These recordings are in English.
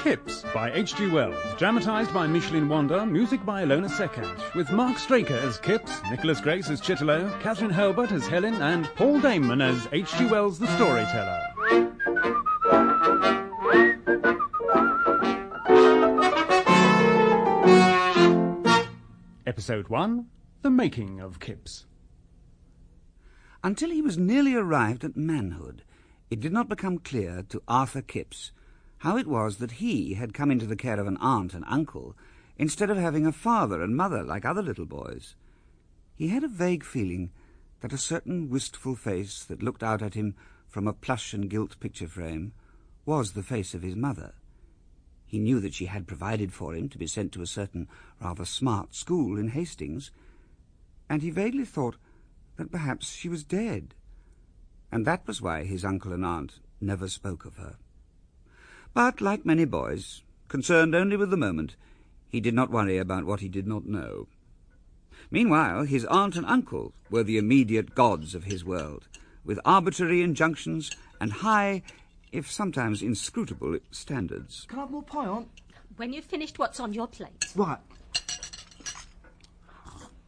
Kipps by H.G. Wells, dramatised by Micheline Wanda, music by Ilona Sekant, with Mark Straker as Kipps, Nicholas Grace as Chitterlow, Catherine Hurlbert as Helen, and Paul Damon as H.G. Wells the storyteller. Episode 1, The Making of Kipps. Until he was nearly arrived at manhood, it did not become clear to Arthur Kipps how it was that he had come into the care of an aunt and uncle instead of having a father and mother like other little boys. He had a vague feeling that a certain wistful face that looked out at him from a plush and gilt picture frame was the face of his mother. He knew that she had provided for him to be sent to a certain rather smart school in Hastings, and he vaguely thought that perhaps she was dead, and that was why his uncle and aunt never spoke of her. But, like many boys, concerned only with the moment, he did not worry about what he did not know. Meanwhile, his aunt and uncle were the immediate gods of his world, with arbitrary injunctions and high, if sometimes inscrutable, standards. Can I have more pie, Aunt? When you've finished what's on your plate. Right.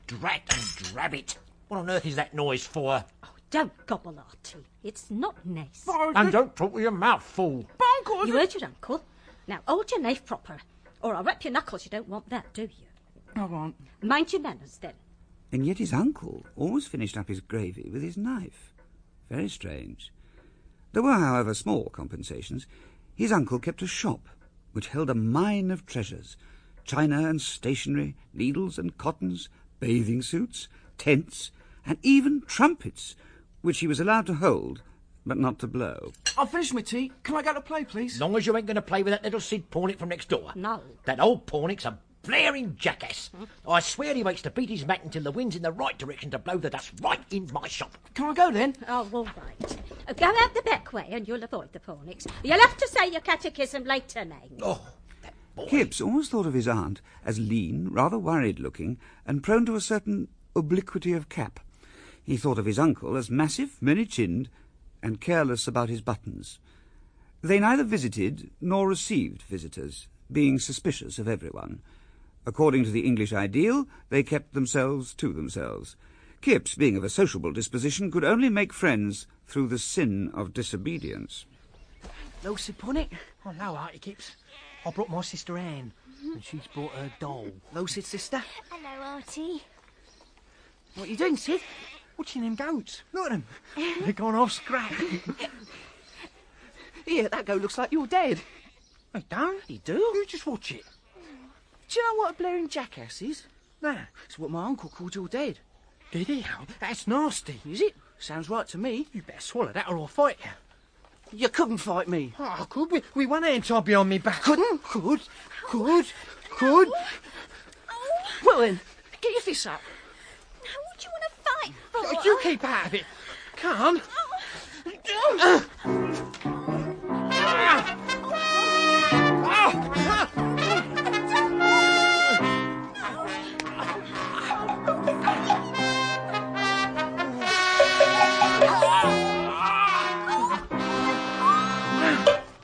Drat and drab it. What on earth is that noise for? Oh, don't gobble, Artie. It's not nice. And don't talk with your mouth full. Uncle, You heard your uncle. Now hold your knife proper, or I'll rap your knuckles. You don't want that, do you? No, Aunt. Mind your manners, then. And yet his uncle always finished up his gravy with his knife. Very strange. There were, however, small compensations. His uncle kept a shop which held a mine of treasures, china and stationery, needles and cottons, bathing suits, tents, and even trumpets, which he was allowed to hold, but not to blow. I've finished my tea. Can I go to play, please? As long as you ain't going to play with that little Sid Pornick from next door. No. That old Pornick's a blaring jackass. I swear he waits to beat his mat until the wind's in the right direction to blow the dust right in my shop. Can I go then? Oh, all right. Go out the back way and you'll avoid the Pornicks. You'll have to say your catechism later, Name. Oh, that boy. Kipps always thought of his aunt as lean, rather worried-looking, and prone to a certain obliquity of cap. He thought of his uncle as massive, many-chinned, and careless about his buttons. They neither visited nor received visitors, being suspicious of everyone. According to the English ideal, they kept themselves to themselves. Kipps, being of a sociable disposition, could only make friends through the sin of disobedience. No, Sid Pornick. Oh, no, Artie Kipps. I brought my sister Anne, and she's brought her doll. No, Sid, sister. Hello, Artie. What are you doing, Sid? Watching them goats. Look at them. They're gone off scrap. Here, that goat looks like you're dead. They don't. You do? You just watch it. Do you know what a blaring jackass is? Nah. It's what my uncle called your dead. Did he? Oh, that's nasty. Is it? Sounds right to me. You better swallow that or I'll fight you. You couldn't fight me. Oh, I could. We one hand tied behind me back. Couldn't? Could. Oh. Well then, get your fists up. What do you want to fight for? Oh, you keep out of it. Come.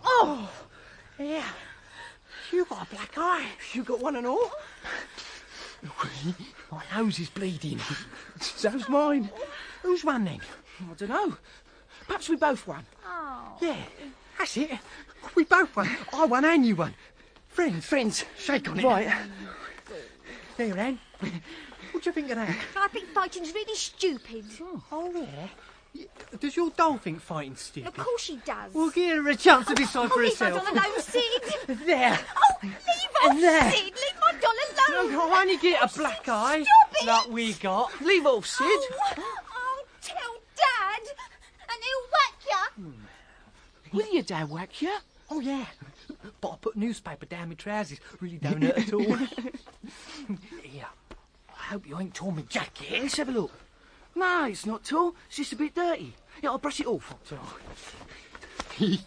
Oh, Yeah. You got a black eye. you got one and all? My nose is bleeding. So's mine. Who's won then? I don't know. Perhaps we both won. Oh. Yeah, that's it. We both won. I won and you won. Friends. Friends. Shake on it. Right. There, Anne. What do you think of that? I think fighting's really stupid. Oh, yeah? Does your doll think fighting's stupid? Of course she does. We'll give her a chance to decide for leave my herself. doll alone, Sid. There. Oh, leave off, And there. Sid. Leave my doll alone. Look, I only get a black eye. Stop it. Like we got. Leave off, Sid. Oh, tell Dad, and he'll whack ya. Will your dad whack you? Oh, yeah. But I put newspaper down my trousers. Really don't hurt at all. Here. I hope you ain't torn my jacket. Let's have a look. No, it's not tall. It's just a bit dirty. Yeah, I'll brush it off. You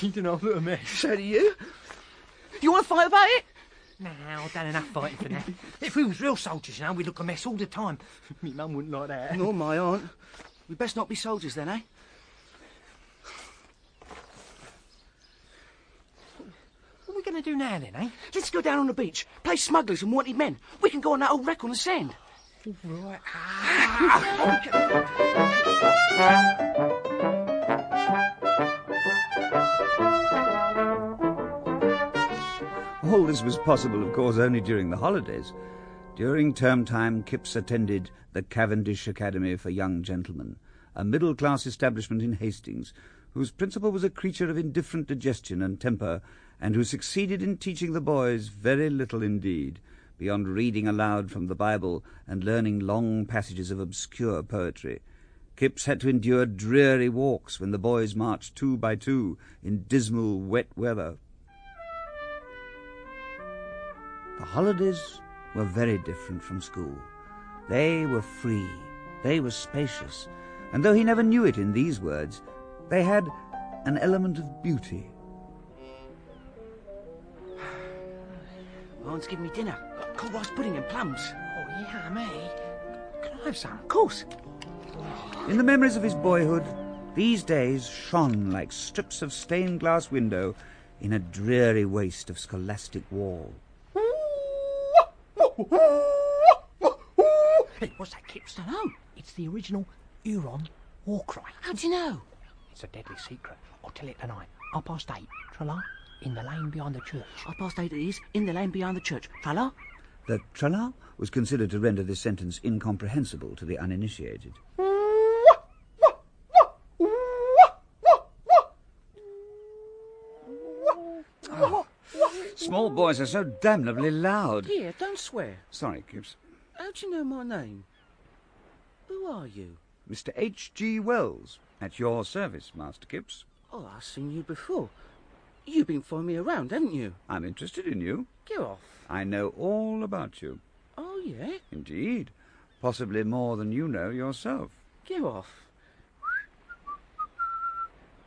don't know what a mess. So do you. Do you want to fight about it? Now, I've done enough fighting for now. If we was real soldiers, you know, we'd look a mess all the time. Me mum wouldn't like that. Nor my aunt. We best not be soldiers then, eh? What are we going to do now then, eh? Let's go down on the beach, play smugglers and wanted men. We can go on that old wreck on the sand. Right. All this was possible, of course, only during the holidays. During term time, Kipps attended the Cavendish Academy for Young Gentlemen, a middle-class establishment in Hastings, whose principal was a creature of indifferent digestion and temper, and who succeeded in teaching the boys very little indeed, beyond reading aloud from the Bible and learning long passages of obscure poetry. Kipps had to endure dreary walks when the boys marched 2 by 2 in dismal, wet weather. The holidays were very different from school. They were free, they were spacious, and though he never knew it in these words, they had an element of beauty. Aunt's giving me dinner. Cold rice pudding and plums. Oh, yeah, me. Can I have some? Of course. In the memories of his boyhood, these days shone like strips of stained glass window in a dreary waste of scholastic wall. Hey, what's that, Kipps? Dunno. It's the original Huron war cry. How do you know? It's a deadly secret. I'll tell it tonight. 8:30, tra-la, in the lane behind the church. 8:30 it is, in the lane behind the church. Fella? The trala was considered to render this sentence incomprehensible to the uninitiated. Small boys are so damnably loud. Here, don't swear. Sorry, Kipps. How do you know my name? Who are you? Mr. H.G. Wells, at your service, Master Kipps. Oh, I've seen you before. You've been following me around, haven't you? I'm interested in you. Get off. I know all about you. Oh, yeah? Indeed. Possibly more than you know yourself. Get off.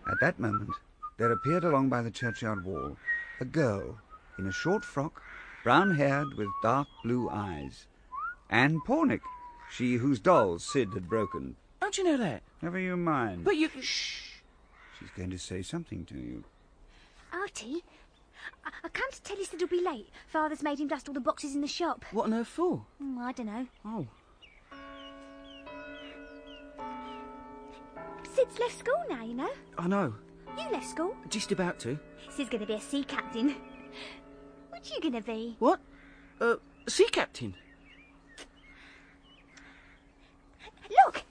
At that moment, there appeared along by the churchyard wall a girl in a short frock, brown-haired with dark blue eyes. Anne Pornick, she whose doll Sid had broken. How'd you know that? Never you mind. But you... Shh! She's going to say something to you. Artie, I come to tell you Sid will be late. Father's made him dust all the boxes in the shop. What on earth for? I don't know. Oh. Sid's left school now, you know. I know. You left school. Just about to. Sid's going to be a sea captain. What you going to be? What? Sea captain? Look,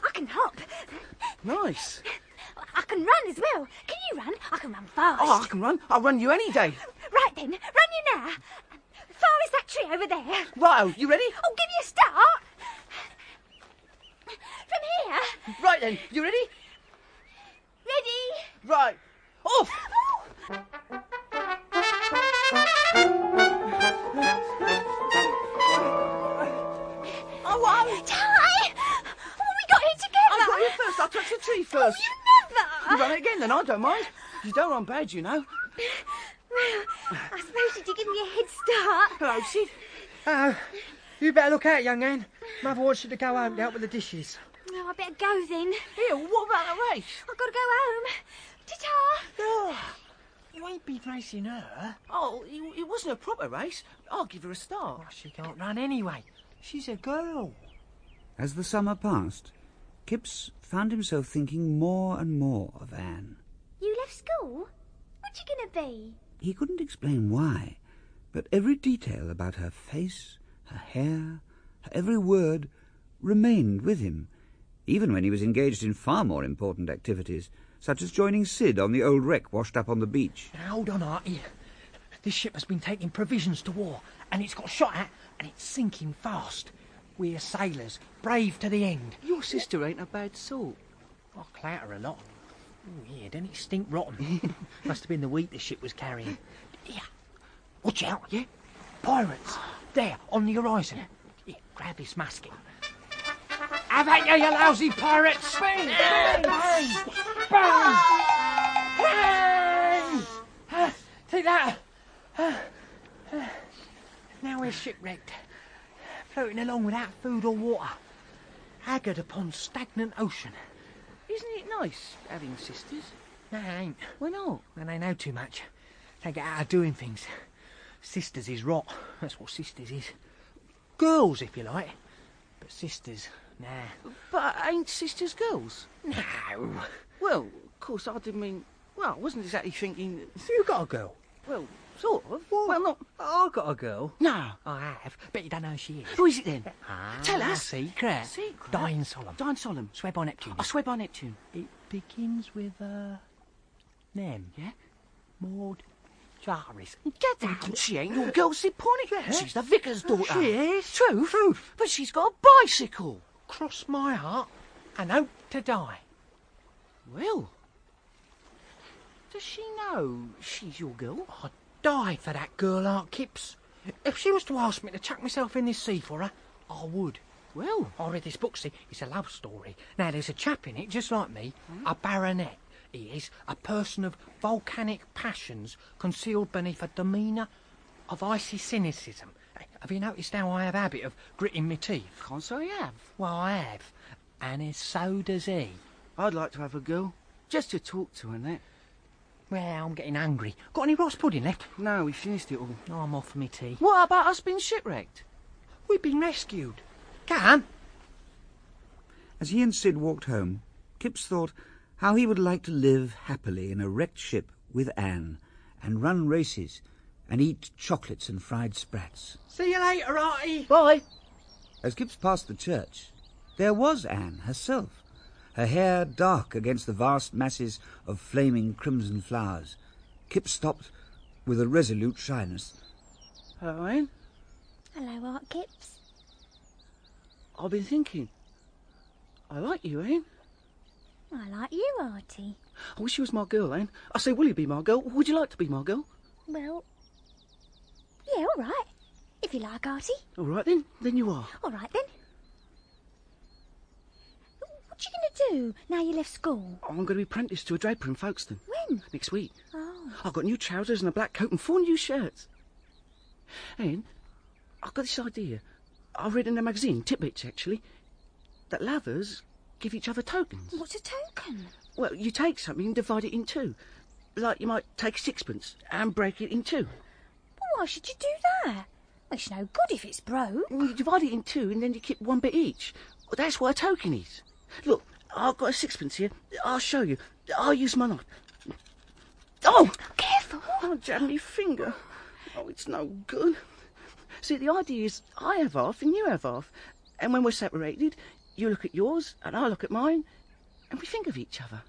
I can hop. Nice. I can run as well. Can you run? I can run fast. Oh, I can run. I'll run you any day. Right then, run you now. Far is that tree over there? Righto, you ready? I'll give you a start. From here. Right then, you ready? Ready? Right. Off! I won! Ty! Oh, we got here together. I got here first. I'll touch the tree first. You never. You run it again then, I don't mind. You don't run bad, you know. Well, I suppose you did give me a head start. Hello, Sid. You better look out, young Anne. Mother wants you to go home to help with the dishes. Oh, I better go then. Here, what about the race? I've got to go home. Ta-ta. Oh, You ain't been racing her. it wasn't a proper race. I'll give her a start. Oh, she can't run anyway. She's a girl. As the summer passed, Kipps found himself thinking more and more of Anne. You left school? What you going to be? He couldn't explain why, but every detail about her face, her hair, her every word remained with him, even when he was engaged in far more important activities, such as joining Sid on the old wreck washed up on the beach. Now, hold on, Artie. This ship has been taking provisions to war, and it's got shot at, and it's sinking fast. We're sailors, brave to the end. Your sister ain't a bad sort. I clatter a lot. Oh, yeah, doesn't it stink rotten? Must have been the wheat the ship was carrying. Yeah. Watch out, yeah? Pirates. There, on the horizon. Yeah, grab his musket. Have at you, you lousy pirates! Bang! Bang! Bang! Bang! Take that! Now we're shipwrecked, floating along without food or water, haggard upon stagnant ocean. Isn't it nice having sisters? No, it ain't. Why not? And they know too much. They get out of doing things. Sisters is rot. That's what sisters is. Girls, if you like. But sisters, nah. But ain't sisters girls? No. Well, of course, I didn't mean... Well, I wasn't exactly thinking... You got a girl? Well, sort of. Well, not... I got a girl. No. I have. Bet you don't know who she is. Who is it then? Tell us. Secret. Secret? Dying solemn. Dying solemn. Swear by Neptune. I swear by Neptune. It begins with, Nem. Yeah? Maud Jarvis. Get that. She ain't your girl, Sid Pornick. She's the vicar's daughter. She is. Truth. But she's got a bicycle. Cross my heart and hope to die. Well... Does she know she's your girl? I'd die for that girl, Arthur Kipps. If she was to ask me to chuck myself in this sea for her, I would. Well... I read this book, see, it's a love story. Now, there's a chap in it, just like me, a baronet. He is a person of volcanic passions concealed beneath a demeanour of icy cynicism. Have you noticed how I have a habit of gritting my teeth? Can't say I have. Well, I have. And so does he. I'd like to have a girl. Just to talk to and that. Well, I'm getting hungry. Got any rice pudding left? No, we finished it all. No, I'm off for me tea. What about us being shipwrecked? We've been rescued. Come. As he and Sid walked home, Kipps thought how he would like to live happily in a wrecked ship with Anne and run races and eat chocolates and fried sprats. See you later, Artie. Bye. As Kipps passed the church, there was Anne herself, her hair dark against the vast masses of flaming crimson flowers. Kipps stopped with a resolute shyness. Hello, Anne. Hello, Art Kipps. I've been thinking. I like you, Anne. I like you, Artie. I wish you was my girl, Anne. I say, will you be my girl? Would you like to be my girl? Well, yeah, all right. If you like, Artie. All right, then. Then you are. All right, then. What you going to do now you left school? I'm going to be apprenticed to a draper in Folkestone. When? Next week. Oh. I've got new trousers and a black coat and 4 new shirts. Anne, I've got this idea. I read in a magazine, Tidbits actually, that lovers give each other tokens. What's a token? Well, you take something and divide it in 2. Like you might take 6pence and break it in 2. Well, why should you do that? Well, it's no good if it's broke. You divide it in 2 and then you keep 1 bit each. Well, that's what a token is. Look, I've got a 6pence here. I'll show you. I'll use my knife. Oh! Careful. I'll jam my finger. Oh, it's no good. See, the idea is I have half and you have half. And when we're separated, you look at yours and I look at mine and we think of each other.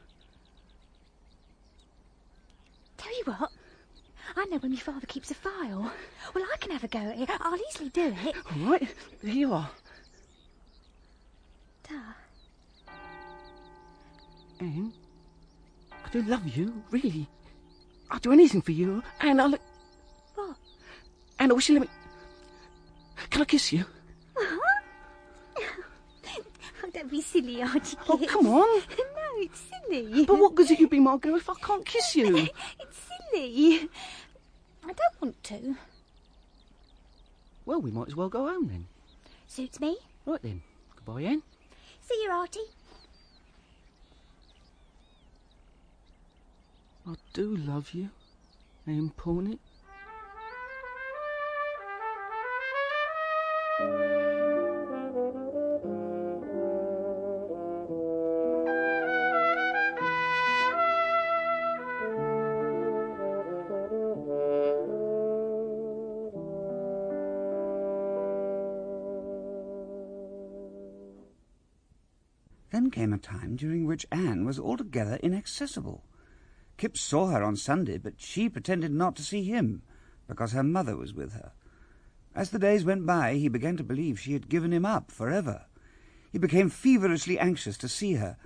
Tell you what, I know when my father keeps a file. Well, I can have a go at it. I'll easily do it. All right, there you are. Duh. Anne, I do love you, really. I'll do anything for you. And I'll... What? And I wish you let me... Can I kiss you? What? Oh, don't be silly, Artie. Oh, come on. No, it's silly. But what good are you be my girl if I can't kiss you? It's silly. I don't want to. Well, we might as well go home then. Suits me. Right then. Goodbye, Anne. See you, Artie. I do love you, Anne Pornick. Then came a time during which Anne was altogether inaccessible. Kipps saw her on Sunday, but she pretended not to see him, because her mother was with her. As the days went by, he began to believe she had given him up forever. He became feverishly anxious to see her,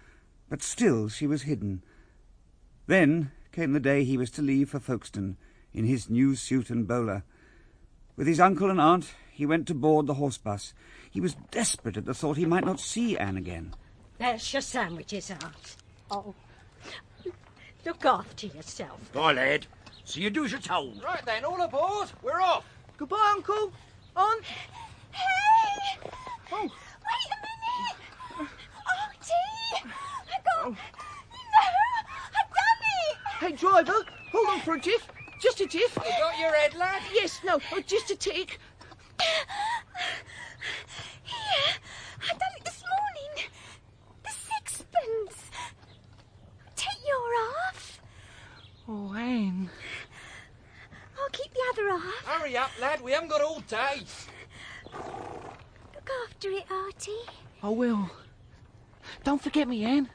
but still she was hidden. Then came the day he was to leave for Folkestone, in his new suit and bowler. With his uncle and aunt, he went to board the horse-bus. He was desperate at the thought he might not see Anne again. There's your sandwiches, Art. Oh, look after yourself. Bye, lad. So you do as you're told. Right then, all aboard. We're off. Goodbye, Uncle. On. Hey! Oh. Wait a minute! Artie! I got... Oh. No! I've done it! Hey, driver, hold on for a jiff. Just a jiff. You got your head, lad? Yes, no, just a tick. Here, I done it this morning. The sixpence. Take your half. Oh, Anne. I'll keep the other half. Hurry up, lad. We haven't got all day. Look after it, Artie. I will. Don't forget me, Anne.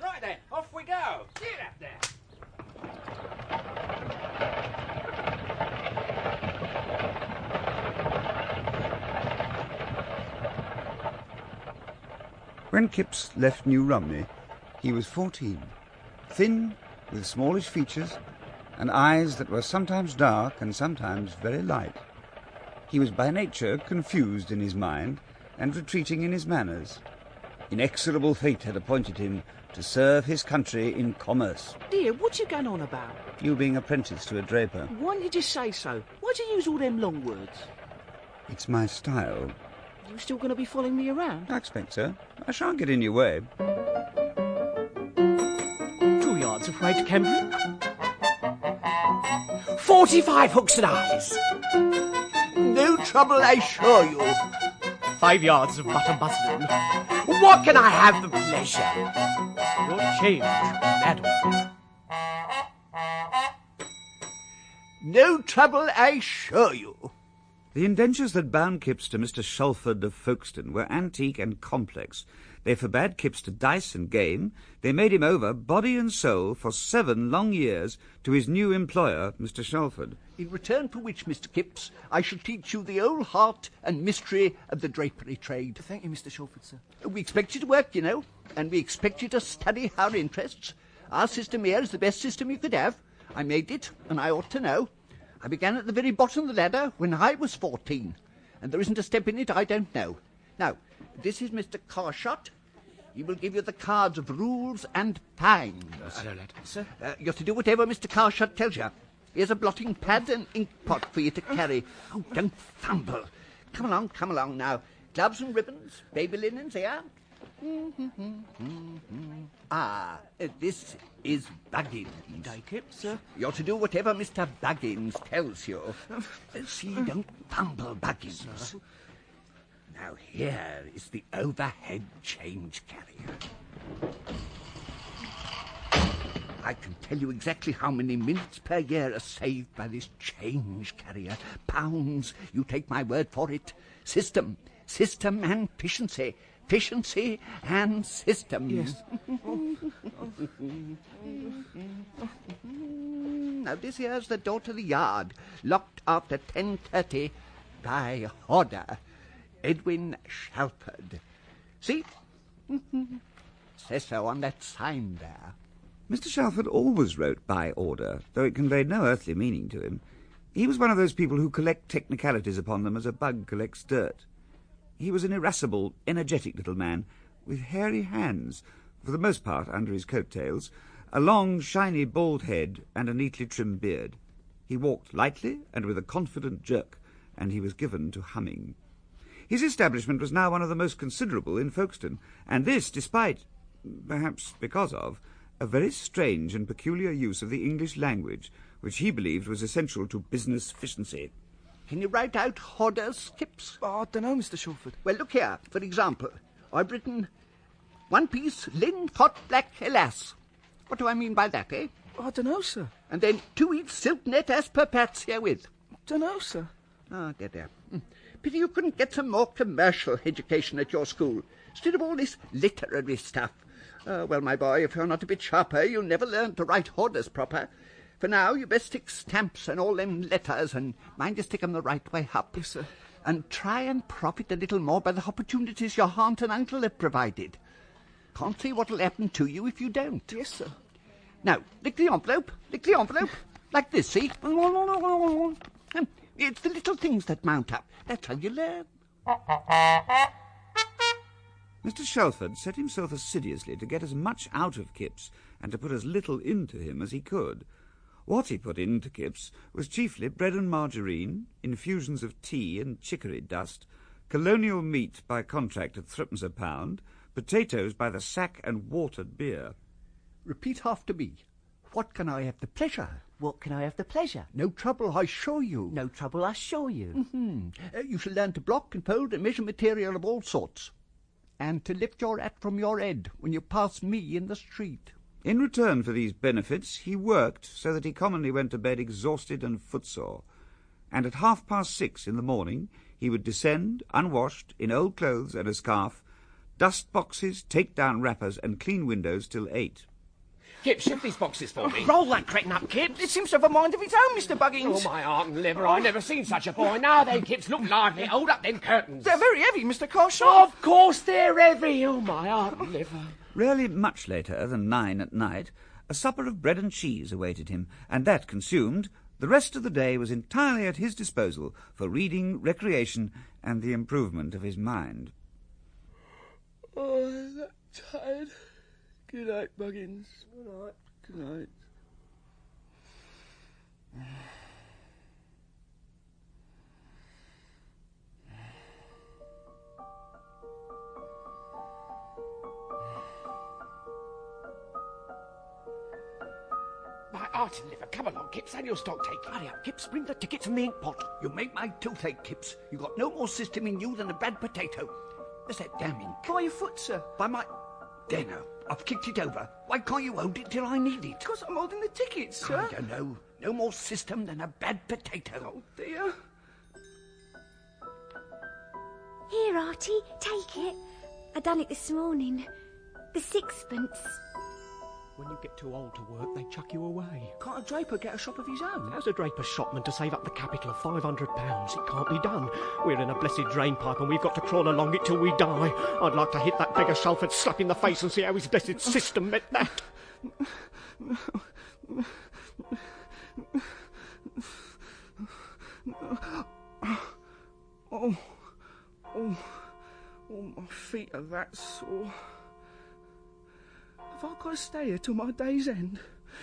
Right then, off we go. Get up there. When Kipps left New Romney, he was 14, thin, with smallish features, and eyes that were sometimes dark and sometimes very light. He was by nature confused in his mind and retreating in his manners. Inexorable fate had appointed him to serve his country in commerce. Dear, what you going on about? You being apprentice to a draper. Why didn't you just say so? Why'd you use all them long words? It's my style. You still going to be following me around? I expect so. I shan't get in your way. 2 yards of red cambric. 45 hooks and eyes. No trouble, I assure you. 5 yards of butter muslin. What can I have the pleasure? Your change, madam. No trouble, I assure you. The indentures that bound Kipps to Mr. Shalford of Folkestone were antique and complex. They forbade Kipps to dice and game. They made him over, body and soul, for 7 long years to his new employer, Mr. Shalford. In return for which, Mr. Kipps, I shall teach you the whole heart and mystery of the drapery trade. Thank you, Mr. Shalford, sir. We expect you to work, you know, and we expect you to study our interests. Our system here is the best system you could have. I made it, and I ought to know. I began at the very bottom of the ladder when I was 14, and there isn't a step in it I don't know. Now, this is Mr. Carshot. He will give you the cards of rules and fines. Hello, lad. Sir? You're to do whatever Mr. Carshot tells you. Here's a blotting pad and ink pot for you to carry. Oh, don't fumble. Come along now. Gloves and ribbons, baby linens, here. This is Buggins. Day, Kipps, sir. You're to do whatever Mr. Buggins tells you. See, don't fumble, Buggins. Sir. Now, here is the overhead change carrier. I can tell you exactly how many minutes per year are saved by this change carrier. Pounds, you take my word for it. System and efficiency. Efficiency and system. Yes. Now, this here's the door to the yard, locked after 10:30 by order. Edwin Shalford. See? Says so on that sign there. Mr. Shalford always wrote by order, though it conveyed no earthly meaning to him. He was one of those people who collect technicalities upon them as a bug collects dirt. He was an irascible, energetic little man, with hairy hands, for the most part under his coat-tails, a long, shiny, bald head, and a neatly trimmed beard. He walked lightly and with a confident jerk, and he was given to humming. His establishment was now one of the most considerable in Folkestone, and this despite, perhaps because of, a very strange and peculiar use of the English language, which he believed was essential to business efficiency. Can you write out orders, Kipps? Oh, I don't know, Mr. Shalford. Well, look here. For example, I've written 1 piece Lynn pot black Hellas. What do I mean by that, eh? I don't know, sir. And then 2 each silk net as per pats herewith. Don't know, sir. Oh, dear. Pity you couldn't get some more commercial education at your school, instead of all this literary stuff. Well, my boy, if you're not a bit sharper, you'll never learn to write orders proper. For now, you best stick stamps and all them letters, and mind you stick 'em the right way up. Yes, sir. And try and profit a little more by the opportunities your aunt and uncle have provided. Can't see what'll happen to you if you don't. Yes, sir. Now, lick the envelope, like this, see? It's the little things that mount up. That's how you learn. Mr. Shalford set himself assiduously to get as much out of Kipps and to put as little into him as he could. What he put into Kipps was chiefly bread and margarine, infusions of tea and chicory dust, colonial meat by contract at 3 a pound, potatoes by the sack and watered beer. Repeat after me. What can I have the pleasure? What can I have the pleasure? No trouble, I assure you. No trouble, I assure you. You shall learn to block and fold and measure material of all sorts, and to lift your hat from your head when you pass me in the street. In return for these benefits, he worked so that he commonly went to bed exhausted and footsore, and at 6:30 in the morning he would descend, unwashed, in old clothes and a scarf, dust boxes, take down wrappers, and clean windows till 8. Kipps, shift these boxes for me. Roll that cretin up, Kipps. It seems to have a mind of its own, Mr. Buggins. Oh, my heart and liver, I never seen such a boy. Now then, Kipps, look lively. Hold up them curtains. They're very heavy, Mr. Carshaw. Of course they're heavy. Oh, my heart and liver. Rarely much later than 9 at night, a supper of bread and cheese awaited him, and that consumed, the rest of the day was entirely at his disposal for reading, recreation, and the improvement of his mind. Oh, I'm that tired. Good night, Buggins. Good night. Good night. My heart and liver, come along, Kipps, and you'll stop taking. Hurry up, Kipps. Bring the tickets from the ink pot. You make my toothache, Kipps. You got no more system in you than a bad potato. Where's that damn ink? By your foot, sir. By my... There now, I've kicked it over. Why can't you hold it till I need it? Because I'm holding the tickets, sir. I don't know. No more system than a bad potato. Oh, dear. Here, Artie, take it. I done it this morning. The 6pence. When you get too old to work, they chuck you away. Can't a draper get a shop of his own? How's a draper shopman to save up the capital of £500? It can't be done. We're in a blessed drain pipe and we've got to crawl along it till we die. I'd like to hit that beggar Shalford slap in the face and see how his blessed system met that. Oh, my feet are that sore. Have I got to stay here till my day's end?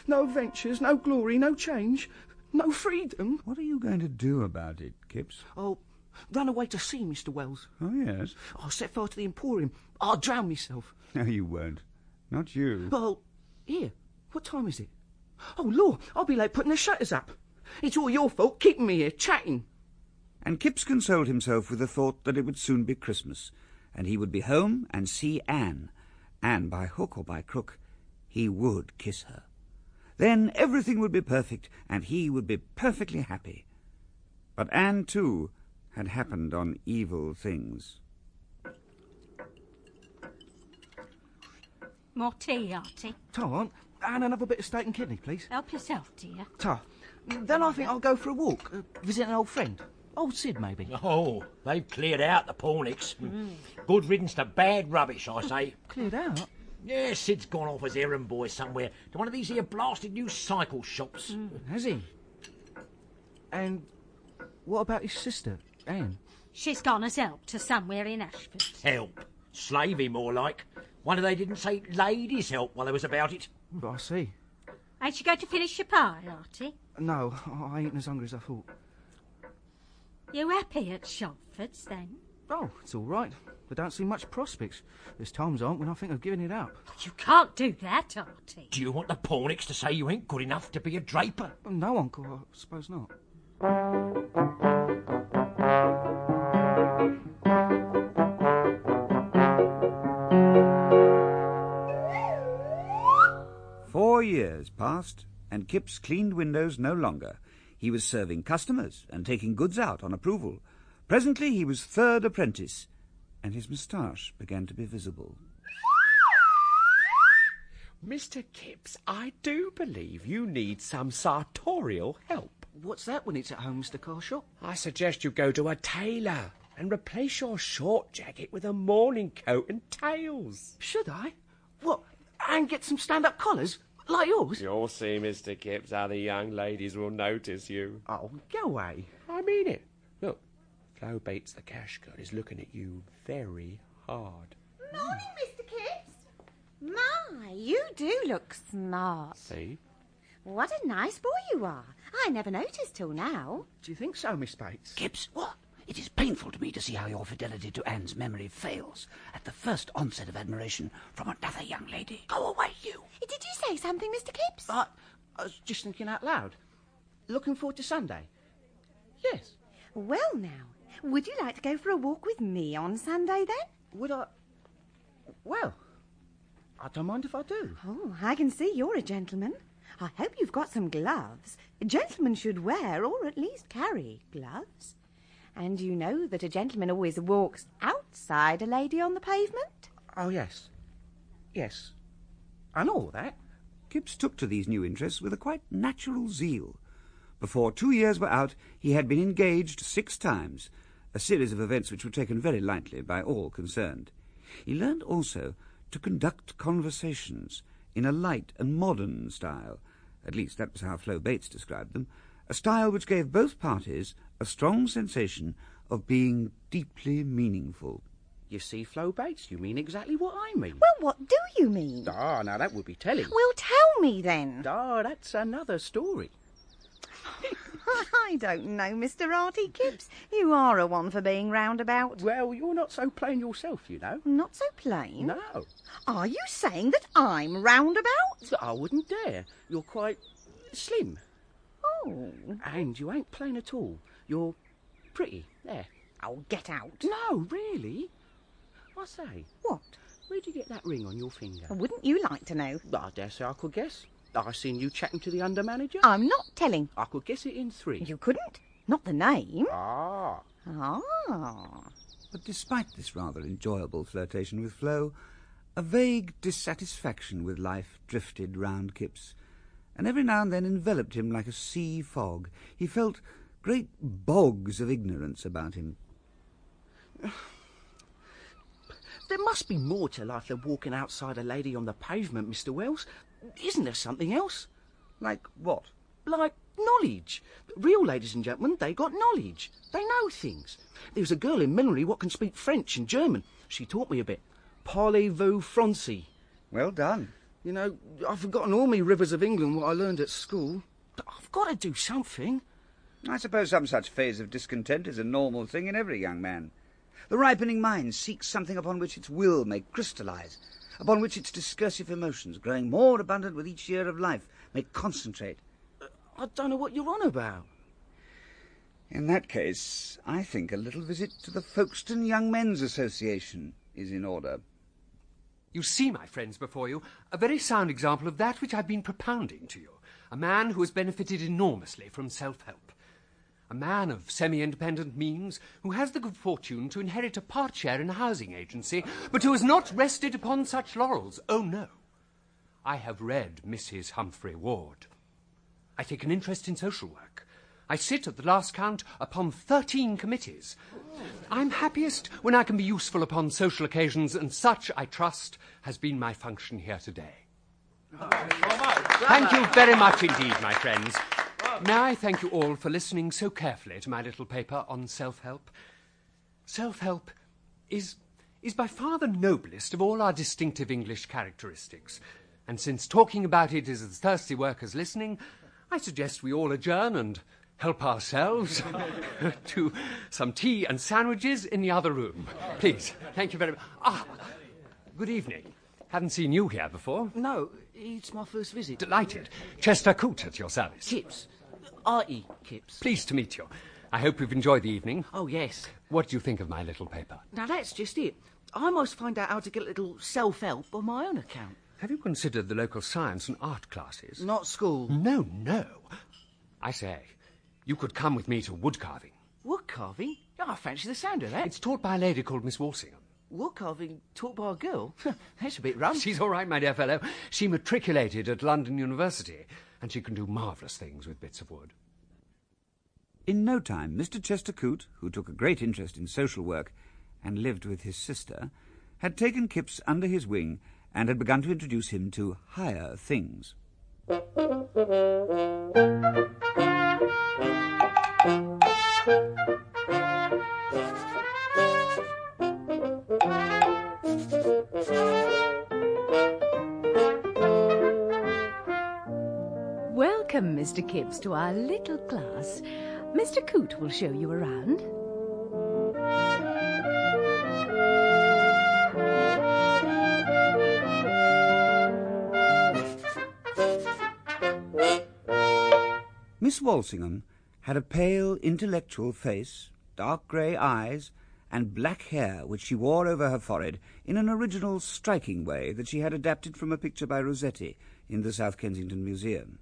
No adventures, no glory, no change, no freedom? What are you going to do about it, Kipps? I'll run away to sea, Mr. Wells. Oh, yes? I'll set fire to the Emporium. I'll drown myself. No, you won't. Not you. Well, here, what time is it? Oh, Lord, I'll be late putting the shutters up. It's all your fault, keeping me here, chatting. And Kipps consoled himself with the thought that it would soon be Christmas, and he would be home and see Anne, and by hook or by crook, he would kiss her. Then everything would be perfect, and he would be perfectly happy. But Anne, too, had happened on evil things. More tea, Artie. Aunt, and another bit of steak and kidney, please. Help yourself, dear. Then I think I'll go for a walk, visit an old friend. Old Sid, maybe. Oh, they've cleared out the Pornicks. Good riddance to bad rubbish, I say. Cleared out? Yeah, Sid's gone off as errand boy somewhere to one of these here blasted new cycle shops. Has he? And what about his sister, Anne? She's gone as help to somewhere in Ashford. Help. Slavey, more like. Wonder they didn't say ladies' help while they was about it. I see. Ain't you going to finish your pie, Artie? No, I ain't as hungry as I thought. You happy at Shalford's, then? Oh, it's all right. There don't seem much prospects. There's times, Aunt, when I think of giving it up. You can't do that, Artie. Do you want the Pornicks to say you ain't good enough to be a draper? No, Uncle, I suppose not. Four years passed, and Kipps cleaned windows no longer. He was serving customers and taking goods out on approval. Presently he was 3rd apprentice, and his moustache began to be visible. Mr. Kipps, I do believe you need some sartorial help. What's that when it's at home, Mr. Carshaw? I suggest you go to a tailor and replace your short jacket with a morning coat and tails. Should I? What, and get some stand-up collars? Like yours? You'll see, Mr. Kipps, how the young ladies will notice you. Oh, go away. I mean it. Look, Flo Bates, the cash girl, is looking at you very hard. Morning, Mr. Kipps. My, you do look smart. See? What a nice boy you are. I never noticed till now. Do you think so, Miss Bates? Kipps, what? It is painful to me to see how your fidelity to Anne's memory fails at the first onset of admiration from another young lady. Go away, you. Did you say something, Mr. Kipps? I was just thinking out loud. Looking forward to Sunday. Yes. Well, now, would you like to go for a walk with me on Sunday, then? Would I? Well, I don't mind if I do. Oh, I can see you're a gentleman. I hope you've got some gloves. A gentleman should wear, or at least carry, gloves. And you know that a gentleman always walks outside a lady on the pavement? Oh, yes. Yes. I know all that. Kipps took to these new interests with a quite natural zeal. Before 2 years were out, he had been engaged 6 times, a series of events which were taken very lightly by all concerned. He learned also to conduct conversations in a light and modern style, at least that was how Flo Bates described them, a style which gave both parties a strong sensation of being deeply meaningful. You see, Flo Bates, you mean exactly what I mean. Well, what do you mean? Ah, now that would be telling. Well, tell me then. Ah, that's another story. I don't know, Mr. Artie Kipps. You are a one for being roundabout. Well, you're not so plain yourself, you know. Not so plain? No. Are you saying that I'm roundabout? I wouldn't dare. You're quite slim. Oh. And you ain't plain at all. You're pretty. There. Oh, get out. No, really. I say. What? Where'd you get that ring on your finger? Wouldn't you like to know? I dare say I could guess. I seen you chatting to the under-manager. I'm not telling. I could guess it in 3. You couldn't. Not the name. Ah. But despite this rather enjoyable flirtation with Flo, a vague dissatisfaction with life drifted round Kipps, and every now and then enveloped him like a sea fog. He felt great bogs of ignorance about him. There must be more to life than walking outside a lady on the pavement, Mr. Wells. Isn't there something else? Like what? Like knowledge. Real ladies and gentlemen, they got knowledge. They know things. There was a girl in Minory what can speak French and German. She taught me a bit. Parlez-vous français? Well done. You know, I've forgotten all me rivers of England what I learned at school. But I've got to do something. I suppose some such phase of discontent is a normal thing in every young man. The ripening mind seeks something upon which its will may crystallise, upon which its discursive emotions, growing more abundant with each year of life, may concentrate. I don't know what you're on about. In that case, I think a little visit to the Folkestone Young Men's Association is in order. You see, my friends before you, a very sound example of that which I've been propounding to you. A man who has benefited enormously from self-help. A man of semi-independent means who has the good fortune to inherit a part share in a housing agency, but who has not rested upon such laurels. Oh, no. I have read Mrs. Humphrey Ward. I take an interest in social work. I sit, at the last count, upon 13 committees. I'm happiest when I can be useful upon social occasions, and such, I trust, has been my function here today. Thank you very much indeed, my friends. May I thank you all for listening so carefully to my little paper on self-help. Self-help is by far the noblest of all our distinctive English characteristics. And since talking about it is as thirsty workers listening, I suggest we all adjourn and help ourselves to some tea and sandwiches in the other room. Please, thank you very much. Good evening. Haven't seen you here before. No, it's my first visit. Delighted. Chester Coote at your service. Kipps. Artie Kipps. Pleased to meet you. I hope you've enjoyed the evening. Oh, yes. What do you think of my little paper? Now, that's just it. I must find out how to get a little self-help on my own account. Have you considered the local science and art classes? Not school. No. I say, you could come with me to wood carving. Wood carving? Oh, I fancy the sound of that. It's taught by a lady called Miss Walsingham. Wood carving taught by a girl? That's a bit rum. She's all right, my dear fellow. She matriculated at London University, and she can do marvellous things with bits of wood. In no time, Mr. Chester Coote, who took a great interest in social work and lived with his sister, had taken Kipps under his wing and had begun to introduce him to higher things. Well, Welcome, Mr. Kipps, to our little class. Mr. Coote will show you around. Miss Walsingham had a pale, intellectual face, dark grey eyes, and black hair which she wore over her forehead in an original, striking way that she had adapted from a picture by Rossetti in the South Kensington Museum.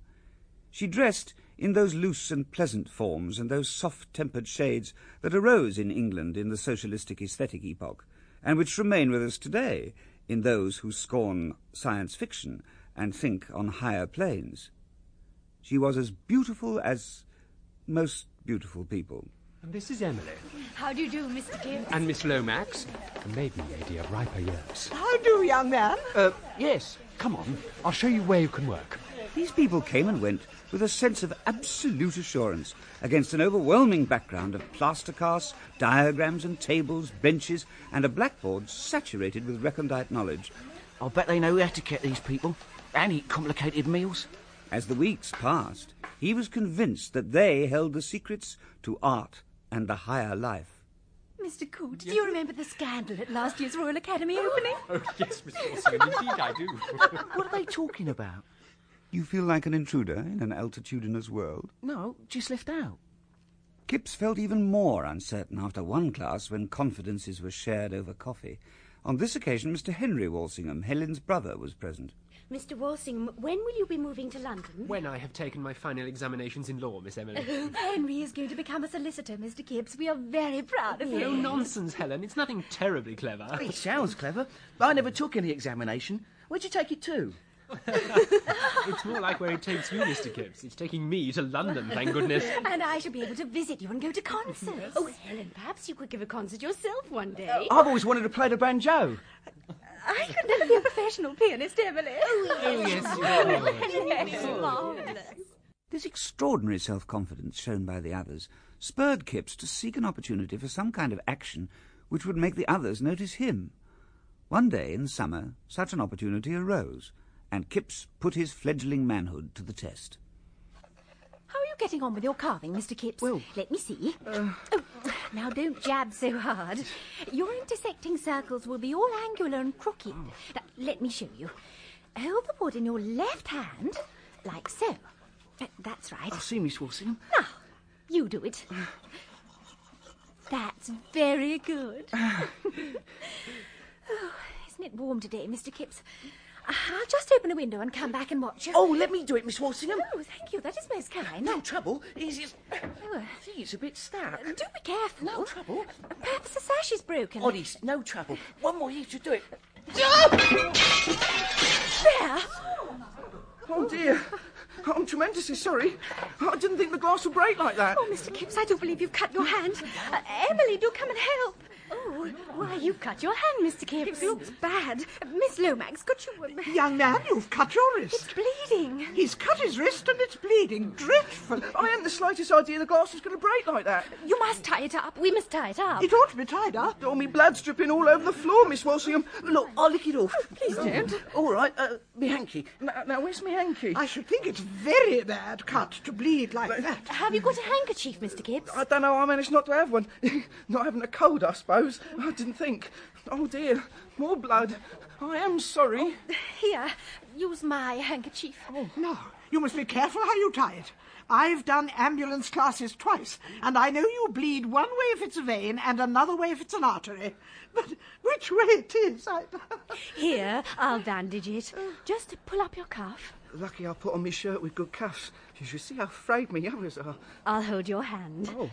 She dressed in those loose and pleasant forms and those soft-tempered shades that arose in England in the socialistic aesthetic epoch, and which remain with us today in those who scorn science fiction and think on higher planes. She was as beautiful as most beautiful people. And this is Emily. How do you do, Mr. Kipps? And Miss Lomax, a maiden lady of riper years. How do, young man? Yes, come on. I'll show you where you can work. These people came and went with a sense of absolute assurance against an overwhelming background of plaster casts, diagrams and tables, benches, and a blackboard saturated with recondite knowledge. I bet they know etiquette, these people, and eat complicated meals. As the weeks passed, he was convinced that they held the secrets to art and the higher life. Mr. Coote, do you remember the scandal at last year's Royal Academy opening? Oh, yes, Miss Walsingham, indeed I do. What are they talking about? You feel like an intruder in an altitudinous world? No, just left out. Kipps felt even more uncertain after one class when confidences were shared over coffee. On this occasion, Mr. Henry Walsingham, Helen's brother, was present. Mr. Walsingham, when will you be moving to London? When I have taken my final examinations in law, Miss Emily. Henry is going to become a solicitor, Mr. Kipps. We are very proud of No him. nonsense, Helen. It's nothing terribly clever. It sounds clever, but I never took any examination. Where'd you take it to? It's more like where it takes you, Mr. Kipps. It's taking me to London, thank goodness. And I shall be able to visit you and go to concerts. Oh, Helen, perhaps you could give a concert yourself one day. I've always wanted to play the banjo. I could never be a professional pianist, Emily. Yes. Marvellous. This extraordinary self-confidence shown by the others spurred Kipps to seek an opportunity for some kind of action which would make the others notice him. One day in summer, such an opportunity arose, and Kipps put his fledgling manhood to the test. How are you getting on with your carving, Mr. Kipps? Well, let me see. Now, don't jab so hard. Your intersecting circles will be all angular and crooked. Now, let me show you. Hold the wood in your left hand, like so. That's right. I see, Miss Walsingham. Now, you do it. That's very good. Oh, isn't it warm today, Mr. Kipps? I'll just open a window and come back and watch you. Oh, let me do it, Miss Walsingham. Oh, thank you. That is most kind. No trouble. It's Oh, see, it's a bit stuck. do be careful. No trouble. Perhaps the sash is broken. Honest, no trouble. One more, you should do it. There. Oh, dear. I'm tremendously sorry. I didn't think the glass would break like that. Oh, Mr. Kipps, I do believe you've cut your hand. Emily, do come and help. Oh, why, you've cut your hand, Mr. Kipps. It looks bad. Miss Lomax, could you... Young man, you've cut your wrist. It's bleeding. He's cut his wrist and it's bleeding dreadfully. I hadn't the slightest idea the glass was going to break like that. You must tie it up. We must tie it up. It ought to be tied up. Oh, me blood's dripping all over the floor, Miss Walsingham. Look, I'll lick it off. Please don't. All right, me hanky. Now, where's me hanky? I should think it's very bad cut to bleed like that. Have you got a handkerchief, Mr. Kipps? I don't know how I managed not to have one. Not having a cold, I suppose. I didn't think. Oh, dear. More blood. I am sorry. Here, use my handkerchief. Oh, no, you must be careful how you tie it. I've done ambulance classes twice, and I know you bleed one way if it's a vein and another way if it's an artery. But which way it is, Here, I'll bandage it. Just pull up your cuff. Lucky I put on my shirt with good cuffs. You should see how frayed me others are. I'll hold your hand. Oh.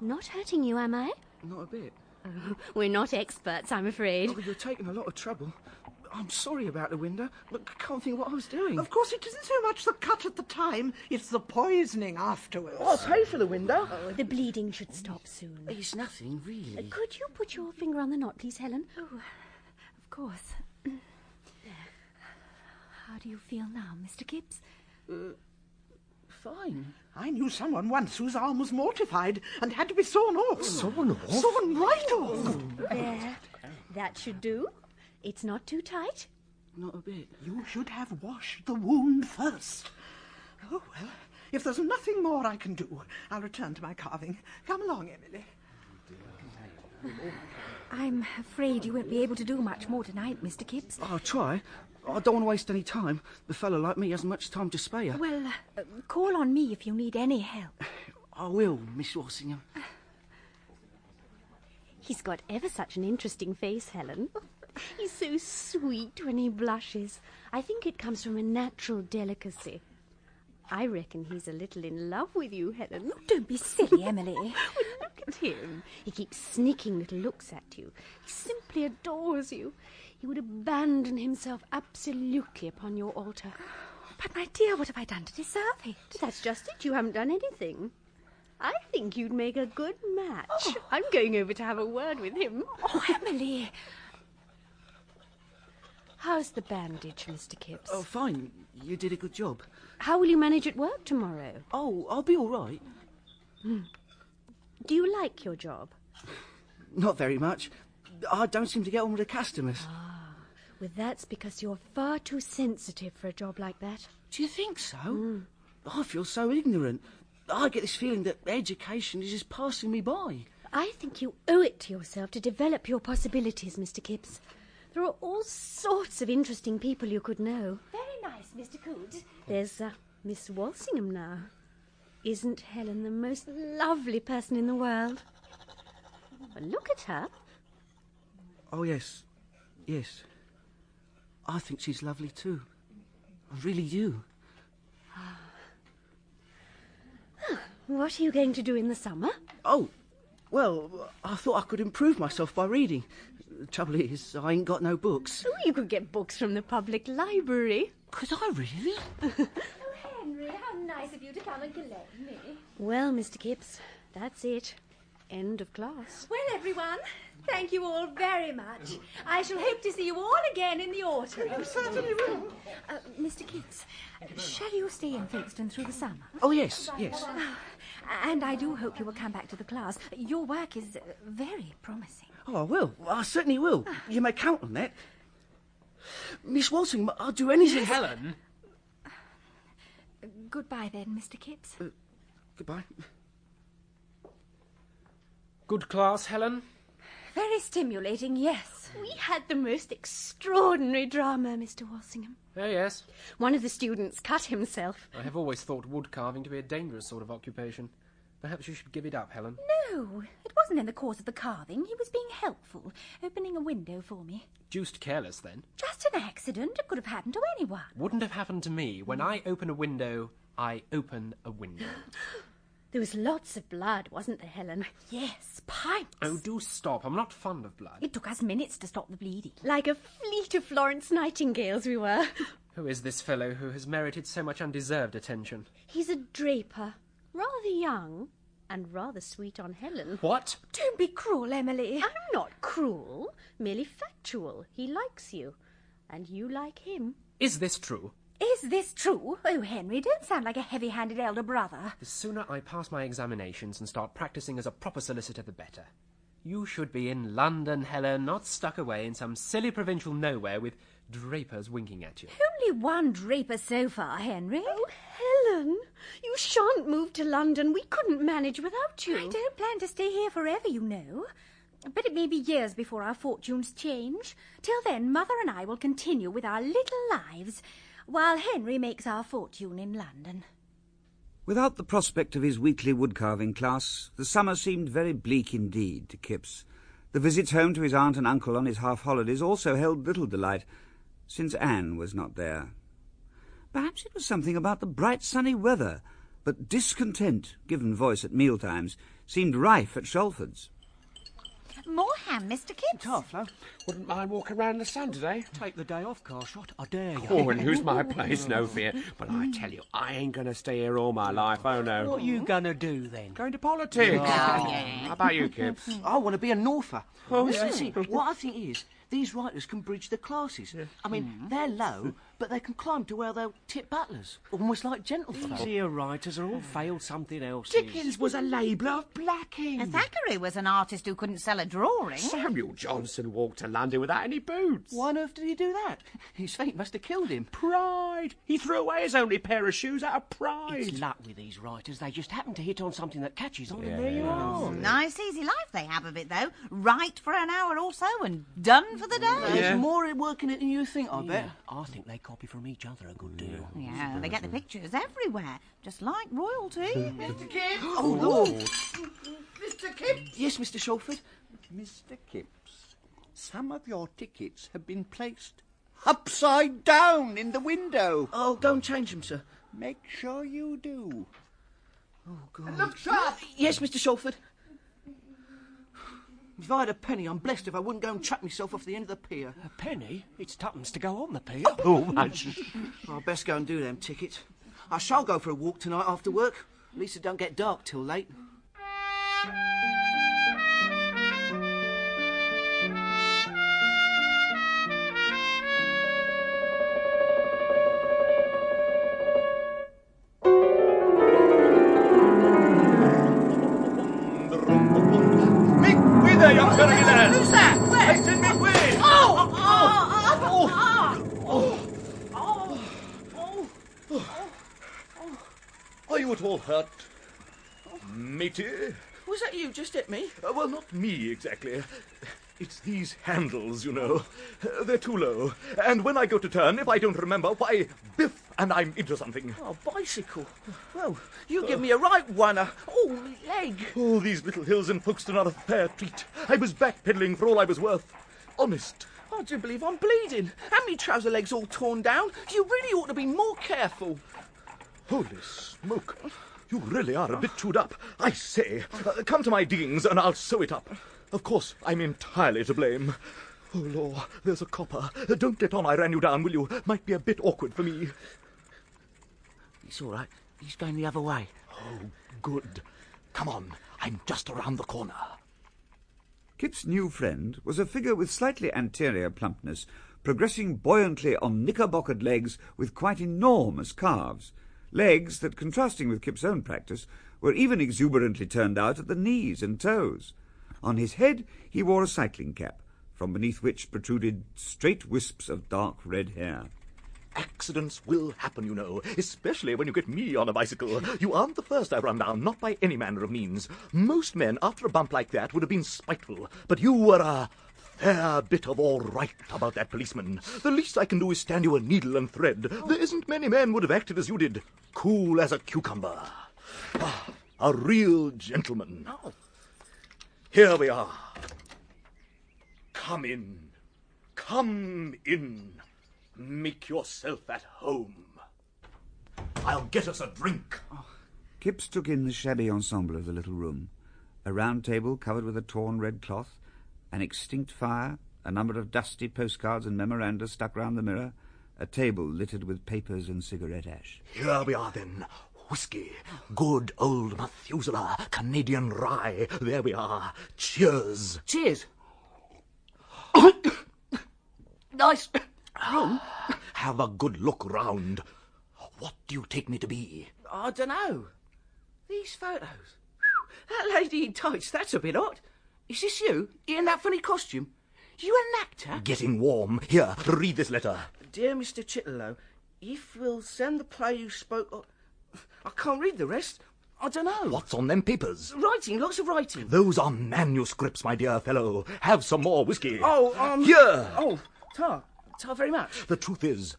Not hurting you, am I? Not a bit. Oh, we're not experts, I'm afraid. Oh, you're taking a lot of trouble. I'm sorry about the window, but I can't think what I was doing. Of course, it isn't so much the cut at the time, it's the poisoning afterwards. I'll pay for the window. Oh, the bleeding should stop soon. It's nothing, really. Could you put your finger on the knot, please, Helen? Oh, of course. How do you feel now, Mr. Kipps? Fine. I knew someone once whose arm was mortified and had to be sawn off. Sawn off? Sawn right off. There. That should do. It's not too tight. Not a bit. You should have washed the wound first. Oh, well, if there's nothing more I can do, I'll return to my carving. Come along, Emily. I'm afraid you won't be able to do much more tonight, Mr. Kipps. I'll try. I don't want to waste any time. The fellow like me hasn't much time to spare. Well, call on me if you need any help. I will, Miss Walsingham. He's got ever such an interesting face, Helen. He's so sweet when he blushes. I think it comes from a natural delicacy. I reckon he's a little in love with you, Helen. Don't be silly, Emily. Well, look at him. He keeps sneaking little looks at you. He simply adores you. He would abandon himself absolutely upon your altar. But, my dear, what have I done to deserve it? That's just it. You haven't done anything. I think you'd make a good match. Oh. I'm going over to have a word with him. Oh, Emily. How's the bandage, Mr. Kipps? Oh, fine. You did a good job. How will you manage at work tomorrow? Oh, I'll be all right. Do you like your job? Not very much. I don't seem to get on with the customers. Well, that's because you're far too sensitive for a job like that. Do you think so? I feel so ignorant. I get this feeling that education is just passing me by. I think you owe it to yourself to develop your possibilities, Mr. Kipps. There are all sorts of interesting people you could know. Very nice, Mr. Coote. There's Miss Walsingham now. Isn't Helen the most lovely person in the world? Well, look at her. Oh, yes. Yes. I think she's lovely too. I really do. What are you going to do in the summer? Oh, well, I thought I could improve myself by reading. The trouble is, I ain't got no books. Oh, you could get books from the public library. Could I really? Oh, Henry, how nice of you to come and collect me. Well, Mr. Kipps, that's it. End of class. Well, everyone, thank you all very much. I shall hope to see you all again in the autumn. You certainly will. Mr. Kipps, shall you stay in Folkestone through the summer? Oh, yes, yes. And I do hope you will come back to the class. Your work is very promising. Oh, I will. I certainly will. You may count on that. Miss Walsingham, I'll do anything. Helen! Goodbye then, Mr. Kipps. Goodbye. Good class, Helen? Very stimulating, yes. We had the most extraordinary drama, Mr. Walsingham. Oh, yes. One of the students cut himself. I have always thought wood carving to be a dangerous sort of occupation. Perhaps you should give it up, Helen. No, it wasn't in the course of the carving. He was being helpful, opening a window for me. Deuced careless, then. Just an accident. It could have happened to anyone. Wouldn't have happened to me. When I open a window, I open a window. There was lots of blood, wasn't there, Helen? Yes, pints. Oh, do stop. I'm not fond of blood. It took us minutes to stop the bleeding. Like a fleet of Florence Nightingales we were. Who is this fellow who has merited so much undeserved attention? He's a draper. Rather young and rather sweet on Helen. What? Don't be cruel, Emily. I'm not cruel, merely factual. He likes you, and you like him. Is this true? Is this true? Oh, Henry, don't sound like a heavy-handed elder brother. The sooner I pass my examinations and start practising as a proper solicitor, the better. You should be in London, Helen, not stuck away in some silly provincial nowhere with drapers winking at you. Only one draper so far, Henry. Oh, Helen, you shan't move to London. We couldn't manage without you. I don't plan to stay here forever, you know. But it may be years before our fortunes change. Till then, Mother and I will continue with our little lives, while Henry makes our fortune in London. Without the prospect of his weekly woodcarving class, the summer seemed very bleak indeed to Kipps. The visits home to his aunt and uncle on his half-holidays also held little delight, since Anne was not there. Perhaps it was something about the bright sunny weather, but discontent, given voice at mealtimes, seemed rife at Shalford's. More ham, Mr. Kipps. Flo. Wouldn't mind walking round in the sun today. Take the day off, Carshot. I dare you. Oh, and who's my place? No fear. But I tell you, I ain't going to stay here all my life. Oh, no. What you gonna do, then? Going to politics. Oh, How about you, Kipps? I want to be a Norther. Oh, You see, what I think is, these writers can bridge the classes. I mean, they're low, but they can climb to where they'll tip butlers, almost like gentlefolk. These here writers are all failed something else. Dickens was a labourer of blacking. Thackeray was an artist who couldn't sell a drawing. Samuel Johnson walked to London without any boots. Why on earth did he do that? His feet must have killed him. Pride. He threw away his only pair of shoes out of pride. It's luck with these writers. They just happen to hit on something that catches on, and there you are. Nice easy life they have of it, though. Write for an hour or so and done for the day. There's more work in it than you think, I bet. I think they copy from each other a good deal. Yeah, they get the pictures everywhere, just like royalty. Mr. Kipps! Oh, Lord! Mr. Kipps! Yes, Mr. Shawford? Mr. Kipps, some of your tickets have been placed upside down in the window. Oh, go and change them, sir. Make sure you do. Oh, God. And look sharp! Yes, Mr. Shawford. If I had a penny, I'm blessed if I wouldn't go and chuck myself off the end of the pier. A penny? It's tuppence to go on the pier. Oh, I'll best go and do them tickets. I shall go for a walk tonight after work. At least it don't get dark till late. Who's that? Where? I said make way! Are you at all hurt, matey? Was that you just hit me? Well, not me exactly. It's these handles, you know. They're too low. And when I go to turn, if I don't remember, why, biff, and I'm into something. Oh, bicycle. Well, you give me a right one. Oh, me leg. Oh, these little hills in Folkestone are a fair treat. I was backpedaling for all I was worth. Honest. I do believe I'm bleeding. And me trouser legs all torn down. You really ought to be more careful. Holy smoke. You really are a bit chewed up. I say, come to my diggings and I'll sew it up. Of course, I'm entirely to blame. Oh, Lord, there's a copper. Don't let on I ran you down, will you? Might be a bit awkward for me. It's all right. He's going the other way. Oh, good. Come on, I'm just around the corner. Kipps' new friend was a figure with slightly anterior plumpness, progressing buoyantly on knickerbockered legs with quite enormous calves. Legs that, contrasting with Kipps' own practice, were even exuberantly turned out at the knees and toes. On his head he wore a cycling cap, from beneath which protruded straight wisps of dark red hair. Accidents will happen, you know, especially when you get me on a bicycle. You aren't the first I've run down, not by any manner of means. Most men, after a bump like that, would have been spiteful, but you were a fair bit of all right about that policeman. The least I can do is stand you a needle and thread. There isn't many men would have acted as you did. Cool as a cucumber. A real gentleman. Here we are. Come in. Come in. Make yourself at home. I'll get us a drink. Kipps took in the shabby ensemble of the little room. A round table covered with a torn red cloth, an extinct fire, a number of dusty postcards and memoranda stuck round the mirror, a table littered with papers and cigarette ash. Here we are, then. Whiskey. Good old Methuselah. Canadian rye. There we are. Cheers. Cheers. Nice room. Have a good look round. What do you take me to be? I don't know. These photos. That lady in tights, that's a bit odd. Is this you? In that funny costume? You an actor? Getting warm. Here, read this letter. Dear Mr. Chitterlow, if we'll send the play you spoke of... I can't read the rest. I don't know. What's on them papers? Writing, lots of writing. Those are manuscripts, my dear fellow. Have some more whiskey. Oh, Here! Oh, tar very much. The truth is,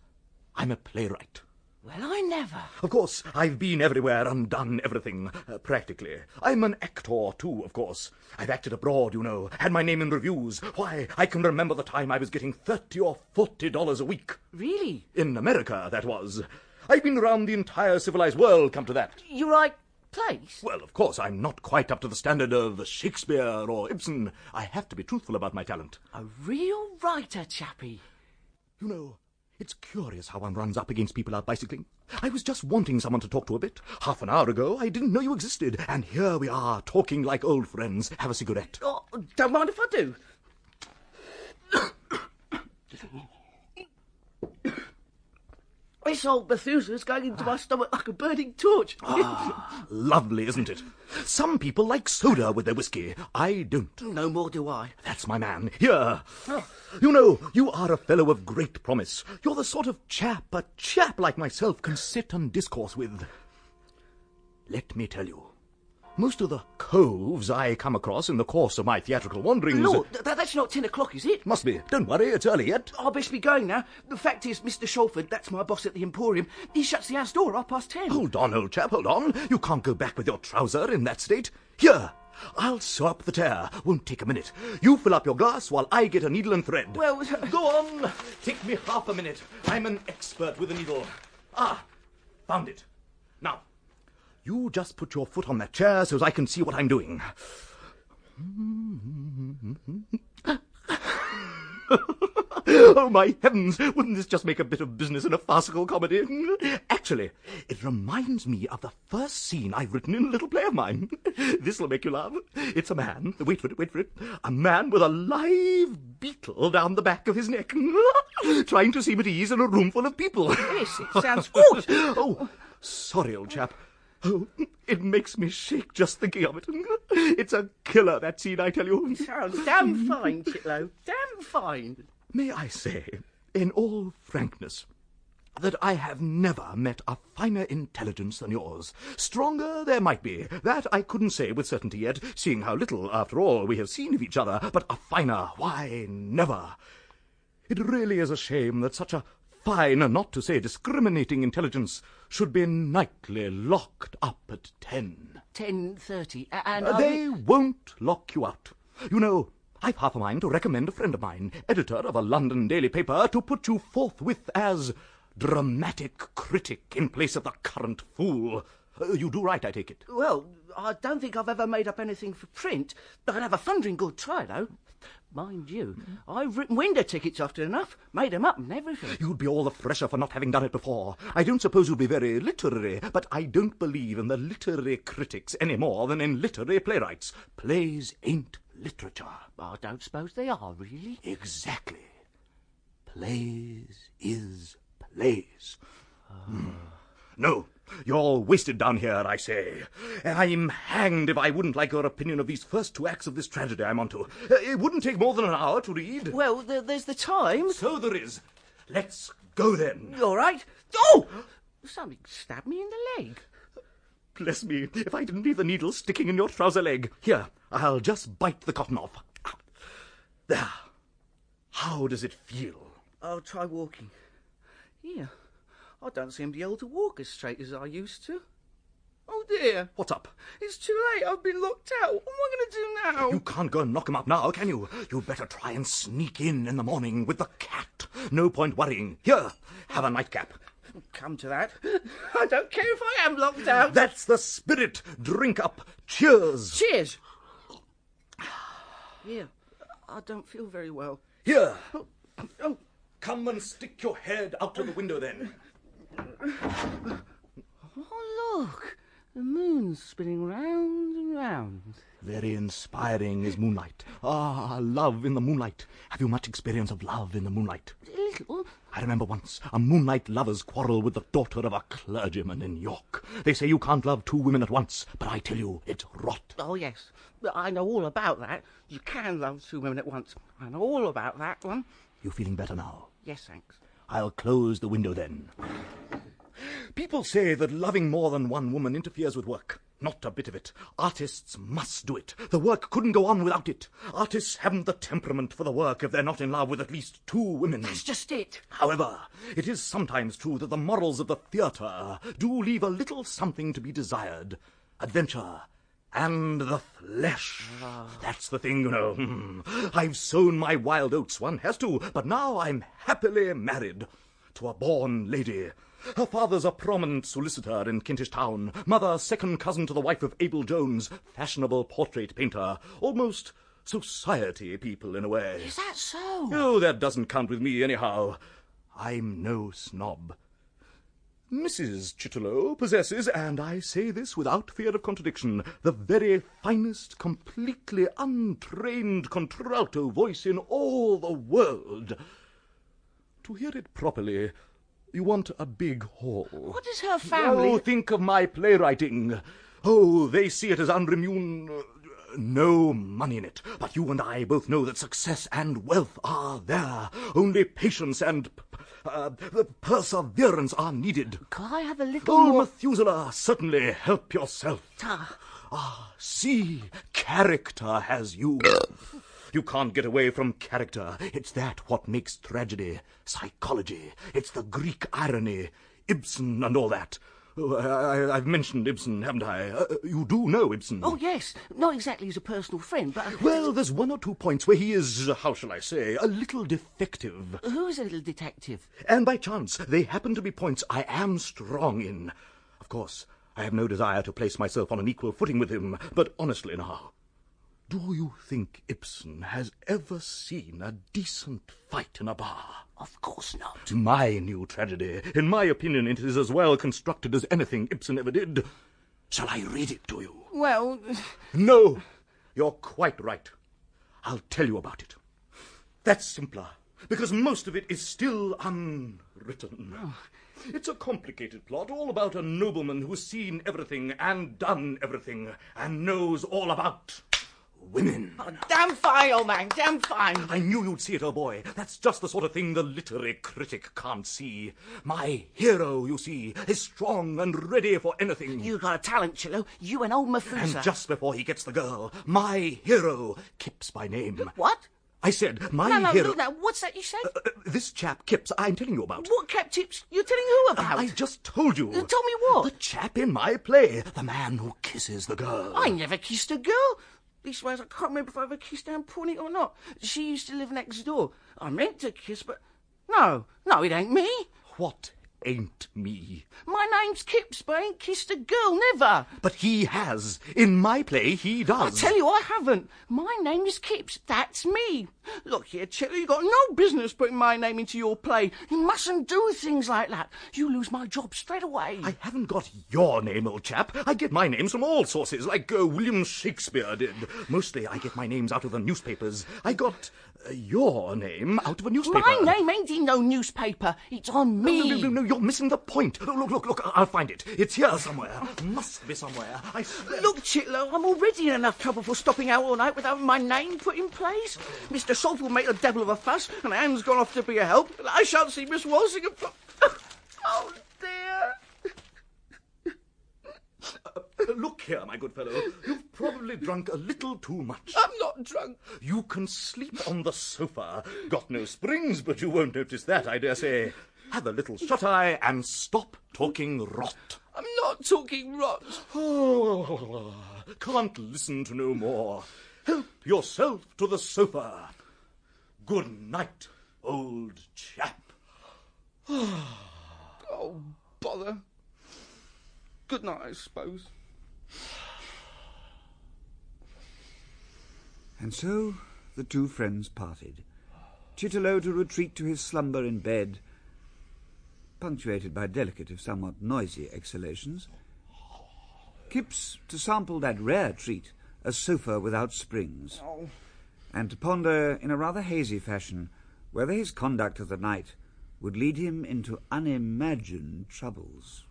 I'm a playwright. Well, I never. Of course, I've been everywhere and done everything, practically. I'm an actor, too, of course. I've acted abroad, you know, had my name in reviews. Why, I can remember the time I was getting $30 or $40 a week. Really? In America, that was. I've been around the entire civilized world, come to that. You write plays? Well, of course, I'm not quite up to the standard of Shakespeare or Ibsen. I have to be truthful about my talent. A real writer, chappie. You know, it's curious how one runs up against people out bicycling. I was just wanting someone to talk to a bit. Half an hour ago, I didn't know you existed. And here we are, talking like old friends. Have a cigarette. Oh, don't mind if I do. This old Methuselah's going into my stomach like a burning torch. Ah, lovely, isn't it? Some people like soda with their whiskey. I don't. No more do I. That's my man. Here. You know, you are a fellow of great promise. You're the sort of chap a chap like myself can sit and discourse with. Let me tell you, most of the coves I come across in the course of my theatrical wanderings... Lord, that's not 10 o'clock, is it? Must be. Don't worry, it's early yet. I best be going now. The fact is, Mr. Shalford, that's my boss at the Emporium, he shuts the house door at 10:30. Hold on, old chap, hold on. You can't go back with your trouser in that state. Here, I'll sew up the tear. Won't take a minute. You fill up your glass while I get a needle and thread. Well... Go on. Take me half a minute. I'm an expert with a needle. Ah, found it. Now, you just put your foot on that chair so as I can see what I'm doing. Oh, my heavens! Wouldn't this just make a bit of business in a farcical comedy? Actually, it reminds me of the first scene I've written in a little play of mine. This'll make you laugh. It's a man, wait for it, a man with a live beetle down the back of his neck, trying to seem at ease in a room full of people. Yes, it sounds awful. Oh, sorry, old chap. Oh, it makes me shake just thinking of it. It's a killer, that scene, I tell you. Sounds damn fine, Chitlow. Damn fine. May I say, in all frankness, that I have never met a finer intelligence than yours. Stronger there might be. That I couldn't say with certainty yet, seeing how little, after all, we have seen of each other. But a finer, why, never. It really is a shame that such a fine, not to say discriminating intelligence should be nightly locked up at 10. 10:30, and... They won't lock you out. You know, I've half a mind to recommend a friend of mine, editor of a London daily paper, to put you forthwith as dramatic critic in place of the current fool. You do right, I take it. Well, I don't think I've ever made up anything for print. I'd have a thundering good try, though. Mind you, I've written window tickets often enough, made 'em up and everything. You'd be all the fresher for not having done it before. I don't suppose you'd be very literary, but I don't believe in the literary critics any more than in literary playwrights. Plays ain't literature. I don't suppose they are, really. Exactly. Plays is plays. No, you're wasted down here, I say. I'm hanged if I wouldn't like your opinion of these first 2 acts of this tragedy I'm onto. It wouldn't take more than an hour to read. Well, there's the time. So there is. Let's go then. All right. Oh! Something stabbed me in the leg. Bless me, if I didn't leave the needle sticking in your trouser leg. Here, I'll just bite the cotton off. There. How does it feel? I'll try walking. Yeah, I don't seem to be able to walk as straight as I used to. Oh, dear. What's up? It's too late. I've been locked out. What am I going to do now? You can't go and knock him up now, can you? You'd better try and sneak in the morning with the cat. No point worrying. Here, have a nightcap. Come to that. I don't care if I am locked out. That's the spirit. Drink up. Cheers. Cheers. Here, I don't feel very well. Here. Oh. Come and stick your head out of the window then. Oh, look. The moon's spinning round and round. Very inspiring is moonlight. Ah, love in the moonlight. Have you much experience of love in the moonlight? A little. I remember once a moonlight lover's quarrel with the daughter of a clergyman in York. They say you can't love 2 women at once, but I tell you, it's rot. Oh, yes. I know all about that. You can love 2 women at once. I know all about that one. You feeling better now? Yes, thanks. I'll close the window then. People say that loving more than 1 woman interferes with work. Not a bit of it. Artists must do it. The work couldn't go on without it. Artists haven't the temperament for the work if they're not in love with at least 2 women. That's just it. However, it is sometimes true that the morals of the theatre do leave a little something to be desired. Adventure and the flesh. That's the thing, you know. I've sown my wild oats, one has to, but now I'm happily married to a born lady. Her father's a prominent solicitor in Kentish Town, mother second cousin to the wife of Abel Jones, fashionable portrait painter, almost society people in a way. Is that so? Oh, that doesn't count with me anyhow. I'm no snob. Mrs. Chitterlow possesses, and I say this without fear of contradiction, the very finest, completely untrained contralto voice in all the world. To hear it properly, You want a big hall. What is her family? Oh, think of my playwriting. Oh, they see it as no money in it. But you and I both know that success and wealth are there. Only patience and perseverance are needed. Can I have a little Oh, more? Methuselah, certainly help yourself. See, character has you. You can't get away from character. It's that what makes tragedy, psychology. It's the Greek irony, Ibsen and all that. Oh, I've mentioned Ibsen, haven't I? You do know Ibsen. Oh, yes. Not exactly as a personal friend, but... Well, there's one or two points where he is, how shall I say, a little defective. Who is a little detective? And by chance, they happen to be points I am strong in. Of course, I have no desire to place myself on an equal footing with him, but honestly now, do you think Ibsen has ever seen a decent fight in a bar? Of course not. My new tragedy. In my opinion, it is as well constructed as anything Ibsen ever did. Shall I read it to you? Well... No, you're quite right. I'll tell you about it. That's simpler, because most of it is still unwritten. Oh. It's a complicated plot, all about a nobleman who's seen everything and done everything, and knows all about women. Oh, damn fine, old man, damn fine. I knew you'd see it, old boy. That's just the sort of thing the literary critic can't see. My hero, you see, is strong and ready for anything. You've got a talent, Chillo. You and old Methuselah. And just before he gets the girl, my hero, Kipps by name. What? I said, my no, hero... No, what's that you said? This chap, Kipps, I'm telling you about. What Kipps? You're telling who about? I just told you. You told me what? The chap in my play. The man who kisses the girl. I never kissed a girl. Leastwise, I can't remember if I ever kissed Anne Pornick or not. She used to live next door. I meant to kiss, but... No, it ain't me. What ain't me? My name's Kipps, but I ain't kissed a girl, never. But he has. In my play, he does. I tell you, I haven't. My name is Kipps. That's me. Look here, Chetler, you got no business putting my name into your play. You mustn't do things like that. You lose my job straight away. I haven't got your name, old chap. I get my names from all sources, like William Shakespeare did. Mostly I get my names out of the newspapers. I got your name out of a newspaper. My name ain't in no newspaper. It's on me. No, you're missing the point. Look, I'll find it. It's here somewhere. Must be somewhere. I swear. Look, Chitlow, I'm already in enough trouble for stopping out all night without my name put in place. Mr. Salt will make a devil of a fuss, and Anne's gone off to be a help, and I shan't see Miss Walsingham for... Oh, dear. Look here, my good fellow. You've probably drunk a little too much. I'm not drunk. You can sleep on the sofa. Got no springs, but you won't notice that, I dare say. Have a little shut-eye and stop talking rot. I'm not talking rot. Oh, can't listen to no more. Help yourself to the sofa. Good night, old chap. Oh, bother. Good night, I suppose. And so the two friends parted. Chitterlow to retreat to his slumber in bed, punctuated by delicate if somewhat noisy exhalations. Kipps to sample that rare treat, a sofa without springs, and to ponder in a rather hazy fashion whether his conduct of the night would lead him into unimagined troubles.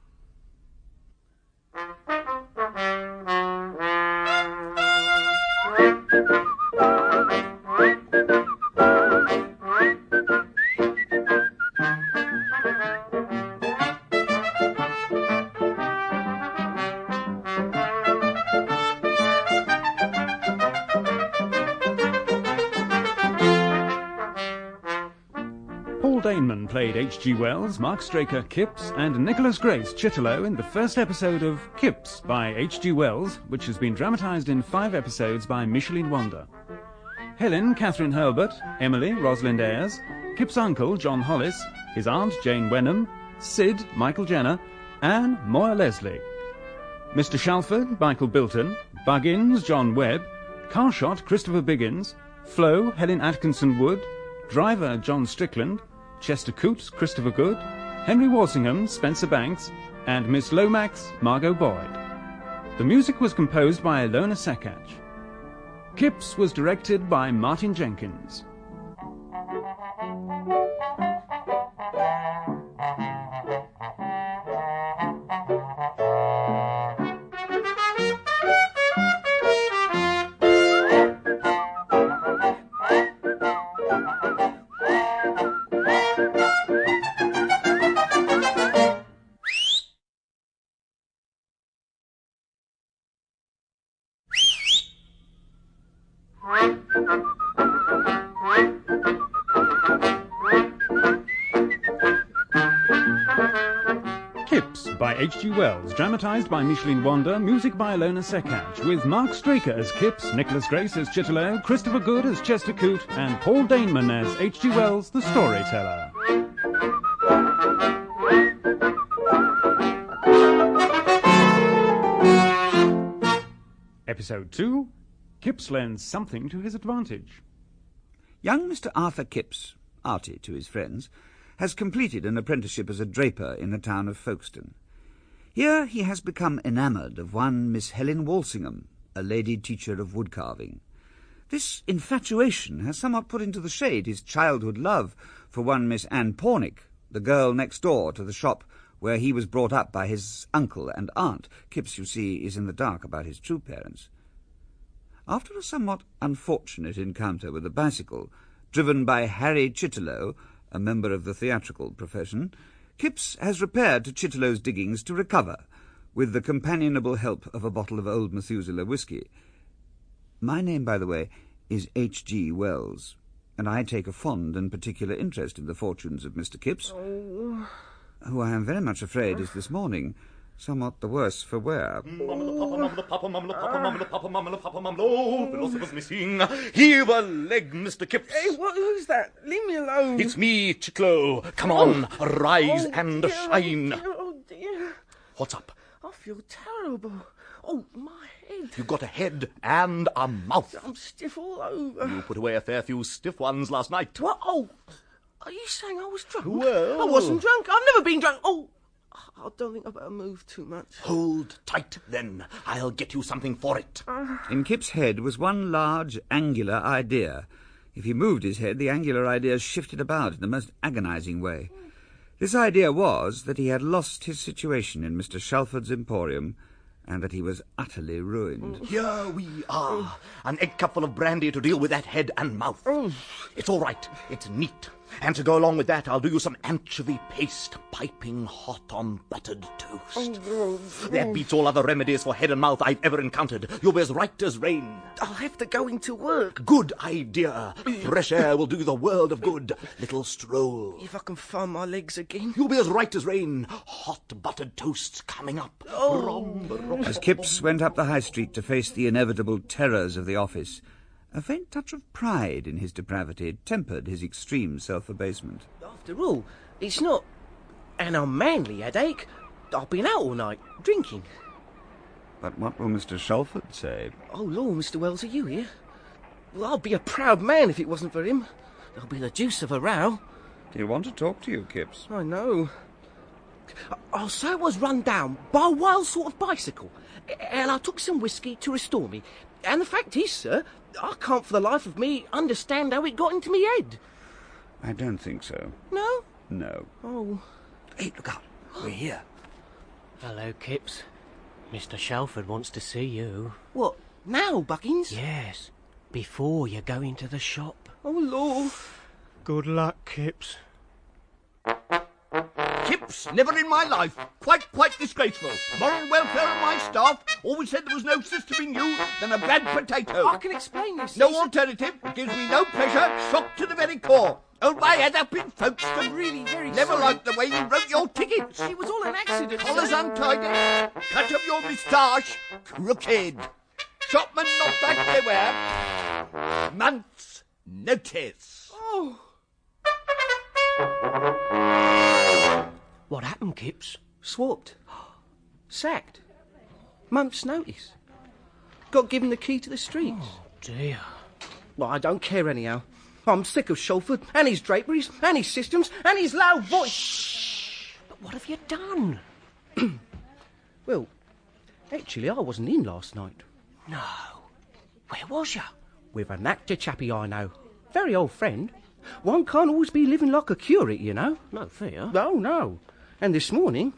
Paul Daneman played H.G. Wells, Mark Straker Kipps, and Nicholas Grace Chitterlow in the first episode of Kipps by H.G. Wells, which has been dramatised in 5 episodes by Micheline Wander. Helen, Catherine Hurlbert, Emily, Rosalind Ayres, Kipps' uncle, John Hollis, his aunt, Jane Wenham, Sid, Michael Jenner, Anne, Moira Leslie. Mr. Shalford, Michael Bilton, Buggins, John Webb, Carshot, Christopher Biggins, Flo, Helen Atkinson Wood, Driver, John Strickland, Chester Coots, Christopher Good, Henry Walsingham, Spencer Banks, and Miss Lomax, Margot Boyd. The music was composed by Ilona Sekach. Kipps was directed by Martin Jenkins. Kipps by H.G. Wells, dramatised by Micheline Wander, music by Ilona Sekach, with Mark Straker as Kipps, Nicholas Grace as Chitterlow, Christopher Good as Chester Coote, and Paul Daneman as H.G. Wells, the storyteller. Episode 2, Kipps lends something to his advantage. Young Mr. Arthur Kipps, Artie to his friends, has completed an apprenticeship as a draper in the town of Folkestone. Here he has become enamoured of one Miss Helen Walsingham, a lady teacher of woodcarving. This infatuation has somewhat put into the shade his childhood love for one Miss Anne Pornick, the girl next door to the shop where he was brought up by his uncle and aunt. Kipps, you see, is in the dark about his true parents. After a somewhat unfortunate encounter with a bicycle, driven by Harry Chitterlow, a member of the theatrical profession, Kipps has repaired to Chitterlow's diggings to recover, with the companionable help of a bottle of old Methuselah whisky. My name, by the way, is H.G. Wells, and I take a fond and particular interest in the fortunes of Mr. Kipps, who I am very much afraid is this morning somewhat the worse for wear. Philosopher's missing. Heave a leg, Mr. Kipps. Hey, who's that? Leave me alone. It's me, Chitlow. Come on, rise and dear, shine. Oh, dear. What's up? I feel terrible. Oh, my head. You've got a head and a mouth. I'm stiff all over. You put away a fair few stiff ones last night. What? Oh, are you saying I was drunk? Well, I wasn't drunk. I've never been drunk. Oh, I don't think I better move too much. Hold tight, then. I'll get you something for it. In Kipps' head was one large, angular idea. If he moved his head, the angular idea shifted about in the most agonizing way. This idea was that he had lost his situation in Mr. Shalford's emporium, and that he was utterly ruined. Here we are. An egg cupful of brandy to deal with that head and mouth. It's all right. It's neat. And to go along with that, I'll do you some anchovy paste, piping hot on buttered toast. That beats all other remedies for head and mouth I've ever encountered. You'll be as right as rain. I'll have to go into work. Good idea. Fresh air will do you the world of good. Little stroll. If I can find my legs again. You'll be as right as rain. Hot buttered toasts coming up. As Kipps went up the high street to face the inevitable terrors of the office, a faint touch of pride in his depravity tempered his extreme self-abasement. After all, it's not an unmanly headache. I've been out all night, drinking. But what will Mr. Shalford say? Oh, Lord, Mr. Wells, are you here? Well, I'd be a proud man if it wasn't for him. There'll be the deuce of a row. He'll want to talk to you, Kipps. I know. So I was run down by a wild sort of bicycle, and I took some whiskey to restore me. And the fact is, sir, I can't for the life of me understand how it got into me head. I don't think so. No? No. Oh. Hey, look out. We're here. Hello, Kipps. Mr. Shalford wants to see you. What, now, Buckins? Yes, before you go into the shop. Oh, Lord. Good luck, Kipps. Kipps, never in my life. Quite disgraceful. Moral welfare of my staff. Always said there was no system in you than a bad potato. I can explain this. No alternative. It gives me no pleasure. Shocked to the very core. Oh, my head up in Folkestone. Really very Never sorry. liked the way you wrote your tickets. It was all an accident. Collars untidy. Cut of your moustache. Crooked. Shopmen not like they were. Month's notice. Oh. What happened, Kipps? Swapped. Sacked. Month's notice. Got given the key to the streets. Oh, dear. Well, I don't care anyhow. I'm sick of Shalford, and his draperies, and his systems, and his loud voice. Shh! But what have you done? Well, actually, I wasn't in last night. No. Where was you? With an actor chappie I know. Very old friend. One can't always be living like a curate, you know. No fear. Oh, no. And this morning,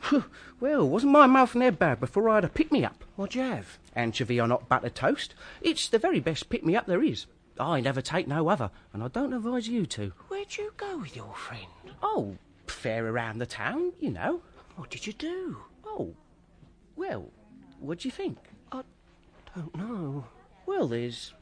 well, wasn't my mouth near bad before I had a pick-me-up. What'd you have? Anchovy on hot buttered toast. It's the very best pick-me-up there is. I never take no other, and I don't advise you to. Where'd you go with your friend? Oh, fair around the town, you know. What did you do? Oh, well, what do you think? I don't know. Well, there's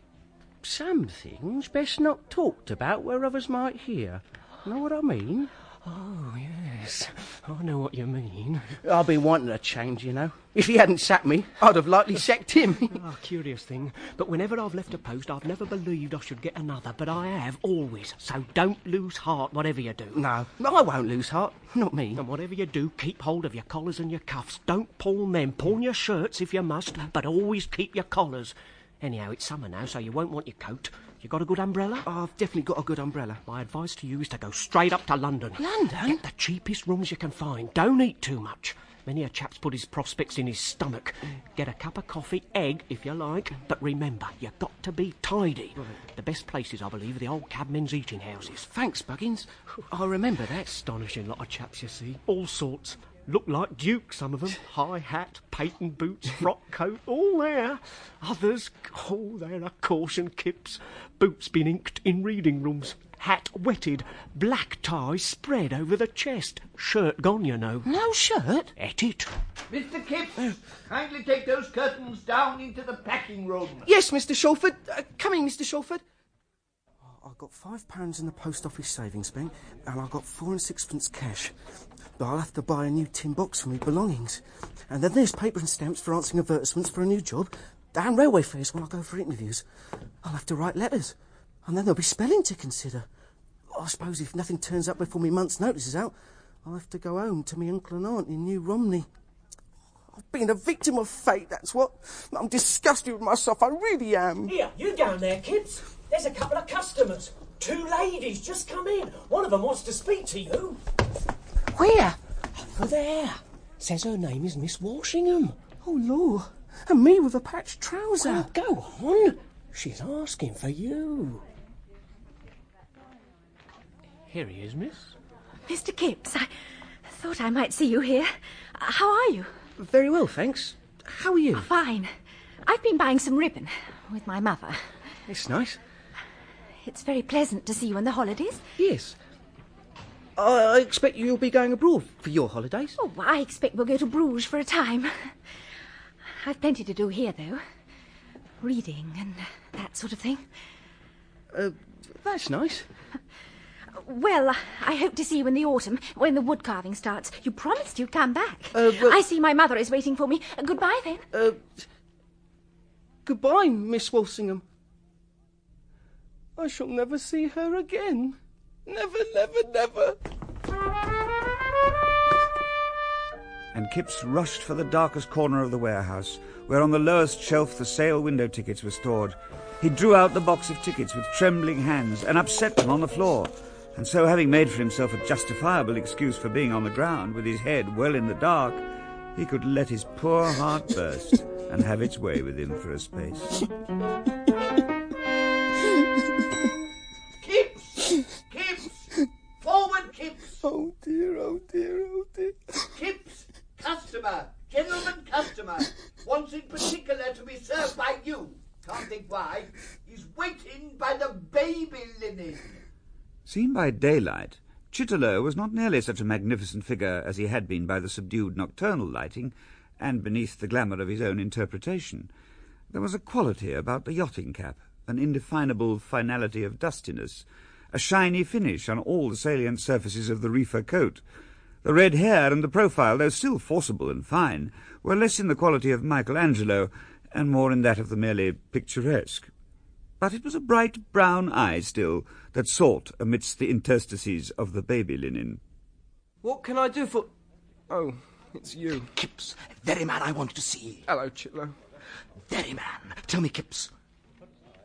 some things best not talked about where others might hear. Know what I mean? Oh, yes. I know what you mean. I've been wanting a change, you know. If he hadn't sacked me, I'd have likely sacked him. Curious thing. But whenever I've left a post, I've never believed I should get another. But I have, always. So don't lose heart, whatever you do. No, I won't lose heart. Not me. And whatever you do, keep hold of your collars and your cuffs. Don't pawn them. Pawn your shirts if you must, but always keep your collars. Anyhow, it's summer now, so you won't want your coat. You got a good umbrella? Oh, I've definitely got a good umbrella. My advice to you is to go straight up to London. London? Get the cheapest rooms you can find. Don't eat too much. Many a chap's put his prospects in his stomach. Get a cup of coffee, egg, if you like. But remember, you've got to be tidy. Right. The best places, I believe, are the old cabmen's eating houses. Thanks, Buggins. I'll remember that. Astonishing lot of chaps, you see. All sorts. Look like dukes, some of them. High hat, patent boots, frock coat, all there. Others, oh, they're a caution, Kipps. Boots been inked in reading rooms. Hat wetted. Black tie spread over the chest. Shirt gone, you know. No shirt? Et it. Mr. Kipps, kindly take those curtains down into the packing room. Yes, Mr. Shawford. Coming, Mr. Shawford. I've got £5 in the post office savings bank, and I've got 4 and 6pence cash. But I'll have to buy a new tin box for me belongings. And then there's paper and stamps for answering advertisements for a new job, and railway fares when I go for interviews. I'll have to write letters, and then there'll be spelling to consider. I suppose if nothing turns up before my month's notice is out, I'll have to go home to me uncle and aunt in New Romney. I've been a victim of fate, that's what. I'm disgusted with myself, I really am. Here, you down there, Kipps. There's a couple of customers. 2 ladies just come in. One of them wants to speak to you. Where? Over there. Says her name is Miss Walshingham. Oh, Lord. And me with a patched trouser. Well, go on. She's asking for you. Here he is, miss. Mr. Kipps, I thought I might see you here. How are you? Very well, thanks. How are you? Oh, fine. I've been buying some ribbon with my mother. It's nice. It's very pleasant to see you on the holidays. Yes. I expect you'll be going abroad for your holidays. Oh, I expect we'll go to Bruges for a time. I've plenty to do here, though. Reading and that sort of thing. That's nice. Well, I hope to see you in the autumn, when the wood carving starts. You promised you'd come back. Well, I see my mother is waiting for me. Goodbye, then. Goodbye, Miss Walsingham. I shall never see her again. Never, never, never. And Kipps rushed for the darkest corner of the warehouse, where on the lowest shelf the sale window tickets were stored. He drew out the box of tickets with trembling hands and upset them on the floor, and so, having made for himself a justifiable excuse for being on the ground with his head well in the dark, he could let his poor heart burst and have its way with him for a space. Kipps! Forward, Kipps! Oh dear, oh dear, oh dear. Kipps, customer, gentleman customer, wants in particular to be served by you. Can't think why. He's waiting by the baby linen. Seen by daylight, Chitterlow was not nearly such a magnificent figure as he had been by the subdued nocturnal lighting and beneath the glamour of his own interpretation. There was a quality about the yachting cap, an indefinable finality of dustiness, a shiny finish on all the salient surfaces of the reefer coat. The red hair and the profile, though still forcible and fine, were less in the quality of Michelangelo and more in that of the merely picturesque. But it was a bright brown eye still that sought amidst the interstices of the baby linen. What can I do for... Oh, it's you. Kipps, very man I want to see. Hello, Chitlow. Very man. Tell me, Kipps,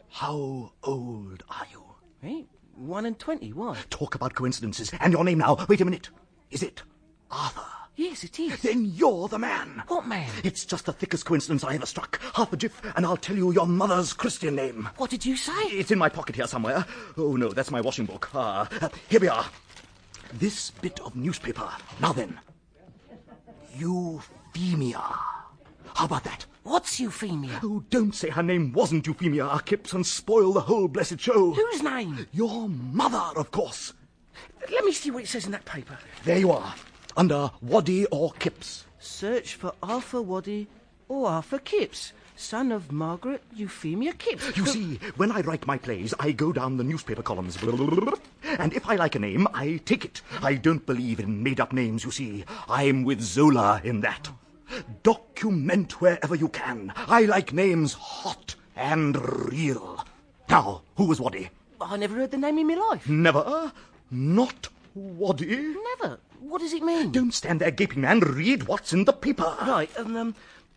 how old are you? Eh? 21. Why? Talk about coincidences. And your name now. Wait a minute. Is it Arthur? Yes, it is. Then you're the man. What man? It's just the thickest coincidence I ever struck. Half a jiff, and I'll tell you your mother's Christian name. What did you say? It's in my pocket here somewhere. Oh, no, that's my washing book. Here we are. This bit of newspaper. Now then. Euphemia. How about that? What's Euphemia? Oh, don't say her name wasn't Euphemia, Kipps, and spoil the whole blessed show. Whose name? Your mother, of course. Let me see what it says in that paper. There you are, under Waddy or Kipps. Search for Arthur Waddy or Arthur Kipps, son of Margaret Euphemia Kipps. You see, when I write my plays, I go down the newspaper columns. And if I like a name, I take it. I don't believe in made-up names, you see. I'm with Zola in that. Document wherever you can. I like names hot and real. Now, who was Waddy? I never heard the name in my life. Never? Not Waddy? Never. What does it mean? Don't stand there gaping, man. Read what's in the paper. Right,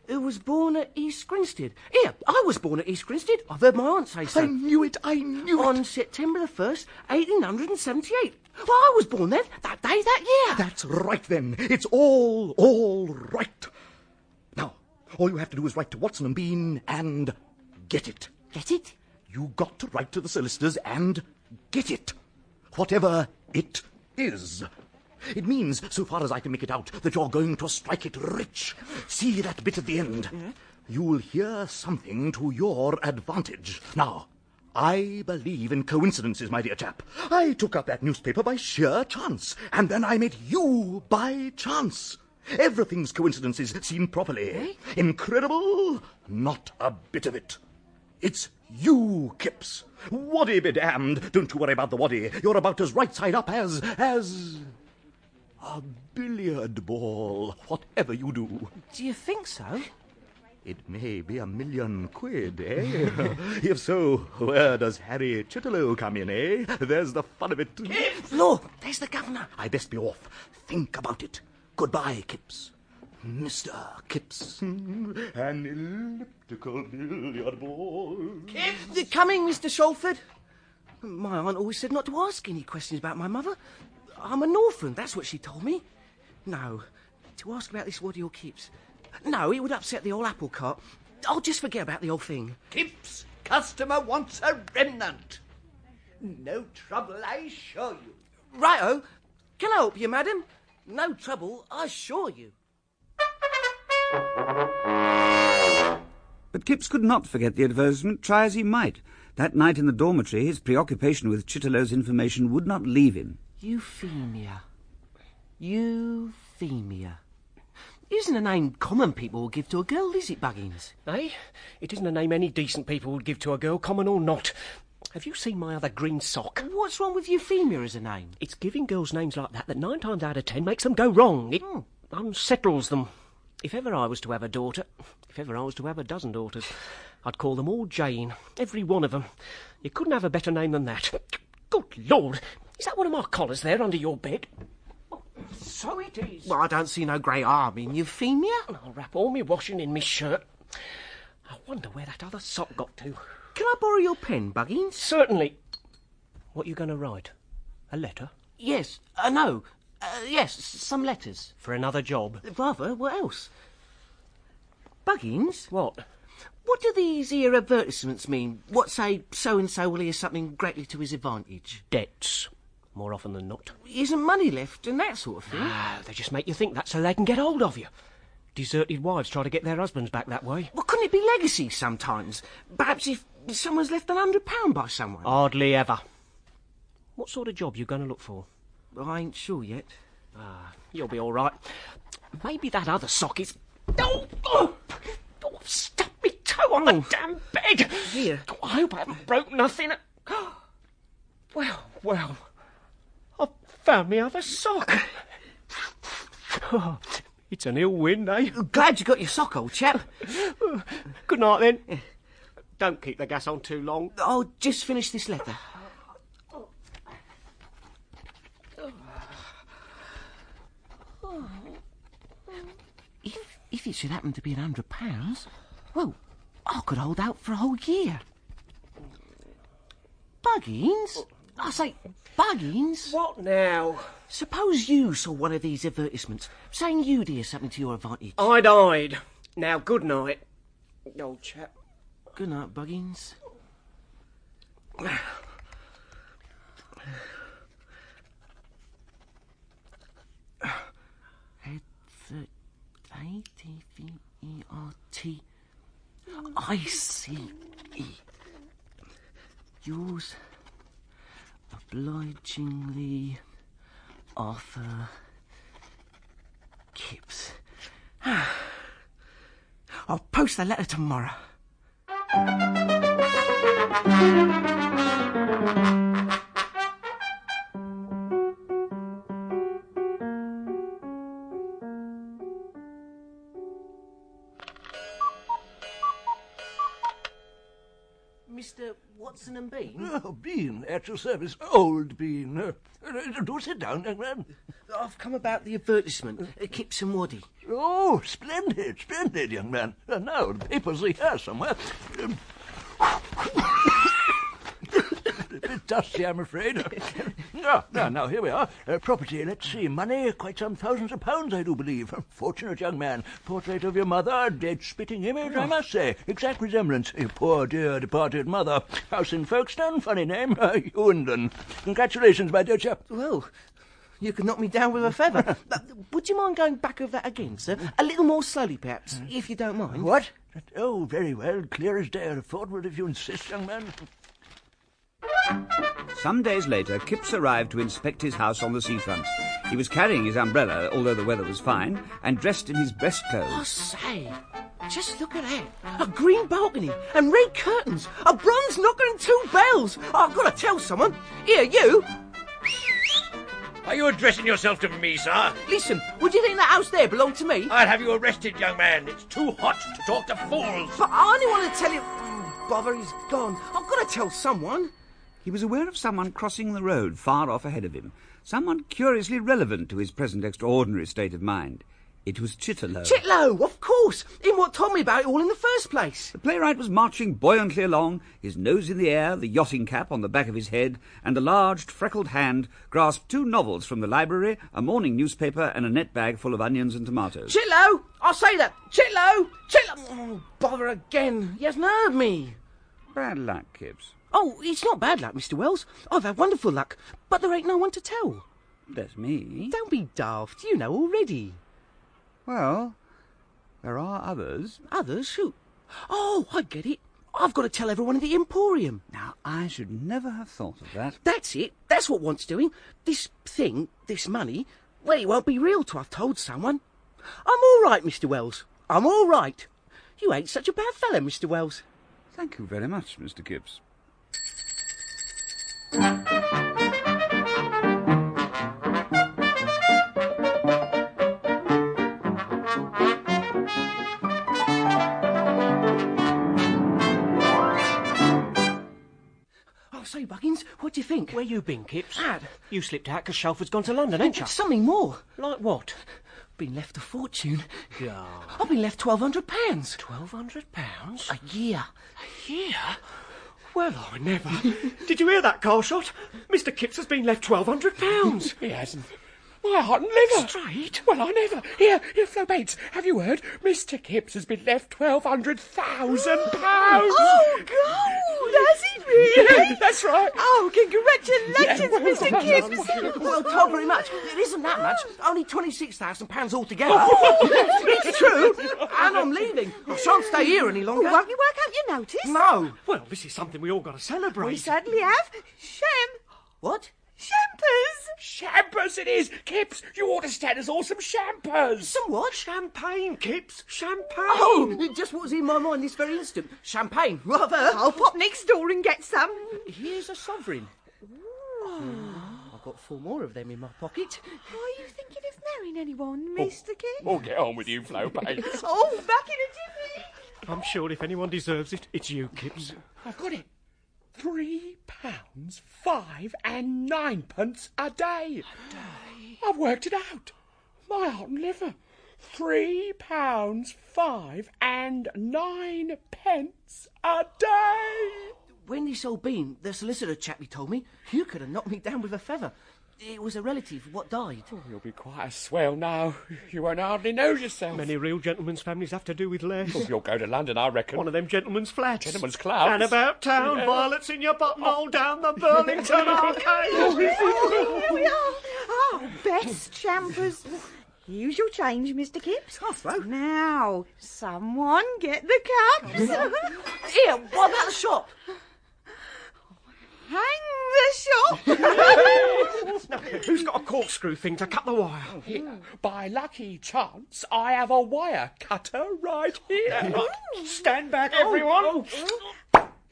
who was born at East Grinstead? Here, I was born at East Grinstead. I've heard my aunt say so. I knew it. On September the 1st, 1878. Well, I was born then, that day, that year. That's right, then. It's all right. Now, all you have to do is write to Watson and Bean and get it. Get it? You got to write to the solicitors and get it. Whatever it is. It means, so far as I can make it out, that you're going to strike it rich. See that bit at the end? Yeah. You'll hear something to your advantage. Now, I believe in coincidences, my dear chap. I took up that newspaper by sheer chance, and then I met you by chance. Everything's coincidences seen properly. Eh? Incredible? Not a bit of it. It's you, Kipps. Waddy be damned. Don't you worry about the waddy. You're about as right side up as a billiard ball, whatever you do. Do you think so? It may be £1,000,000, eh? If so, where does Harry Chitterlow come in, eh? There's the fun of it. Kipps! Lord, there's the governor. I best be off. Think about it. Goodbye, Kipps. Mr. Kipps. An elliptical billiard ball. Kipps! They're coming, Mr. Shalford. My aunt always said not to ask any questions about my mother. I'm an orphan, that's what she told me. No, to ask about this Waddy or Kipps. No, it would upset the old apple cart. I'll just forget about the old thing. Kipps, customer wants a remnant. No trouble, I assure you. Righto. Can I help you, madam? No trouble, I assure you. But Kipps could not forget the advertisement, try as he might. That night in the dormitory, his preoccupation with Chitterlow's information would not leave him. Euphemia. Euphemia. Isn't a name common people will give to a girl, is it, Buggins? Eh? It isn't a name any decent people would give to a girl, common or not. Have you seen my other green sock? What's wrong with Euphemia as a name? It's giving girls names like that 9 times out of 10 makes them go wrong. It unsettles them. If ever I was to have a daughter, if ever I was to have a dozen daughters, I'd call them all Jane, every one of them. You couldn't have a better name than that. Good Lord, is that one of my collars there under your bed? So it is. Well, I don't see no great harm in Euphemia. I'll wrap all my washing in my shirt. I wonder where that other sock got to. Can I borrow your pen, Buggins? Certainly. What you going to write? A letter? Yes. No. Yes, some letters. For another job? Rather, what else? Buggins? What? What do these here advertisements mean? What say so-and-so will hear something greatly to his advantage? Debts. More often than not. Isn't money left and that sort of thing? No, they just make you think that so they can get hold of you. Deserted wives try to get their husbands back that way. Well, couldn't it be legacy sometimes? Perhaps if someone's left £100 by someone? Hardly ever. What sort of job you going to look for? I ain't sure yet. You'll be all right. Maybe that other sock is... Oh, I've stuck me toe on the damn bed. Here. Oh, I hope I haven't broke nothing. Well, I've found me other sock. Oh, it's an ill wind, eh? Glad you got your sock, old chap. Good night, then. Yeah. Don't keep the gas on too long. I'll just finish this letter. If it should happen to be £100, well, I could hold out for a whole year. Buggins? I say, Buggins? What now? Suppose you saw one of these advertisements saying you'd hear something to your advantage. I died. Now, good night, old chap. Good night, Buggins. A-D-V-E-R-T I see. Yours obligingly, Arthur Kipps. I'll post the letter tomorrow. Mr. Watson and Bean? Oh, Bean, at your service. Old Bean. Do sit down, young man. I've come about the advertisement, Kipps and Waddy. Oh, splendid, young man. Now, the papers are here somewhere. A bit dusty, I'm afraid. Now, here we are. Property, let's see. Money, quite some thousands of pounds, I do believe. Fortunate young man. Portrait of your mother, dead spitting image, I must say. Exact resemblance. Your poor, dear, departed mother. House in Folkestone, funny name. Ewendon. Congratulations, my dear chap. Well, you could knock me down with a feather. Would you mind going back over that again, sir? A little more slowly, perhaps, if you don't mind. What? Oh, very well. Clear as day, forward if you insist, young man. Some days later, Kipps arrived to inspect his house on the seafront. He was carrying his umbrella, although the weather was fine, and dressed in his best clothes. I say, just look at that. A green balcony and red curtains. A bronze knocker and 2 bells. I've got to tell someone. Here, you. Are you addressing yourself to me, sir? Listen, would you think that house there belonged to me? I'll have you arrested, young man. It's too hot to talk to fools. But I only want to tell you... Oh, bother, he's gone. I've got to tell someone. He was aware of someone crossing the road far off ahead of him, someone curiously relevant to his present extraordinary state of mind. It was Chitterlow. Chitterlow, of course! Him what told me about it all in the first place. The playwright was marching buoyantly along, his nose in the air, the yachting cap on the back of his head, and a large, freckled hand grasped 2 novels from the library, a morning newspaper, and a net bag full of onions and tomatoes. Chitterlow! I'll say that! Chitterlow! Chitterlow! Oh, bother again. He hasn't heard me. Bad luck, Kipps. Oh, it's not bad luck, Mr. Wells. I've had wonderful luck, but there ain't no one to tell. That's me. Don't be daft. You know already. Well, there are others. Others? Who? Oh, I get it. I've got to tell everyone in the Emporium. Now, I should never have thought of that. That's it. That's what wants doing. This thing, this money, well, it won't be real till I've told someone. I'm all right, Mr. Wells. I'm all right. You ain't such a bad fellow, Mr. Wells. Thank you very much, Mr. Kipps. Oh, say, Buggins, what do you think? Where you been, Kipps? Dad. You slipped out because Shelford's gone to London, ain't you? Something more. Like what? Been left a fortune. God. I've been left £1,200. £1,200? A year. A year? Well, I never. Did you hear that, Carshot? Mr. Kipps has been left £1,200. He hasn't. My heart and liver. Straight? Well, I never. Here, Flo Bates, have you heard? Mr. Kipps has been left £1,200,000. Oh, God! Has he really? Yeah, that's right. Oh, congratulations, Mr. Kipps. Well, told very much. It isn't that much. Only £26,000 altogether. It's true. And I'm leaving. I shan't stay here any longer. Oh, won't you work out your notice? No. Well, this is something we all got to celebrate. We certainly have. What? Shampers! Shampers it is! Kipps, you ought to stand us all some shampers! Some what? Champagne, Kipps, champagne! Oh, just what was in my mind this very instant. Champagne, rather. I'll pop next door and get some. Here's a sovereign. I've got 4 more of them in my pocket. Are you thinking of marrying anyone, Mr. Kipps? Oh, get on with you, Flo Bates. Oh, back in a jiffy. I'm sure if anyone deserves it, it's you, Kipps. I've got it. £3, 5 and 9p a day. I've worked it out. My heart and liver. £3, 5 and 9p a day. When this all been, the solicitor chap, he told me, you could have knocked me down with a feather. It was a relative of what died. Oh, you'll be quite a swell now. You won't hardly know yourself. Many real gentlemen's families have to do with less. Oh, you'll go to London, I reckon. One of them gentlemen's flats. Gentlemen's clubs. And about town, Yeah. violets in your buttonhole down the Burlington Arcade. Oh, here we are. Oh, best champers. Here's your change, Mr. Kipps. Half throw. Now, someone get the cups. Here, what about the shop? Hang the shop. Now, who's got a corkscrew thing to cut the wire? Here, by lucky chance, I have a wire cutter right here. Stand back, everyone.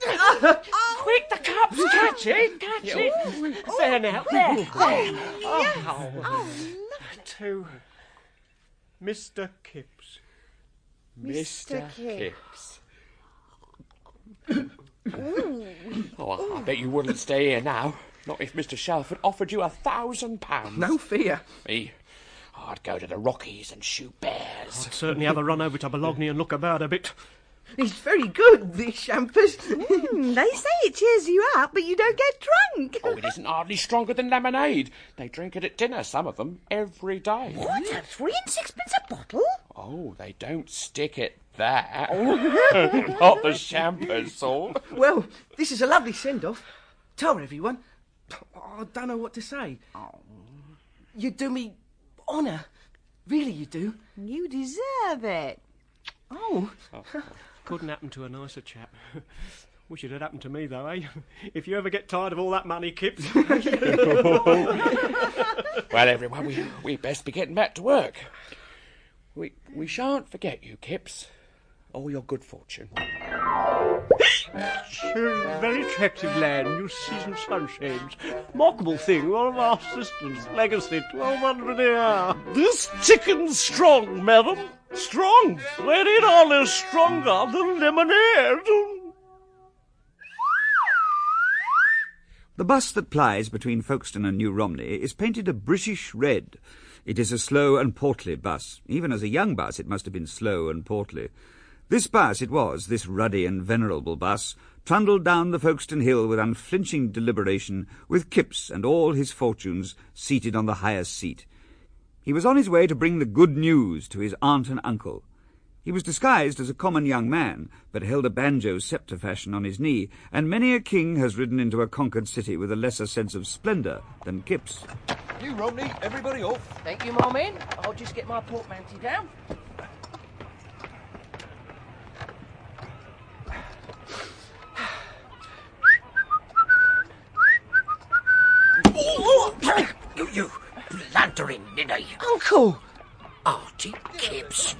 Quick, the cups! Catch it! Catch it! There now, there! To Mr. Kipps. Mr. Kipps. Oh, I bet you wouldn't stay here now. Not if Mr. Shelford offered you £1,000. No fear. Me, I'd go to the Rockies and shoot bears. I'd certainly have a run over to Bologna and look about a bit. It's very good, this champers. They say it cheers you up, but you don't get drunk. Oh, it isn't hardly stronger than lemonade. They drink it at dinner, some of them, every day. What, at 3 and 6pence a bottle? Oh, they don't stick it there. Not the champers sort. Well, this is a lovely send-off. Tell everyone. I don't know what to say. You do me honour. Really, you do. You deserve it. Oh. Couldn't happen to a nicer chap. Wish it had happened to me, though, eh? If you ever get tired of all that money, Kipps. Well, everyone, we best be getting back to work. We shan't forget you, Kipps. All your good fortune. Very attractive land, new season sunshades. Remarkable thing, one of our assistants. Legacy, 1200 a year. This chicken's strong, madam. Strong. Let it on is stronger than lemonade. The bus that plies between Folkestone and New Romney is painted a British red. It is a slow and portly bus. Even as a young bus, it must have been slow and portly. This bus it was, this ruddy and venerable bus, trundled down the Folkestone hill with unflinching deliberation, with Kipps and all his fortunes seated on the highest seat. He was on his way to bring the good news to his aunt and uncle. He was disguised as a common young man, but held a banjo sceptre fashion on his knee, and many a king has ridden into a conquered city with a lesser sense of splendour than Kipps. You, Romney, everybody off. Thank you, my man. I'll just get my portmanteau down. You blundering ninny. Uncle! Artie Kipps.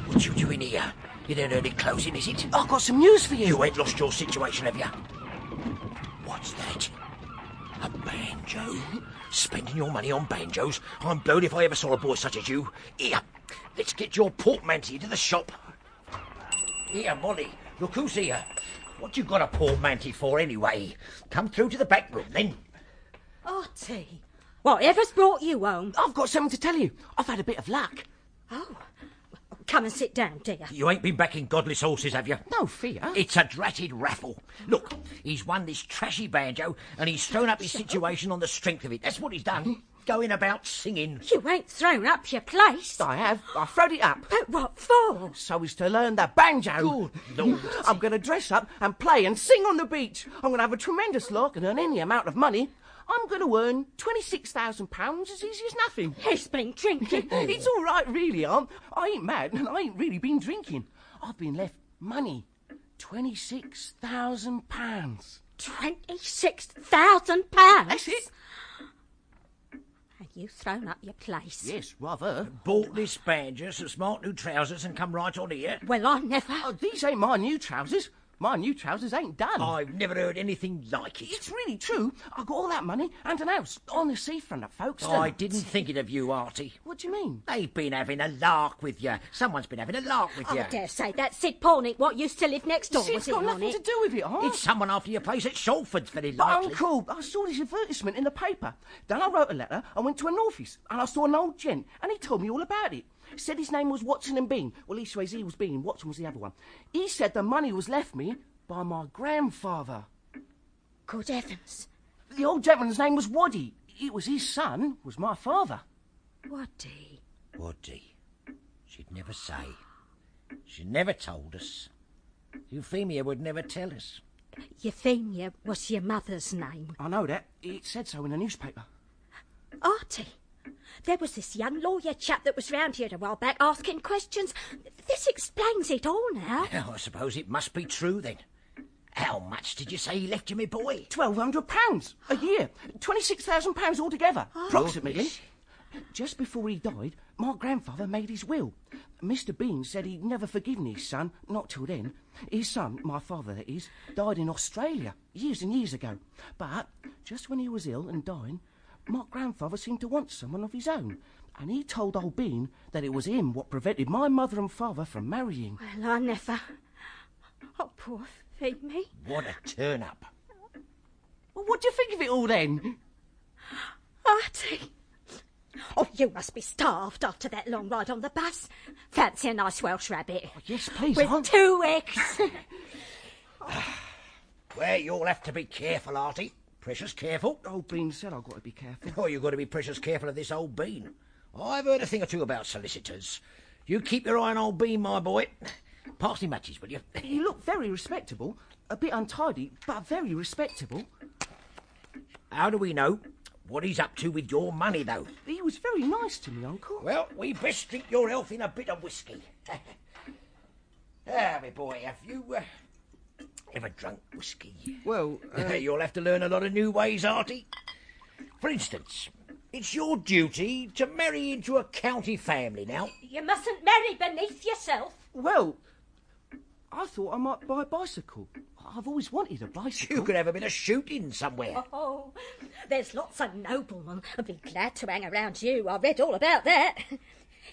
What you doing here? You don't early closing, is it? I've got some news for you. You ain't lost your situation, have you? What's that? A banjo? Spending your money on banjos? I'm blowed if I ever saw a boy such as you. Here, let's get your portmanteau to the shop. Here, Molly, look who's here. What you got a portmanteau for anyway? Come through to the back room, then. Artie, whatever's brought you home? I've got something to tell you. I've had a bit of luck. Oh, come and sit down, dear. You ain't been backing godless horses, have you? No fear. It's a dratted raffle. Look, he's won this trashy banjo and he's thrown up his situation on the strength of it. That's what he's done. Going about singing. You ain't thrown up your place. I have. I throwed it up. But what for? So as to learn the banjo. Good Lord. I'm going to dress up and play and sing on the beach. I'm going to have a tremendous lark and earn any amount of money. I'm going to earn £26,000 as easy as nothing. He's been drinking. It's all right, really, Aunt. I ain't mad, and I ain't really been drinking. I've been left money. £26,000. £26,000? That's it. Have you thrown up your place? Yes, rather. Bought this banjo, some smart new trousers and come right on here. Well, I never... Oh, these ain't my new trousers. My new trousers ain't done. I've never heard anything like it. It's really true. I got all that money and an house on the seafront at Folkestone. I didn't think it of you, Artie. What do you mean? They've been having a lark with you. Someone's been having a lark with you. I dare say that's Sid Pornick, what used to live next door, Sid's was it, got nothing to do with it, Aunt. It's someone after your place at Salford's, very But likely. Uncle, I saw this advertisement in the paper. Then I wrote a letter and went to an office and I saw an old gent and he told me all about it. Said his name was Watson and Bean. Well, leastways he was Bean and Watson was the other one. He said the money was left me by my grandfather. Good heavens. The old gentleman's name was Waddy. It was his son, was my father. Waddy? Waddy. She'd never say. She never told us. Euphemia would never tell us. Euphemia was your mother's name. I know that. It said so in the newspaper. Artie, there was this young lawyer chap that was round here a while back asking questions. This explains it all now. Well, I suppose it must be true then. How much did you say he left you, me boy? £1,200 a year. £26,000 altogether, approximately. Just before he died, my grandfather made his will. Mr. Bean said he'd never forgiven his son, not till then. His son, my father that is, died in Australia years and years ago. But just when he was ill and dying, my grandfather seemed to want someone of his own. And he told old Bean that it was him what prevented my mother and father from marrying. Well, I never... Oh, poor thing, me. What a turn-up. Well, what do you think of it all then? Artie. Oh, you must be starved after that long ride on the bus. Fancy a nice Welsh rabbit. Oh, yes, please, with Aunt. 2 eggs. Well, you'll have to be careful, Artie. Precious careful. Old Bean said I've got to be careful. Oh, you've got to be precious careful of this old Bean. I've heard a thing or two about solicitors. You keep your eye on old Bean, my boy. Pass me matches, will you? He looked very respectable. A bit untidy, but very respectable. How do we know what he's up to with your money, though? He was very nice to me, Uncle. Well, we best drink your health in a bit of whiskey. My boy, have you ever drunk whiskey? Well, You'll have to learn a lot of new ways, Artie. For instance, it's your duty to marry into a county family now. You mustn't marry beneath yourself. Well, I thought I might buy a bicycle. I've always wanted a bicycle. You could have a bit of shooting somewhere. Oh, there's lots of noblemen who'd be glad to hang around you. I read all about that.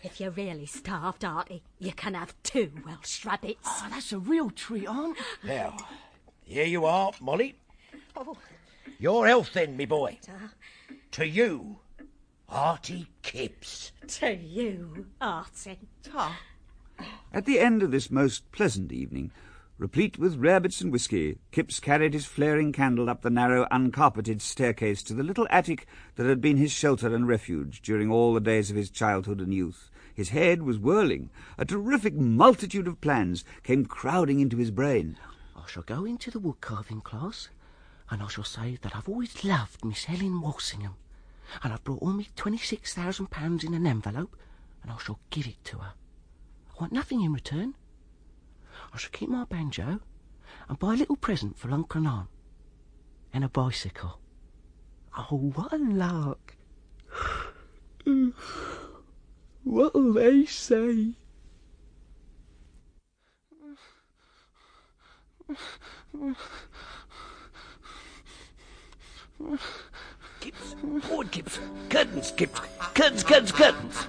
If you're really starved, Artie, you can have 2 Welsh rabbits. Oh, that's a real treat, Aunt. Now, here you are, Molly. Oh. Your health then, me boy. To you, Artie Kipps. To you, Artie. At the end of this most pleasant evening, replete with rarebits and whisky, Kipps carried his flaring candle up the narrow, uncarpeted staircase to the little attic that had been his shelter and refuge during all the days of his childhood and youth. His head was whirling. A terrific multitude of plans came crowding into his brain. I shall go into the woodcarving class, and I shall say that I've always loved Miss Helen Walsingham, and I've brought all me £26,000 in an envelope, and I shall give it to her. I want nothing in return. I shall keep my banjo and buy a little present for Uncle and Aunt. And a bicycle. Oh, what a lark. What'll they say? Kipps, forward, Kipps. Curtains, Kipps. Curtains.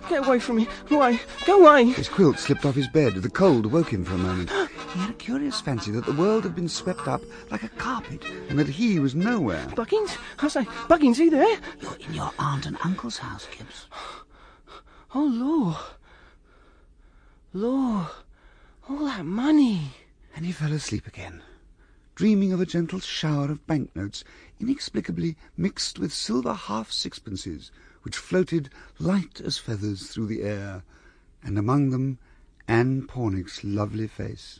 Get away from me. Away. Go away. His quilt slipped off his bed. The cold woke him for a moment. He had a curious fancy that the world had been swept up like a carpet and that he was nowhere. Buggins? I say, Buggins, are you there? You're in your aunt and uncle's house, Kipps. Oh, Lord. All that money. And he fell asleep again, dreaming of a gentle shower of banknotes, inexplicably mixed with silver half-sixpences, which floated light as feathers through the air, and among them Anne Pornick's lovely face.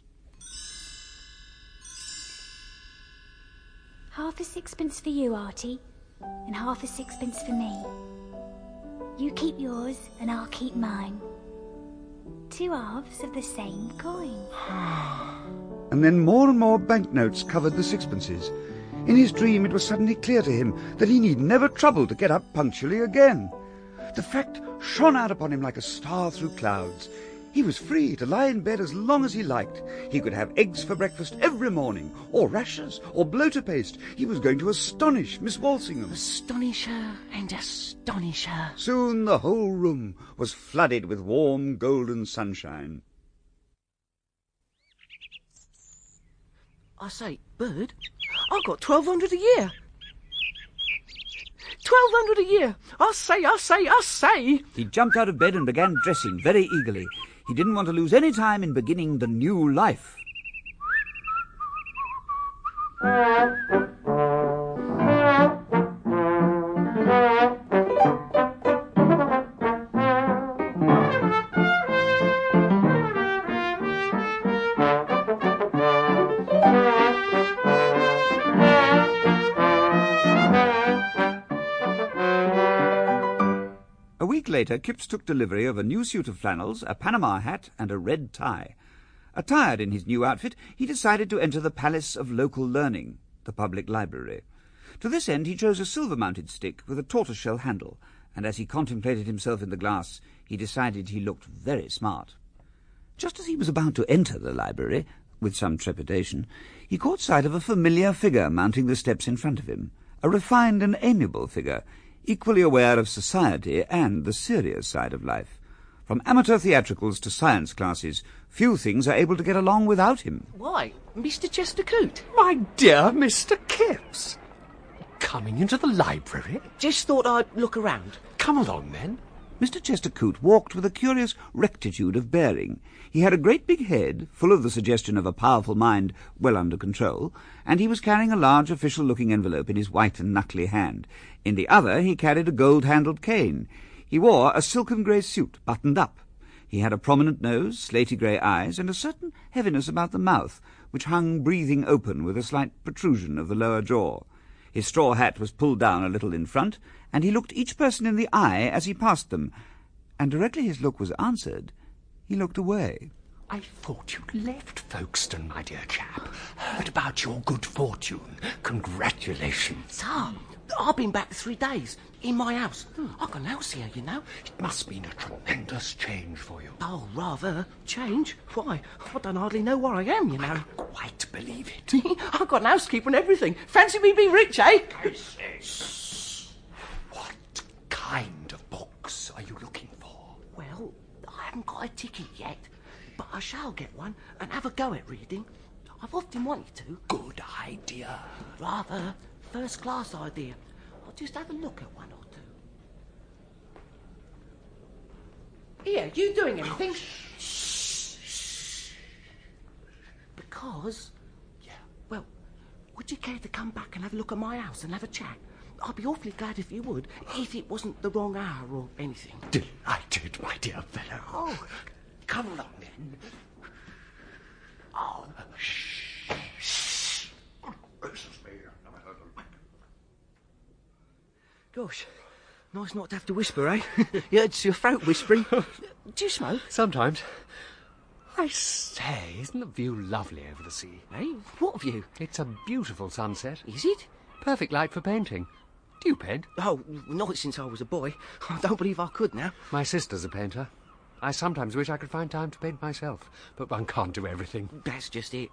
Half a sixpence for you, Artie, and half a sixpence for me. You keep yours, and I'll keep mine. 2 halves of the same coin. And then more and more banknotes covered the sixpences. In his dream it was suddenly clear to him that he need never trouble to get up punctually again. The fact shone out upon him like a star through clouds. He was free to lie in bed as long as he liked. He could have eggs for breakfast every morning, or rashers, or bloater paste. He was going to astonish Miss Walsingham. Astonish her and astonish her. Soon the whole room was flooded with warm golden sunshine. I say, Bird, I've got 1,200 a year. 1,200 a year. I say. He jumped out of bed and began dressing very eagerly. He didn't want to lose any time in beginning the new life. A week later, Kipps took delivery of a new suit of flannels, a Panama hat, and a red tie. Attired in his new outfit, he decided to enter the Palace of Local Learning, the public library. To this end, he chose a silver-mounted stick with a tortoiseshell handle, and as he contemplated himself in the glass, he decided he looked very smart. Just as he was about to enter the library, with some trepidation, he caught sight of a familiar figure mounting the steps in front of him, a refined and amiable figure, equally aware of society and the serious side of life. From amateur theatricals to science classes, few things are able to get along without him. Why, Mr. Chester Coote? My dear Mr. Kipps! Coming into the library? Just thought I'd look around. Come along, then. Mr. Chester Coote walked with a curious rectitude of bearing. He had a great big head, full of the suggestion of a powerful mind well under control, and he was carrying a large official-looking envelope in his white and knuckly hand. In the other he carried a gold-handled cane. He wore a silken grey suit, buttoned up. He had a prominent nose, slaty grey eyes, and a certain heaviness about the mouth, which hung breathing open with a slight protrusion of the lower jaw. His straw hat was pulled down a little in front, and he looked each person in the eye as he passed them, and directly his look was answered, he looked away. I thought you'd left Folkestone, my dear chap. Heard about your good fortune. Congratulations. Sir, I've been back 3 days, in my house. I've got an house here, you know. It must mean a tremendous change for you. Oh, rather. Change? Why, I don't hardly know where I am, you know. I quite believe it. I've got an housekeeper and everything. Fancy me being rich, eh? I say. What kind of books are you looking for? Well, I haven't got a ticket yet, but I shall get one and have a go at reading. I've often wanted to. Good idea. Rather. First-class idea. I'll just have a look at one or two. Here, you doing anything? Because... Yeah. Well, would you care to come back and have a look at my house and have a chat? I'd be awfully glad if you would, if it wasn't the wrong hour or anything. Delighted, my dear fellow. Oh, come along then. Oh, shh. Gosh, nice not to have to whisper, eh? Yeah, it's your throat whispering. Do you smoke? Sometimes. I say, isn't the view lovely over the sea? Eh? What view? It's a beautiful sunset. Is it? Perfect light for painting. Do you paint? Oh, not since I was a boy. I don't believe I could now. My sister's a painter. I sometimes wish I could find time to paint myself, but one can't do everything. That's just it.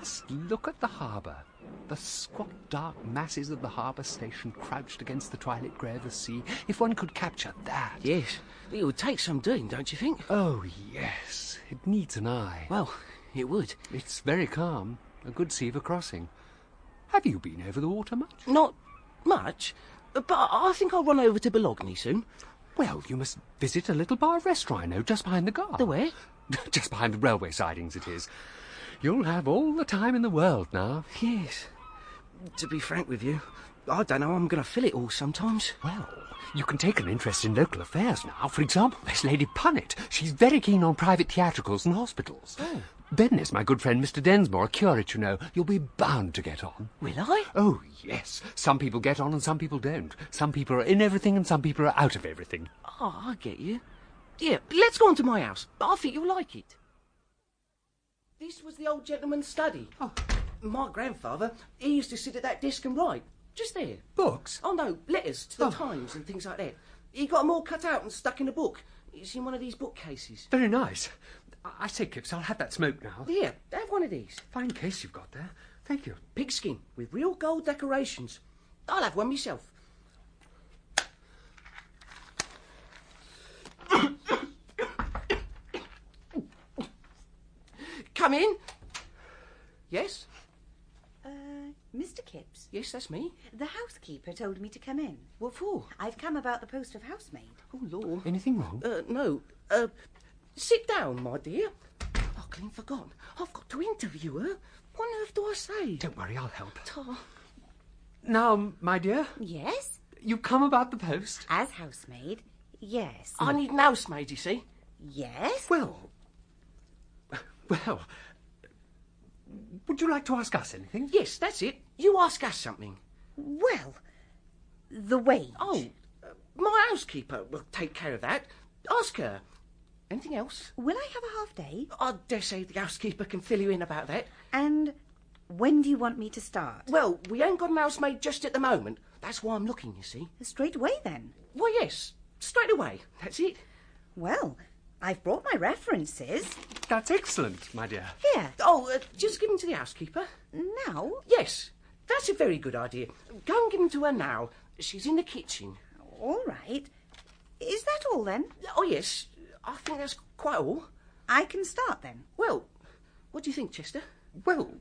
Just look at the harbour. The squat, dark masses of the harbour station crouched against the twilight grey of the sea. If one could capture that... Yes, it would take some doing, don't you think? Oh, yes. It needs an eye. Well, it would. It's very calm. A good sea for crossing. Have you been over the water much? Not much, but I think I'll run over to Bologna soon. Well, you must visit a little bar restaurant I know just behind the guard. The where? Just behind the railway sidings it is. You'll have all the time in the world now. Yes. To be frank with you, I don't know how I'm going to fill it all sometimes. Well, you can take an interest in local affairs now. For example, there's Lady Punnet. She's very keen on private theatricals and hospitals. Oh. Then there's my good friend Mr. Densmore, a curate, you know. You'll be bound to get on. Will I? Oh, yes. Some people get on and some people don't. Some people are in everything and some people are out of everything. Oh, I get you. Yeah, let's go on to my house. I think you'll like it. This was the old gentleman's study. Oh. My grandfather, he used to sit at that desk and write. Just there. Books? Oh, no, letters to the Times and things like that. He got them all cut out and stuck in a book. It's in one of these bookcases. Very nice. I say, Kipps, I'll have that smoke now. Here, have one of these. Fine case you've got there. Thank you. Pigskin, with real gold decorations. I'll have one myself. Come in. Yes? Mr. Kipps? Yes, that's me. The housekeeper told me to come in. What for? I've come about the post of housemaid. Oh, Lord. Anything wrong? No. Sit down, my dear. I clean forgotten. I've got to interview her. What on earth do I say? Don't worry, I'll help. Oh. Now, my dear. Yes? You've come about the post? As housemaid, yes. I need an housemaid, you see. Yes? Well, would you like to ask us anything? Yes, that's it. You ask us something. Well, The wage. Oh, my housekeeper will take care of that. Ask her. Anything else? Will I have a half day? I dare say the housekeeper can fill you in about that. And when do you want me to start? Well, we ain't got an housemaid just at the moment. That's why I'm looking, you see. Straight away, then? Why, yes. Straight away. That's it. Well, I've brought my references. That's excellent, my dear. Here. Oh, just give them to the housekeeper. Now? Yes. That's a very good idea. Go and give them to her now. She's in the kitchen. All right. Is that all, then? Oh, yes. I think that's quite all. I can start, then? Well, what do you think, Chester? Well,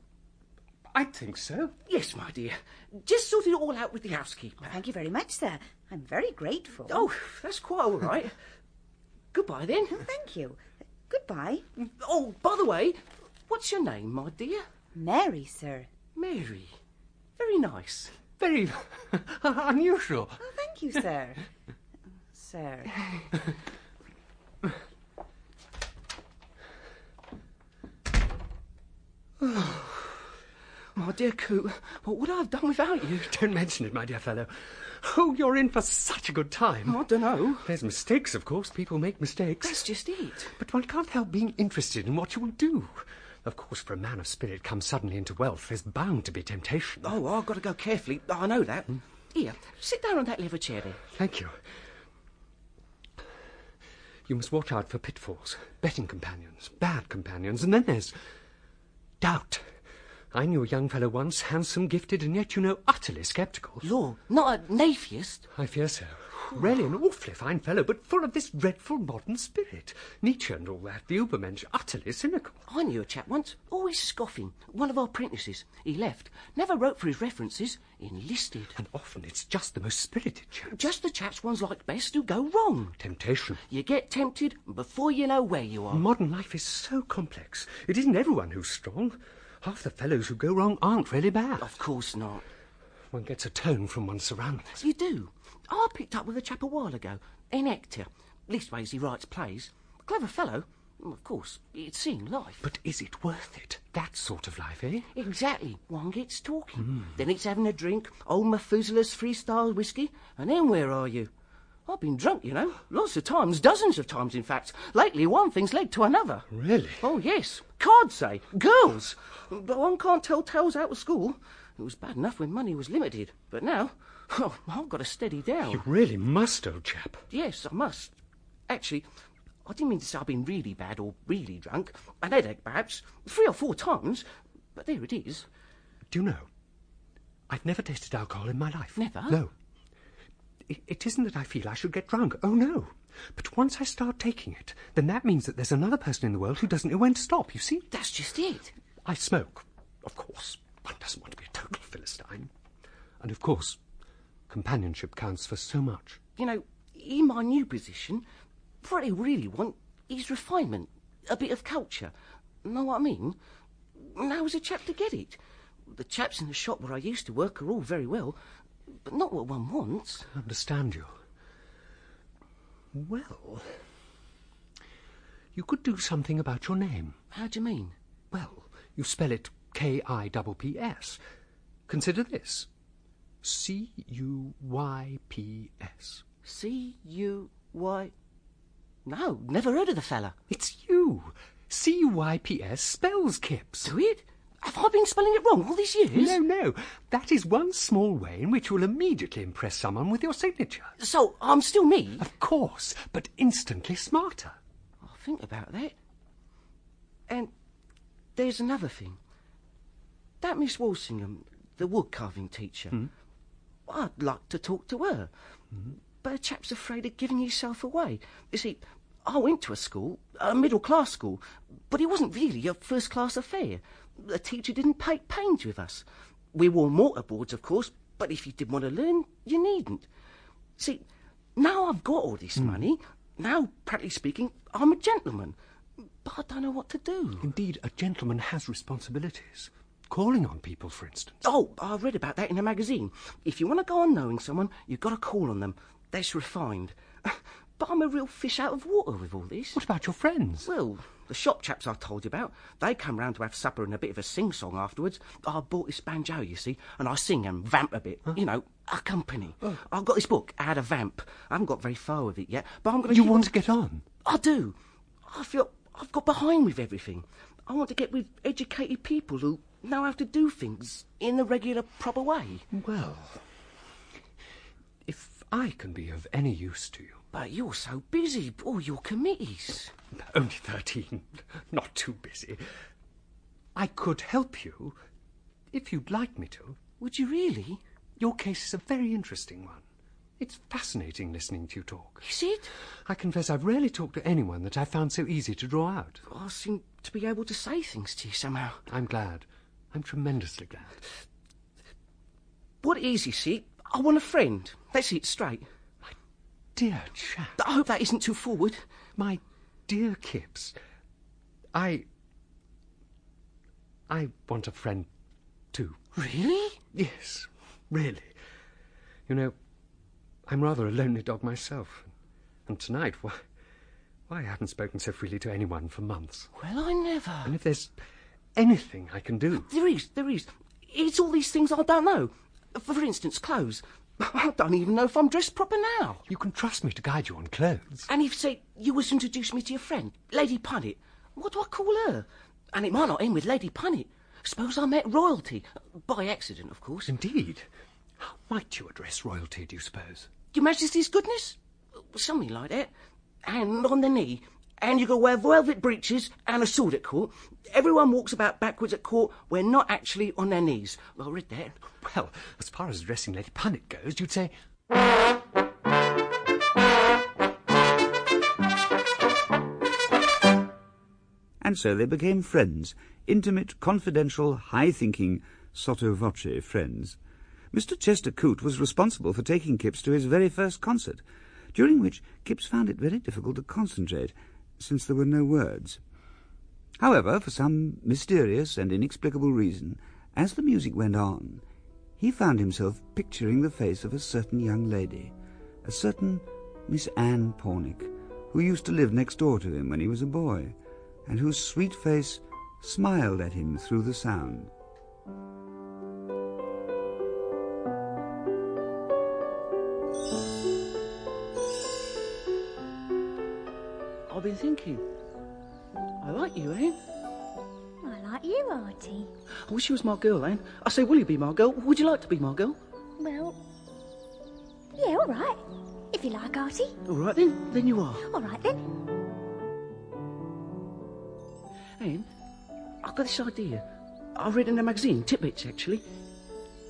I think so. Yes, my dear. Just sort it all out with the housekeeper. Thank you very much, sir. I'm very grateful. Oh, that's quite all right. Goodbye, then. Thank you. Goodbye. Oh, by the way, what's your name, my dear? Mary, sir. Mary. Very nice. Very unusual. Oh, thank you, sir. Sir. My dear Coot, what would I have done without you? Don't mention it, my dear fellow. Oh, you're in for such a good time. I don't know. There's mistakes, of course. People make mistakes. That's just it. But one can't help being interested in what you will do. Of course, for a man of spirit come suddenly into wealth, there's bound to be temptation. Oh, I've got to go carefully. I know that. Here, sit down on that leather chair there. Thank you. You must watch out for pitfalls, betting companions, bad companions, and then there's doubt. I knew a young fellow once, handsome, gifted, and yet, utterly sceptical. Law, not an atheist? I fear so. Really an awfully fine fellow, but full of this dreadful modern spirit. Nietzsche and all that, the Übermensch, utterly cynical. I knew a chap once, always scoffing. One of our apprentices. He left, never wrote for his references, enlisted. And often it's just the most spirited chaps. Just the chaps one's like best who go wrong. Temptation. You get tempted, and before you know where you are. Modern life is so complex. It isn't everyone who's strong. Half the fellows who go wrong aren't really bad. Of course not. One gets a tone from one's surroundings. You do. I picked up with a chap a while ago, an actor. Leastways, he writes plays. Clever fellow. Of course, he'd seen life. But is it worth it? That sort of life, eh? Exactly. One gets talking. Then it's having a drink, old Methuselah's freestyle whiskey, and then where are you? I've been drunk, lots of times, dozens of times, in fact. Lately, one thing's led to another. Really? Oh, yes. Cards, say. Girls. But one can't tell tales out of school. It was bad enough when money was limited. But now, I've got to steady down. You really must, old chap. Yes, I must. Actually, I didn't mean to say I've been really bad or really drunk. An headache, perhaps. 3 or 4 times. But there it is. Do you know, I've never tasted alcohol in my life. Never? No. It isn't that I feel I should get drunk. Oh, no. But once I start taking it, then that means that there's another person in the world who doesn't know when to stop, you see? That's just it. I smoke, of course. One doesn't want to be a total Philistine. And, of course, companionship counts for so much. In my new position, what I really want is refinement, a bit of culture. Know what I mean? How's a chap to get it? The chaps in the shop where I used to work are all very well, but not what one wants. I understand you. Well, you could do something about your name. How do you mean? Well, you spell it Kipps. Consider this. Cuyps. C-U-Y... No, never heard of the fella. It's you. Cuyps spells Kipps. Do it? Have I been spelling it wrong all these years? No. That is one small way in which you will immediately impress someone with your signature. So, I'm still me? Of course, but instantly smarter. I'll think about that. And there's another thing. That Miss Walsingham, the wood-carving teacher, I'd like to talk to her. But a chap's afraid of giving himself away. You see, I went to a school, a middle-class school, but it wasn't really a first-class affair. The teacher didn't take pains with us. We wore mortarboards, of course, but if you did want to learn, you needn't. See, now I've got all this money, now, practically speaking, I'm a gentleman. But I don't know what to do. Indeed, a gentleman has responsibilities. Calling on people, for instance. Oh, I read about that in a magazine. If you want to go on knowing someone, you've got to call on them. That's refined. But I'm a real fish out of water with all this. What about your friends? Well, The shop chaps I told you about, they come round to have supper and a bit of a sing-song afterwards. I bought this banjo, you see, and I sing and vamp a bit. Huh? You know, accompany. Oh. I've got this book, How to Vamp. I haven't got very far with it yet, but I'm going to... You want to get on? I do. I feel I've got behind with everything. I want to get with educated people who know how to do things in the regular, proper way. Well, if I can be of any use to you... But you're so busy, all your committees. Only 13. Not too busy. I could help you, if you'd like me to. Would you really? Your case is a very interesting one. It's fascinating listening to you talk. Is it? I confess I've rarely talked to anyone that I found so easy to draw out. I seem to be able to say things to you somehow. I'm glad. I'm tremendously glad. What it is, you see, I want a friend. Let's see it straight. Dear chap. I hope that isn't too forward. My dear Kipps, I want a friend too. Really? Yes, really. You know, I'm rather a lonely dog myself. And tonight, why I haven't spoken so freely to anyone for months. Well, I never. And if there's anything I can do... There is. It's all these things I don't know. For instance, clothes. I don't even know if I'm dressed proper now. You can trust me to guide you on clothes. And if, say, you was to introduce me to your friend, Lady Punnet, what do I call her? And it might not end with Lady Punnet. Suppose I met royalty. By accident, of course. Indeed. How might you address royalty, do you suppose? Your Majesty's goodness? Something like that. And on the knee. And you got to wear velvet breeches and a sword at court. Everyone walks about backwards at court when not actually on their knees. Well, I read that. Well, as far as addressing Lady Punnet goes, you'd say... And so they became friends, intimate, confidential, high-thinking, sotto voce friends. Mr. Chester Coote was responsible for taking Kipps to his very first concert, during which Kipps found it very difficult to concentrate, since there were no words. However, for some mysterious and inexplicable reason, as the music went on, he found himself picturing the face of a certain young lady, a certain Miss Anne Pornick, who used to live next door to him when he was a boy, and whose sweet face smiled at him through the sound. I've been thinking. I like you, Anne. I like you, Artie. I wish you was my girl, Anne. I say, will you be my girl? Would you like to be my girl? Well, yeah, all right. If you like, Artie. All right, then you are. All right, then. Anne, I've got this idea. I read in a magazine, Tidbits actually,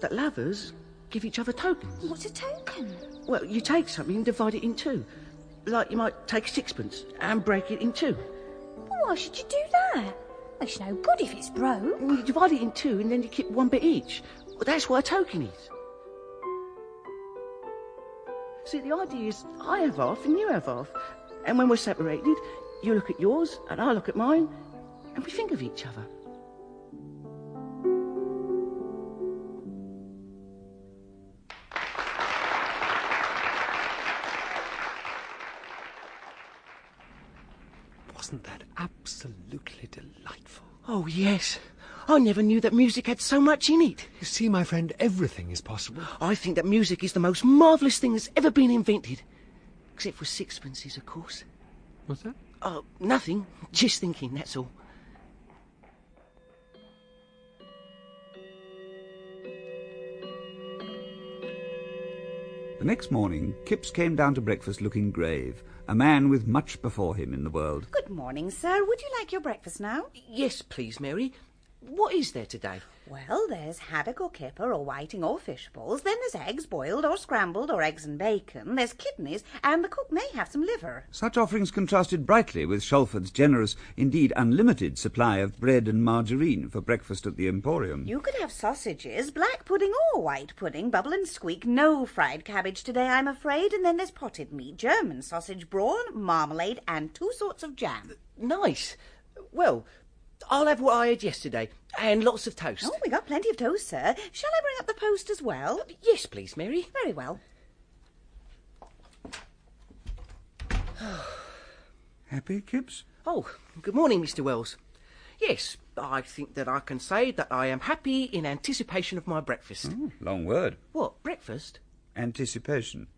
that lovers give each other tokens. What's a token? Well, you take something and divide it in two. Like you might take sixpence and break it in two. Well, why should you do that? It's no good if it's broke. Well, you divide it in two and then you keep one bit each. Well, that's what a token is. See, the idea is I have half and you have half. And when we're separated, you look at yours and I look at mine, and we think of each other. Wasn't that absolutely delightful? Oh, yes. I never knew that music had so much in it. You see, my friend, everything is possible. I think that music is the most marvellous thing that's ever been invented. Except for sixpences, of course. What's that? Oh, nothing. Just thinking, that's all. The next morning, Kipps came down to breakfast looking grave, a man with much before him in the world. Good morning, sir. Would you like your breakfast now? Yes, please, Mary. What is there today? Well, there's haddock or kipper or whiting or fish balls. Then there's eggs, boiled or scrambled, or eggs and bacon. There's kidneys, and the cook may have some liver. Such offerings contrasted brightly with Shalford's generous, indeed unlimited, supply of bread and margarine for breakfast at the Emporium. You could have sausages, black pudding or white pudding, bubble and squeak. No fried cabbage today, I'm afraid. And then there's potted meat, German sausage, brawn, marmalade, and 2 sorts of jam. Nice. Well, I'll have what I had yesterday, and lots of toast. Oh, we got plenty of toast, sir. Shall I bring up the post as well? Yes, please, Mary. Very well. Happy, Kipps? Oh, good morning, Mr. Wells. Yes, I think that I can say that I am happy in anticipation of my breakfast. Oh, long word. What, breakfast? Anticipation.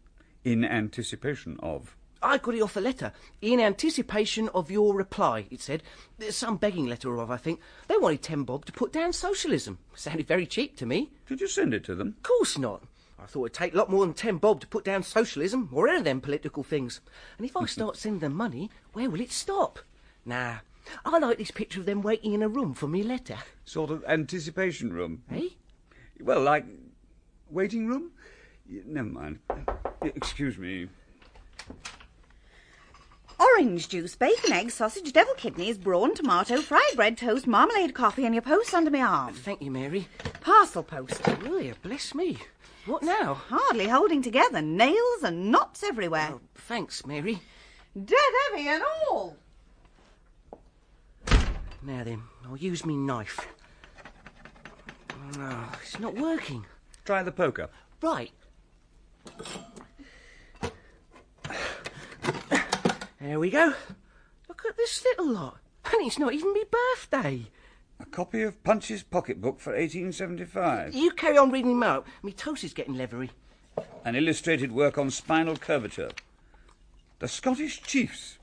In anticipation of. I got it off a letter. In anticipation of your reply, it said. Some begging letter of, I think. They wanted 10 bob to put down socialism. Sounded very cheap to me. Did you send it to them? Of course not. I thought it'd take a lot more than 10 bob to put down socialism or any of them political things. And if I start sending them money, where will it stop? Nah, I like this picture of them waiting in a room for me letter. Sort of anticipation room. Eh? Well, like waiting room? Never mind. Excuse me. Orange juice, bacon, eggs, sausage, devil kidneys, brawn, tomato, fried bread, toast, marmalade, coffee, and your post under my arm. Thank you, Mary. Parcel post. Oh, yeah, bless me. What now? Hardly holding together. Nails and knots everywhere. Oh, thanks, Mary. Dead heavy and all. Now then, I'll use me knife. No, it's not working. Try the poker. Right. There we go. Look at this little lot. And it's not even my birthday. A copy of Punch's pocketbook for 1875. You carry on reading them out. Me toast is getting leathery. An illustrated work on spinal curvature. The Scottish Chiefs.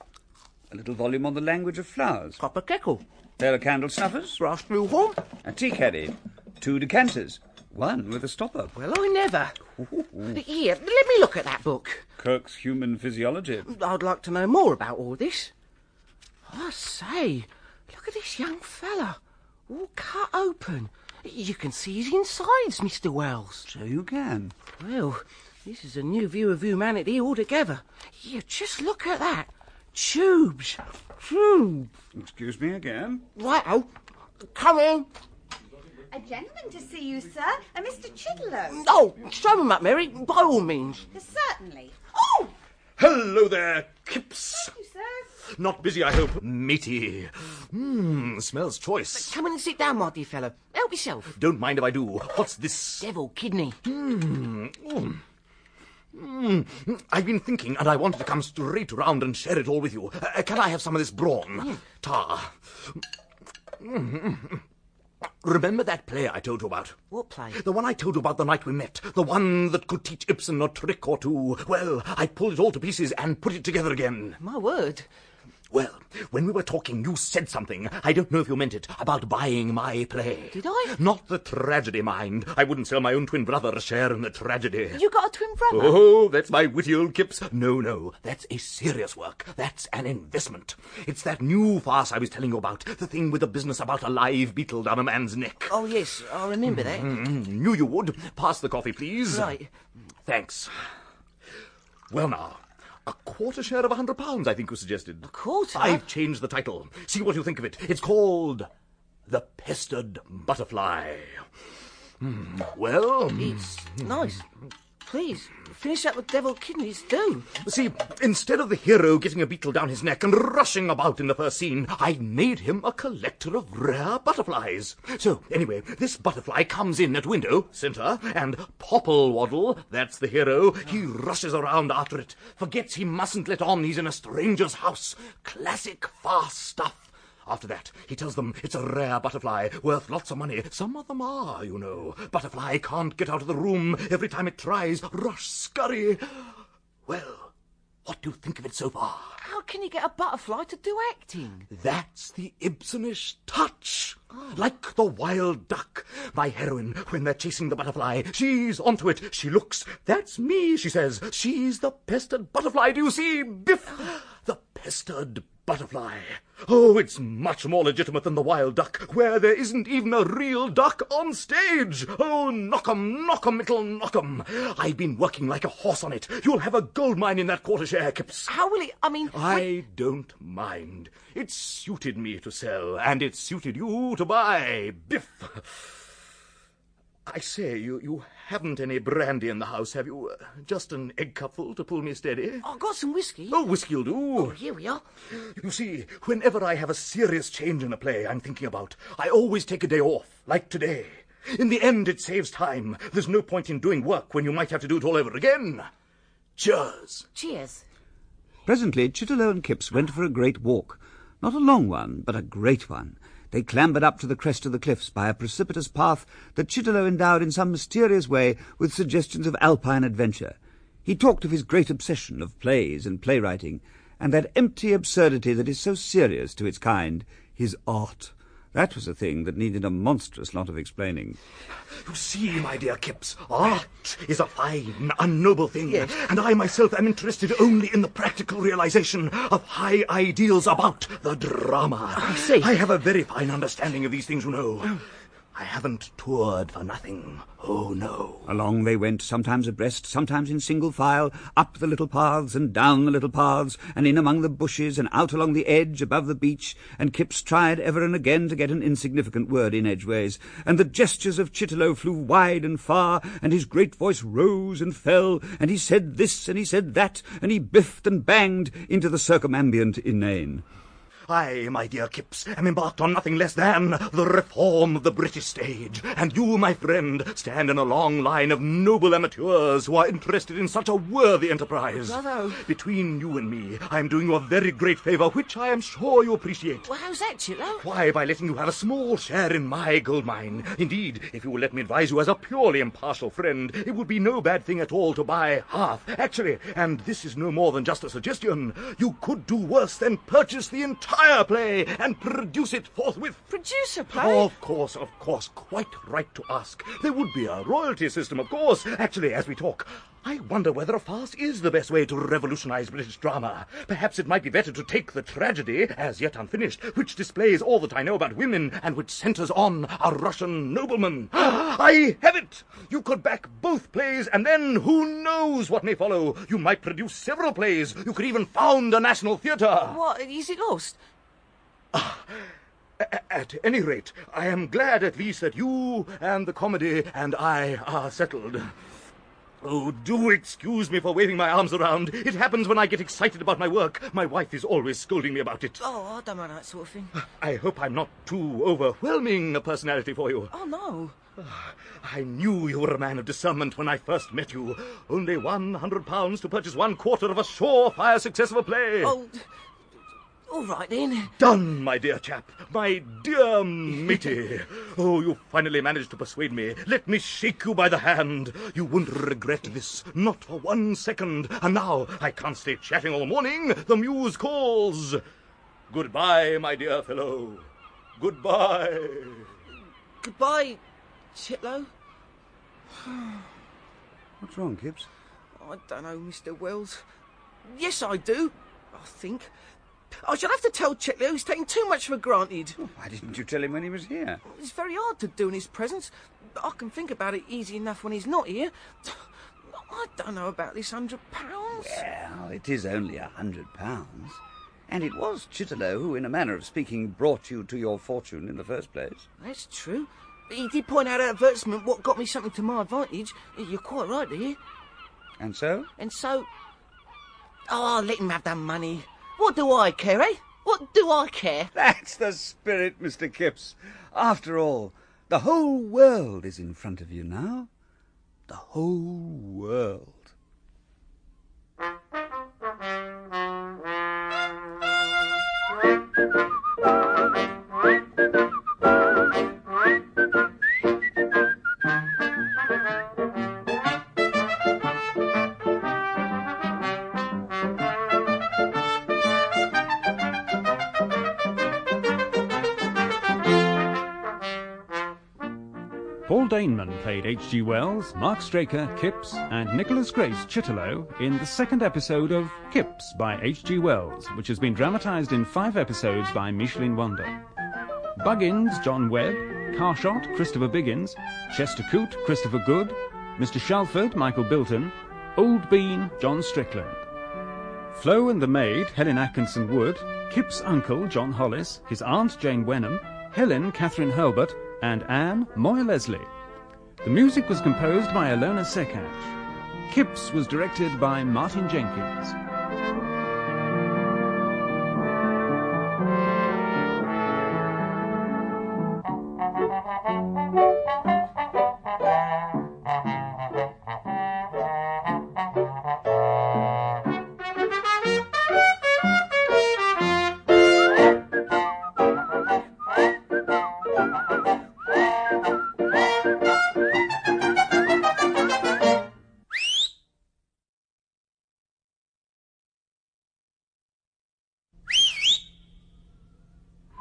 A little volume on the language of flowers. Copper kettle. There are candle snuffers. Brass screw horn. A tea caddy. 2 decanters. 1 with a stopper. Well, I never. Here, let me look at that book. Kirk's Human Physiology. I'd like to know more about all this. I say, look at this young fella. All cut open. You can see his insides, Mr. Wells. So you can. Well, this is a new view of humanity altogether. You just look at that. Tubes. Tubes. Excuse me again. Righto. Come in. A gentleman to see you, sir. A Mr. Chidlow. Oh, show him up, Mary, by all means. Certainly. Oh! Hello there, Kipps. Thank you, sir. Not busy, I hope. Meaty. Smells choice. Come in and sit down, my dear fellow. Help yourself. Don't mind if I do. What's this? Devil kidney. I've been thinking, and I wanted to come straight round and share it all with you. Can I have some of this brawn? Tar. Remember that play I told you about? What play? The one I told you about the night we met. The one that could teach Ibsen a trick or two. Well, I pulled it all to pieces and put it together again. My word. Well, when we were talking, you said something, I don't know if you meant it, about buying my play. Did I? Not the tragedy, mind. I wouldn't sell my own twin brother a share in the tragedy. You got a twin brother? Oh, that's my witty old Kipps. No, that's a serious work. That's an investment. It's that new farce I was telling you about, the thing with the business about a live beetle down a man's neck. Oh, yes, I remember that. Knew you would. Pass the coffee, please. Right. Thanks. Well, now, a quarter share of £100, I think was suggested. A quarter? I've changed the title. See what you think of it. It's called The Pestered Butterfly. Well... It's nice. Please, finish up with devil kidneys, do. See, instead of the hero getting a beetle down his neck and rushing about in the first scene, I made him a collector of rare butterflies. So, anyway, this butterfly comes in at window, centre, and Popplewaddle, that's the hero, he rushes around after it, forgets he mustn't let on he's in a stranger's house. Classic farce stuff. After that, he tells them it's a rare butterfly, worth lots of money. Some of them are, you know. Butterfly can't get out of the room every time it tries. Rush, scurry. Well, what do you think of it so far? How can you get a butterfly to do acting? That's the Ibsenish touch. Like the wild duck. My heroine, when they're chasing the butterfly, she's onto it. She looks. That's me, she says. She's the pestered butterfly. Do you see? Biff! The pestered butterfly. Oh, it's much more legitimate than the wild duck, where there isn't even a real duck on stage. Oh, knock 'em, it'll knock 'em. I've been working like a horse on it. You'll have a gold mine in that quarter share, Kipps. How will it, I don't mind. It suited me to sell, and it suited you to buy. Biff. I say, you haven't any brandy in the house, have you? Just an egg cupful to pull me steady? I've got some whiskey. Oh, whiskey'll do. Oh, here we are. You see, whenever I have a serious change in a play I'm thinking about, I always take a day off, like today. In the end, it saves time. There's no point in doing work when you might have to do it all over again. Cheers. Cheers. Presently, Chitterlow and Kipps went for a great walk. Not a long one, but a great one. They clambered up to the crest of the cliffs by a precipitous path that Chitterlow endowed in some mysterious way with suggestions of alpine adventure. He talked of his great obsession of plays and playwriting, and that empty absurdity that is so serious to its kind, his art. That was a thing that needed a monstrous lot of explaining. You see, my dear Kipps, art is a fine, unnoble thing, and I myself am interested only in the practical realization of high ideals about the drama. I see. I have a very fine understanding of these things, you know. I haven't toured for nothing. Oh, no. Along they went, sometimes abreast, sometimes in single file, up the little paths and down the little paths, and in among the bushes and out along the edge above the beach, and Kipps tried ever and again to get an insignificant word in edgeways, and the gestures of Chitterlow flew wide and far, and his great voice rose and fell, and he said this and he said that, and he biffed and banged into the circumambient inane. I, my dear Kipps, am embarked on nothing less than the reform of the British stage, and you, my friend, stand in a long line of noble amateurs who are interested in such a worthy enterprise. Brother. Between you and me, I am doing you a very great favour, which I am sure you appreciate. Well, how's that, Chitlow? Why, by letting you have a small share in my gold mine. Indeed, if you will let me advise you as a purely impartial friend, it would be no bad thing at all to buy half. Actually, and this is no more than just a suggestion, you could do worse than purchase the entire play and produce it forthwith. Produce a play? Of course, quite right to ask. There would be a royalty system, of course. Actually, as we talk, I wonder whether a farce is the best way to revolutionize British drama. Perhaps it might be better to take the tragedy, as yet unfinished, which displays all that I know about women and which centers on a Russian nobleman. I have it! You could back both plays, and then who knows what may follow. You might produce several plays. You could even found a national theatre. What, is it lost? At any rate, I am glad at least that you and the comedy and I are settled. Oh, do excuse me for waving my arms around. It happens when I get excited about my work. My wife is always scolding me about it. Oh, I don't mind that sort of thing. I hope I'm not too overwhelming a personality for you. Oh, no. I knew you were a man of discernment when I first met you. Only £100 to purchase 1/4 of a surefire success of a play. Oh, all right then. Done, my dear chap. My dear matey. Oh, you finally managed to persuade me. Let me shake you by the hand. You won't regret this, not for 1 second. And now, I can't stay chatting all morning. The muse calls. Goodbye, my dear fellow. Goodbye. Goodbye, Chitlow. What's wrong, Kipps? I don't know, Mr. Wells. Yes, I do, I think. I shall have to tell Chitlow he's taking too much for granted. Oh, why didn't you tell him when he was here? It's very hard to do in his presence. I can think about it easy enough when he's not here. I don't know about this £100. Well, it is only £100. And it was Chitterlow who, in a manner of speaking, brought you to your fortune in the first place. That's true. He did point out advertisement what got me something to my advantage. You're quite right there. And so? And so... Oh, let him have the money. What do I care, eh? What do I care? That's the spirit, Mr. Kipps. After all, the whole world is in front of you now. The whole world. Paul Daneman played H.G. Wells, Mark Straker, Kipps, and Nicholas Grace Chitterlow in the second episode of Kipps by H.G. Wells, which has been dramatised in 5 episodes by Michelin Wonder. Buggins, John Webb, Carshot, Christopher Biggins, Chester Coote, Christopher Good, Mr. Shalford, Michael Bilton, Old Bean, John Strickland. Flo and the maid, Helen Atkinson Wood, Kipps' uncle, John Hollis, his aunt, Jane Wenham, Helen, Catherine Hurlbert, and Anne, Moya Leslie. The music was composed by Alona Sekach. Kipps was directed by Martin Jenkins.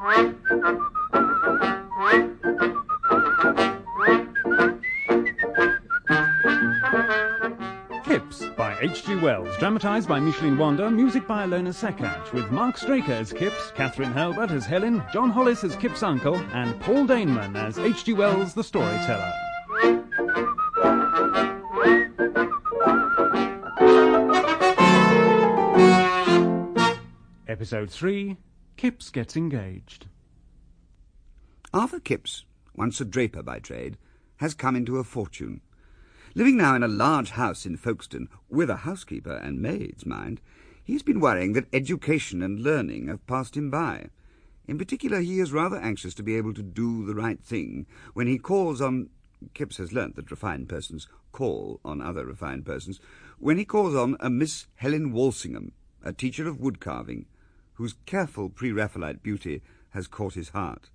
Kipps by H.G. Wells, dramatised by Micheline Wander, music by Ilona Sekach, with Mark Straker as Kipps, Catherine Hurlbert as Helen, John Hollis as Kipps' uncle, and Paul Daneman as H.G. Wells, the storyteller. Episode 3, Kipps Gets Engaged. Arthur Kipps, once a draper by trade, has come into a fortune. Living now in a large house in Folkestone, with a housekeeper and maids, mind, he's been worrying that education and learning have passed him by. In particular, he is rather anxious to be able to do the right thing when he calls on... Kipps has learnt that refined persons call on other refined persons. When he calls on a Miss Helen Walsingham, a teacher of woodcarving, whose careful pre-Raphaelite beauty has caught his heart.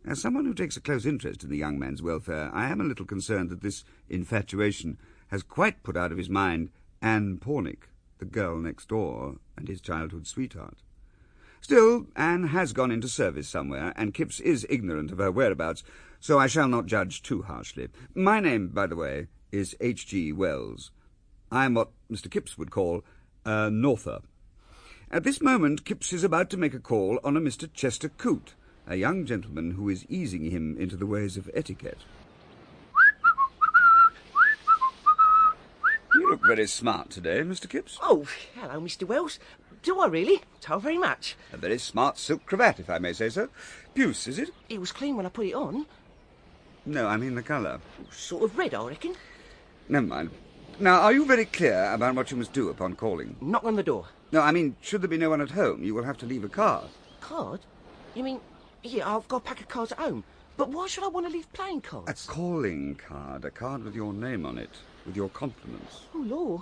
As someone who takes a close interest in the young man's welfare, I am a little concerned that this infatuation has quite put out of his mind Anne Pornick, the girl next door, and his childhood sweetheart. Still, Anne has gone into service somewhere, and Kipps is ignorant of her whereabouts, so I shall not judge too harshly. My name, by the way, is H.G. Wells. I am what Mr. Kipps would call a Norther. At this moment, Kipps is about to make a call on a Mr. Chester Coote, a young gentleman who is easing him into the ways of etiquette. You look very smart today, Mr. Kipps. Oh, hello, Mr. Wells. Do I really? So very much. A very smart silk cravat, if I may say so. Puce, is it? It was clean when I put it on. No, I mean the colour. Sort of red, I reckon. Never mind. Now, are you very clear about what you must do upon calling? Knock on the door. No, I mean, should there be no one at home, you will have to leave a card. Card? You mean... Yeah, I've got a pack of cards at home. But why should I want to leave playing cards? A calling card. A card with your name on it. With your compliments. Oh, Lord.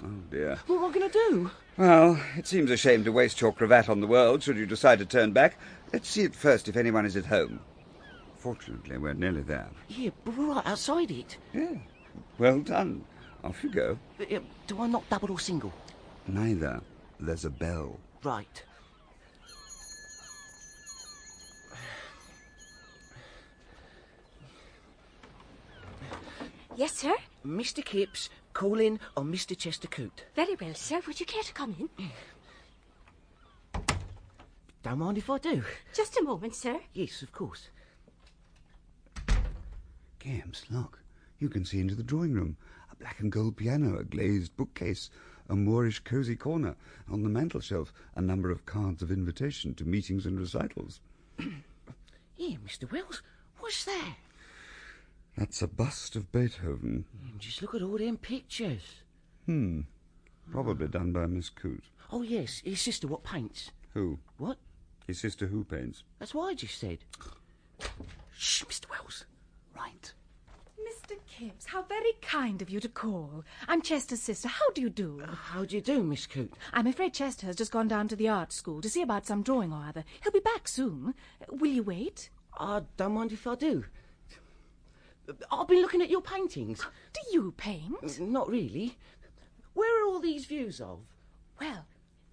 Oh, dear. What am I going to do? Well, it seems a shame to waste your cravat on the world, should you decide to turn back. Let's see at first if anyone is at home. Fortunately, we're nearly there. Yeah, but we're right outside it. Yeah. Well done. Off you go. Do I knock double or single? Neither. There's a bell. Right. Yes, sir? Mr. Kipps, calling on Mr. Chester Coote. Very well, sir. Would you care to come in? Don't mind if I do. Just a moment, sir. Yes, of course. Kipps, look. You can see into the drawing room. A black and gold piano, a glazed bookcase, a Moorish cosy corner. On the mantelshelf, a number of cards of invitation to meetings and recitals. Yeah, Mr. Wells, what's that? That's a bust of Beethoven. Just look at all them pictures. Probably done by Miss Coote. Oh, yes, his sister what paints. Who? What? His sister who paints. That's what I just said. Shh, Mr. Wells. Right. Mr. Kipps, how very kind of you to call. I'm Chester's sister. How do you do? How do you do, Miss Coote? I'm afraid Chester has just gone down to the art school to see about some drawing or other. He'll be back soon. Will you wait? I don't mind if I do. I've been looking at your paintings. Do you paint? Not really. Where are all these views of? Well,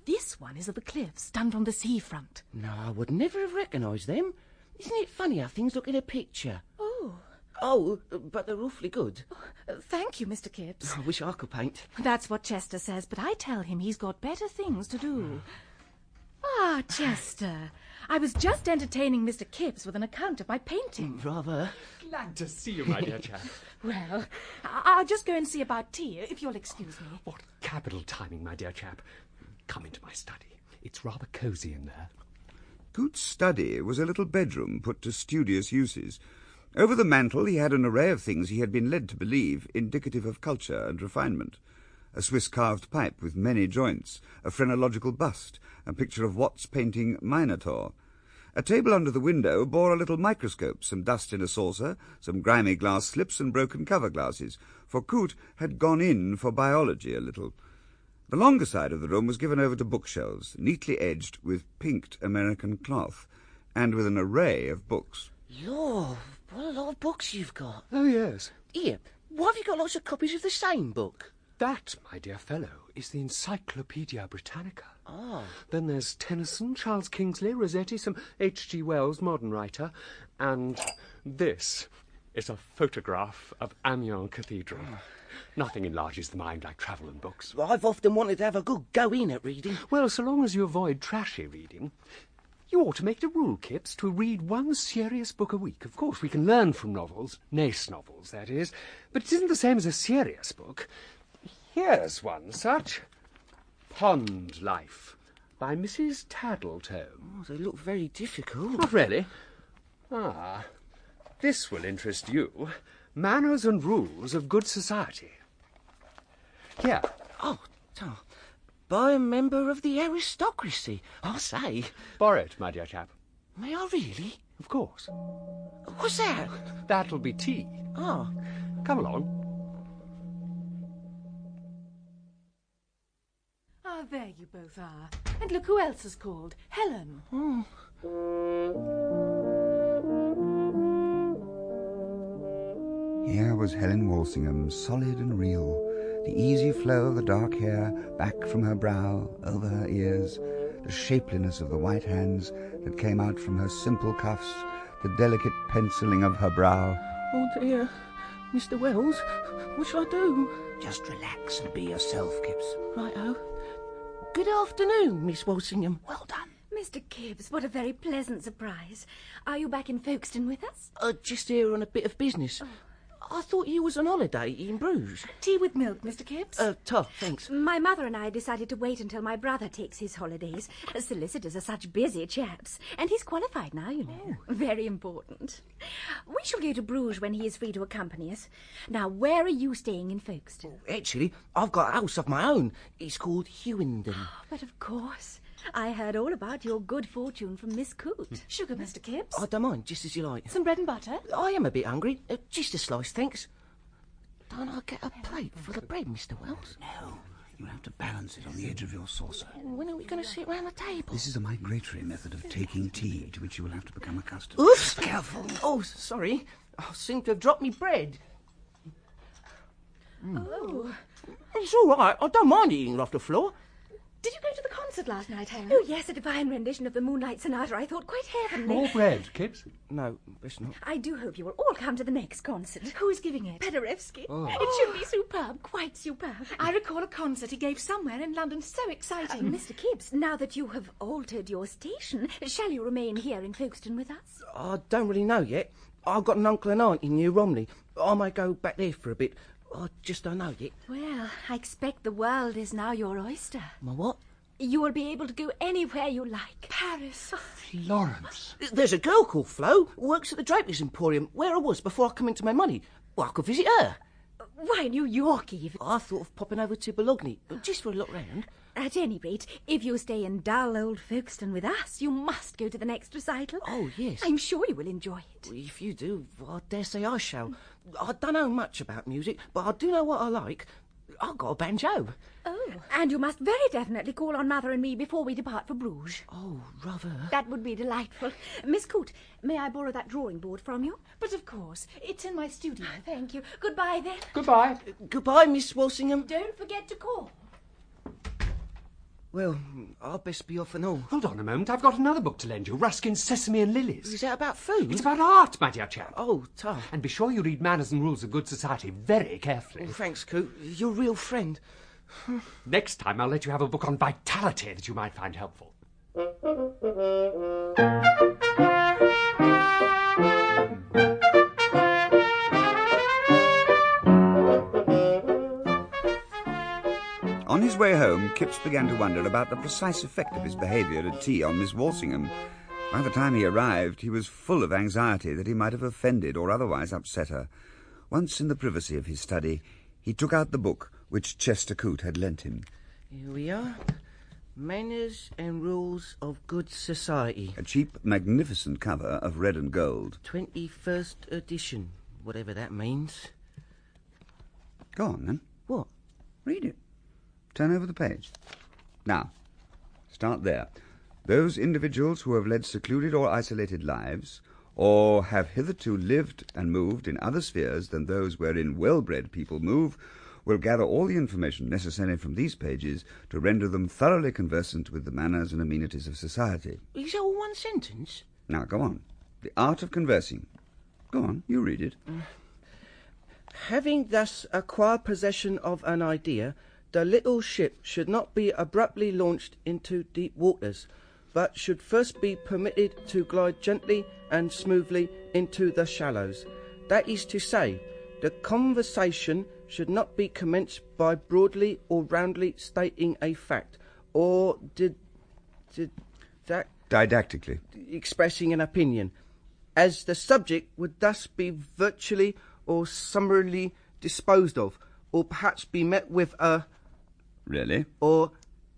this one is of the cliffs, done from the seafront. No, I would never have recognised them. Isn't it funny how things look in a picture? Oh. Oh, but they're awfully good. Thank you, Mr. Kipps. I wish I could paint. That's what Chester says, but I tell him he's got better things to do. Ah, Chester. I was just entertaining Mr. Kipps with an account of my painting. Rather. Glad to see you, my dear chap. Well, I'll just go and see about tea, if you'll excuse me. What capital timing, my dear chap. Come into my study. It's rather cosy in there. Coote's study was a little bedroom put to studious uses. Over the mantel he had an array of things he had been led to believe indicative of culture and refinement. A Swiss-carved pipe with many joints, a phrenological bust, a picture of Watts' painting Minotaur. A table under the window bore a little microscope, some dust in a saucer, some grimy glass slips and broken cover glasses, for Coote had gone in for biology a little. The longer side of the room was given over to bookshelves, neatly edged with pinked American cloth, and with an array of books. Lord, what a lot of books you've got. Oh, yes. Here, why have you got lots of copies of the same book? That, my dear fellow, is the Encyclopaedia Britannica. Ah. Then there's Tennyson, Charles Kingsley, Rossetti, some H.G. Wells, modern writer, and this is a photograph of Amiens Cathedral. Nothing enlarges the mind like travel and books. I've often wanted to have a good go in at reading. Well, so long as you avoid trashy reading, you ought to make it a rule, Kipps, to read one serious book a week. Of course, we can learn from novels, nice novels, that is, but it isn't the same as a serious book. Here's one such. Pond Life, by Mrs. Taddletome. Oh, they look very difficult. Not really. Ah, this will interest you. Manners and Rules of Good Society. Here. Oh, by a member of the aristocracy, I say. Borrow it, my dear chap. May I really? Of course. What's that? That'll be tea. Oh. Come along. Ah, there you both are. And look who else is called. Helen. Oh. Here was Helen Walsingham, solid and real, the easy flow of the dark hair back from her brow, over her ears, the shapeliness of the white hands that came out from her simple cuffs, the delicate penciling of her brow. Oh, dear. Mr. Wells, what shall I do? Just relax and be yourself, Kipps. Righto. Good afternoon, Miss Walsingham. Well done. Mr. Kipps, what a very pleasant surprise. Are you back in Folkestone with us? Just here on a bit of business. I thought you was on holiday in Bruges. Tea with milk, Mr. Kipps? Tough, thanks. My mother and I decided to wait until my brother takes his holidays. Solicitors are such busy chaps. And he's qualified now, you know. Very important. We shall go to Bruges when he is free to accompany us. Now, where are you staying in Folkestone? Actually, I've got a house of my own. It's called Hewenden. But of course. I heard all about your good fortune from Miss Coote. Sugar, Mr. Kipps? I don't mind, just as you like. Some bread and butter? I am a bit hungry. Just a slice, thanks. Don't I get a plate for the bread, Mr. Wells? No, you have to balance it on the edge of your saucer. When are we going to sit round the table? This is a migratory method of taking tea to which you will have to become accustomed. Oof! Careful. Oh, sorry. I seem to have dropped me bread. Oh. It's all right. I don't mind eating off the floor. Did you go to the concert last night, Helen? Oh, yes, a divine rendition of the Moonlight Sonata. I thought quite heavenly. More bread, Kipps? No, best not. I do hope you will all come to the next concert. Who is giving it? Paderewski. Oh. It should be superb, quite superb. I recall a concert he gave somewhere in London. So exciting. Mr. Kipps, now that you have altered your station, shall you remain here in Folkestone with us? I don't really know yet. I've got an uncle and aunt in New Romney. I may go back there for a bit. I just don't know yet. Well, I expect the world is now your oyster. My what? You will be able to go anywhere you like. Paris. Florence. There's a girl called Flo who works at the Draperies Emporium where I was before I come into my money. Well, I could visit her. Why, New York even? I thought of popping over to Bologna, just for a look round. At any rate, if you stay in dull old Folkestone with us, you must go to the next recital. Oh, yes. I'm sure you will enjoy it. Well, if you do, I dare say I shall. I don't know much about music, but I do know what I like. I've got a banjo. Oh. And you must very definitely call on Mother and me before we depart for Bruges. Oh, rather. That would be delightful. Miss Coote, may I borrow that drawing board from you? But of course, it's in my studio. Thank you. Goodbye, then. Goodbye. Goodbye, Miss Walsingham. Don't forget to call. Well, I'll best be off and all. Hold on a moment. I've got another book to lend you. Ruskin's Sesame and Lilies. Is that about food? It's about art, my dear chap. Oh, tough. And be sure you read Manners and Rules of Good Society very carefully. Oh, thanks, Coot. You're a real friend. Next time I'll let you have a book on vitality that you might find helpful. On his way home, Kipps began to wonder about the precise effect of his behaviour at tea on Miss Walsingham. By the time he arrived, he was full of anxiety that he might have offended or otherwise upset her. Once in the privacy of his study, he took out the book which Chester Coote had lent him. Here we are. Manners and Rules of Good Society. A cheap, magnificent cover of red and gold. 21st edition, whatever that means. Go on, then. What? Read it. Turn over the page. Now, start there. Those individuals who have led secluded or isolated lives, or have hitherto lived and moved in other spheres than those wherein well-bred people move, will gather all the information necessary from these pages to render them thoroughly conversant with the manners and amenities of society. Is that all one sentence? Now, go on. The art of conversing. Go on, you read it. Having thus acquired possession of an idea, the little ship should not be abruptly launched into deep waters, but should first be permitted to glide gently and smoothly into the shallows. That is to say, the conversation should not be commenced by broadly or roundly stating a fact, or didactically expressing an opinion, as the subject would thus be virtually or summarily disposed of, or perhaps be met with a... Really? Or...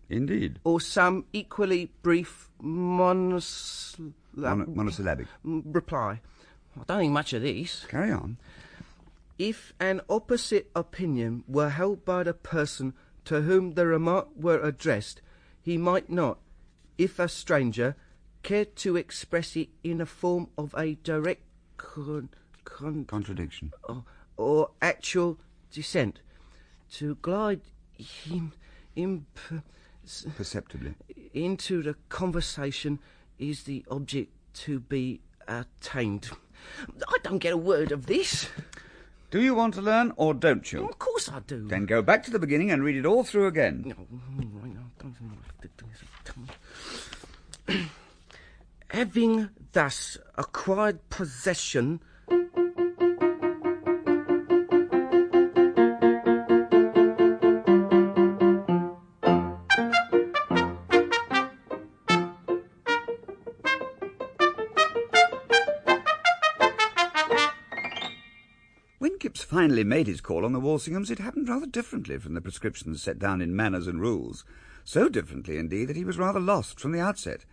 Indeed. Or some equally brief monosyllabic reply. I don't think much of these. Carry on. If an opposite opinion were held by the person to whom the remark were addressed, he might not, if a stranger, care to express it in the form of a direct contradiction or actual dissent. To glide perceptibly into the conversation is the object to be attained. I don't get a word of this. Do you want to learn or don't you? Of course I do. Then go back to the beginning and read it all through again. Having thus acquired possession... When Kipps finally made his call on the Walsinghams, it happened rather differently from the prescriptions set down in Manners and Rules. So differently, indeed, that he was rather lost from the outset.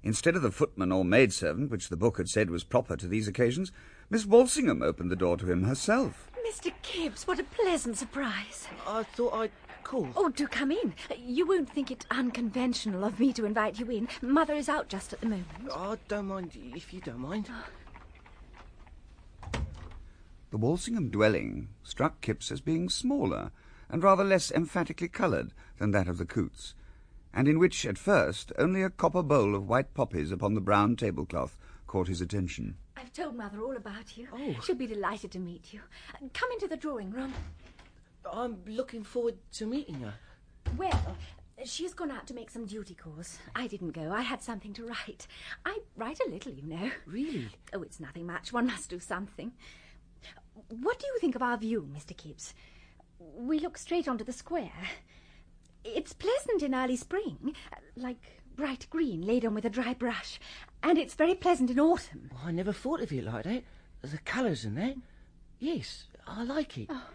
Instead of the footman or maidservant, which the book had said was proper to these occasions, Miss Walsingham opened the door to him herself. Mr. Kipps, what a pleasant surprise. I thought I'd call. Oh, do come in. You won't think it unconventional of me to invite you in. Mother is out just at the moment. I don't mind if you don't mind. The Walsingham dwelling struck Kipps as being smaller and rather less emphatically coloured than that of the Coots, and in which, at first, only a copper bowl of white poppies upon the brown tablecloth caught his attention. I've told Mother all about you. Oh. She'll be delighted to meet you. Come into the drawing room. I'm looking forward to meeting her. Well, she's gone out to make some duty calls. I didn't go. I had something to write. I write a little, you know. Really? Oh, it's nothing much. One must do something. What do you think of our view, Mr. Kipps? We look straight onto the square. It's pleasant in early spring, like bright green laid on with a dry brush, and it's very pleasant in autumn. Oh, I never thought of it like that. The colours and that. Yes, I like it. Oh.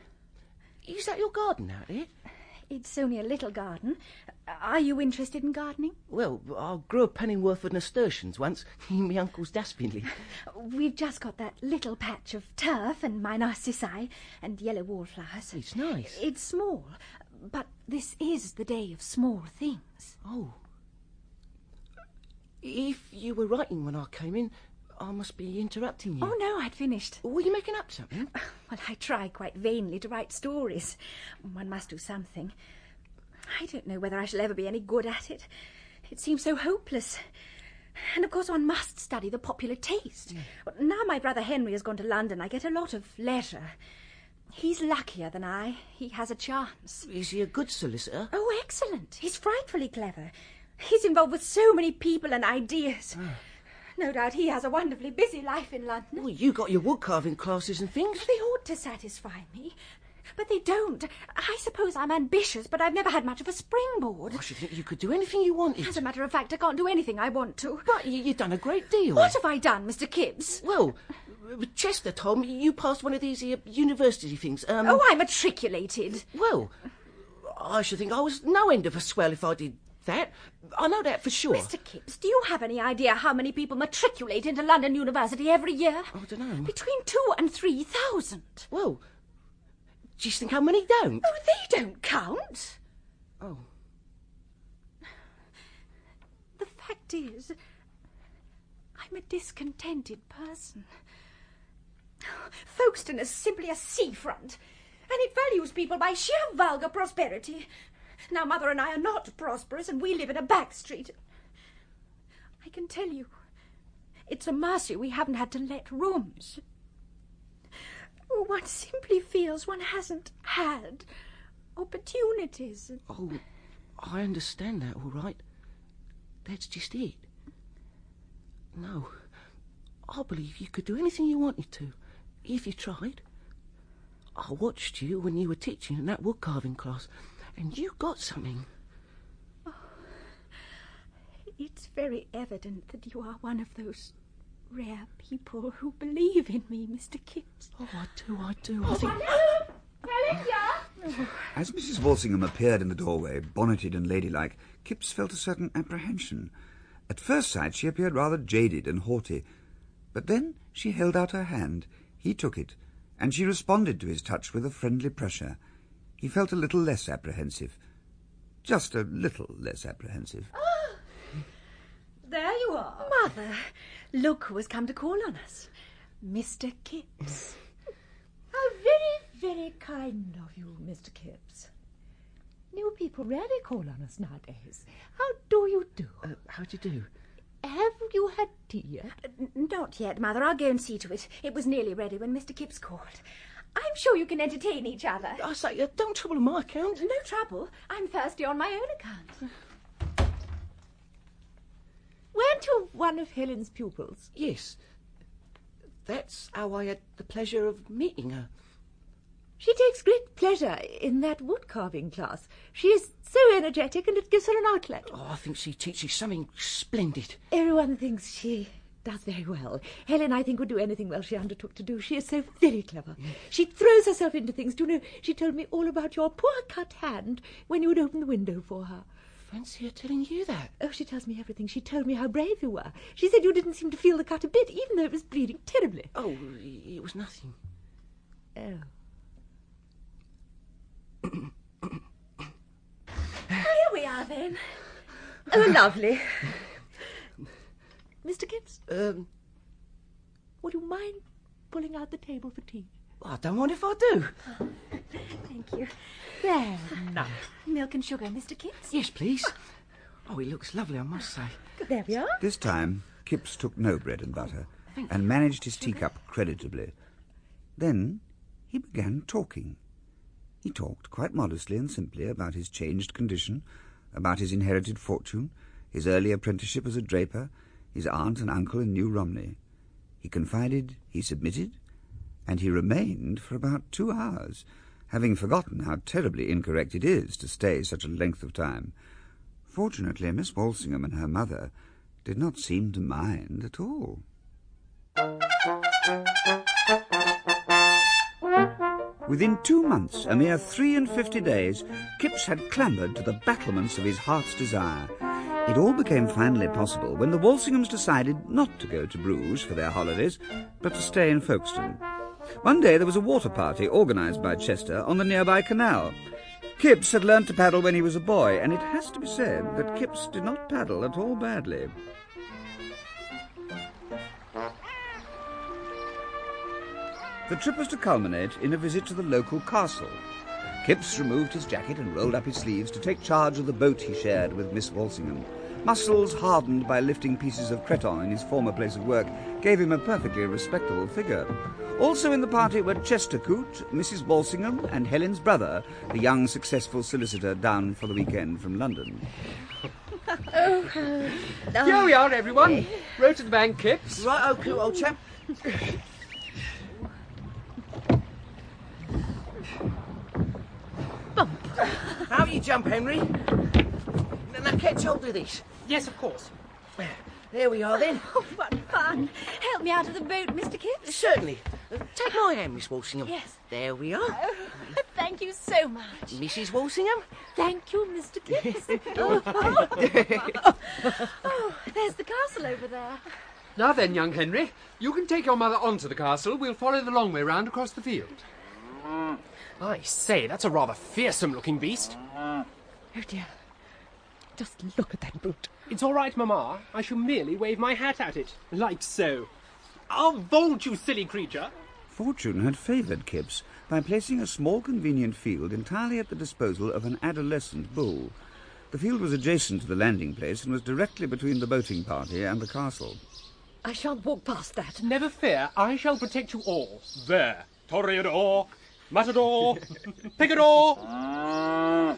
Is that your garden out there? It's only a little garden. Are you interested in gardening? Well, I grew a pennyworth of nasturtiums once in my uncle's dustbin. We've just got that little patch of turf and my narcissi and yellow wallflowers. It's nice. It's small, but this is the day of small things. Oh. If you were writing when I came in, I must be interrupting you. Oh, no, I'd finished. Were you making up something? Well, I try quite vainly to write stories. One must do something. I don't know whether I shall ever be any good at it. It seems so hopeless. And, of course, one must study the popular taste. Yeah. Now my brother Henry has gone to London, I get a lot of leisure. He's luckier than I. He has a chance. Is he a good solicitor? Oh, excellent. He's frightfully clever. He's involved with so many people and ideas. Oh. No doubt he has a wonderfully busy life in London. Well, you got your woodcarving classes and things. They ought to satisfy me. But they don't. I suppose I'm ambitious, but I've never had much of a springboard. I should think you could do anything you wanted. As a matter of fact, I can't do anything I want to. But you've done a great deal. What have I done, Mr. Kipps? Well, Chester told me you passed one of these university things. Oh, I matriculated. Well, I should think I was no end of a swell if I did that. I know that for sure. Mr. Kipps, do you have any idea how many people matriculate into London University every year? I don't know. Between 2,000 and 3,000. Well, do you think how many don't? Oh, they don't count. Oh. The fact is, I'm a discontented person. Folkestone is simply a seafront. And it values people by sheer vulgar prosperity. Now, Mother and I are not prosperous, and we live in a back street. I can tell you, it's a mercy we haven't had to let rooms. One simply feels one hasn't had opportunities. Oh, I understand that, all right. That's just it. No, I believe you could do anything you wanted to, if you tried. I watched you when you were teaching in that wood carving class, and you got something. Oh, it's very evident that you are one of those rare people who believe in me, Mr. Kipps. Oh, I do. I think... Helen, yeah? As Mrs. Walsingham appeared in the doorway, bonneted and ladylike, Kipps felt a certain apprehension. At first sight she appeared rather jaded and haughty, but then she held out her hand. He took it, and she responded to his touch with a friendly pressure. He felt a little less apprehensive. Just a little less apprehensive. Oh, there you are. Mother, look who has come to call on us. Mr. Kipps. How very, very kind of you, Mr. Kipps. New people rarely call on us nowadays. How do you do? How do you do? Have you had tea yet? Not yet, Mother. I'll go and see to it. It was nearly ready when Mr. Kipps called. I'm sure you can entertain each other. I say, don't trouble on my account. No trouble. I'm thirsty on my own account. Weren't you one of Helen's pupils? Yes. That's how I had the pleasure of meeting her. She takes great pleasure in that wood carving class. She is so energetic, and it gives her an outlet. Oh, I think she teaches something splendid. Everyone thinks she does very well. Helen, I think, would do anything well she undertook to do. She is so very clever. She throws herself into things. Do you know, she told me all about your poor cut hand when you would open the window for her. Fancy her telling you that. Oh, she tells me everything. She told me how brave you were. She said you didn't seem to feel the cut a bit, even though it was bleeding terribly. Oh, it was nothing. Oh. Here we are, then. Oh, lovely. Mr. Kipps? Would you mind pulling out the table for tea? I don't mind if I do. Oh, thank you. There, now. Milk and sugar, Mr. Kipps? Yes, please. Oh, he looks lovely, I must say. There we are. This time, Kipps took no bread and butter and managed his teacup creditably. Then he began talking. He talked quite modestly and simply about his changed condition, about his inherited fortune, his early apprenticeship as a draper, his aunt and uncle in New Romney. He confided, he submitted, and he remained for about 2 hours, having forgotten how terribly incorrect it is to stay such a length of time. Fortunately, Miss Walsingham and her mother did not seem to mind at all. Within 2 months, a mere 53 days, Kipps had clambered to the battlements of his heart's desire. It all became finally possible when the Walsinghams decided not to go to Bruges for their holidays, but to stay in Folkestone. One day there was a water party organised by Chester on the nearby canal. Kipps had learnt to paddle when he was a boy, and it has to be said that Kipps did not paddle at all badly. The trip was to culminate in a visit to the local castle. Kipps removed his jacket and rolled up his sleeves to take charge of the boat he shared with Miss Walsingham. Muscles hardened by lifting pieces of cretonne in his former place of work gave him a perfectly respectable figure. Also in the party were Chester Coote, Mrs. Walsingham, and Helen's brother, the young, successful solicitor down for the weekend from London. Here we are, everyone. Row to the bank, Kipps. Right, okay, old chap. Bump. How you jump, Henry? Now, catch hold of this. Yes, of course. There we are, then. Oh, what fun. Help me out of the boat, Mr. Kipps. Certainly. Take my hand, Miss Walsingham. Yes. There we are. Oh, thank you so much. Mrs. Walsingham. Thank you, Mr. Kipps. Oh, there's the castle over there. Now then, young Henry, you can take your mother onto the castle. We'll follow the long way round across the field. I say, that's a rather fearsome-looking beast. Oh, dear. Just look at that brute. It's all right, Mamma. I shall merely wave my hat at it, like so. I'll vault, you silly creature. Fortune had favoured Kipps, by placing a small convenient field entirely at the disposal of an adolescent bull. The field was adjacent to the landing place and was directly between the boating party and the castle. I shan't walk past that. Never fear, I shall protect you all. There, Toreador, Matador, Picador.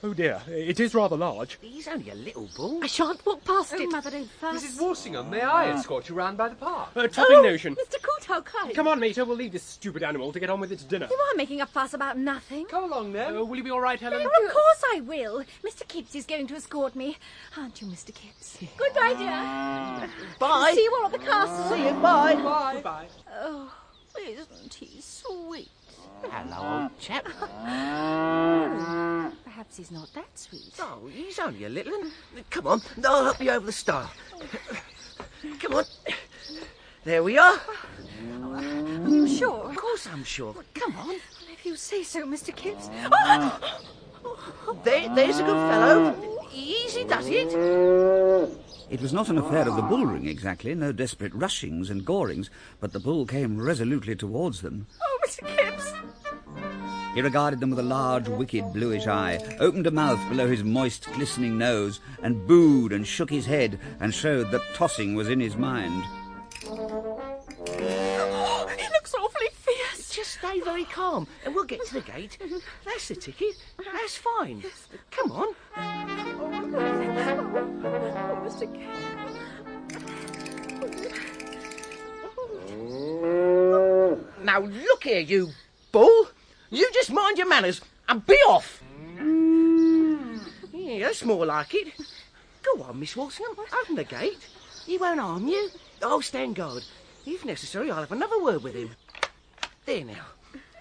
Oh dear, it is rather large. He's only a little bull. I shan't walk past it. Mother, don't fuss. Mrs. Walsingham, may I escort you round by the park? Topping notion. Mr. Coote, how kind. Come on, Mater, we'll leave this stupid animal to get on with its dinner. You are making a fuss about nothing. Come along, then. Will you be all right, Helen? Oh, of course I will. Mr. Kipps is going to escort me. Aren't you, Mr. Kipps? Goodbye, dear. Bye. See you all at the castle. See you, bye. Bye. Goodbye. Oh, isn't he sweet? Hello, old chap. Perhaps he's not that sweet. Oh, he's only a little one. Come on, I'll help you over the stile. Come on. There we are. Are you sure? Of course I'm sure. Come on. If you say so, Mr. Kipps. There's a good fellow. Easy does it. It was not an affair of the bull ring exactly, no desperate rushings and gorings, but the bull came resolutely towards them. Oh, Mr. Kipps. He regarded them with a large, wicked, bluish eye, opened a mouth below his moist, glistening nose, and booed and shook his head and showed that tossing was in his mind. Oh, he looks awfully fierce. Just stay very calm and we'll get to the gate. That's the ticket. That's fine. Come on. Oh, Mr. Kipps. Now look here, you bull. You just mind your manners and be off. Yeah, that's more like it. Go on, Miss Walsingham. Open the gate. He won't harm you. Oh, stand guard. If necessary, I'll have another word with him. There now.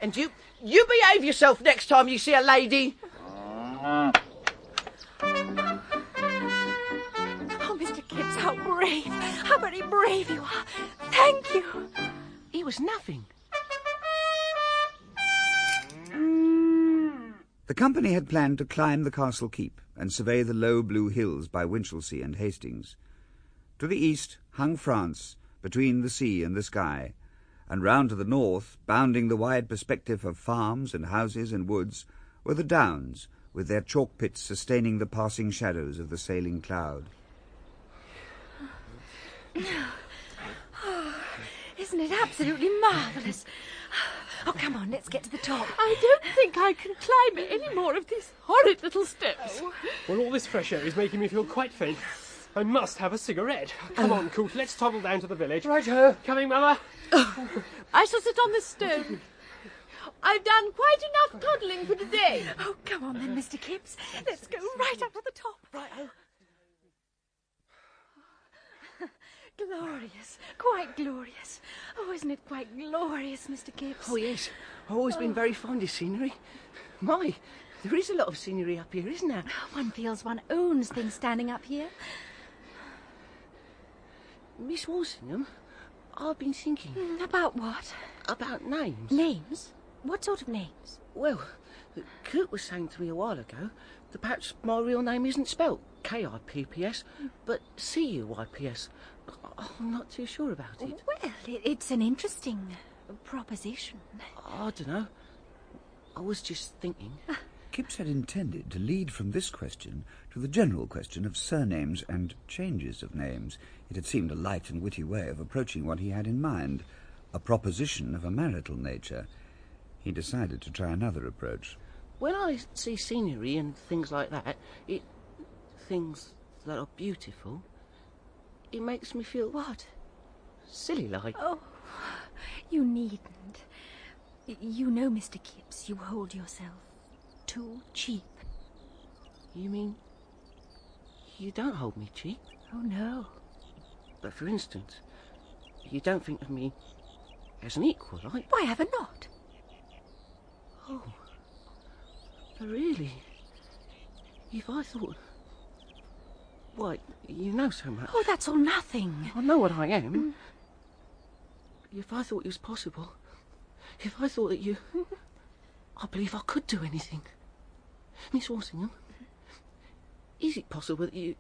And you behave yourself next time you see a lady. Oh, Mr. Kipps, how brave. How very brave you are. Thank you. He was nothing. The company had planned to climb the castle keep and survey the low blue hills by Winchelsea and Hastings. To the east hung France, between the sea and the sky, and round to the north, bounding the wide perspective of farms and houses and woods, were the downs, with their chalk pits sustaining the passing shadows of the sailing cloud. Oh, isn't it absolutely marvellous? Oh, come on, let's get to the top. I don't think I can climb any more of these horrid little steps. Well, all this fresh air is making me feel quite faint. I must have a cigarette. Come on, Coote, let's toddle down to the village. Right-ho. Coming, Mama. I shall sit on this stone. I've done quite enough toddling for today. Oh, come on then, Mr. Kipps. Let's go right up to the top. Right-ho. Glorious. Quite glorious. Oh, isn't it quite glorious, Mr. Kipps? Oh, yes. I've always been very fond of scenery. My, there is a lot of scenery up here, isn't there? One feels one owns things standing up here. Miss Walsingham, I've been thinking. About what? About names. Names? What sort of names? Well, Kurt was saying to me a while ago that perhaps my real name isn't spelt K-I-P-P-S, but C-U-I-P-S. I'm not too sure about it. Well, it's an interesting proposition. I don't know. I was just thinking. Kipps had intended to lead from this question to the general question of surnames and changes of names. It had seemed a light and witty way of approaching what he had in mind, a proposition of a marital nature. He decided to try another approach. When I see scenery and things like that, things that are beautiful, it makes me feel... What? Silly like. Oh, you needn't. You know, Mr. Kipps, you hold yourself too cheap. You mean you don't hold me cheap? Oh, no. But for instance, you don't think of me as an equal, like? Why, ever not? Oh, but really, if I thought... Why, you know so much. Oh, that's all nothing. I know what I am. If I thought it was possible, if I thought that you... I believe I could do anything. Miss Walsingham, is it possible that you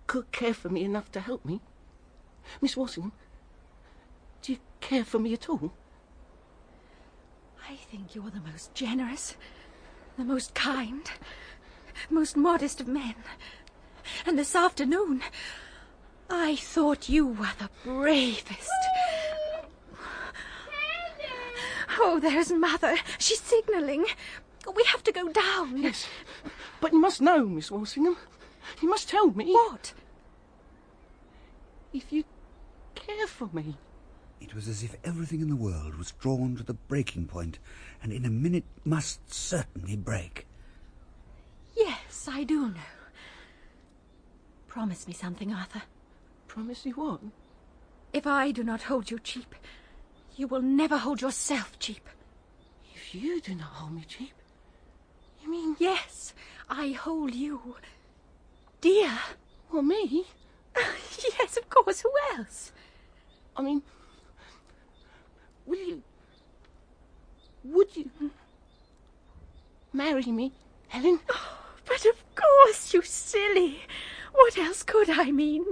could care for me enough to help me? Miss Walsingham, do you care for me at all? I think you're the most generous, the most kind, most modest of men. And this afternoon, I thought you were the bravest. Oh, there's Mother. She's signalling. We have to go down. Yes, but you must know, Miss Walsingham. You must tell me. What? If you care for me. It was as if everything in the world was drawn to the breaking point, and in a minute must certainly break. Yes, I do know. Promise me something, Arthur. Promise you what? If I do not hold you cheap, you will never hold yourself cheap. If you do not hold me cheap? You mean... Yes, I hold you dear. Well, me? Yes, of course. Who else? I mean... Would you marry me, Helen? Oh, but of course, you silly. What else could I mean?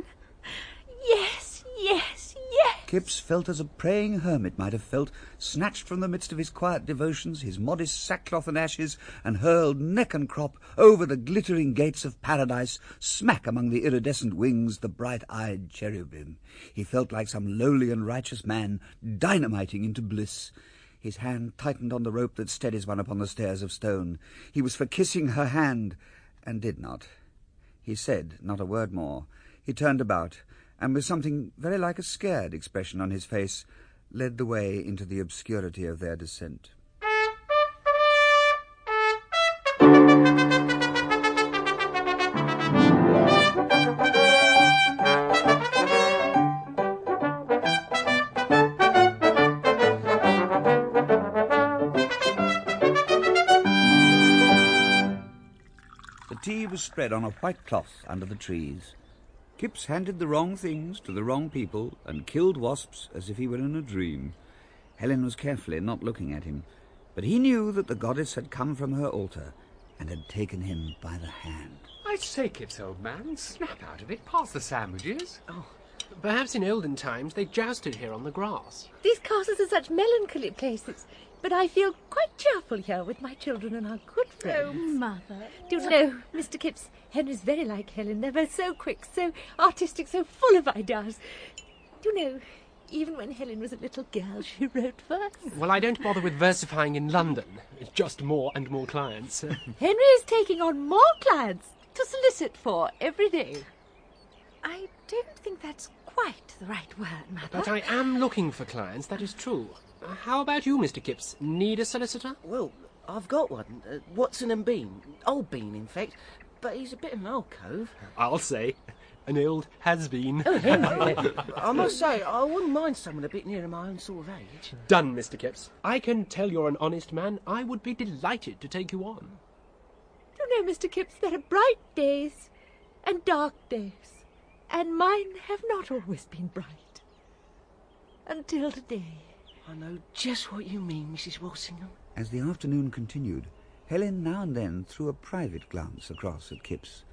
Yes, yes, yes. Kipps felt as a praying hermit might have felt, snatched from the midst of his quiet devotions, his modest sackcloth and ashes, and hurled neck and crop over the glittering gates of paradise, smack among the iridescent wings, the bright-eyed cherubim. He felt like some lowly and righteous man dynamiting into bliss. His hand tightened on the rope that steadies one upon the stairs of stone. He was for kissing her hand, and did not. He said not a word more. He turned about, and with something very like a scared expression on his face, led the way into the obscurity of their descent. The tea was spread on a white cloth under the trees. Kipps handed the wrong things to the wrong people and killed wasps as if he were in a dream. Helen was carefully not looking at him, but he knew that the goddess had come from her altar and had taken him by the hand. I say, Kipps, old man, snap out of it. Pass the sandwiches. Oh, perhaps in olden times they jousted here on the grass. These castles are such melancholy places, but I feel quite cheerful here with my children and our good friends. Oh, Mother. Do you know, Mr. Kipps, Henry's very like Helen. They're both so quick, so artistic, so full of ideas. Do you know, even when Helen was a little girl, she wrote verse. Well, I don't bother with versifying in London. It's just more and more clients. Henry is taking on more clients to solicit for every day. I don't think that's quite the right word, Mother. But I am looking for clients, that is true. How about you, Mr. Kipps? Need a solicitor? Well, I've got one. Watson and Bean. Old Bean, in fact. But he's a bit of an old cove. I'll say. An old has-been. Oh, Henry. I must say, I wouldn't mind someone a bit nearer my own sort of age. Done, Mr. Kipps. I can tell you're an honest man. I would be delighted to take you on. Do you know, Mr. Kipps, there are bright days and dark days, and mine have not always been bright. Until today. I know just what you mean, Mrs. Walsingham. As the afternoon continued, Helen now and then threw a private glance across at Kipps.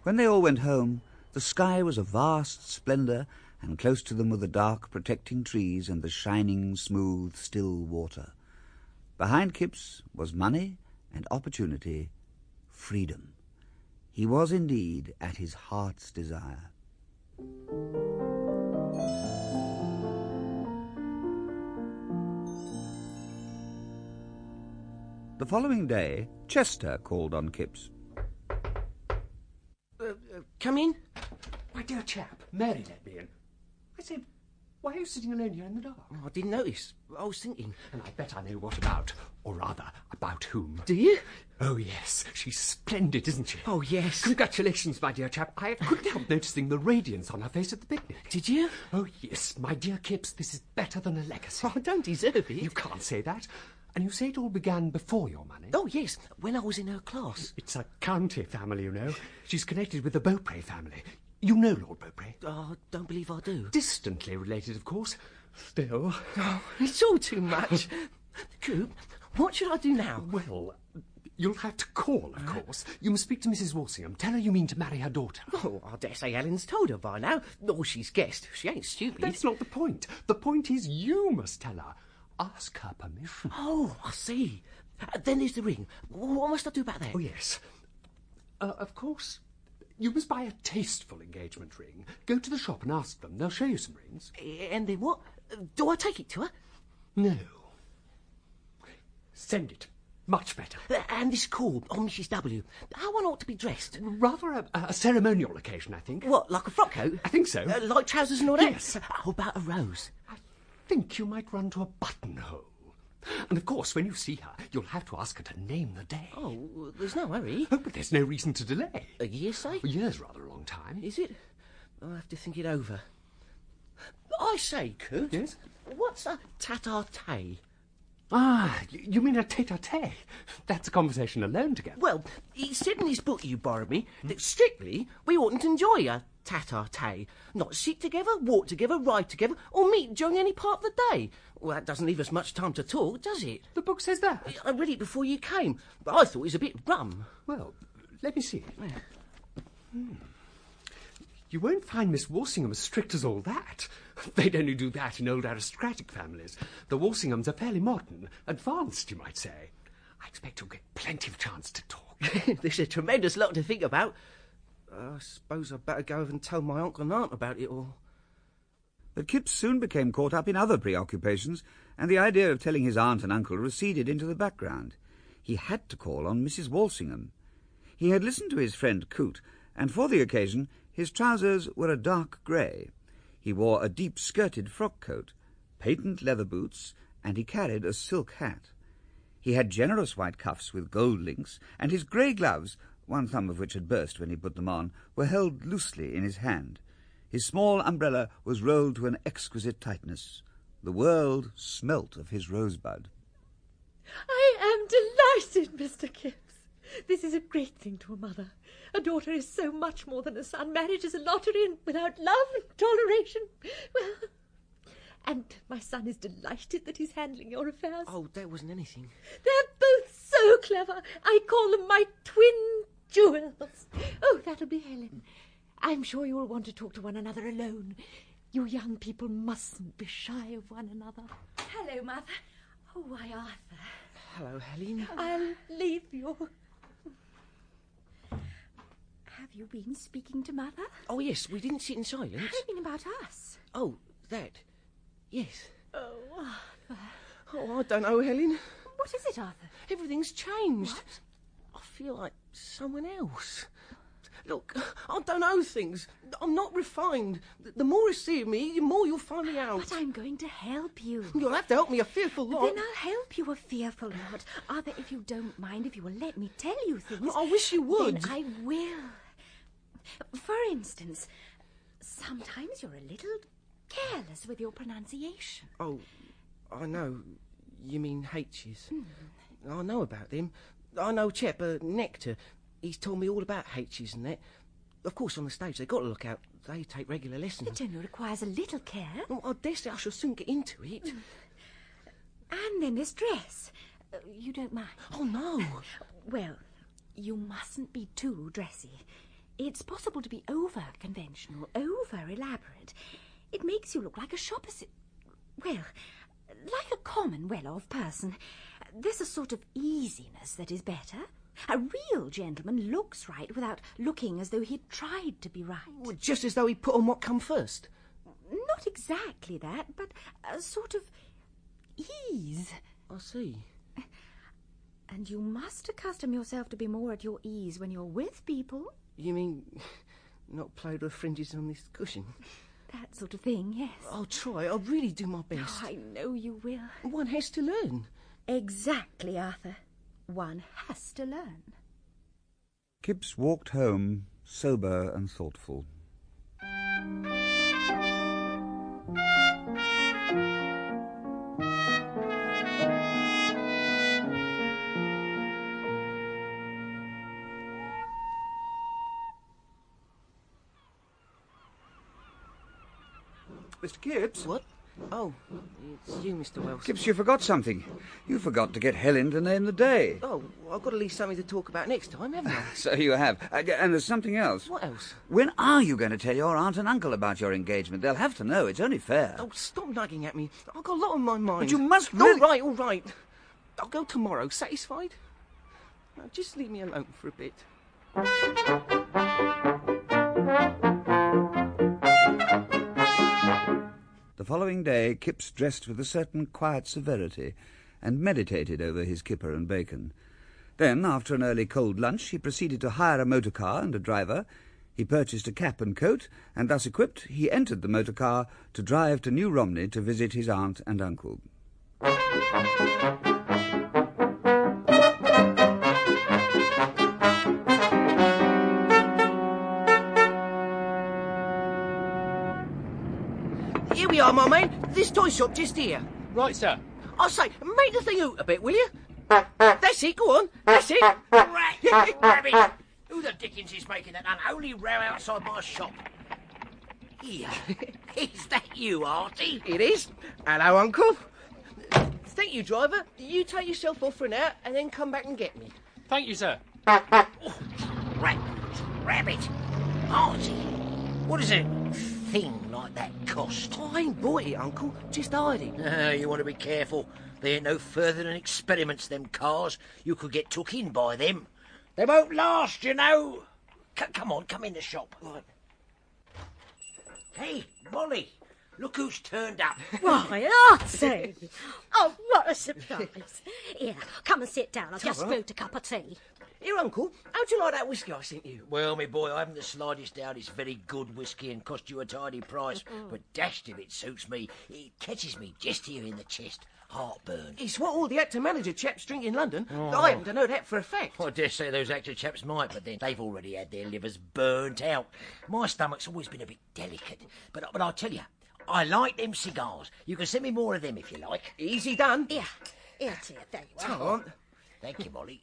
When they all went home, the sky was a vast splendour, and close to them were the dark, protecting trees and the shining, smooth, still water. Behind Kipps was money and opportunity, freedom. He was indeed at his heart's desire. The following day, Chester called on Kipps. Come in. My dear chap, Mary let me in. I said, why are you sitting alone here in the dark? Oh, I didn't notice. I was thinking. And I bet I know what about. Or rather, about whom. Do you? Oh, yes. She's splendid, isn't she? Oh, yes. Congratulations, my dear chap. I couldn't help noticing the radiance on her face at the picnic. Did you? Oh, yes. My dear Kipps, this is better than a legacy. Oh, I don't deserve it. You can't say that. And you say it all began before your money? Oh, yes, when I was in her class. It's a county family, you know. She's connected with the Beaupre family. You know Lord Beaupre? Oh, I don't believe I do. Distantly related, of course. Still. Oh, it's all too much. Coop, what should I do now? Well, you'll have to call, of course. You must speak to Mrs. Walsingham. Tell her you mean to marry her daughter. Oh, I dare say Helen's told her by now. Oh, she's guessed. She ain't stupid. That's not the point. The point is you must tell her. ask her permission. Oh, I see. Then there's the ring. What must I do about that? Oh, yes. Of course, you must buy a tasteful engagement ring. Go to the shop and ask them. They'll show you some rings. And then what? Do I take it to her? No. Send it. Much better. And this call on Mrs. W. How one ought to be dressed? Rather a ceremonial occasion, I think. What, like a frock coat? I think so. Like trousers and all that? Yes. How about a rose? I think you might run to a buttonhole. And of course, when you see her, you'll have to ask her to name the day. Oh, there's no hurry. Oh, but there's no reason to delay. A year, say? A year's rather a long time. Is it? I'll have to think it over. I say, Kurt. Yes? What's a tete-a-tete? Ah, you mean a tete-a-tete? That's a conversation alone together. Well, he said in his book you borrowed me that strictly we oughtn't enjoy a tete-a-tete. Not sit together, walk together, ride together, or meet during any part of the day. Well, that doesn't leave us much time to talk, does it? The book says that. I read it before you came, but I thought it was a bit rum. Well, let me see. You won't find Miss Walsingham as strict as all that. They'd only do that in old aristocratic families. The Walsinghams are fairly modern, advanced, you might say. I expect you'll get plenty of chance to talk. There's a tremendous lot to think about. I suppose I'd better go over and tell my uncle and aunt about it all. But Kipps soon became caught up in other preoccupations, and the idea of telling his aunt and uncle receded into the background. He had to call on Mrs. Walsingham. He had listened to his friend Coote, and for the occasion his trousers were a dark grey. He wore a deep-skirted frock coat, patent leather boots, and he carried a silk hat. He had generous white cuffs with gold links, and his grey gloves, one thumb of which had burst when he put them on, were held loosely in his hand. His small umbrella was rolled to an exquisite tightness. The world smelt of his rosebud. I am delighted, Mr. Kipps. This is a great thing to a mother. A daughter is so much more than a son. Marriage is a lottery, and without love and toleration, well... And my son is delighted that he's handling your affairs. Oh, that wasn't anything. They're both so clever. I call them my twin jewels. Oh, that'll be Helen. I'm sure you'll want to talk to one another alone. You young people mustn't be shy of one another. Hello, Mother. Oh, why, Arthur. Hello, Helen. I'll leave you. Have you been speaking to Mother? Oh, yes, we didn't sit in silence. I mean about us. Oh, that. Yes. Oh, Arthur. Oh, I don't know, Helen. What is it, Arthur? Everything's changed. What? I feel like someone else. Look, I don't know things. I'm not refined. The more you see of me, the more you'll find me out. But I'm going to help you. You'll have to help me a fearful lot. Then I'll help you a fearful lot. Arthur, if you don't mind, if you will let me tell you things... I wish you would. Then I will. For instance, sometimes you're a little careless with your pronunciation. Oh, I know. You mean H's. I know about them. I know a chap, Nectar. He's told me all about H's and that. Of course, on the stage, they've got to look out. They take regular lessons. It only requires a little care. Oh, I dare say I shall soon get into it. And then this dress. You don't mind? Oh, no. Well, you mustn't be too dressy. It's possible to be over-conventional, over-elaborate. It makes you look like a shop well, like a common, well-off person. There's a sort of easiness that is better. A real gentleman looks right without looking as though he'd tried to be right. Well, just as though he put on what come first. Not exactly that, but a sort of ease. I see. And you must accustom yourself to be more at your ease when you're with people. You mean not played with fringes on this cushion? That sort of thing, yes. I'll try. I'll really do my best. Oh, I know you will. One has to learn. Exactly, Arthur. One has to learn. Kipps walked home, sober and thoughtful. Mr. Kipps? What? Oh, it's you, Mr. Wells. Kipps, you forgot something. You forgot to get Helen to name the day. Oh, I've got at least something to talk about next time, haven't I? So you have. And there's something else. What else? When are you going to tell your aunt and uncle about your engagement? They'll have to know. It's only fair. Oh, stop nagging at me. I've got a lot on my mind. But you must really... All right. I'll go tomorrow. Satisfied? Now, just leave me alone for a bit. The following day, Kipps dressed with a certain quiet severity and meditated over his kipper and bacon. Then, after an early cold lunch, he proceeded to hire a motor car and a driver. He purchased a cap and coat, and thus equipped, he entered the motor car to drive to New Romney to visit his aunt and uncle. Here we are, my man. This toy shop just here. Right, sir. I say, make the thing out a bit, will you? That's it, go on. That's it. Rabbit! Who the dickens is making that unholy row outside my shop? Here. Is that you, Artie? It is. Hello, Uncle. Thank you, driver. You take yourself off for an hour and then come back and get me. Thank you, sir. Rabbit! Artie, what does a thing like that cost? I ain't bought it, Uncle. Just hide it. You want to be careful. They ain't no further than experiments, them cars. You could get took in by them. They won't last, you know. Come on, come in the shop. Right. Hey, Molly, look who's turned up. Why, Artie! Oh, what a surprise. Here, come and sit down. I've just brewed a cup of tea. Here, Uncle, how'd you like that whiskey I sent you? Well, me boy, I haven't the slightest doubt it's very good whiskey and cost you a tidy price, but dashed if it suits me. It catches me just here in the chest. Heartburn. It's what all the actor manager chaps drink in London. I happen to know that for a fact. I dare say those actor chaps might, but then they've already had their livers burnt out. My stomach's always been a bit delicate, but I tell you, I like them cigars. You can send me more of them if you like. Easy done. Here, there you are. Come on. Thank you, Molly.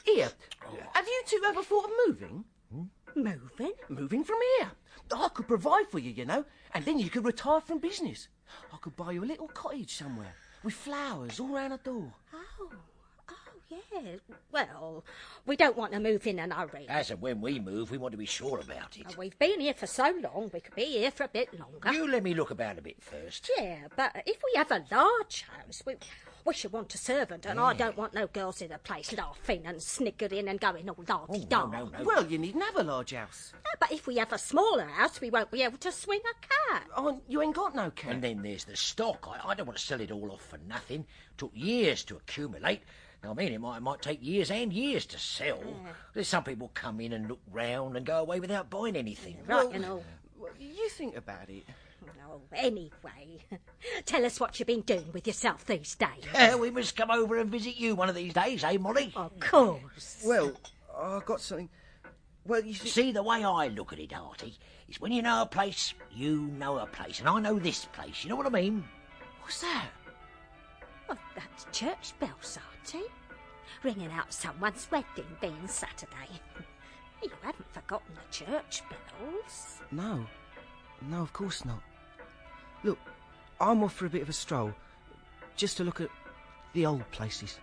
Here, have you two ever thought of moving? Moving? Moving from here. I could provide for you, you know, and then you could retire from business. I could buy you a little cottage somewhere with flowers all round the door. Oh, yes. Well, we don't want to move in a hurry. As and when we move, we want to be sure about it. We've been here for so long, we could be here for a bit longer. You let me look about a bit first. Yeah, but if we have a large house, we should want a servant, and I don't want no girls in the place laughing and sniggering and going all lardy-da. No. Well, you needn't have a large house. But if we have a smaller house, we won't be able to swing a cat. Oh, you ain't got no cat. And then there's the stock. I don't want to sell it all off for nothing. Took years to accumulate. Now, I mean, it might take years and years to sell. There's some people come in and look round and go away without buying anything. Right, you know. Well, you think about it. No, anyway, tell us what you've been doing with yourself these days. We must come over and visit you one of these days, eh, Molly? Of course. Well, I've got something. Well, you see, the way I look at it, Artie, is when you know a place, you know a place, and I know this place. You know what I mean? What's that? Well, that's church bells, Artie. Ringing out someone's wedding being Saturday. You haven't forgotten the church bells. No, of course not. Look, I'm off for a bit of a stroll, just to look at the old places.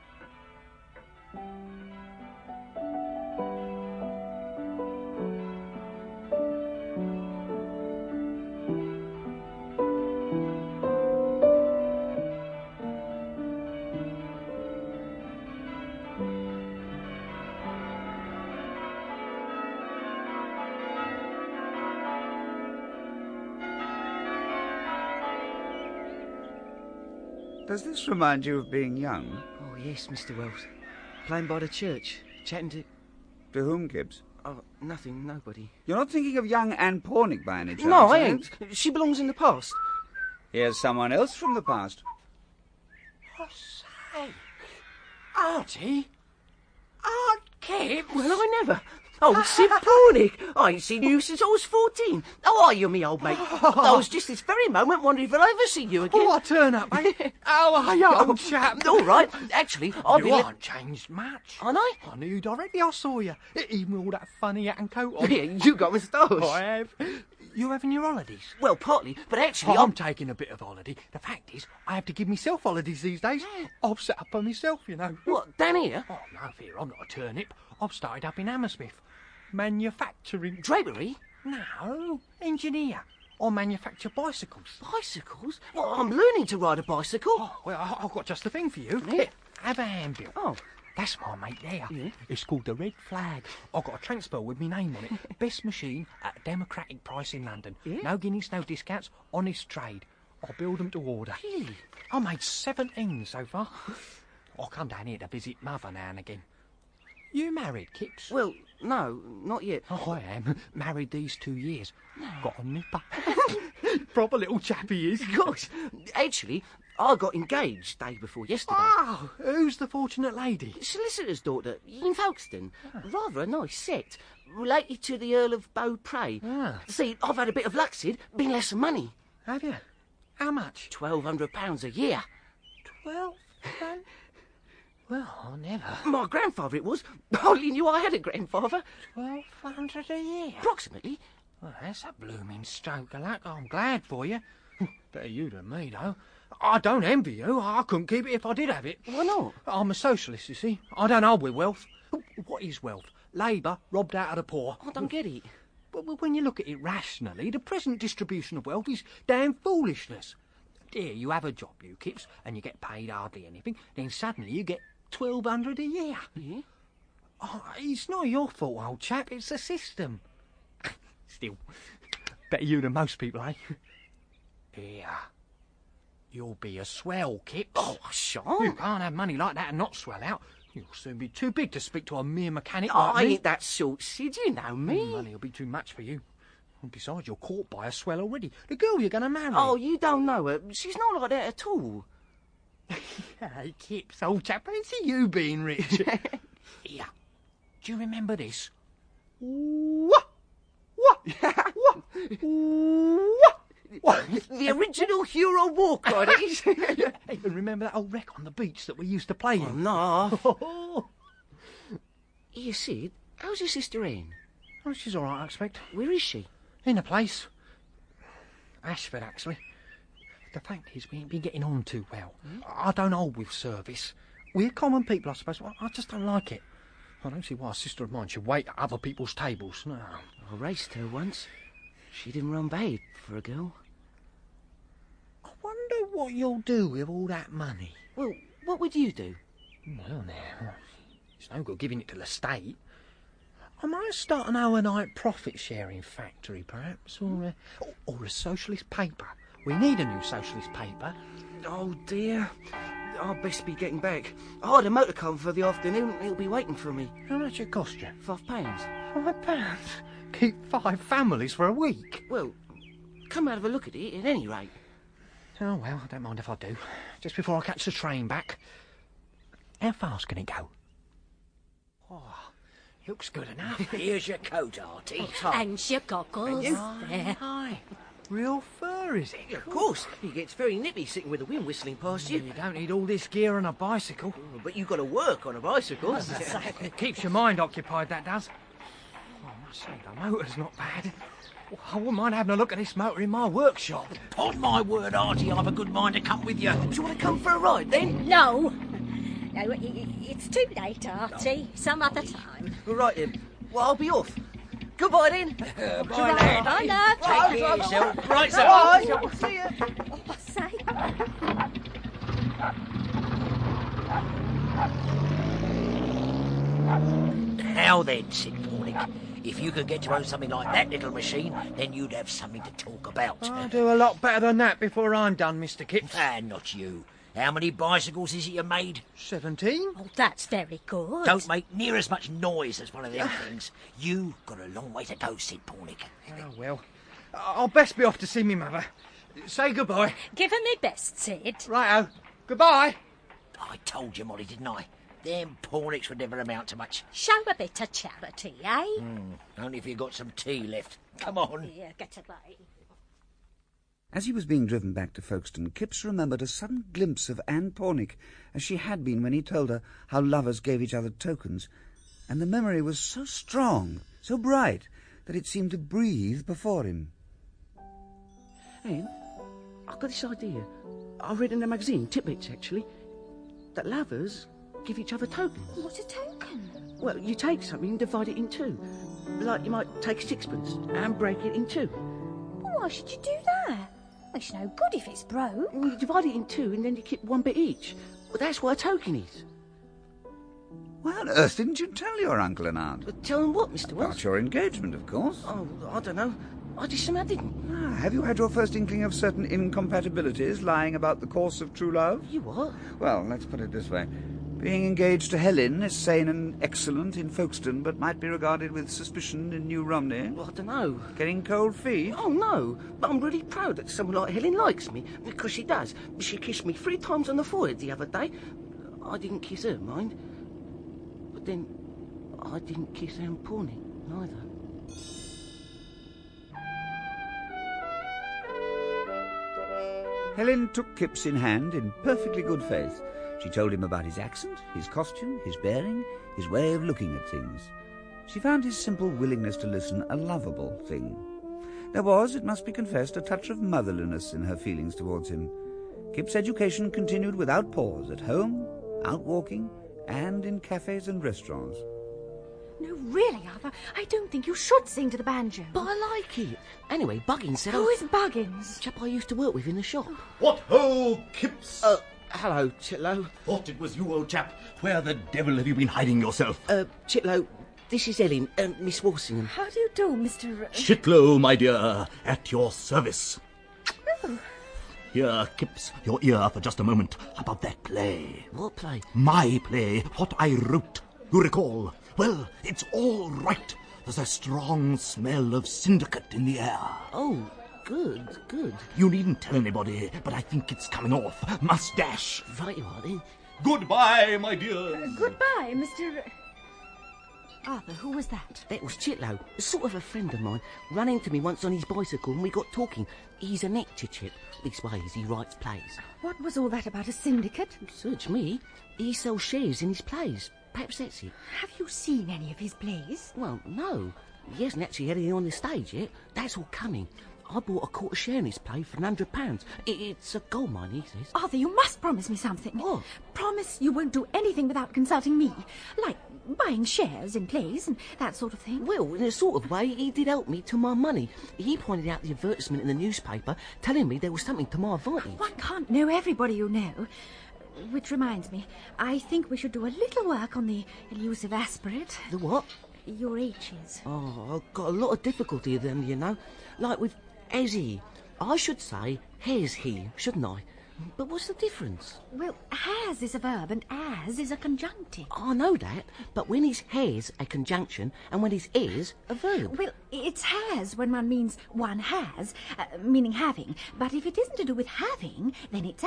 Does this remind you of being young? Oh, yes, Mr. Wells. Playing by the church, chatting to... To whom, Kipps? Oh, nothing, nobody. You're not thinking of young Anne Pornick by any chance? No, I ain't. She belongs in the past. Here's someone else from the past. I say, Artie? Aunt Kipps? Well, I never. Oh, Sid Pornick. I ain't seen you since I was 14. How are you, me old mate? I was just this very moment wondering if I'd ever see you again. Oh, I turn up, mate. How are you, old chap? All right. Actually, I've You aren't changed much. Aren't I? I knew you directly I saw you. Even with all that funny hat and coat on. Yeah, you got moustache. I have. You having your holidays? Well, partly, but actually I'm taking a bit of holiday. The fact is, I have to give myself holidays these days. I've set up on myself, you know. What, down here? Oh, no fear, I'm not a turnip. I've started up in Hammersmith. Manufacturing. Drapery? No, engineer. I manufacture bicycles. Bicycles? Well, I'm learning to ride a bicycle. Oh, well, I've got just the thing for you. Here, have a hand, Bill. Oh. That's my mate there. Yeah. It's called the Red Flag. I've got a transfer with my name on it. Best machine at a democratic price in London. Yeah. No guineas, no discounts, honest trade. I build them to order. Really? I made 17 so far. I'll come down here to visit Mother now and again. You married, Kipps? Well, no, not yet. Oh, I am. Married these 2 years. Got a nipper. Proper little chap he is. Gosh, actually, I got engaged day before yesterday. Oh, who's the fortunate lady? Solicitor's daughter, in Folkestone. Rather a nice set. Related to the Earl of Beaupre. See, I've had a bit of luck, Sid. Been less money. Have you? How much? £1,200 a year. 12? Well, I never. My grandfather it was. Hardly knew I had a grandfather. 1,200 a year? Approximately. Well, that's a blooming stroke of luck. I'm glad for you. Better you than me, though. I don't envy you. I couldn't keep it if I did have it. Why not? I'm a socialist, you see. I don't hold with wealth. What is wealth? Labour robbed out of the poor. I don't get it. But when you look at it rationally, the present distribution of wealth is damn foolishness. Here, you have a job, you Kipps, and you get paid hardly anything. Then suddenly you get 1,200 a year. Yeah? Oh, it's not your fault, old chap. It's the system. Still, better you than most people, eh? Here. You'll be a swell, Kipps. Oh, I shan't. You can't have money like that and not swell out. You'll soon be too big to speak to a mere mechanic I like me. ain't that sort, Sid. You know me. Money will be too much for you. And besides, you're caught by a swell already. The girl you're going to marry. Oh, you don't know her. She's not like that at all. Hey, Kipps, old chap, fancy you being rich. Here, do you remember this? What? What? What? What? The original Hero War cry, that is. Hey, and remember that old wreck on the beach that we used to play in? No. Here, Sid, how's your sister Anne? Oh, she's all right, I expect. Where is she? In a place. Ashford, actually. The fact is, we ain't been getting on too well. I don't hold with service. We're common people, I suppose. Well, I just don't like it. I don't see why a sister of mine should wait at other people's tables. No. I raced her once. She didn't run bad for a girl. I wonder what you'll do with all that money. Well, what would you do? Well, now, it's no good giving it to the state. I might start an overnight profit-sharing factory, perhaps, or a socialist paper. We need a new socialist paper. Oh, dear. I'll best be getting back. I hired a motorcar for the afternoon. It'll be waiting for me. How much it cost you? £5. £5? Keep 5 families for a week? Well, come and have a look at it at any rate. Oh, well, I don't mind if I do. Just before I catch the train back. How fast can it go? Oh, looks good enough. Here's your coat, Artie. And your goggles. There. Hi. Real fur, is it? Of course. It gets very nippy sitting with the wind whistling past you. You don't need all this gear on a bicycle. But you've got to work on a bicycle. It keeps your mind occupied, that does. Oh, I must say, the motor's not bad. I wouldn't mind having a look at this motor in my workshop. On my word, Artie, I've a good mind to come with you. Do you want to come for a ride, then? No. No, it's too late, Artie. Some other time. All right, then. Well, I'll be off. Goodbye, then. Bye, lad. Bye, love. Take care of yourself. Right, sir. Bye. See ya. Oh, say. Now then, Sid Pornick, if you could get to own something like that little machine, then you'd have something to talk about. I'll do a lot better than that before I'm done, Mr. Kipps. Not you. How many bicycles is it you made? 17. Oh, that's very good. Don't make near as much noise as one of them things. You've got a long way to go, Sid Pornick. Oh, well. I'll best be off to see me mother. Say goodbye. Give her me best, Sid. Righto. Goodbye. I told you, Molly, didn't I? Them Pornicks would never amount to much. Show a bit of charity, eh? Only if you got some tea left. Come on. Here, get away. As he was being driven back to Folkestone, Kipps remembered a sudden glimpse of Anne Pornick as she had been when he told her how lovers gave each other tokens, and the memory was so strong, so bright, that it seemed to breathe before him. Helen, I've got this idea. I read in a magazine, Tidbits actually, that lovers give each other tokens. What's a token? Well, you take something and divide it in two. Like you might take a sixpence and break it in two. Well, why should you do that? It's no good if it's broke. You divide it in two and then you keep one bit each. Well, that's what a token is. Why on earth didn't you tell your uncle and aunt? But tell them what, Mr. Wells? About your engagement, of course. Oh, I don't know. I just somehow didn't. Have you had your first inkling of certain incompatibilities lying about the course of true love? You what? Well, let's put it this way. Being engaged to Helen is sane and excellent in Folkestone, but might be regarded with suspicion in New Romney. Well, I don't know. Getting cold feet? Oh, no. But I'm really proud that someone like Helen likes me, because she does. She kissed me 3 times on the forehead the other day. I didn't kiss her, mind. But then, I didn't kiss Anne Pornick, neither. Helen took Kipps in hand in perfectly good faith. She told him about his accent, his costume, his bearing, his way of looking at things. She found his simple willingness to listen a lovable thing. There was, it must be confessed, a touch of motherliness in her feelings towards him. Kipps' education continued without pause, at home, out walking, and in cafes and restaurants. No, really, Arthur, I don't think you should sing to the banjo. But I like it. Anyway, Buggins said... Who is Buggins? The chap I used to work with in the shop. What ho, Kipps! Hello, Chitlow. Thought it was you, old chap. Where the devil have you been hiding yourself? Chitlow, this is Ellen, Miss Walsingham. How do you do, Mr... Chitlow, my dear, at your service. Oh. Here, Kipps, your ear for just a moment. About that play. What play? My play, what I wrote. You recall? Well, it's all right. There's a strong smell of syndicate in the air. Oh, good, good. You needn't tell anybody, but I think it's coming off. Mustache. Right you are, then. Goodbye, my dear. Goodbye, Mr... Arthur, who was that? That was Chitlow, sort of a friend of mine. Ran into me once on his bicycle and we got talking. He's an actor chip. Leastways, he writes plays. What was all that about a syndicate? Search me. He sells shares in his plays. Perhaps that's it. Have you seen any of his plays? Well, no. He hasn't actually had any on the stage yet. That's all coming. I bought a quarter share in his play for £100. It's a gold mine, he says. Arthur, you must promise me something. What? Promise you won't do anything without consulting me. Like buying shares in plays and that sort of thing. Well, in a sort of way, he did help me to my money. He pointed out the advertisement in the newspaper, telling me there was something to my advantage. One can't know everybody you know. Which reminds me, I think we should do a little work on the elusive aspirate. The what? Your H's. Oh, I've got a lot of difficulty with them, you know. Like with has he. I should say has he, shouldn't I? But what's the difference? Well, has is a verb and as is a conjunctive. I know that, but when he's has a conjunction and when he's is a verb. Well, it's has when one means one has, meaning having. But if it isn't to do with having, then it's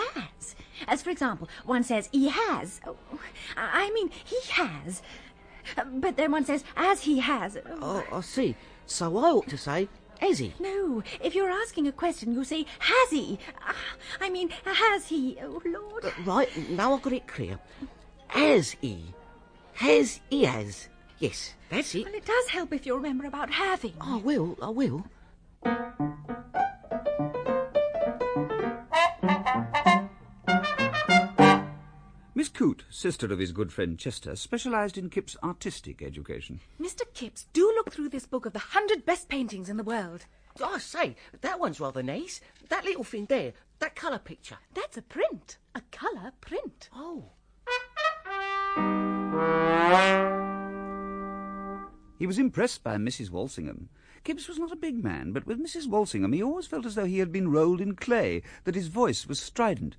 as. For example, one says he has. I mean, he has. But then one says as he has. Oh, I see. So I ought to say has he? No, if you're asking a question, you say, has he? I mean, has he? Oh, Lord. Right, now I've got it clear. Has he? Has he has? Yes, that's it. Well, it does help if you remember about having. I will. Miss Coote, sister of his good friend Chester, specialised in Kipps' artistic education. Mr. Kipps, do look through this book of the 100 best paintings in the world. I say, that one's rather nice. That little thing there, that colour picture. That's a print. A colour print. Oh. He was impressed by Mrs. Walsingham. Kipps was not a big man, but with Mrs. Walsingham he always felt as though he had been rolled in clay, that his voice was strident.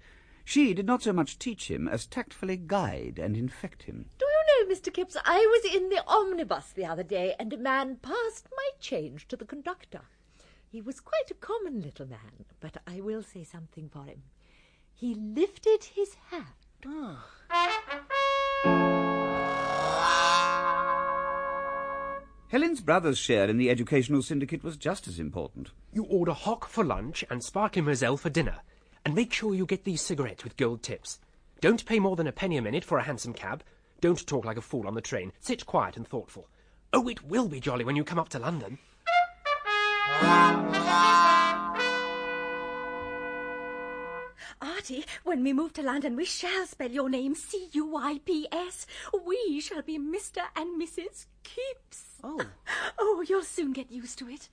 She did not so much teach him as tactfully guide and infect him. Do you know, Mr. Kipps, I was in the omnibus the other day and a man passed my change to the conductor. He was quite a common little man, but I will say something for him. He lifted his hat. Helen's brother's share in the educational syndicate was just as important. You order hock for lunch and sparkling Moselle for dinner. And make sure you get these cigarettes with gold tips. Don't pay more than a penny a minute for a hansom cab. Don't talk like a fool on the train. Sit quiet and thoughtful. Oh, it will be jolly when you come up to London. Bertie, when we move to London, we shall spell your name C-U-I-P-S. We shall be Mr. and Mrs. Kipps. Oh. Oh, you'll soon get used to it.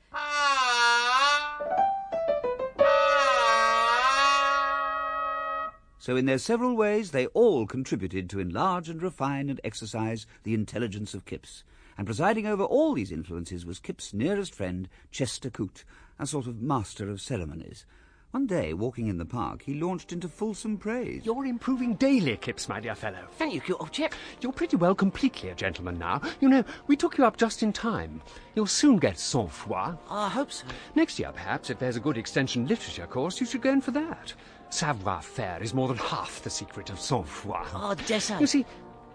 So in their several ways they all contributed to enlarge and refine and exercise the intelligence of Kipps. And presiding over all these influences was Kipps' nearest friend, Chester Coote, a sort of master of ceremonies. One day, walking in the park, he launched into fulsome praise. You're improving daily, Kipps, my dear fellow. Thank you, cute old chap. You're pretty well completely a gentleman now. You know, we took you up just in time. You'll soon get sang-froid. I hope so. Next year, perhaps, if there's a good extension literature course, you should go in for that. Savoir-faire is more than half the secret of sang-froid. Oh, dessert. You see,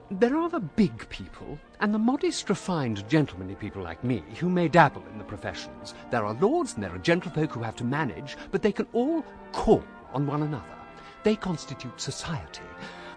there are the big people and the modest, refined, gentlemanly people like me who may dabble in the professions. There are lords and there are gentlefolk who have to manage, but they can all call on one another. They constitute society.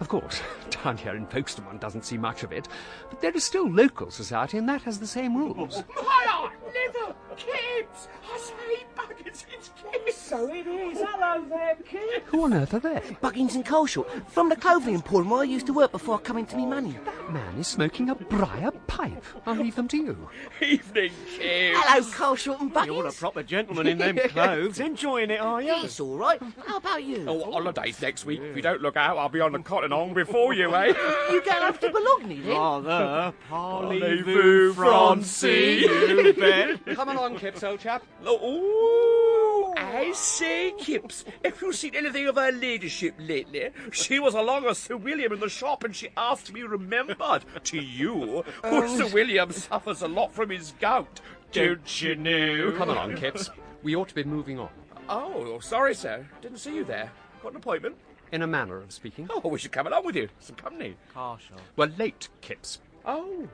Of course, down here in Folkestone one doesn't see much of it, but there is still local society and that has the same rules. Hiya! Liver! Kipps! I say, Buggins, it's Kipps! So it is. Hello there, Kipps. Who on earth are they? Buggins and Coleshaw, from the clothing emporium where I used to work before I come into me money. That man is smoking a briar pipe. I'll leave them to you. Evening, Kipps. Hello, Coleshaw and Buggins. You're a proper gentleman in them clothes. Enjoying it, are you? It's all right. How about you? Oh, holidays next week. If you don't look out, I'll be on the cotton on before you, eh? You going over to Bologna, then? Rather. Parlez-vous, Francie, you bet. Come along, Kipps, old chap. Oh, I say, Kipps, if you've seen anything of her ladyship lately, she was along with Sir William in the shop and she asked to be remembered to you. Sir William suffers a lot from his gout, don't you know? Come along, Kipps. We ought to be moving on. Oh, sorry, sir. Didn't see you there. Got an appointment? In a manner of speaking. Oh, we should come along with you. Some company. Carshaw. We're late, Kipps. Oh,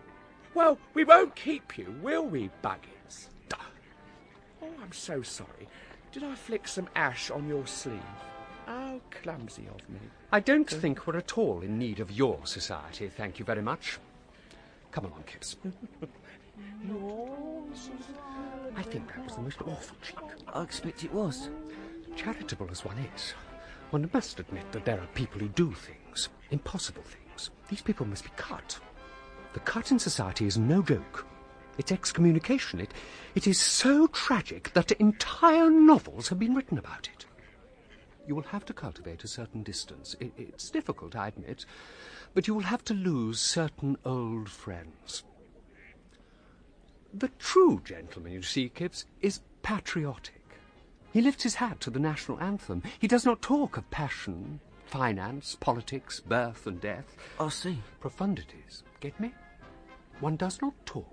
well, we won't keep you, will we, Buggins? Oh, I'm so sorry. Did I flick some ash on your sleeve? How clumsy of me. I don't think we're at all in need of your society, thank you very much. Come along, Kipps. I think that was the most awful cheek. I expect it was. Charitable as one is, one must admit that there are people who do things, impossible things. These people must be cut. The cut in society is no joke. It's excommunication. It is so tragic that entire novels have been written about it. You will have to cultivate a certain distance. It's difficult, I admit, but you will have to lose certain old friends. The true gentleman, you see, Kipps, is patriotic. He lifts his hat to the national anthem. He does not talk of passion, finance, politics, birth and death. I see. Profundities. Get me? One does not talk,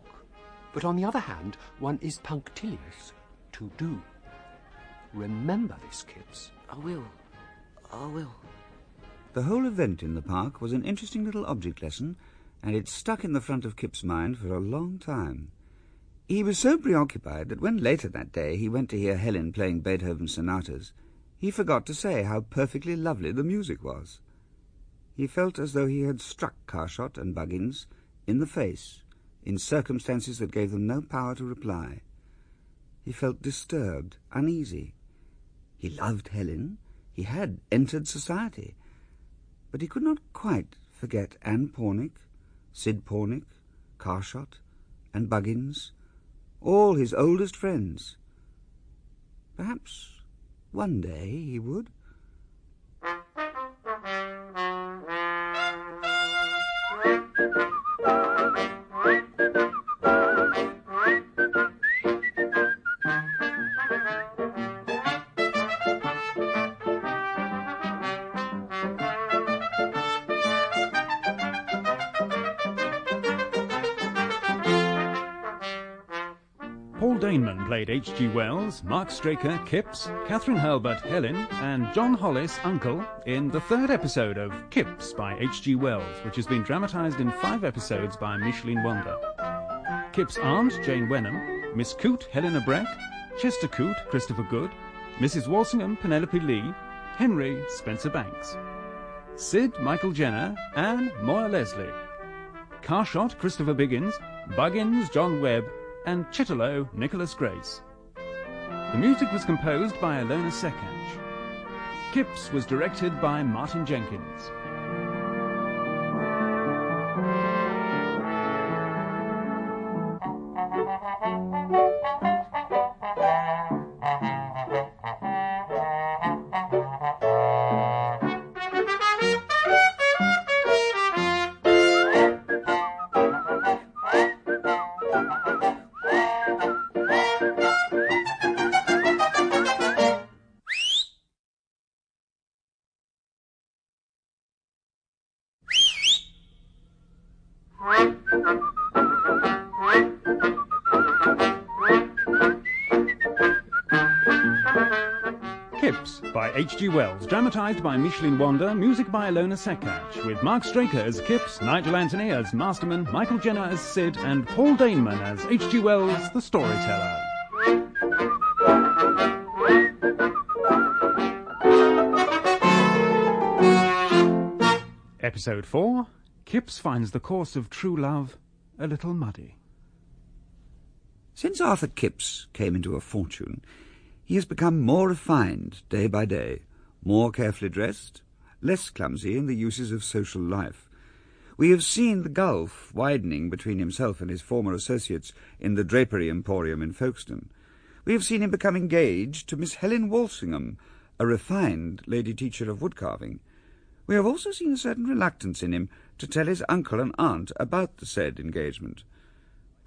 but on the other hand, one is punctilious to do. Remember this, Kipps. I will. I will. The whole event in the park was an interesting little object lesson, and it stuck in the front of Kipps' mind for a long time. He was so preoccupied that when later that day he went to hear Helen playing Beethoven's sonatas, he forgot to say how perfectly lovely the music was. He felt as though he had struck Carshot and Buggins in the face, in circumstances that gave them no power to reply. He felt disturbed, uneasy. He loved Helen. He had entered society. But he could not quite forget Anne Pornick, Sid Pornick, Carshot, and Buggins, all his oldest friends. Perhaps one day he would. Paul Daneman played H.G. Wells, Mark Straker, Kipps, Catherine Hurlbut, Helen, and John Hollis, Uncle, in the third episode of Kipps by H.G. Wells, which has been dramatised in 5 episodes by Micheline Wonder. Kipps' aunt, Jane Wenham, Miss Coote, Helena Breck, Chester Coote, Christopher Good, Mrs. Walsingham, Penelope Lee, Henry, Spencer Banks, Sid, Michael Jenner, Anne, Moira Leslie, Carshot, Christopher Biggins, Buggins, John Webb, and Chitterlow, Nicholas Grace. The music was composed by Ilona Sekach. Kipps was directed by Martin Jenkins. Kipps by H.G. Wells, dramatised by Micheline Wander, music by Ilona Sekach, with Mark Straker as Kipps, Nigel Anthony as Masterman, Michael Jenner as Sid, and Paul Daneman as H.G. Wells, the storyteller. Episode 4, Kipps finds the course of true love a little muddy. Since Arthur Kipps came into a fortune, he has become more refined day by day, more carefully dressed, less clumsy in the uses of social life. We have seen the gulf widening between himself and his former associates in the drapery emporium in Folkestone. We have seen him become engaged to Miss Helen Walsingham, a refined lady teacher of woodcarving. We have also seen a certain reluctance in him to tell his uncle and aunt about the said engagement.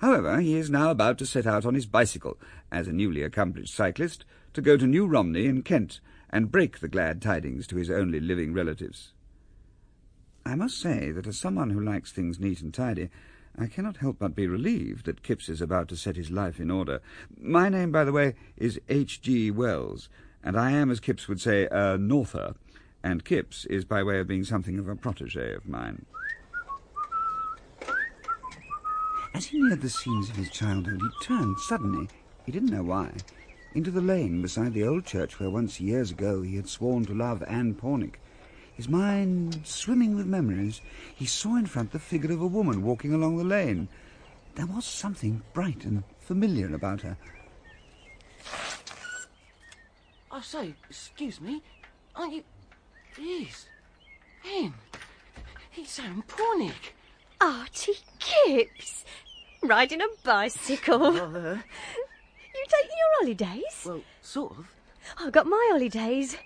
However, he is now about to set out on his bicycle, as a newly accomplished cyclist, to go to New Romney in Kent and break the glad tidings to his only living relatives. I must say that as someone who likes things neat and tidy, I cannot help but be relieved that Kipps is about to set his life in order. My name, by the way, is H.G. Wells, and I am, as Kipps would say, a Norther, and Kipps is by way of being something of a protégé of mine. As he neared the scenes of his childhood, he turned suddenly, he didn't know why, into the lane beside the old church where once years ago he had sworn to love Anne Pornick. His mind swimming with memories, he saw in front the figure of a woman walking along the lane. There was something bright and familiar about her. I say, excuse me, aren't you... Yes. Anne, it's Anne Pornick. Archie Kipps, riding a bicycle. Well, You taking your holidays? well, sort of. I've got my holidays.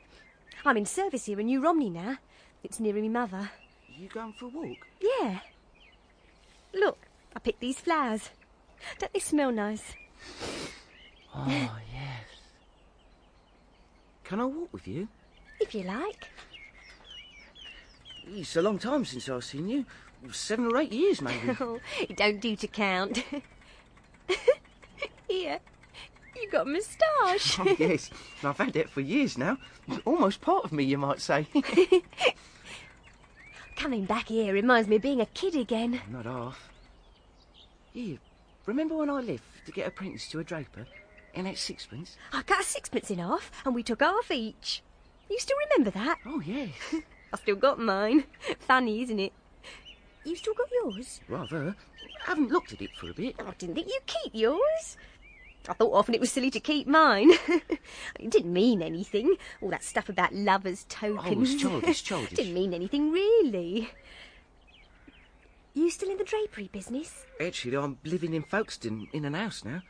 I'm in service here in New Romney now. It's near me mother. You going for a walk? Yeah. Look, I picked these flowers. Don't they smell nice? Oh, yes. Can I walk with you? If you like. It's a long time since I've seen you. 7 or 8 years, maybe. Oh, it don't do to count. Here, you got a moustache. Oh, yes. I've had that for years now. It's almost part of me, you might say. Coming back here reminds me of being a kid again. Not half. Here, remember when I left to get apprentice to a draper and that sixpence? I cut a sixpence in half and we took half each. You still remember that? Oh, yes. I still got mine. Funny, isn't it? You still got yours? Rather. I haven't looked at it for a bit. I didn't think you'd keep yours. I thought often it was silly to keep mine. It didn't mean anything. All that stuff about lovers' tokens. Oh, it was childish, childish. Didn't mean anything, really. You still in the drapery business? Actually, I'm living in Folkestone in an house now.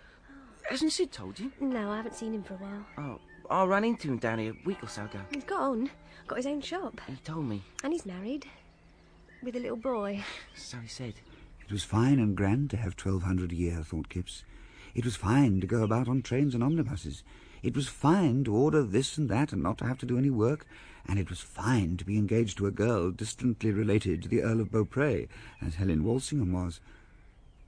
Hasn't Sid told you? No, I haven't seen him for a while. Oh, I ran into him down here a week or so ago. He's got on. Got his own shop. He told me. And he's married. With a little boy. So he said. It was fine and grand to have 1,200 a year, thought Kipps. It was fine to go about on trains and omnibuses. It was fine to order this and that and not to have to do any work. And it was fine to be engaged to a girl distantly related to the Earl of Beaupre, as Helen Walsingham was.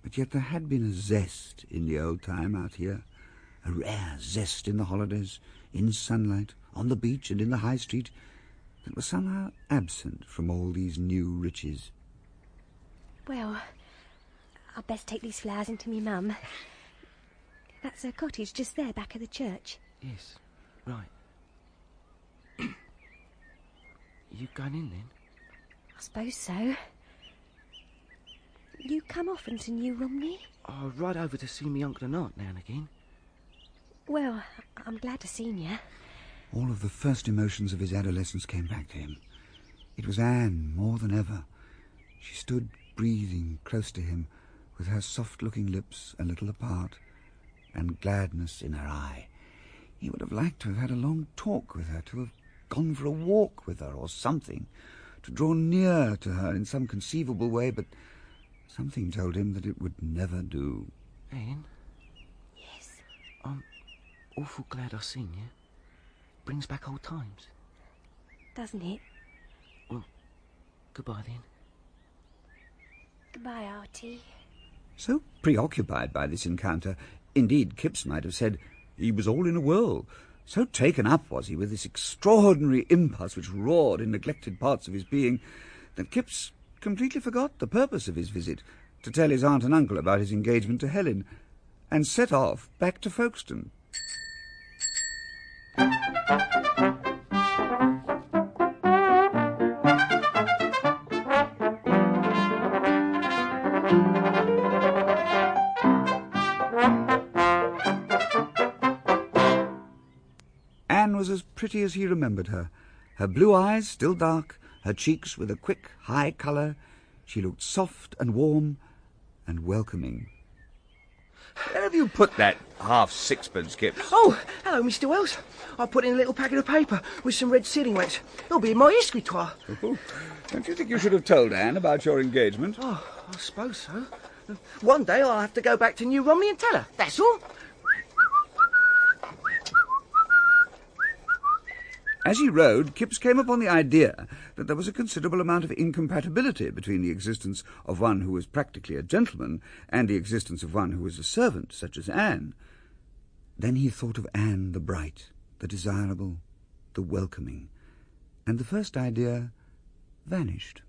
But yet there had been a zest in the old time out here. A rare zest in the holidays, in sunlight, on the beach and in the high street, that was somehow absent from all these new riches. Well, I'd best take these flowers into me mum. That's her cottage just there, back of the church. Yes, right. You going in then? I suppose so. You come often to New Romney? I ride over to see me uncle and aunt now and again. Well, I'm glad to see you. All of the first emotions of his adolescence came back to him. It was Anne more than ever. She stood breathing close to him, with her soft-looking lips a little apart, and gladness in her eye. He would have liked to have had a long talk with her, to have gone for a walk with her or something, to draw near to her in some conceivable way, but something told him that it would never do. Anne? Yes? I'm awful glad I've seen you. Brings back old times. Doesn't it? Well, goodbye then. Goodbye, Artie. So preoccupied by this encounter, indeed Kipps might have said he was all in a whirl. So taken up was he with this extraordinary impulse which roared in neglected parts of his being, that Kipps completely forgot the purpose of his visit, to tell his aunt and uncle about his engagement to Helen, and set off back to Folkestone. Anne was as pretty as he remembered her. Her blue eyes still dark, her cheeks with a quick, high colour. She looked soft and warm and welcoming. Where have you put that half-sixpence, Kipps? Oh, hello, Mr. Wells. I put in a little packet of paper with some red sealing wax. It'll be in my escritoire. Oh, don't you think you should have told Anne about your engagement? Oh, I suppose so. One day I'll have to go back to New Romney and tell her, that's all. As he rode, Kipps came upon the idea that there was a considerable amount of incompatibility between the existence of one who was practically a gentleman and the existence of one who was a servant, such as Anne. Then he thought of Anne the bright, the desirable, the welcoming, and the first idea vanished.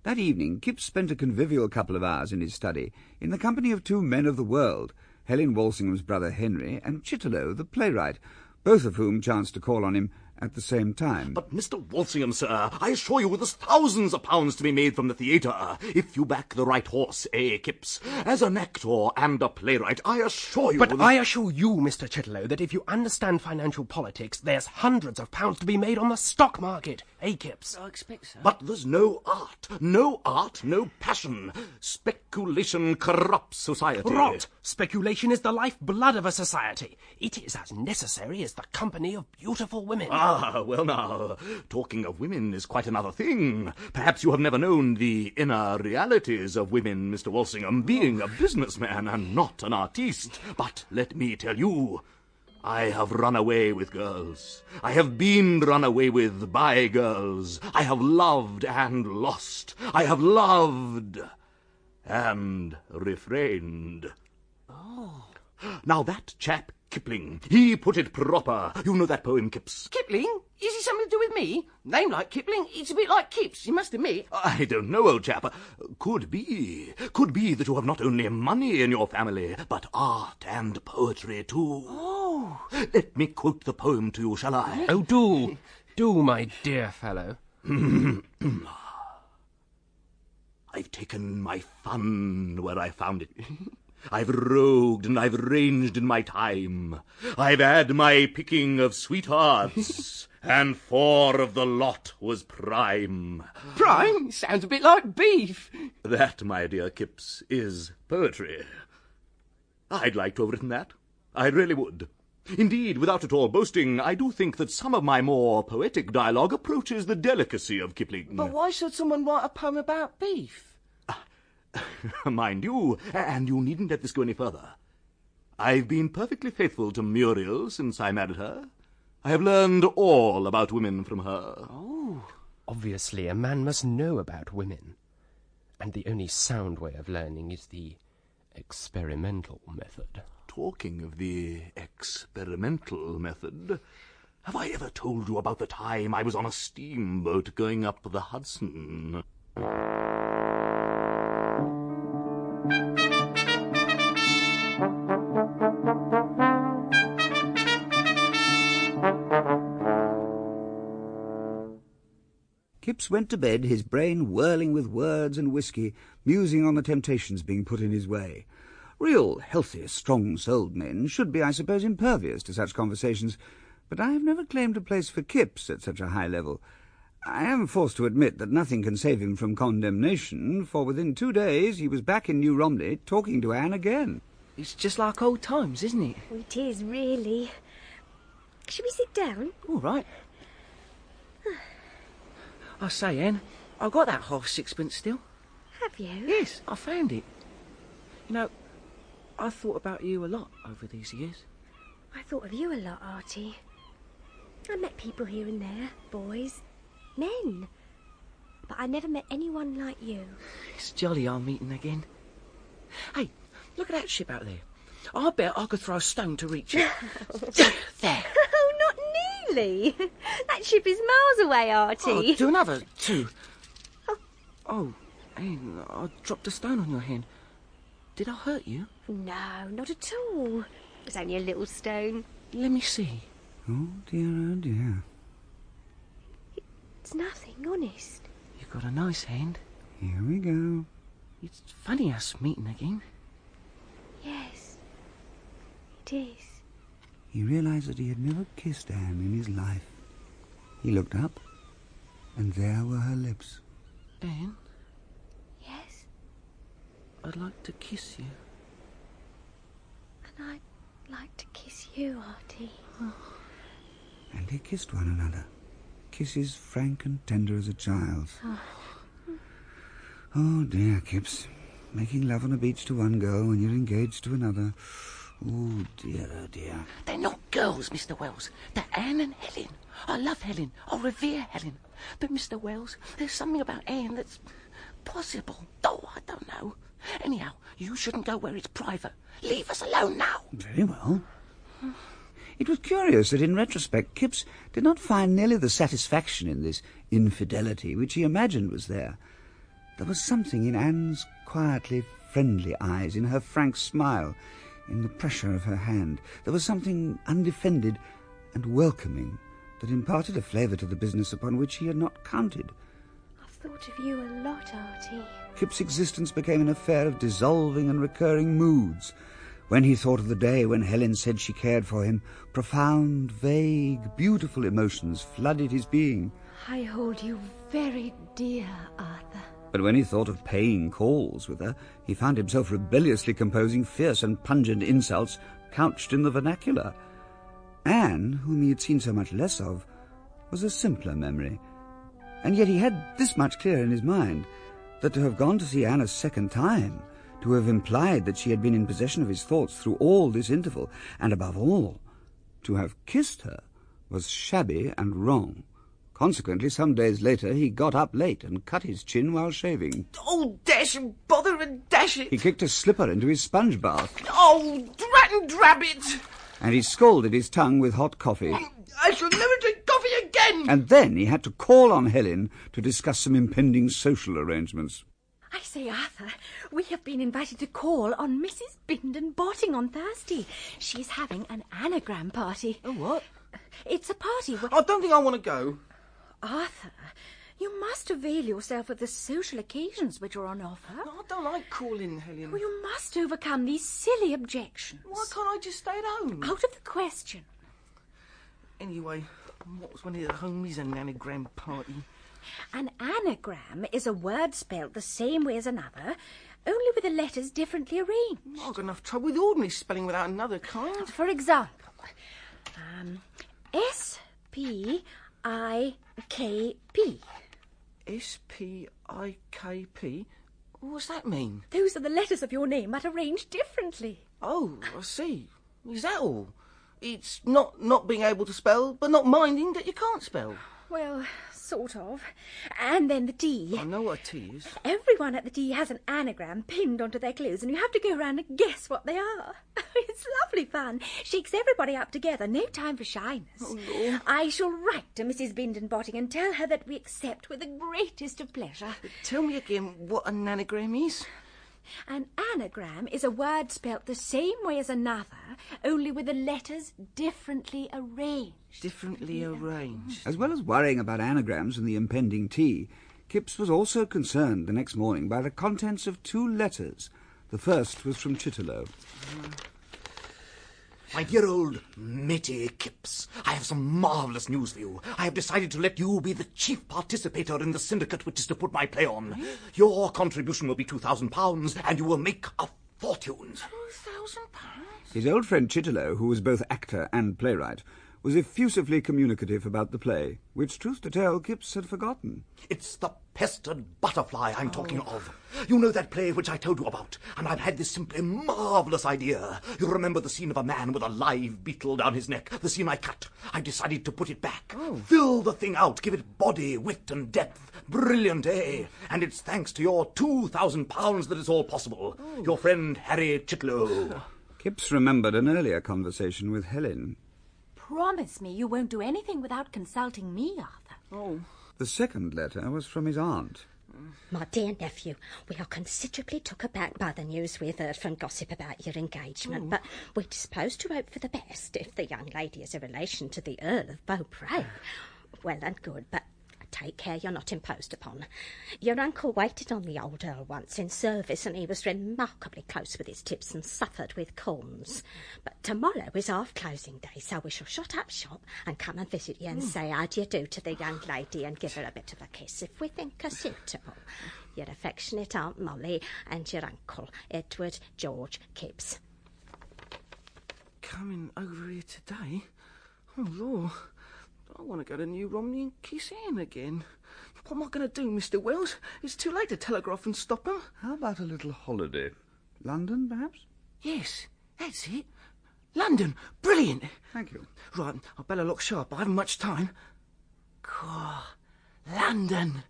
That evening, Kipps spent a convivial couple of hours in his study in the company of two men of the world, Helen Walsingham's brother Henry and Chitterlow, the playwright, both of whom chanced to call on him at the same time. But, Mr. Walsingham, sir, I assure you there's thousands of pounds to be made from the theatre, if you back the right horse, Kipps? As an actor and a playwright, I assure you... But I assure you, Mr. Chitterlow, that if you understand financial politics, there's hundreds of pounds to be made on the stock market, Kipps? I expect so. But there's no art, no passion. Speculation corrupts society. Rot! Speculation is the lifeblood of a society. It is as necessary as the company of beautiful women. Ah, well now, talking of women is quite another thing. Perhaps you have never known the inner realities of women, Mr. Walsingham, being a businessman and not an artiste. But let me tell you, I have run away with girls. I have been run away with by girls. I have loved and lost. I have loved and refrained. Oh. Now that chap Kipling, he put it proper. You know that poem, Kipps? Kipling? Is it something to do with me? Name like Kipling, it's a bit like Kipps, you must admit. I don't know, old chap. Could be that you have not only money in your family, but art and poetry too. Oh. Let me quote the poem to you, shall I? Oh, do, my dear fellow. I've taken my fun where I found it. I've rogued and I've ranged in my time. I've had my picking of sweethearts, and 4 of the lot was prime. Prime? Sounds a bit like beef. That, my dear Kipps, is poetry. I'd like to have written that. I really would. Indeed, without at all boasting, I do think that some of my more poetic dialogue approaches the delicacy of Kipling. But why should someone write a poem about beef? Mind you, and you needn't let this go any further, I've been perfectly faithful to Muriel since I married her. I have learned all about women from her. Oh. Obviously, a man must know about women. And the only sound way of learning is the experimental method. Talking of the experimental method, have I ever told you about the time I was on a steamboat going up the Hudson? Kipps went to bed, his brain whirling with words and whisky, musing on the temptations being put in his way. Real, healthy, strong-souled men should be, I suppose, impervious to such conversations, but I have never claimed a place for Kipps at such a high level. I am forced to admit that nothing can save him from condemnation, for within 2 days he was back in New Romney talking to Anne again. It's just like old times, isn't it? It is, really. Shall we sit down? All right. I say, Anne, I got that half sixpence still. Have you? Yes, I found it. You know, I've thought about you a lot over these years. I thought of you a lot, Artie. I met people here and there, boys, men. But I never met anyone like you. It's jolly our meeting again. Hey, look at that ship out there. I bet I could throw a stone to reach it. There. Oh, not nearly. That ship is miles away, Artie. Oh, do another 2. Oh, Anne, I dropped a stone on your hand. Did I hurt you? No, not at all. It's only a little stone. Let me see. Oh, dear. It's nothing, honest. You've got a nice hand. Here we go. It's funny us meeting again. Yes, it is. He realised that he had never kissed Anne in his life. He looked up, and there were her lips. Anne? Yes? I'd like to kiss you. And I'd like to kiss you, Artie. And they kissed one another. Kisses frank and tender as a child's. Oh, dear, Kipps. Making love on a beach to one girl when you're engaged to another. Oh, dear. They're not girls, Mr. Wells. They're Anne and Helen. I love Helen. I revere Helen. But, Mr. Wells, there's something about Anne that's possible. Oh, I don't know. Anyhow, you shouldn't go where it's private. Leave us alone now. Very well. It was curious that in retrospect Kipps did not find nearly the satisfaction in this infidelity which he imagined was there. There was something in Anne's quietly friendly eyes, in her frank smile, in the pressure of her hand. There was something undefended and welcoming that imparted a flavour to the business upon which he had not counted. I've thought of you a lot, Artie. Kipps' existence became an affair of dissolving and recurring moods. When he thought of the day when Helen said she cared for him, profound, vague, beautiful emotions flooded his being. I hold you very dear, Arthur. But when he thought of paying calls with her, he found himself rebelliously composing fierce and pungent insults couched in the vernacular. Anne, whom he had seen so much less of, was a simpler memory. And yet he had this much clear in his mind, that to have gone to see Anne a second time, to have implied that she had been in possession of his thoughts through all this interval, and above all, to have kissed her, was shabby and wrong. Consequently, some days later, he got up late and cut his chin while shaving. Oh, dash and bother and dash it! He kicked a slipper into his sponge bath. Oh, drat and drab it! And he scalded his tongue with hot coffee. I shall never drink coffee again! And then he had to call on Helen to discuss some impending social arrangements. I say, Arthur, we have been invited to call on Mrs. Bindon Botting on Thursday. She's having an anagram party. A what? It's a party where... I don't think I want to go. Arthur, you must avail yourself of the social occasions which are on offer. No, I don't like calling, Helen. Well, you must overcome these silly objections. Why can't I just stay at home? Out of the question. Anyway, what was one of the homies an anagram party? An anagram is a word spelt the same way as another, only with the letters differently arranged. I've got enough trouble with ordinary spelling without another kind. For example, S-P-I-K-P. S-P-I-K-P? What's that mean? Those are the letters of your name, but arranged differently. Oh, I see. Is that all? It's not being able to spell, but not minding that you can't spell. Well, sort of. And then the D. I know what a T is. Everyone at the D has an anagram pinned onto their clothes, and you have to go around and guess what they are. It's lovely fun. Shakes everybody up together. No time for shyness. Oh, Lord. I shall write to Mrs. Bindon Botting and tell her that we accept with the greatest of pleasure. Tell me again what an anagram is. An anagram is a word spelt the same way as another, only with the letters differently arranged. Differently arranged. As well as worrying about anagrams and the impending tea, Kipps was also concerned the next morning by the contents of 2 letters. The first was from Chitterlow. My dear old matey Kipps, I have some marvellous news for you. I have decided to let you be the chief participator in the syndicate which is to put my play on. Your contribution will be £2,000, and you will make a fortune. £2,000? His old friend Chitterlow, who was both actor and playwright, was effusively communicative about the play, which, truth to tell, Kipps had forgotten. It's the Pestered Butterfly I'm talking of. You know that play which I told you about, and I've had this simply marvellous idea. You remember the scene of a man with a live beetle down his neck, the scene I cut. I've decided to put it back. Fill the thing out, give it body, wit and depth. Brilliant, eh? And it's thanks to your £2,000 that it's all possible. Your friend Harry Chitlow. Kipps remembered an earlier conversation with Helen. Promise me you won't do anything without consulting me, Arthur. The second letter was from his aunt. My dear nephew, we are considerably took aback by the news we've heard from gossip about your engagement, but we're disposed to hope for the best if the young lady is a relation to the Earl of Beaupre. Well and good, but take care you're not imposed upon. Your uncle waited on the old Earl once in service, and he was remarkably close with his tips and suffered with corns. But tomorrow is half closing day, so we shall shut up shop and come and visit you and say how do you do to the young lady and give her a bit of a kiss if we think her suitable. Your affectionate Aunt Molly and your uncle, Edward George Kipps. Coming over here today? Oh, Lord. I want to go to New Romney and kiss Anne again. What am I going to do, Mr. Wells? It's too late to telegraph and stop him. How about a little holiday? London, perhaps? Yes, that's it. London. Brilliant. Thank you. Right, I better look sharp. I haven't much time. God, London.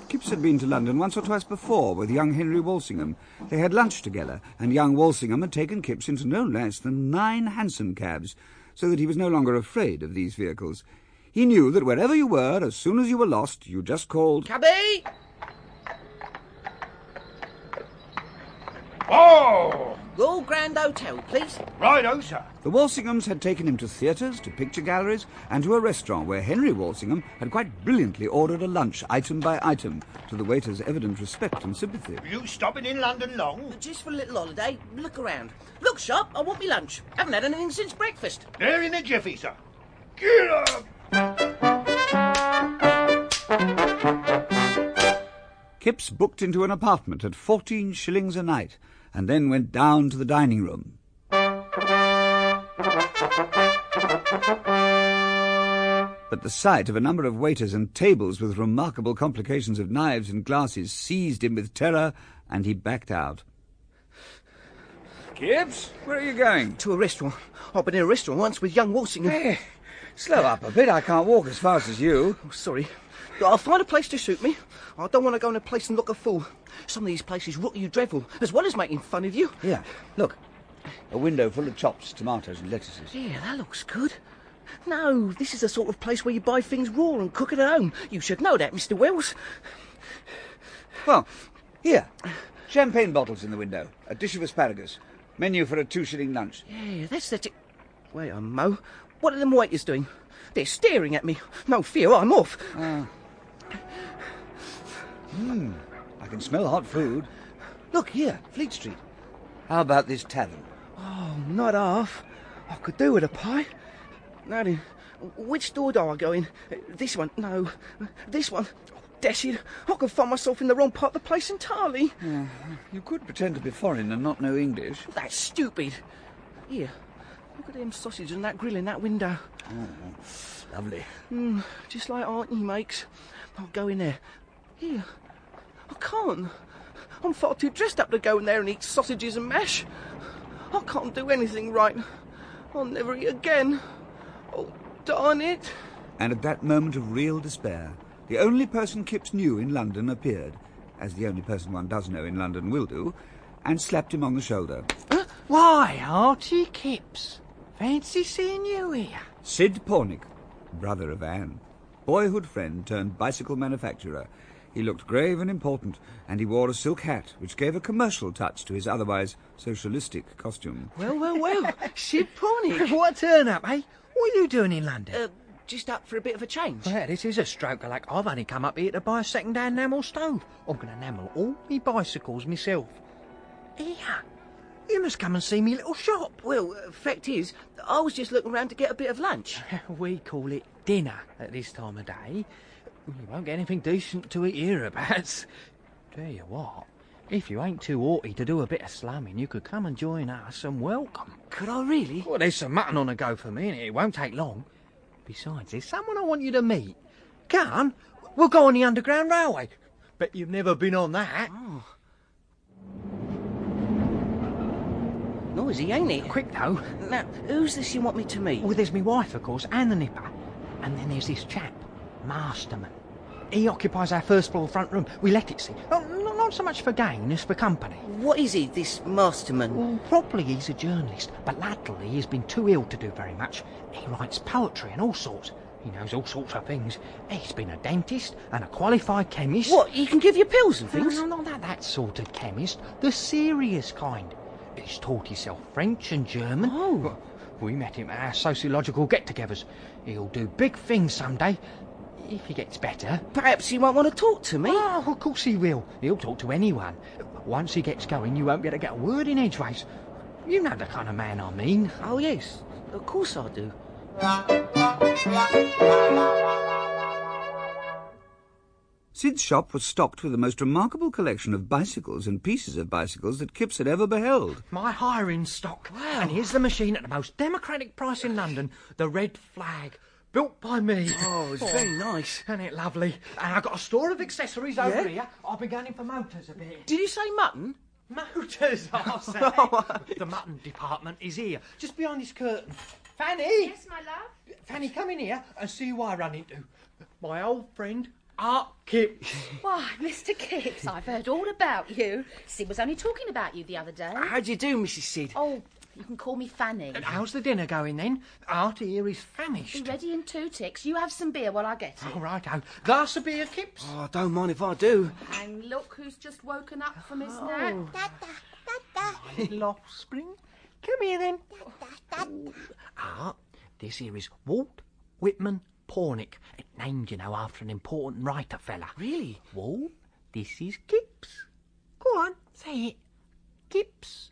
Kipps had been to London once or twice before with young Henry Walsingham. They had lunched together, and young Walsingham had taken Kipps into no less than 9 hansom cabs, so that he was no longer afraid of these vehicles. He knew that wherever you were, as soon as you were lost, you just called... Cabby! Oh! Royal Grand Hotel, please. Righto, sir. The Walsinghams had taken him to theatres, to picture galleries, and to a restaurant where Henry Walsingham had quite brilliantly ordered a lunch, item by item, to the waiter's evident respect and sympathy. You stopping in London long? Just for a little holiday. Look around. Look, shop, I want me lunch. Haven't had anything since breakfast. There in a jiffy, sir. Get up! Kipps booked into an apartment at 14 shillings a night, and then went down to the dining room. But the sight of a number of waiters and tables with remarkable complications of knives and glasses seized him with terror, and he backed out. Kipps? Where are you going? To a restaurant. I've been in a restaurant once with young Walsingham. Hey, slow up a bit. I can't walk as fast as you. Oh, sorry. I'll find a place to suit me. I don't want to go in a place and look a fool. Some of these places root you dreadful, as well as making fun of you. Here, look. A window full of chops, tomatoes and lettuces. Yeah, that looks good. No, this is the sort of place where you buy things raw and cook it at home. You should know that, Mr. Wells. Well, here. Champagne bottles in the window. A dish of asparagus. Menu for a 2-shilling lunch. Yeah, that's the... Wait a mo. What are them waiters doing? They're staring at me. No fear, I'm off. I can smell hot food. Look, here, Fleet Street. How about this tavern? Oh, not half. I could do with a pie. Now then, which door do I go in? This one? No. This one? Oh, dash it. I could find myself in the wrong part of the place entirely. You could pretend to be foreign and not know English. That's stupid. Here, look at them sausages and that grill in that window. Oh, lovely. Just like Auntie makes. I'll go in there. Here. I can't. I'm far too dressed up to go in there and eat sausages and mash. I can't do anything right. I'll never eat again. Oh, darn it. And at that moment of real despair, the only person Kipps knew in London appeared, as the only person one does know in London will do, and slapped him on the shoulder. Why, Archie Kipps. Fancy seeing you here. Sid Pornick. brother of Anne. Boyhood friend turned bicycle manufacturer. He looked grave and important, and he wore a silk hat, which gave a commercial touch to his otherwise socialistic costume. Well, Shiponic. What a turn-up, eh? What are you doing in London? Just up for a bit of a change. Well, this is a stroke of luck. I've only come up here to buy a second-hand enamel stove. I'm going to enamel all me bicycles myself. Here, you must come and see me little shop. Well, fact is, I was just looking round to get a bit of lunch. We call it dinner at this time of day. You won't get anything decent to eat hereabouts. Tell you what, if you ain't too haughty to do a bit of slumming, you could come and join us and welcome. Could I really? Well, there's some mutton on the go for me, and it won't take long. Besides, there's someone I want you to meet. Come on, we'll go on the Underground Railway. Bet you've never been on that. Oh. Noisy, ain't it? Quick, though. Now, who's this you want me to meet? Well, there's me wife, of course, and the nipper. And then there's this chap, Masterman. He occupies our first floor front room. We let it, see. Not so much for gain as for company. What is he, this Masterman? Well, properly he's a journalist, but latterly he's been too ill to do very much. He writes poetry and all sorts. He knows all sorts of things. He's been a dentist and a qualified chemist. What, he can give you pills and things? No, not that sort of chemist. The serious kind. He's taught himself French and German. Oh. We met him at our sociological get-togethers. He'll do big things someday. If he gets better. Perhaps he won't want to talk to me. Oh, of course he will. He'll talk to anyone. Once he gets going, you won't be able to get a word in edgeways. You know the kind of man I mean. Oh, yes. Of course I do. Sid's shop was stocked with the most remarkable collection of bicycles and pieces of bicycles that Kipps had ever beheld. My hiring stock. Wow. And here's the machine at the most democratic price in London, the Red Flag. Built by me. Oh, it's very nice. Isn't it lovely? And I've got a store of accessories over here. I've been going in for motors a bit. Did you say mutton? Motors, I'll say. The mutton department is here, just behind this curtain. Fanny! Yes, my love? Fanny, come in here and see who I run into. My old friend, Arthur Kipps. Why, Mr. Kipps, I've heard all about you. Sid was only talking about you the other day. How do you do, Mrs. Sid? Oh, you can call me Fanny. And how's the dinner going then? Arthur here is famished. Be ready in 2 ticks. You have some beer while I get it. All right, glass of beer, Kipps? Oh, don't mind if I do. And look who's just woken up from his nap. My little offspring. Come here then. This here is Walt Whitman Pornick. Named, you know, after an important writer fella. Really? Walt, this is Kipps. Go on, say it. Kipps.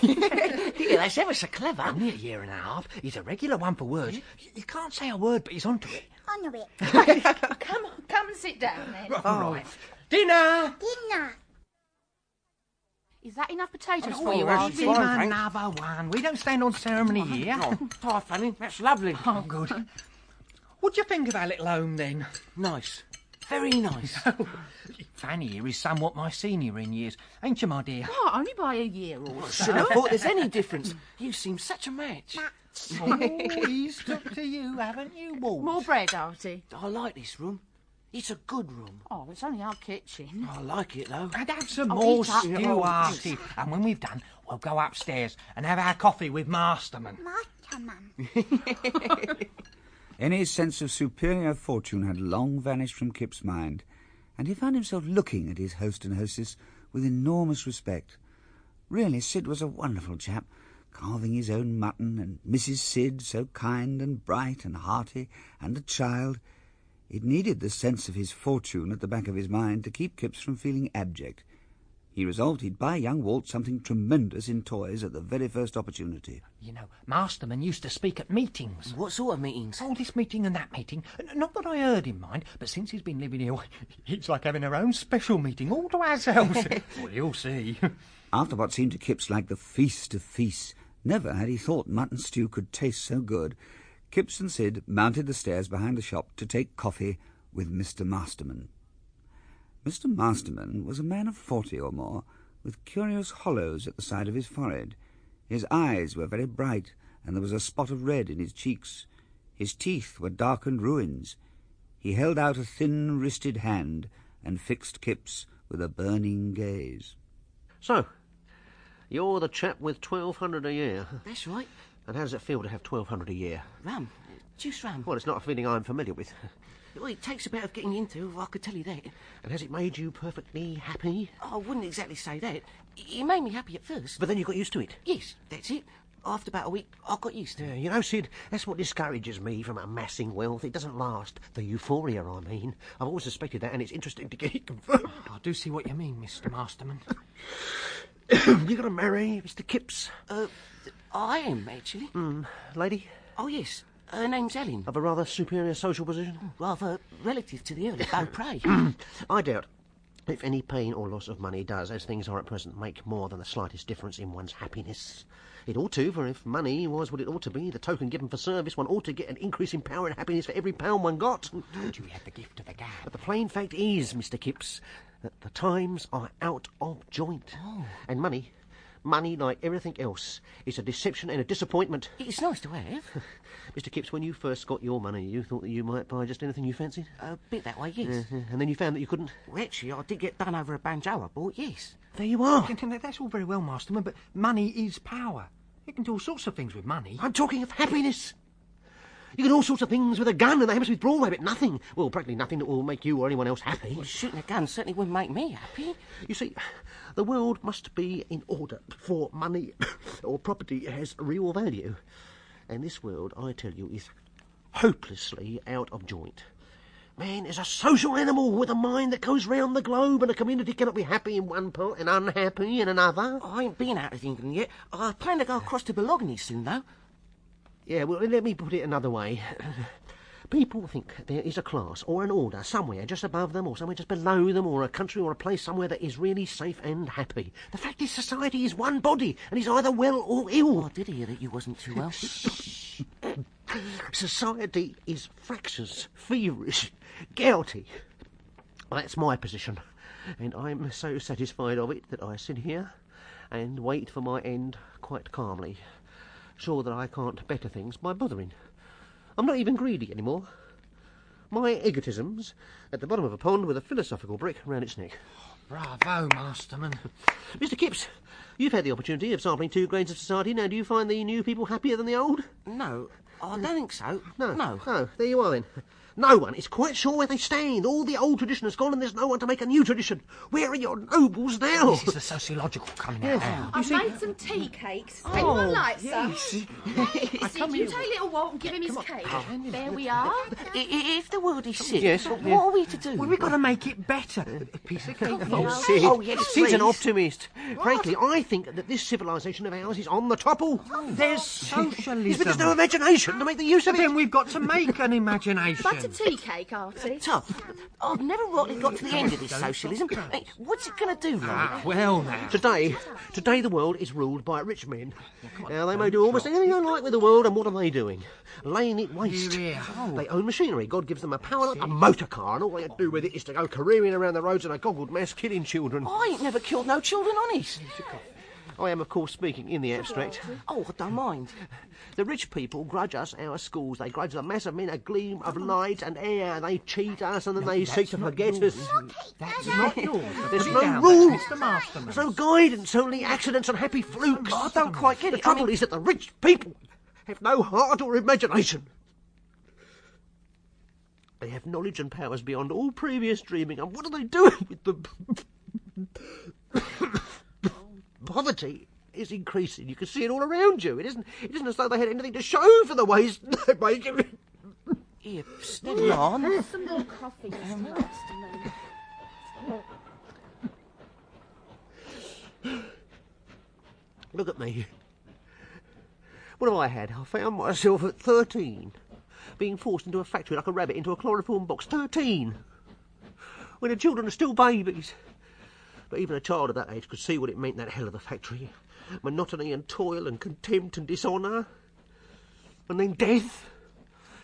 Yeah, that's ever so clever. Only a year and a half. He's a regular one for words. You can't say a word, but he's onto it. On it. Come and sit down then. All right. Dinner! Is that enough potatoes Oh, for you, well, Archie? give him another one. We don't stand on ceremony here. Oh, Fanny, that's lovely. Oh, good. What do you think of our little home, then? Nice. Very nice. Fanny here is somewhat my senior in years, ain't you, my dear? Oh, only by a year or so. Shouldn't have thought there's any difference. You seem such a match. Oh, he's stuck to you, haven't you, Walt? More bread, Artie. I like this room. It's a good room. Oh, it's only our kitchen. I like it, though. And have some Oh, more eat up. stew, Artie. And when we've done, we'll go upstairs and have our coffee with Masterman. Any sense of superior fortune had long vanished from Kipps' mind, and he found himself looking at his host and hostess with enormous respect. Really, Sid was a wonderful chap, carving his own mutton, and Mrs. Sid, so kind and bright and hearty, and a child. It needed the sense of his fortune at the back of his mind to keep Kipps from feeling abject. He resolved he'd buy young Walt something tremendous in toys at the very first opportunity. You know, Masterman used to speak at meetings. What sort of meetings? Oh, this meeting and that meeting. Not that I heard him mind, but since he's been living here, it's like having our own special meeting all to ourselves. Well, you'll see. After what seemed to Kipps like the feast of feasts, never had he thought mutton stew could taste so good. Kipps and Sid mounted the stairs behind the shop to take coffee with Mr. Masterman. Mr. Masterman was a man of 40 or more, with curious hollows at the side of his forehead. His eyes were very bright, and there was a spot of red in his cheeks. His teeth were darkened ruins. He held out a thin wristed hand and fixed Kipps with a burning gaze. So, you're the chap with 1,200 a year. That's right. And how does it feel to have 1,200 a year? Rum. Juice rum. Well, it's not a feeling I'm familiar with. Well, it takes a bit of getting into, I could tell you that. And has it made you perfectly happy? I wouldn't exactly say that. It made me happy at first. But then you got used to it? Yes, that's it. After about a week, I got used to it. Yeah, you know, Sid, that's what discourages me from amassing wealth. It doesn't last. The euphoria, I mean. I've always suspected that, and it's interesting to get it confirmed. I do see what you mean, Mr. Masterman. You got to marry Mr. Kipps? I am, actually. Lady? Oh, yes. Her name's Ellen. Of a rather superior social position? Rather relative to the Earl of Beaupre. I doubt if any pain or loss of money does, as things are at present, make more than the slightest difference in one's happiness. It ought to, for if money was what it ought to be, the token given for service, one ought to get an increase in power and happiness for every pound one got. Told you we had the gift of the gab. But the plain fact is, Mr. Kipps, that the times are out of joint. And money, like everything else, is a deception and a disappointment. It's nice to have. Mr. Kipps, when you first got your money, you thought that you might buy just anything you fancied? A bit that way, yes. And then you found that you couldn't? Well, actually, I did get done over a banjo I bought, yes. There you are. That's all very well, Masterman, but money is power. You can do all sorts of things with money. I'm talking of happiness. You can do all sorts of things with a gun and the Hammersmith Broadway, but nothing, well, practically nothing that will make you or anyone else happy. Well, shooting a gun certainly wouldn't make me happy. You see, the world must be in order before money or property has real value. And this world, I tell you, is hopelessly out of joint. Man is a social animal with a mind that goes round the globe, and a community cannot be happy in one part and unhappy in another. I ain't been out of England yet. I plan to go across to Bologna soon, though. Yeah, well, let me put it another way. People think there is a class or an order somewhere just above them or somewhere just below them, or a country or a place somewhere that is really safe and happy. The fact is society is one body and is either well or ill. I did hear that you wasn't too well. Society is fractious, feverish, gouty. Well, that's my position, and I'm so satisfied of it that I sit here and wait for my end quite calmly, sure that I can't better things by bothering. I'm not even greedy anymore. My egotism's at the bottom of a pond with a philosophical brick round its neck. Bravo, Masterman. Mr. Kipps, you've had the opportunity of sampling 2 grades of society. Now, do you find the new people happier than the old? No, I don't think so. No. Oh, there you are then. No one is quite sure where they stand. All the old tradition has gone and there's no one to make a new tradition. Where are your nobles now? This is the sociological coming out now. I've made some tea cakes. Anyone like some? Sid, you take little Walt and give him his cake. There we are. If the world is sick, yes, what are we to do? Well, we've got to make it better. A piece of cake. Sid. Oh, yes, Sid's an please. optimist. Frankly, I think that this civilization of ours is on the topple. There's socialism. Yes, but there's no imagination to make the use of it. Then we've got to make an imagination. But a tea cake, Artie. Tough. I've never rightly got to the end of this socialism. Hey, what's it going to do, like? Well, now. Today the world is ruled by rich men. Now, they may do almost anything they like with the world, and what are they doing? Laying it waste. They own machinery. God gives them a power like a motor car, and all they do with it is to go careering around the roads in a goggled mass, killing children. I ain't never killed no children, honest. I am, of course, speaking in the abstract. Oh, I don't mind. The rich people grudge us our schools. They grudge the mass of men a gleam of light and air. They cheat us and then they seek to forget us. That's not yours. There's no rule. There's no guidance, only accidents and happy flukes. I don't quite get it. The trouble is that the rich people have no heart or imagination. They have knowledge and powers beyond all previous dreaming. And what are they doing with them? Poverty is increasing. You can see it all around you. It isn't as though they had anything to show for the ways they make it. Here, steady on. There's some more coffee, Masterman. Look at me. What have I had? I found myself at 13, being forced into a factory like a rabbit into a chloroform box. 13! When the children are still babies. But even a child of that age could see what it meant, that hell of a factory. Monotony and toil and contempt and dishonour. And then death.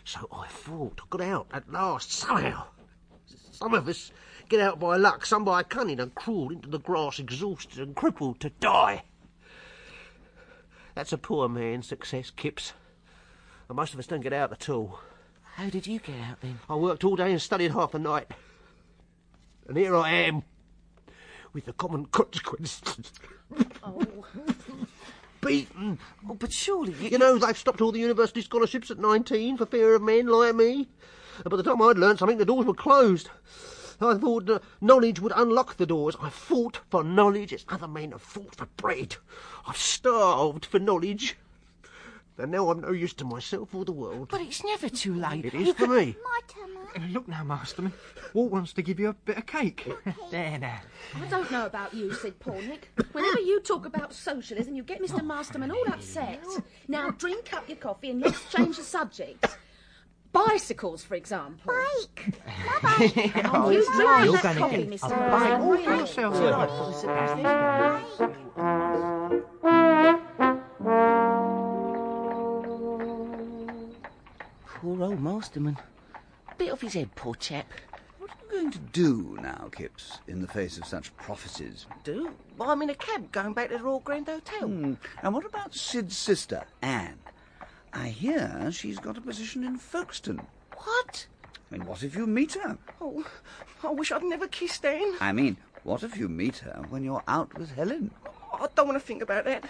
So I fought, got out at last, somehow. Some of us get out by luck, some by cunning, and crawled into the grass exhausted and crippled to die. That's a poor man's success, Kipps. And most of us don't get out at all. How did you get out then? I worked all day and studied half the night. And here I am. With the common consequences. Oh. beaten. Oh, but surely You know, they've stopped all the university scholarships at 19 for fear of men like me. And by the time I'd learned something, the doors were closed. I thought knowledge would unlock the doors. I fought for knowledge as other men have fought for bread. I've starved for knowledge. And now I'm no use to myself or the world. But it's never too late. It is for me. Look now, Masterman. Walt wants to give you a bit of cake. There now. I don't know about you, said Pornick. Whenever you talk about socialism, you get Mr. Masterman all upset. Now drink up your coffee and let's change the subject. Bicycles, for example. Bike. Oh, you drive you're that going coffee, to get Mr. a Masterman. bike all for yourself. Poor old Masterman. Bit off his head, poor chap. What are you going to do now, Kipps, in the face of such prophecies? Do? Well, I'm in a cab going back to the Royal Grand Hotel. And what about Sid's sister, Anne? I hear she's got a position in Folkestone. What? I mean, what if you meet her? Oh, I wish I'd never kissed Anne. I mean, what if you meet her when you're out with Helen? I don't want to think about that.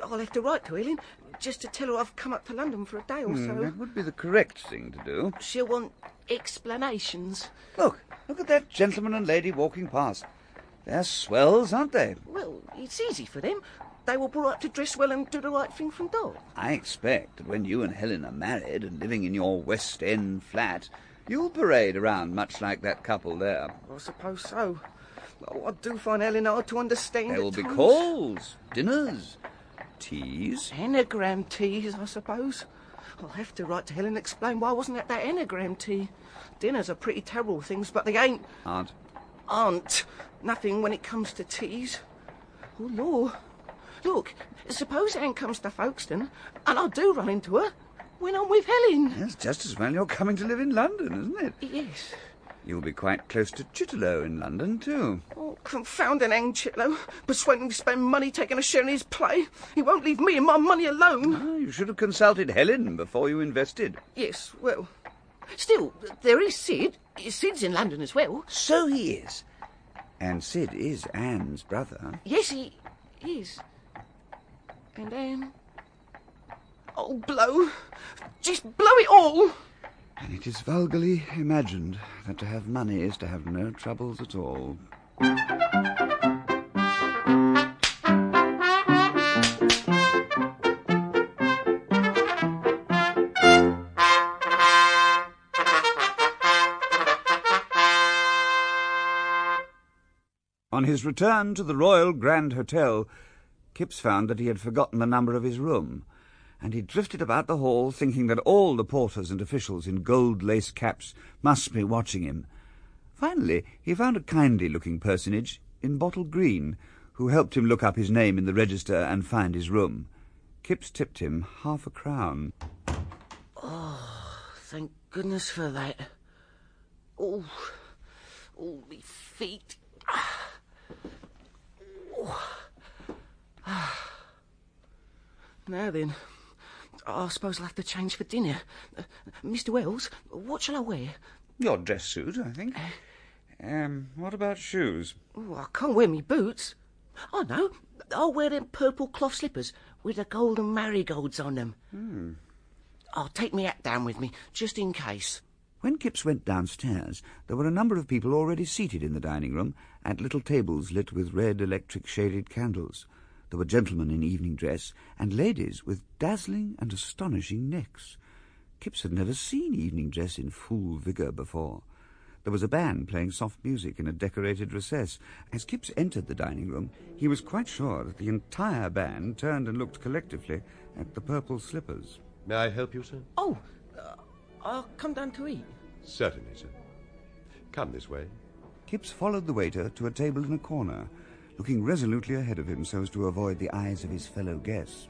I'll have to write to Helen just to tell her I've come up to London for a day or so. That would be the correct thing to do. She'll want explanations. Look at that gentleman and lady walking past. They're swells, aren't they? Well, it's easy for them. They were brought up to dress well and do the right thing from dog. I expect that when you and Helen are married and living in your West End flat, you'll parade around much like that couple there. I suppose so. Oh, I do find Helen hard to understand. There will at be times. calls, dinners, teas. Anagram teas, I suppose. I'll have to write to Helen and explain why I wasn't at that anagram tea. Dinners are pretty terrible things, but they ain't. Aren't. Nothing when it comes to teas. Oh, Lord. Look, suppose Anne comes to Folkestone, and I do run into her when I'm with Helen. It's just as well you're coming to live in London, isn't it? Yes. You'll be quite close to Chitterlow in London, too. Oh, confound an Anne Chitlow. Persuading me to spend money taking a share in his play. He won't leave me and my money alone. You should have consulted Helen before you invested. Yes, well... Still, there is Sid. Sid's in London as well. So he is. And Sid is Anne's brother. Yes, he is. And Anne... Oh, blow. Just blow it all. And it is vulgarly imagined that to have money is to have no troubles at all. On his return to the Royal Grand Hotel, Kipps found that he had forgotten the number of his room, and he drifted about the hall thinking that all the porters and officials in gold-lace caps must be watching him. Finally, he found a kindly-looking personage in bottle green, who helped him look up his name in the register and find his room. Kipps tipped him £0.50. Oh, thank goodness for that. Oh, me feet. Now then, I suppose I'll have to change for dinner. Mr. Wells, what shall I wear? Your dress suit, I think. What about shoes? Oh, I can't wear me boots. I know. I'll wear them purple cloth slippers with the golden marigolds on them. I'll take my hat down with me, just in case. When Kipps went downstairs, there were a number of people already seated in the dining room at little tables lit with red electric-shaded candles. There were gentlemen in evening dress and ladies with dazzling and astonishing necks. Kipps had never seen evening dress in full vigour before. There was a band playing soft music in a decorated recess. As Kipps entered the dining room, he was quite sure that the entire band turned and looked collectively at the purple slippers. May I help you, sir? Oh, I'll come down to eat. Certainly, sir. Come this way. Kipps followed the waiter to a table in a corner, looking resolutely ahead of him so as to avoid the eyes of his fellow guests.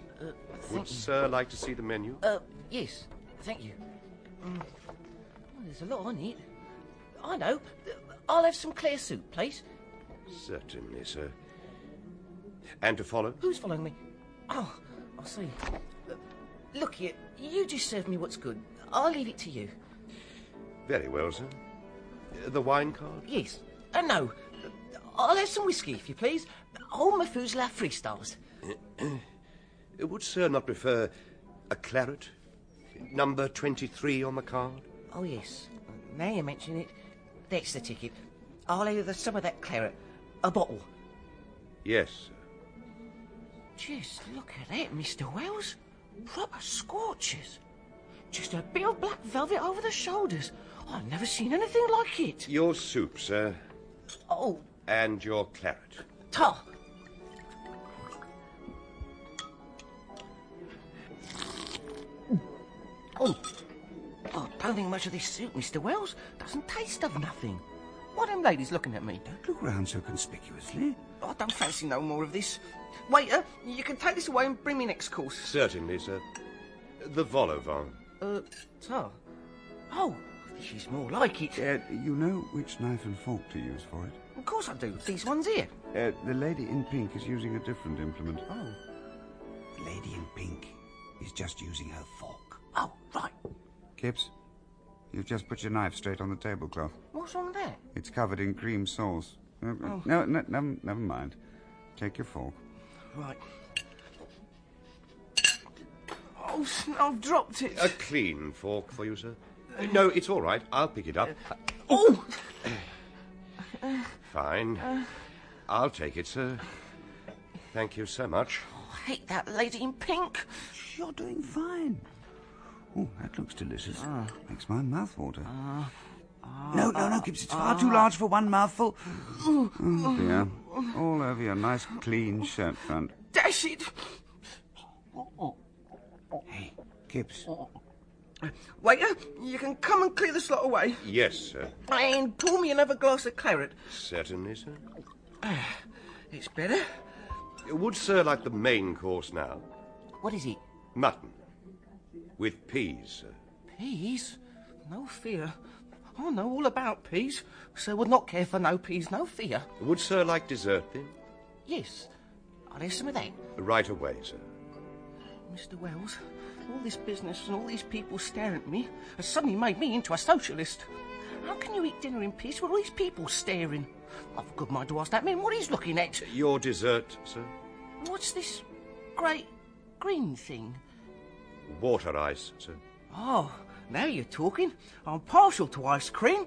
Would Sir like to see the menu? Yes, thank you. There's a lot on it. I know. I'll have some clear soup, please. Certainly, sir. And to follow? Who's following me? Oh, I see. Look here, you just serve me what's good. I'll leave it to you. Very well, sir. The wine card? Yes. No. I'll have some whiskey, if you please. All my food's La Freestyles. Would sir not prefer a claret? Number 23 on the card? Oh, yes. Now you mention it, that's the ticket. I'll have some of that claret. A bottle. Yes, sir. Just look at that, Mr. Wells. Proper scorchers. Just a bit of black velvet over the shoulders. I've never seen anything like it. Your soup, sir. Oh. And your claret. Ta. Oh. Oh, don't think much of this soup, Mr. Wells. Doesn't taste of nothing. What are them ladies looking at me? Don't look round so conspicuously. I don't fancy no more of this. Waiter, you can take this away and bring me next course. Certainly, sir. The vol au vent. Ta. Oh, this is more like it. You know which knife and fork to use for it? Of course I do. These ones here. The lady in pink is using a different implement. Oh. The lady in pink is just using her fork. Oh, right. Kipps, you've just put your knife straight on the tablecloth. What's wrong with that? It's covered in cream sauce. Oh. No, never mind. Take your fork. Right. Oh, I've dropped it. A clean fork for you, sir. No, it's all right. I'll pick it up. Oh! Fine. I'll take it, sir. Thank you so much. Oh, I hate that lady in pink. You're doing fine. Oh, that looks delicious. Makes my mouth water. No, Kipps, it's far too large for one mouthful. Oh, dear. All over your nice, clean shirt front. Dash it! Hey, Kipps. Waiter, you can come and clear this lot away. Yes, sir. And pour me another glass of claret. Certainly, sir. It's better. Would sir like the main course now? What is it? Mutton. With peas, sir. Peas? No fear. I know all about peas. Sir would not care for no peas, no fear. Would sir like dessert, then? Yes. I'll have some of that. Right away, sir. Mr. Wells, all this business and all these people staring at me has suddenly made me into a socialist. How can you eat dinner in peace with all these people staring? I've a good mind to ask that man what he's looking at. Your dessert, sir? What's this great green thing? Water ice, sir. Oh, now you're talking. I'm partial to ice cream.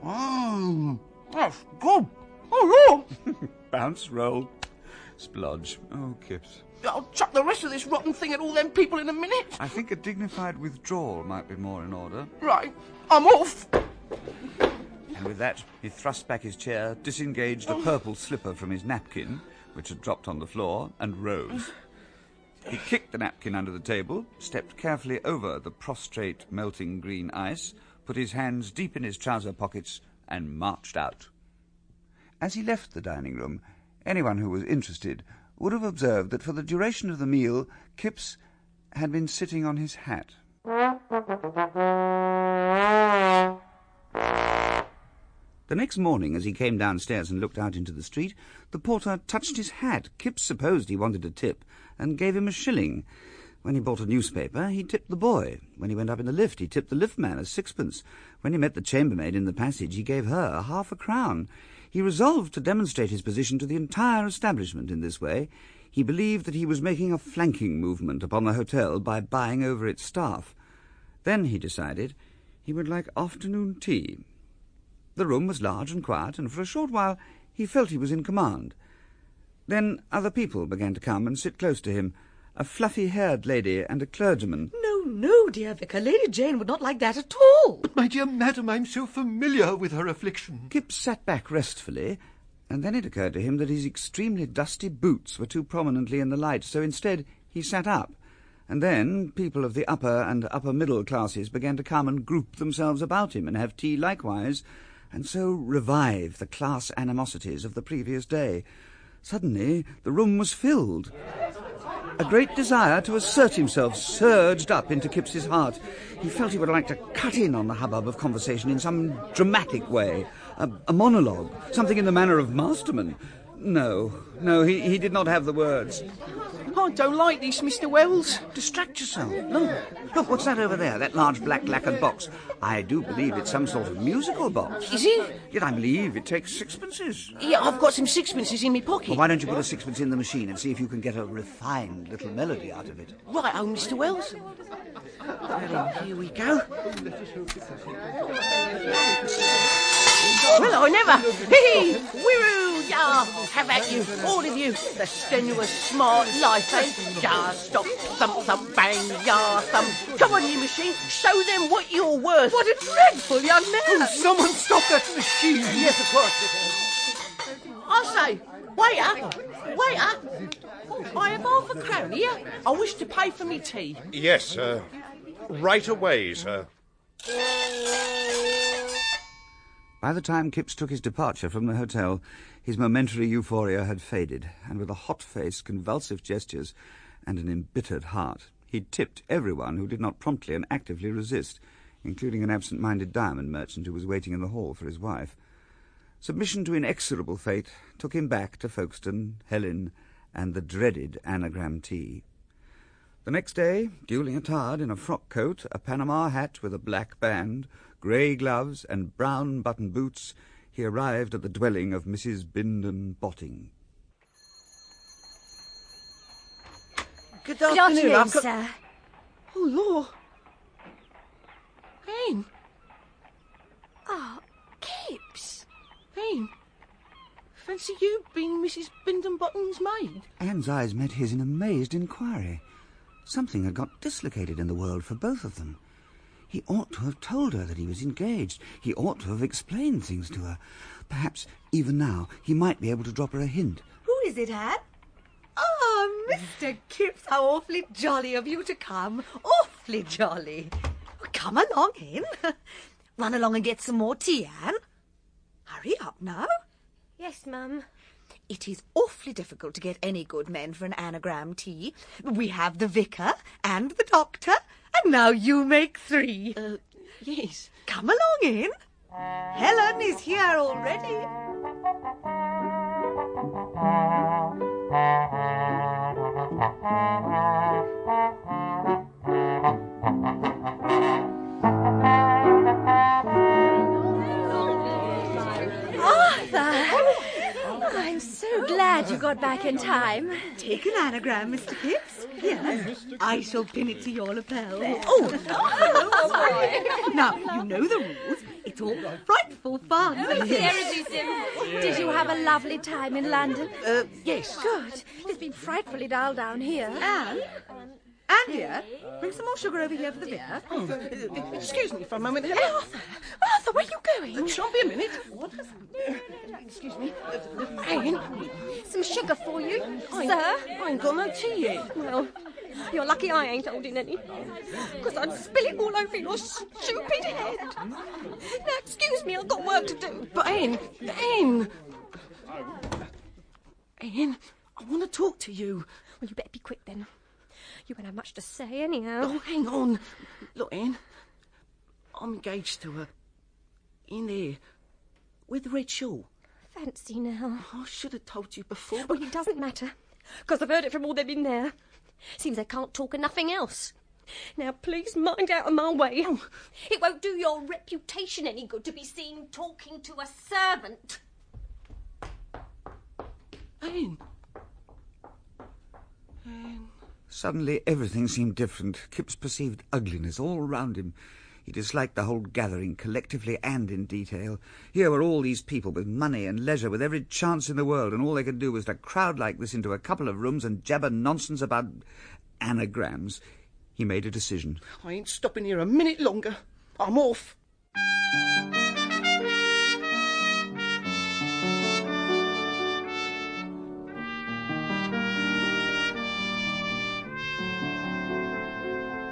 That's good. Oh, yeah. Bounce, roll, splodge. Oh, Kipps. I'll chuck the rest of this rotten thing at all them people in a minute. I think a dignified withdrawal might be more in order. Right, I'm off. And with that, he thrust back his chair, disengaged a purple slipper from his napkin, which had dropped on the floor, and rose. He kicked the napkin under the table, stepped carefully over the prostrate melting green ice, put his hands deep in his trouser pockets, and marched out. As he left the dining room, anyone who was interested would have observed that for the duration of the meal, Kipps had been sitting on his hat. The next morning, as he came downstairs and looked out into the street, the porter touched his hat. Kipps supposed he wanted a tip and gave him a shilling. When he bought a newspaper, he tipped the boy. When he went up in the lift, he tipped the liftman a sixpence. When he met the chambermaid in the passage, he gave her half a crown. He resolved to demonstrate his position to the entire establishment in this way. He believed that he was making a flanking movement upon the hotel by buying over its staff. Then he decided he would like afternoon tea. The room was large and quiet, and for a short while he felt he was in command. Then other people began to come and sit close to him, a fluffy-haired lady and a clergyman. No, dear Vicar, Lady Jane would not like that at all. But, my dear madam, I'm so familiar with her affliction. Kipps sat back restfully, and then it occurred to him that his extremely dusty boots were too prominently in the light, so instead he sat up. And then people of the upper and upper-middle classes began to come and group themselves about him and have tea likewise, and so revive the class animosities of the previous day. Suddenly the room was filled. A great desire to assert himself surged up into Kipps's heart. He felt he would like to cut in on the hubbub of conversation in some dramatic way, a monologue, something in the manner of Masterman. No, he did not have the words. I don't like this, Mr. Wells. Distract yourself. Look, what's that over there, that large black lacquered box? I do believe it's some sort of musical box. Is it? Yet I believe it takes sixpences. Yeah, I've got some sixpences in my pocket. Well, why don't you put a sixpence in the machine and see if you can get a refined little melody out of it? Right, Mr. Wells. Here we go. Well, I never. Hee, woo, yeah. Have at you, all of you. The strenuous, smart life, eh? Yeah, stop, thump, bang, yeah, thump. Come on, you machine. Show them what you're worth. What a dreadful young man. Oh, someone stop that machine. Yes, of course. I say, waiter. I have half a crown here. I wish to pay for me tea. Yes, sir. Right away, sir. By the time Kipps took his departure from the hotel, his momentary euphoria had faded, and with a hot face, convulsive gestures, and an embittered heart, he tipped everyone who did not promptly and actively resist, including an absent-minded diamond merchant who was waiting in the hall for his wife. Submission to inexorable fate took him back to Folkestone, Helen, and the dreaded anagram tea. The next day, duly attired in a frock coat, a Panama hat with a black band, grey gloves, and brown button boots, he arrived at the dwelling of Mrs. Bindon Botting. Good Good afternoon, sir. Oh, Lord. Anne. Oh, Kipps. Anne. Fancy you being Mrs. Bindon Bottom's maid? Anne's eyes met his in amazed inquiry. Something had got dislocated in the world for both of them. He ought to have told her that he was engaged. He ought to have explained things to her. Perhaps, even now, he might be able to drop her a hint. Who is it, Anne? Oh, Mr. Kipps, how awfully jolly of you to come. Awfully jolly. Well, come along in. Run along and get some more tea, Anne. Hurry up now. Yes, Mum. It is awfully difficult to get any good men for an anagram tea. We have the vicar and the doctor, and now you make three. Yes. Come along in. Helen is here already. Arthur! I'm so glad you got back in time. Take an anagram, Mr. Kipps. Here, I shall pin it to your lapel. Now, you know the rules. It's all frightful fun. Seriously, Sim, did you have a lovely time in London? Yes. Good. It's been frightfully dull down here. Anne, dear, bring some more sugar over here for the vicar. Excuse me for a moment. Arthur, where are you going? Shan't be a minute. Excuse me. Anne? Some sugar for you, sir? I ain't got no tea yet. Well, you're lucky I ain't holding any, because I'd spill it all over your stupid head. Now, excuse me, I've got work to do. But Anne, I want to talk to you. Well, you better be quick then. You won't have much to say anyhow. Oh, hang on. Look, Anne, I'm engaged to her. In there, with the red shawl. Fancy now. I should have told you before. Well, it doesn't matter, because I've heard it from all them in there. Seems they can't talk of nothing else. Now, please mind out of my way. It won't do your reputation any good to be seen talking to a servant. Anne. Suddenly everything seemed different. Kipps perceived ugliness all round him. He disliked the whole gathering, collectively and in detail. Here were all these people with money and leisure, with every chance in the world, and all they could do was to crowd like this into a couple of rooms and jabber nonsense about anagrams. He made a decision. I ain't stopping here a minute longer. I'm off.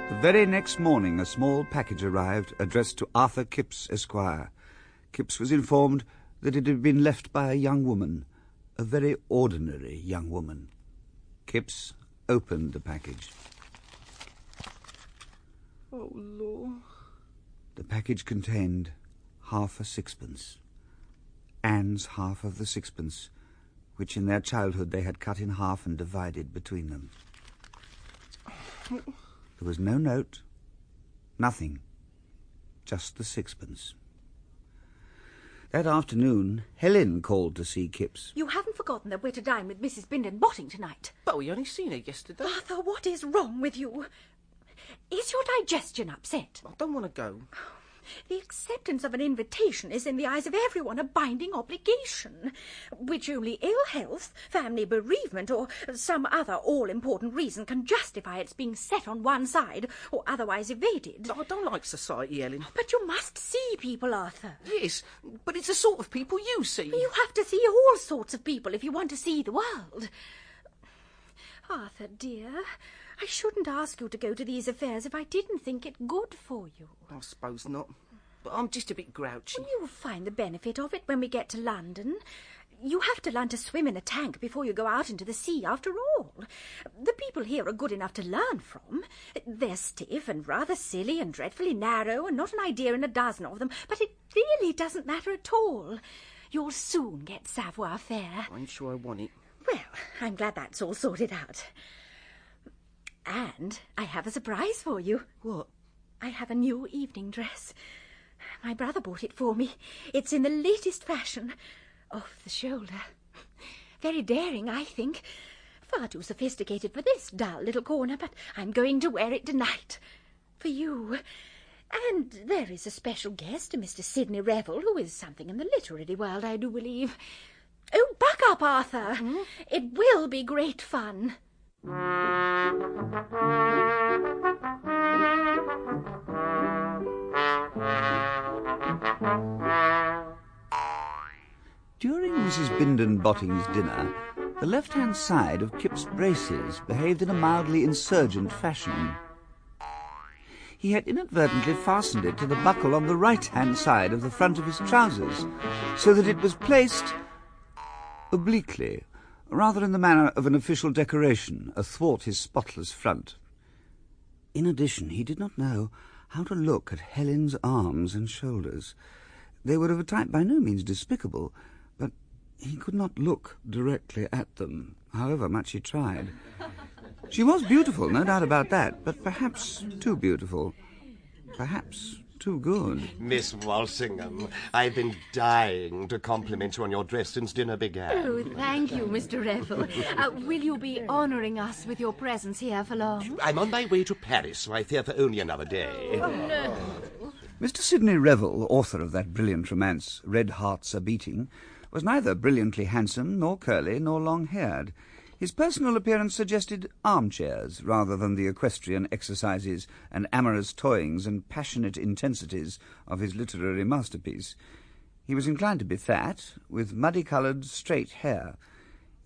The very next morning a small package arrived addressed to Arthur Kipps, Esquire. Kipps was informed that it had been left by a young woman, a very ordinary young woman. Kipps opened the package. Oh, Lord. The package contained half a sixpence. Anne's half of the sixpence, which in their childhood they had cut in half and divided between them. There was no note, nothing, just the sixpence. That afternoon, Helen called to see Kipps. You haven't forgotten that we're to dine with Mrs. Bindon Botting tonight. But we only seen her yesterday. Arthur, what is wrong with you? Is your digestion upset? I don't want to go. The acceptance of an invitation is in the eyes of everyone a binding obligation, which only ill health, family bereavement, or some other all-important reason can justify its being set on one side or otherwise evaded. I don't like society, Helen. But you must see people, Arthur. Yes, but it's the sort of people you see. You have to see all sorts of people if you want to see the world. Arthur, dear, I shouldn't ask you to go to these affairs if I didn't think it good for you. I suppose not. But I'm just a bit grouchy. Well, you'll find the benefit of it when we get to London. You have to learn to swim in a tank before you go out into the sea, after all. The people here are good enough to learn from. They're stiff and rather silly and dreadfully narrow and not an idea in a dozen of them, but it really doesn't matter at all. You'll soon get savoir faire. I'm sure I want it. Well, I'm glad that's all sorted out. And I have a surprise for you. What? I have a new evening dress. My brother bought it for me. It's in the latest fashion. Off the shoulder. Very daring, I think. Far too sophisticated for this dull little corner, but I'm going to wear it tonight. For you. And there is a special guest, Mr. Sidney Revel, who is something in the literary world, I do believe. Oh, buck up, Arthur. It will be great fun. During Mrs. Bindon Botting's dinner, the left-hand side of Kipps' braces behaved in a mildly insurgent fashion. He had inadvertently fastened it to the buckle on the right-hand side of the front of his trousers, so that it was placed obliquely, rather in the manner of an official decoration, athwart his spotless front. In addition, he did not know how to look at Helen's arms and shoulders. They were of a type by no means despicable, but he could not look directly at them, however much he tried. She was beautiful, no doubt about that, but perhaps too beautiful. Perhaps too good. Miss Walsingham, I've been dying to compliment you on your dress since dinner began. Oh, thank you, Mr. Revel. Will you be honouring us with your presence here for long? I'm on my way to Paris, so I fear for only another day. Oh, no. Mr. Sidney Revel, author of that brilliant romance, Red Hearts A-Beating, was neither brilliantly handsome, nor curly, nor long-haired. His personal appearance suggested armchairs rather than the equestrian exercises and amorous toyings and passionate intensities of his literary masterpiece. He was inclined to be fat, with muddy-coloured, straight hair.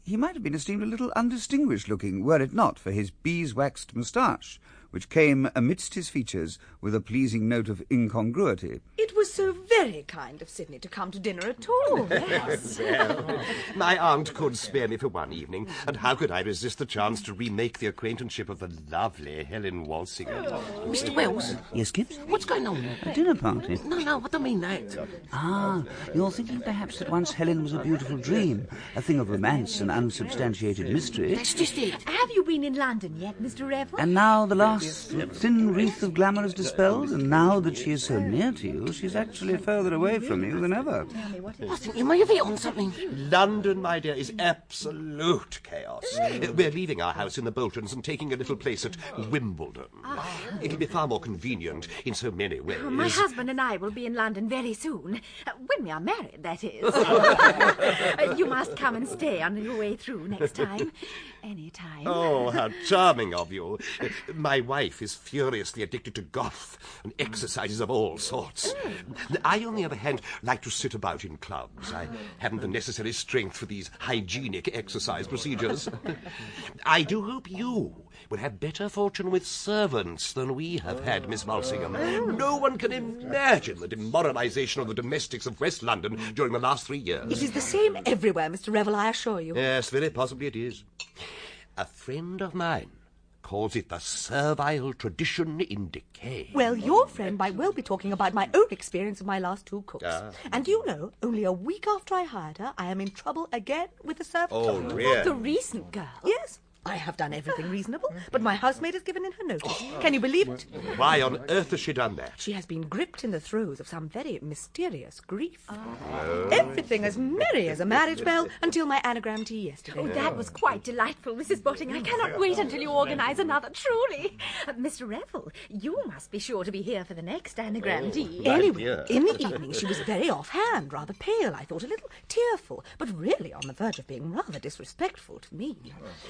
He might have been esteemed a little undistinguished-looking, were it not for his beeswaxed moustache, which came amidst his features with a pleasing note of incongruity. It was so very kind of Sidney to come to dinner at all. Yes. Well, my aunt could spare me for one evening, and how could I resist the chance to remake the acquaintanceship of the lovely Helen Walsingham? Mr. Wells? Yes, Kipps? What's going on? A dinner party? No, I don't mean that. Ah, you're thinking perhaps that once Helen was a beautiful dream, a thing of romance and unsubstantiated mystery. That's just it. Have you been in London yet, Mr. Revel? And now the last thin wreath of glamour is dispelled, and now that she is so near to you, she's actually further away from you than ever. I think you may have hit on something. London, my dear, is absolute chaos. We're leaving our house in the Boltons and taking a little place at Wimbledon. It'll be far more convenient in so many ways. My husband and I will be in London very soon. When we are married, that is. You must come and stay on your way through next time. Any time. Oh, how charming of you. My wife is furiously addicted to golf and exercises of all sorts. I, on the other hand, like to sit about in clubs. I haven't the necessary strength for these hygienic exercise procedures. I do hope you will have better fortune with servants than we have had, Miss Walsingham. No one can imagine the demoralisation of the domestics of West London during the last 3 years. It is the same everywhere, Mr. Revel, I assure you. Yes, very possibly it is. A friend of mine calls it the servile tradition in decay. Well, your friend might well be talking about my own experience of my last 2 cooks. And you know, only a week after I hired her, I am in trouble again with the servant. Oh, really? The recent girl? Yes. I have done everything reasonable, but my housemaid has given in her notice. Can you believe it? Why on earth has she done that? She has been gripped in the throes of some very mysterious grief. Everything as merry as a marriage bell until my anagram tea yesterday. Oh, that was quite delightful, Mrs. Botting. I cannot wait until you organise another, truly. Mr. Revel, you must be sure to be here for the next anagram tea. Anyway, in the evening she was very offhand, rather pale, I thought, a little tearful, but really on the verge of being rather disrespectful to me.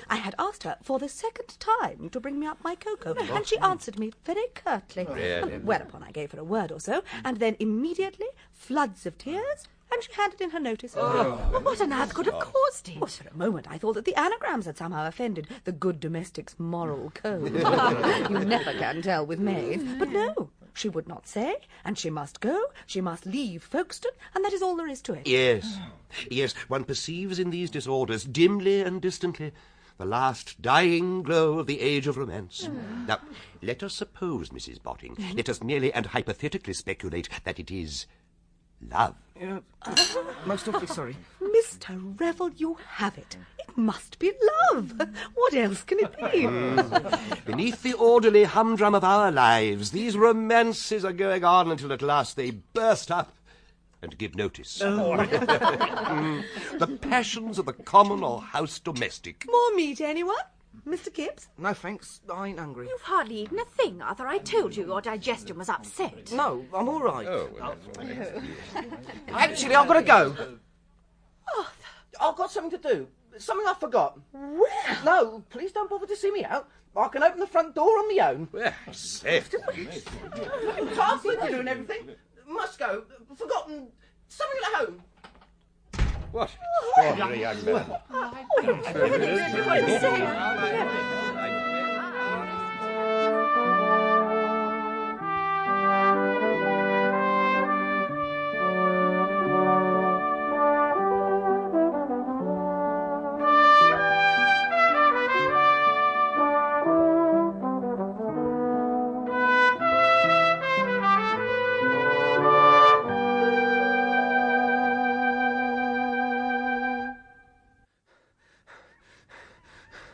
I had asked her for the second time to bring me up my cocoa, and she answered me very curtly. Really? Whereupon I gave her a word or so, and then immediately floods of tears, and she handed in her notice. Well, what on earth could have caused it? Well, for a moment I thought that the anagrams had somehow offended the good domestic's moral code. You never can tell with maids. But no, she would not say, and she must go, she must leave Folkestone, and that is all there is to it. Yes, yes, one perceives in these disorders, dimly and distantly, the last dying glow of the age of romance. Now, let us suppose, Mrs. Botting, let us merely and hypothetically speculate that it is love. Most awfully sorry. Mr. Revel, you have it. It must be love. What else can it be? Beneath the orderly humdrum of our lives, these romances are going on until at last they burst up and give notice. The passions of the common or house domestic. More meat, anyone? Mr. Kipps? No, thanks. I ain't hungry. You've hardly eaten a thing, Arthur. I told you your digestion was upset. No, I'm all right. Actually, I've got to go. Arthur, I've got something to do. Something I forgot. Where? No, please don't bother to see me out. I can open the front door on my own. Well, safe. Halfway to doing everything. Must go. Forgotten something at home. What extraordinary young man.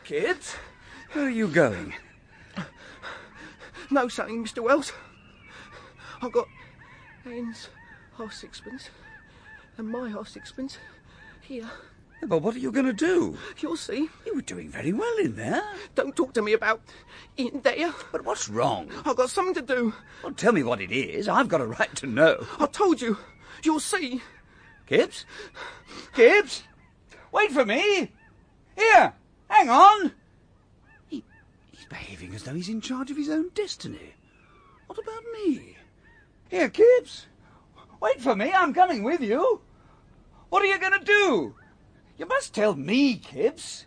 Kids, where are you going? No, something, Mr. Wells. I've got Anne's half sixpence and my half sixpence here. Yeah, but what are you going to do? You'll see. You were doing very well in there. Don't talk to me about in there. But what's wrong? I've got something to do. Well, tell me what it is. I've got a right to know. I told you. You'll see. Kipps? Kipps? Wait for me. Here, hang on. He's behaving as though he's in charge of his own destiny. What about me? Here, Kipps. Wait for me. I'm coming with you. What are you going to do? You must tell me, Kipps.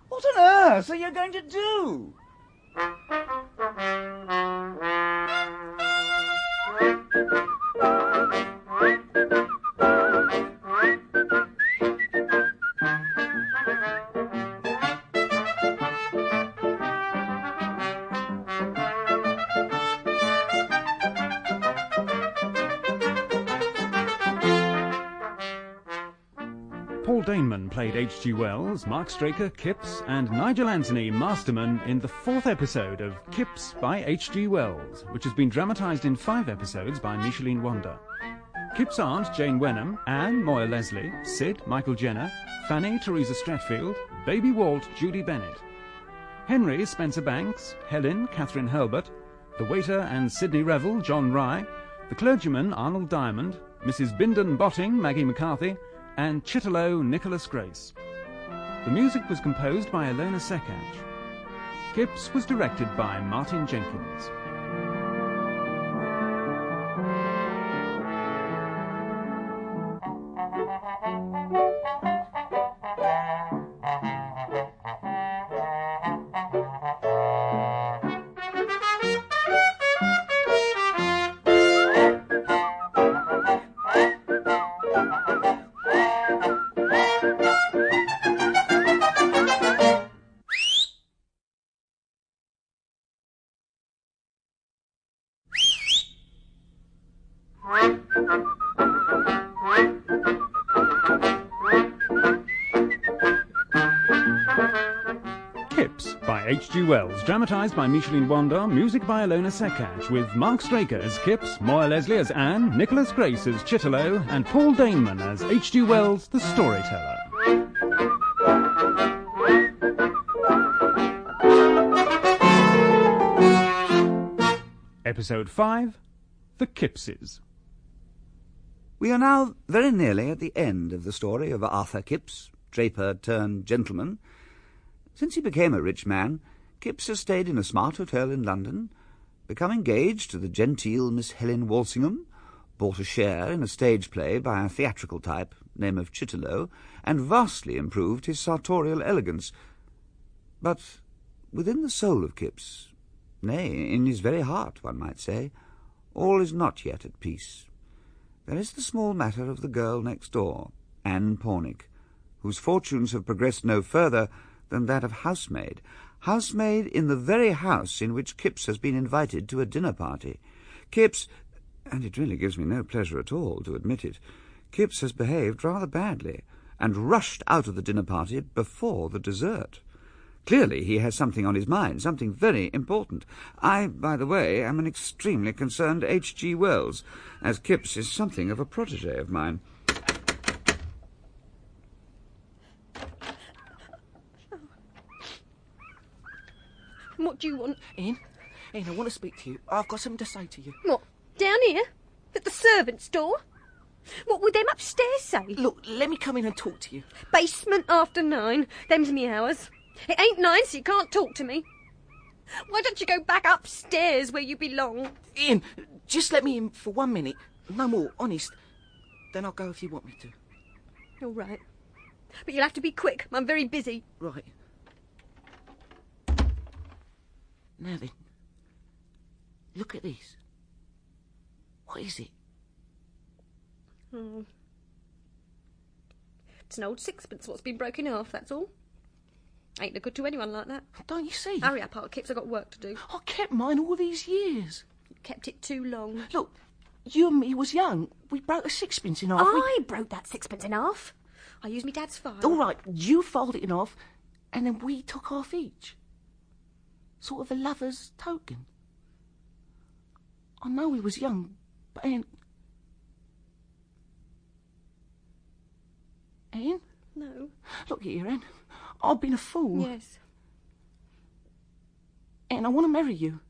What on earth are you going to do? Paul Daneman played H.G. Wells, Mark Straker, Kipps, and Nigel Anthony, Masterman, in the 4th episode of Kipps by H.G. Wells, which has been dramatised in 5 episodes by Micheline Wonder. Kipps' aunt, Jane Wenham, Anne, Moya Leslie, Sid, Michael Jenner, Fanny, Teresa Stratfield, Baby Walt, Judy Bennett. Henry, Spencer Banks, Helen, Catherine Hurlbert, the waiter and Sidney Revel, John Rye, the clergyman, Arnold Diamond, Mrs. Bindon Botting, Maggie McCarthy, and Chitterlow, Nicholas Grace. The music was composed by Ilona Sekach. Kipps was directed by Martin Jenkins. Kipps by H.G. Wells, dramatised by Micheline Wanda, music by Ilona Sekach, with Mark Straker as Kipps, Moira Leslie as Anne, Nicholas Grace as Chitterlow, and Paul Damon as H.G. Wells, the storyteller. Episode 5, The Kippses. We are now very nearly at the end of the story of Arthur Kipps, draper turned gentleman. Since he became a rich man, Kipps has stayed in a smart hotel in London, become engaged to the genteel Miss Helen Walsingham, bought a share in a stage play by a theatrical type, name of Chitterlow, and vastly improved his sartorial elegance. But within the soul of Kipps, nay, in his very heart, one might say, all is not yet at peace. There is the small matter of the girl next door, Anne Pornick, whose fortunes have progressed no further than that of housemaid in the very house in which Kipps has been invited to a dinner party. Kipps, and it really gives me no pleasure at all to admit it, Kipps has behaved rather badly, and rushed out of the dinner party before the dessert. Clearly he has something on his mind, something very important. I, by the way, am an extremely concerned H.G. Wells, as Kipps is something of a protégé of mine. What do you want? Ian, I want to speak to you. I've got something to say to you. What, down here? At the servants' door? What would them upstairs say? Look, let me come in and talk to you. Basement after 9. Them's me hours. It ain't 9, so you can't talk to me. Why don't you go back upstairs where you belong? Ian, just let me in for 1 minute. No more, honest. Then I'll go if you want me to. All right. But you'll have to be quick. I'm very busy. Right. Now then, look at this. What is it? It's an old sixpence what's been broken off, that's all. Ain't no good to anyone like that. Don't you see? Hurry up, Arthur Kipps, I've got work to do. I kept mine all these years. You kept it too long. Look, you and me was young. We broke a sixpence in half. I broke that sixpence in half. I used my dad's file. All right, you folded it in half, and then we took half each. Sort of a lover's token. I know we was young, but Ian... Ian? No. Look here, Ian. I've been a fool. Yes. And I want to marry you.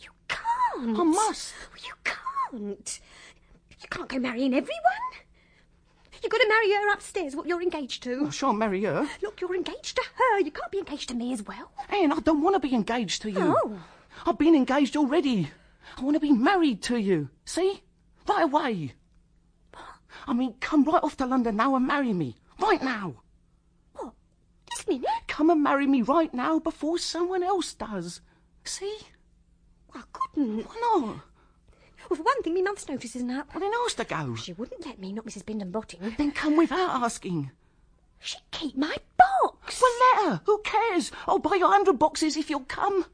You can't. I must. You can't. You can't go marrying everyone. You've got to marry her upstairs, what you're engaged to. I shan't marry her. Look, you're engaged to her. You can't be engaged to me as well. Anne, I don't want to be engaged to you. Oh. I've been engaged already. I want to be married to you. See? Right away. I mean, come right off to London now and marry me. Right now. What? This minute? Come and marry me right now before someone else does. See? I couldn't. Why not? Well, for one thing, my month's notice isn't up. Well, then ask to go. She wouldn't let me, not Mrs. Bindon-Botting. Then come without asking. She'd keep my box. Well, let her. Who cares? I'll buy you 100 boxes if you'll come.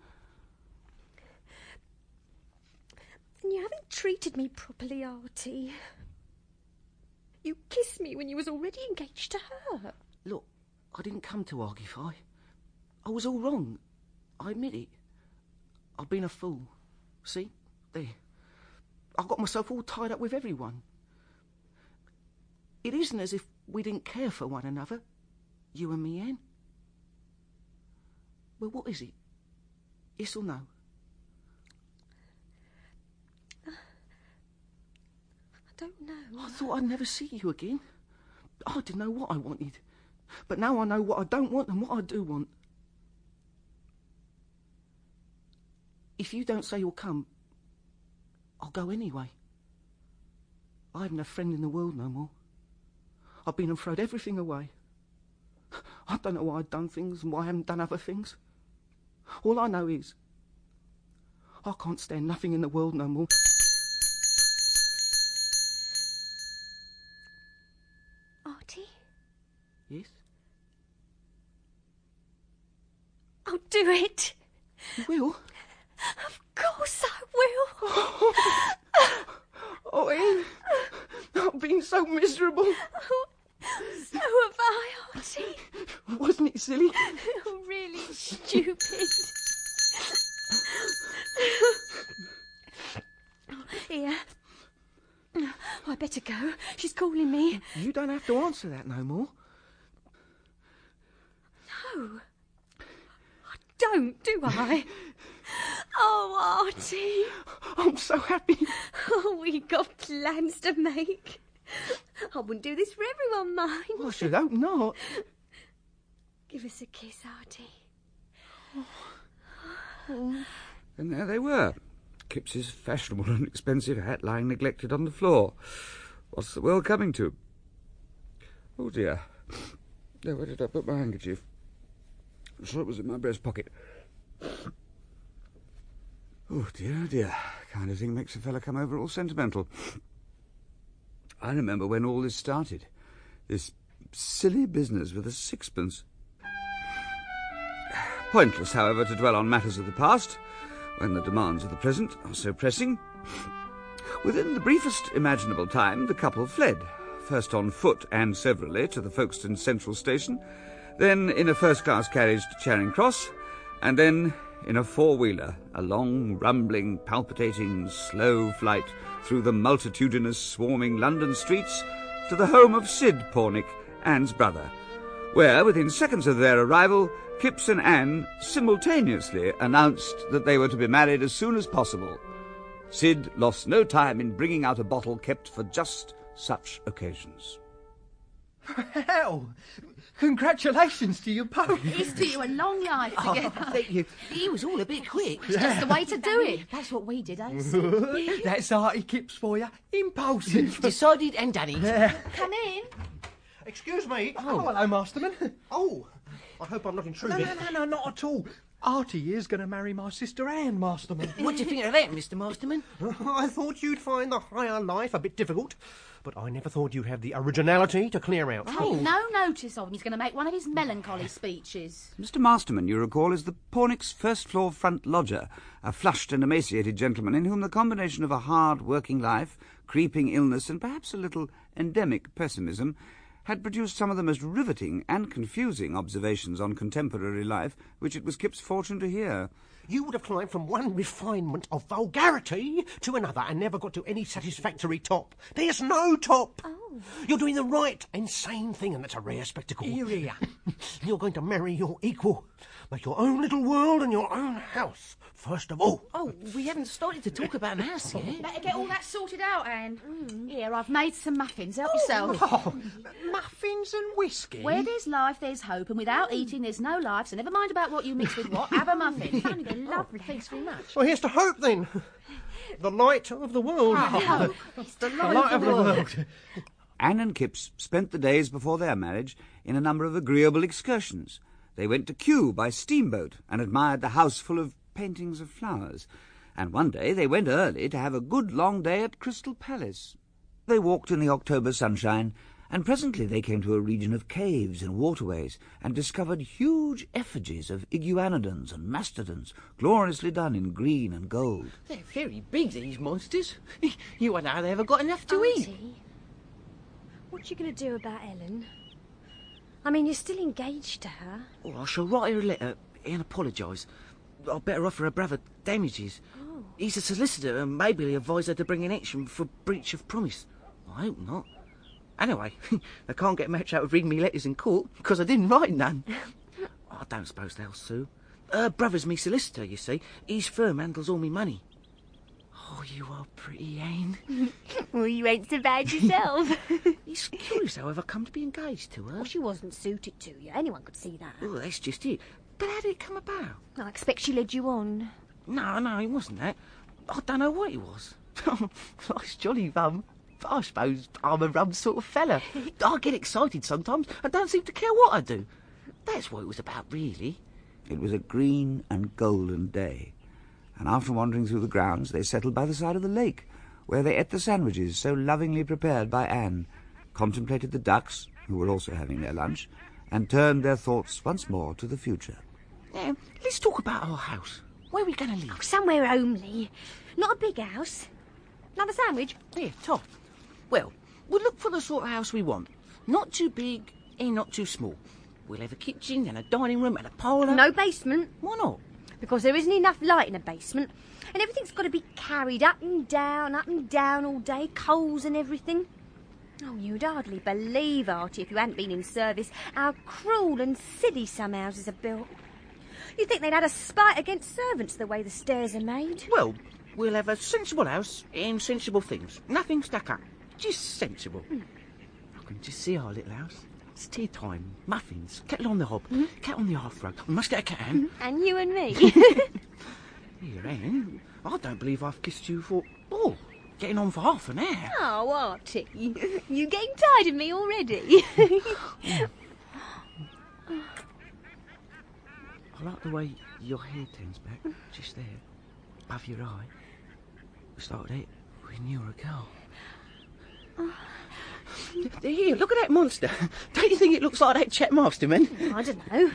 And you haven't treated me properly, Artie. You kissed me when you was already engaged to her. Look, I didn't come to argufy. I was all wrong. I admit it. I've been a fool. See? There. I got myself all tied up with everyone. It isn't as if we didn't care for one another, you and me, Anne. Well, what is it? Yes or no? I don't know. I thought I'd never see you again. I didn't know what I wanted. But now I know what I don't want and what I do want. If you don't say you'll come, I'll go anyway. I haven't a friend in the world no more. I've been and thrown everything away. I don't know why I've done things and why I haven't done other things. All I know is I can't stand nothing in the world no more. Artie? Yes? I'll do it. You will? Of course I will. Oh, Anne, I've been so miserable. So have I, Artie. Wasn't it silly? You're really stupid. Here. I better go. She's calling me. You don't have to answer that no more. No. I don't, do I? Oh, Artie. I'm so happy. Oh, we got plans to make. I wouldn't do this for everyone, mind. I should hope not. Give us a kiss, Artie. And there they were. Kipps's fashionable and expensive hat lying neglected on the floor. What's the world coming to? Oh, dear. Oh, where did I put my handkerchief? I'm sure it was in my breast pocket. Oh, dear. Kind of thing makes a fella come over all sentimental. I remember when all this started. This silly business with a sixpence. Pointless, however, to dwell on matters of the past, when the demands of the present are so pressing. Within the briefest imaginable time, the couple fled, first on foot and severally to the Folkestone Central Station, then in a first-class carriage to Charing Cross, and then in a four-wheeler, a long, rumbling, palpitating, slow flight through the multitudinous, swarming London streets to the home of Sid Pornick, Anne's brother, where, within seconds of their arrival, Kipps and Anne simultaneously announced that they were to be married as soon as possible. Sid lost no time in bringing out a bottle kept for just such occasions. Hell! Congratulations to you both. Here's to you a long life together. Oh, thank you. He was all a bit quick. It's just the way to do it. That's what we did, eh? That's Artie Kipps for you. Impulsive. Decided and done it. Yeah. Come in. Excuse me. Oh, hello, Masterman. Oh, I hope I'm not intruding. No, not at all. Artie is going to marry my sister Anne, Masterman. What do you think of that, Mr. Masterman? I thought you'd find the higher life a bit difficult, but I never thought you'd have the originality to clear out. Take no notice of him. He's going to make one of his melancholy speeches. Mr. Masterman, you recall, is the Pornicks' first-floor front lodger, a flushed and emaciated gentleman in whom the combination of a hard working life, creeping illness, and perhaps a little endemic pessimism had produced some of the most riveting and confusing observations on contemporary life which it was Kipps' fortune to hear. You would have climbed from one refinement of vulgarity to another and never got to any satisfactory top. There's no top. Oh. You're doing the right and sane thing, and that's a rare spectacle. Here. You're going to marry your equal. Make your own little world and your own house, first of all. Oh, we haven't started to talk about an house yet. Better get all that sorted out, Anne. Here, I've made some muffins. Help yourself. Oh, muffins and whiskey? Where there's life, there's hope, and without eating, there's no life, so never mind about what you mix with what. Have a muffin. Lovely. Thanks very much. Well, here's to hope, then. The light of the world. Hope. The light of the world. Anne and Kipps spent the days before their marriage in a number of agreeable excursions. They went to Kew by steamboat and admired the house full of paintings of flowers. And one day they went early to have a good long day at Crystal Palace. They walked in the October sunshine, and presently they came to a region of caves and waterways and discovered huge effigies of iguanodons and mastodons, gloriously done in green and gold. They're very big, these monsters. You wonder how they ever got enough to eat. What you going to do about Ellen? I mean, you're still engaged to her. Oh, I shall write her a letter and apologise. I'd better offer her brother damages. Oh. He's a solicitor and maybe he'll advise her to bring an action for breach of promise. I hope not. Anyway, they can't get much out of reading me letters in court because I didn't write none. I don't suppose they'll sue. Her brother's me solicitor, you see. His firm handles all me money. Oh, you are pretty, Anne. Well, you ain't so bad yourself. It's curious how I've come to be engaged to her. Well, she wasn't suited to you. Anyone could see that. Well, that's just it. But how did it come about? I expect she led you on. No, it wasn't that. I don't know what it was. Nice jolly rum. But I suppose I'm a rum sort of fella. I get excited sometimes and don't seem to care what I do. That's what it was about, really. It was a green and golden day, and after wandering through the grounds, they settled by the side of the lake, where they ate the sandwiches so lovingly prepared by Anne, contemplated the ducks, who were also having their lunch, and turned their thoughts once more to the future. Let's talk about our house. Where are we going to live? Oh, somewhere homely. Not a big house. Another sandwich? Here, top. Well, we'll look for the sort of house we want. Not too big and not too small. We'll have a kitchen and a dining room and a parlour. No basement. Why not? Because there isn't enough light in a basement. And everything's got to be carried up and down all day. Coals and everything. Oh, you'd hardly believe, Artie, if you hadn't been in service, how cruel and silly some houses are built. You'd think they'd had a spite against servants the way the stairs are made. Well, we'll have a sensible house and sensible things. Nothing stuck up. Just sensible. I can just see our little house. It's tea time, muffins, kettle on the hob, cat on the hearthrug. We must get a cat, Anne. And you and me. Here, Anne, I don't believe I've kissed you for... Oh, getting on for half an hour. Oh, Artie, you getting tired of me already? I like the way your hair turns back, just there, above your eye. We started it when you were a girl. Here, look at that monster. Don't you think it looks like that Chet Masterman? I don't know.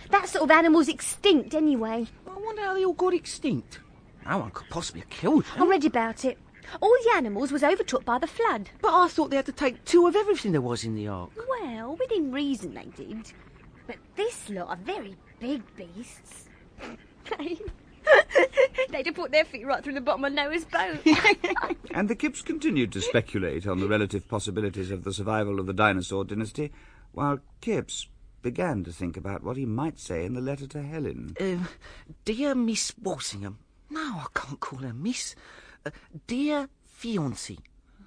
That sort of animal's extinct anyway. I wonder how they all got extinct. No one could possibly have killed them. I read about it. All the animals was overtook by the flood. But I thought they had to take 2 of everything there was in the ark. Well, within reason they did. But this lot are very big beasts. They'd have put their feet right through the bottom of Noah's boat. And the Kipps continued to speculate on the relative possibilities of the survival of the dinosaur dynasty, while Kipps began to think about what he might say in the letter to Helen. Dear Miss Walsingham. No, I can't call her Miss. Dear fiancée.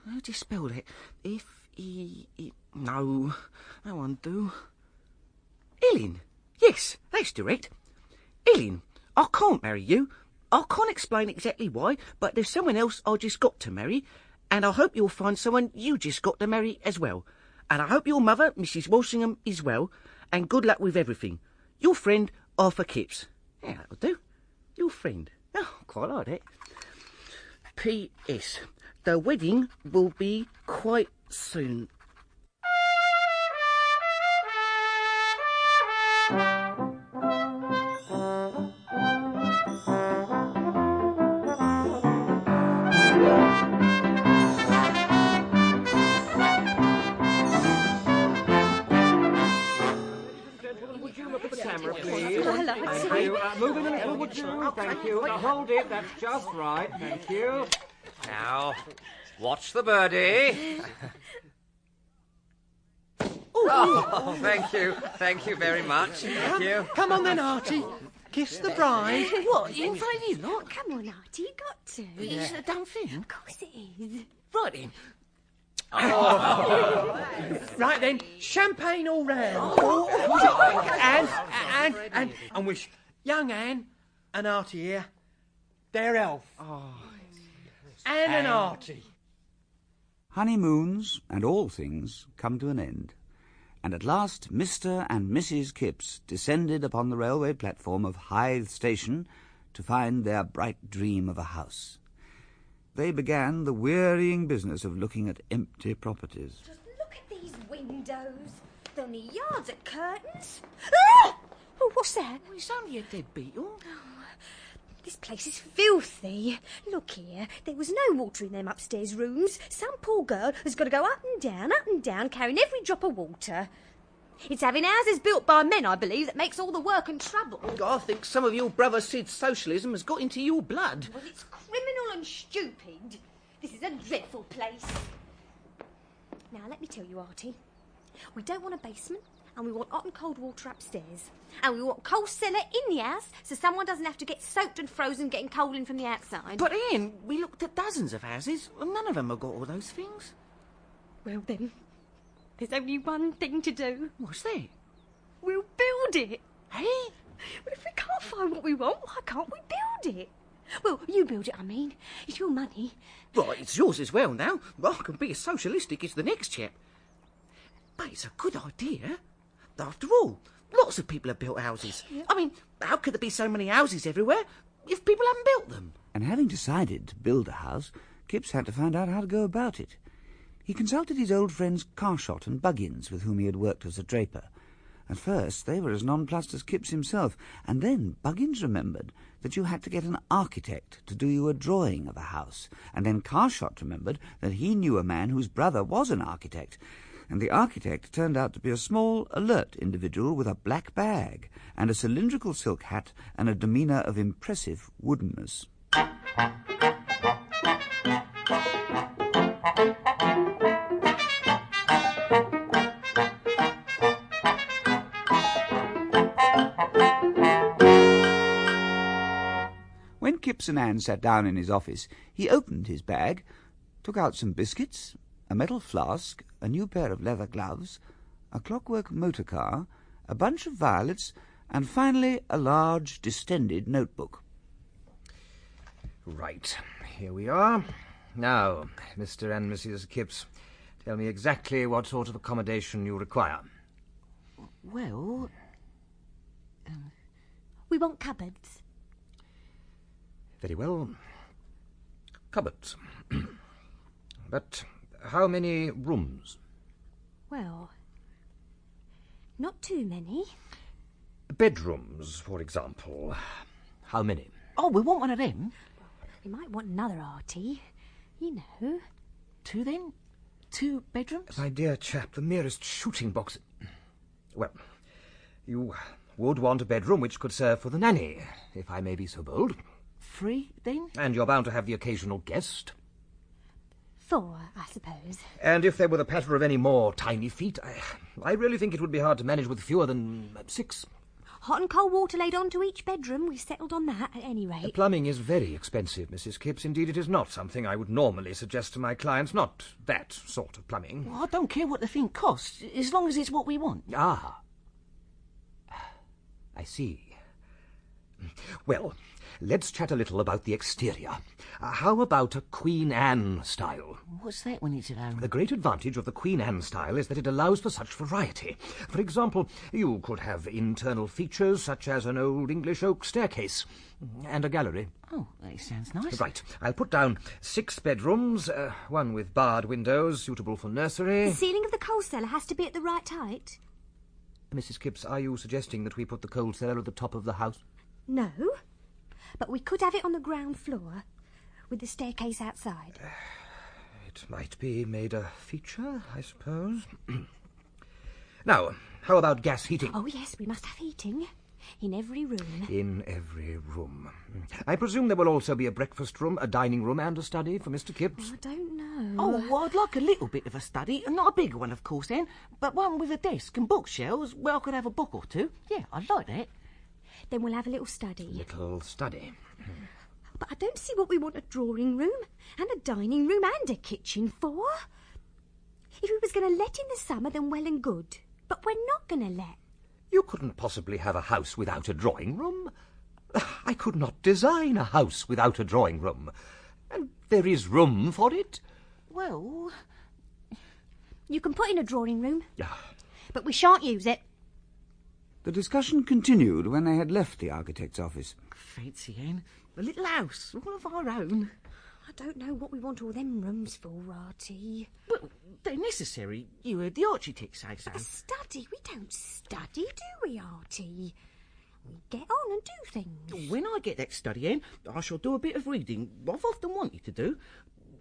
How do you spell that? F-E... No, that won't do. Ellen. Yes, that's direct. Ellen, I can't marry you. I can't explain exactly why, but there's someone else I just got to marry, and I hope you'll find someone you just got to marry as well. And I hope your mother, Mrs. Walsingham, is well, and good luck with everything. Your friend, Arthur Kipps. Yeah, that'll do. Your friend. Oh, quite like that. P.S. The wedding will be quite soon. Thank you. Moving a little, would you? Thank you. Now, hold it. That's just right. Thank you. Now, watch the birdie. Oh, thank you. Thank you very much. Thank you. Come on then, Artie. Kiss the bride. What, in front of you lot? Come on, Artie, you got to. Is it a dumb thing? Of course it is. Right then. Oh. Right then, champagne all round. And wish young Anne and Artie here their health. Anne and Artie. Honeymoons and all things come to an end, and at last Mr. and Mrs. Kipps descended upon the railway platform of Hythe Station to find their bright dream of a house. They began the wearying business of looking at empty properties. Just look at these windows. They're only yards of curtains. Ah! Oh, what's that? Oh, it's only a dead beetle. This place is filthy. Look here, there was no water in them upstairs rooms. Some poor girl has got to go up and down, carrying every drop of water. It's having houses built by men, I believe, that makes all the work and trouble. I think some of your brother Sid's socialism has got into your blood. Well, it's criminal and stupid. This is a dreadful place. Now, let me tell you, Artie, we don't want a basement, and we want hot and cold water upstairs. And we want coal cellar in the house, so someone doesn't have to get soaked and frozen getting coal in from the outside. But, Ian, we looked at dozens of houses, and none of them have got all those things. Well, then, there's only one thing to do. What's that? We'll build it. Hey? Well, if we can't find what we want, why can't we build it? Well, you build it, I mean. It's your money. Right, it's yours as well now. I can be as socialistic as the next chap. But it's a good idea. After all, lots of people have built houses. Yeah. I mean, how could there be so many houses everywhere if people haven't built them? And having decided to build a house, Kipps had to find out how to go about it. He consulted his old friends Carshot and Buggins, with whom he had worked as a draper. At first they were as nonplussed as Kipps himself, and then Buggins remembered that you had to get an architect to do you a drawing of a house, and then Carshot remembered that he knew a man whose brother was an architect, and the architect turned out to be a small, alert individual with a black bag and a cylindrical silk hat and a demeanour of impressive woodenness. When Kipps and Anne sat down in his office, he opened his bag, took out some biscuits, a metal flask, a new pair of leather gloves, a clockwork motor car, a bunch of violets, and finally a large, distended notebook. Right, here we are. Now, Mr. and Mrs. Kipps, tell me exactly what sort of accommodation you require. Well, we want cupboards. Very well. Cupboards. But how many rooms? Well, not too many. Bedrooms, for example. How many? Oh, we want one of them. We might want another, Artie. You know. 2 then? 2 bedrooms? My dear chap, the merest shooting box. Well, you would want a bedroom which could serve for the nanny, if I may be so bold. 3 then? And you're bound to have the occasional guest. 4, I suppose. And if there were the patter of any more tiny feet, I really think it would be hard to manage with fewer than 6. Hot and cold water laid on to each bedroom. We've settled on that, at any rate. Plumbing is very expensive, Mrs. Kipps. Indeed, it is not something I would normally suggest to my clients. Not that sort of plumbing. Well, I don't care what the thing costs, as long as it's what we want. Ah. I see. Well, let's chat a little about the exterior. How about a Queen Anne style? What's that when it's around? The great advantage of the Queen Anne style is that it allows for such variety. For example, you could have internal features such as an old English oak staircase and a gallery. Oh, that sounds nice. Right, I'll put down 6 bedrooms, one with barred windows, suitable for nursery. The ceiling of the coal cellar has to be at the right height. Mrs. Kipps, are you suggesting that we put the coal cellar at the top of the house? No, but we could have it on the ground floor, with the staircase outside. It might be made a feature, I suppose. Now, how about gas heating? Oh, yes, we must have heating. In every room. In every room. I presume there will also be a breakfast room, a dining room, and a study for Mr. Kipps. I don't know. Oh, well, I'd like a little bit of a study. Not a bigger one, of course, then, but one with a desk and bookshelves where I could have a book or 2. Yeah, I'd like that. Then we'll have a little study. Little study. But I don't see what we want a drawing room and a dining room and a kitchen for. If we was going to let in the summer, then well and good. But we're not going to let. You couldn't possibly have a house without a drawing room. I could not design a house without a drawing room. And there is room for it. Well, you can put in a drawing room, but we shan't use it. The discussion continued when they had left the architect's office. Fancy, Anne. A little house, all of our own. I don't know what we want all them rooms for, Artie. Well, they're necessary. You heard the architect say so. A study? We don't study, do we, Artie? We get on and do things. When I get that study, Anne, I shall do a bit of reading I've often wanted to do.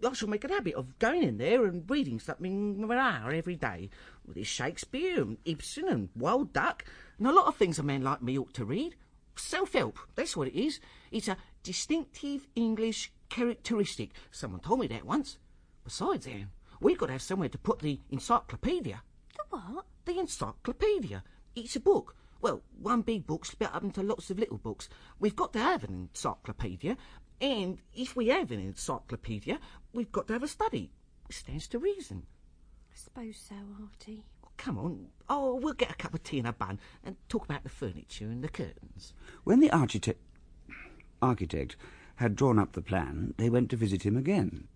I shall make a habit of going in there and reading something of an hour every day. Well, there's Shakespeare and Ibsen and Wild Duck and a lot of things a man like me ought to read. Self-help, that's what it is. It's a distinctive English characteristic. Someone told me that once. Besides, Anne, we've got to have somewhere to put the encyclopedia. The what? The encyclopedia. It's a book. Well, one big book split up into lots of little books. We've got to have an encyclopedia, and if we have an encyclopedia, we've got to have a study. It stands to reason. I suppose so, Artie. Come on. Oh, we'll get a cup of tea and a bun and talk about the furniture and the curtains. When the architect had drawn up the plan, they went to visit him again.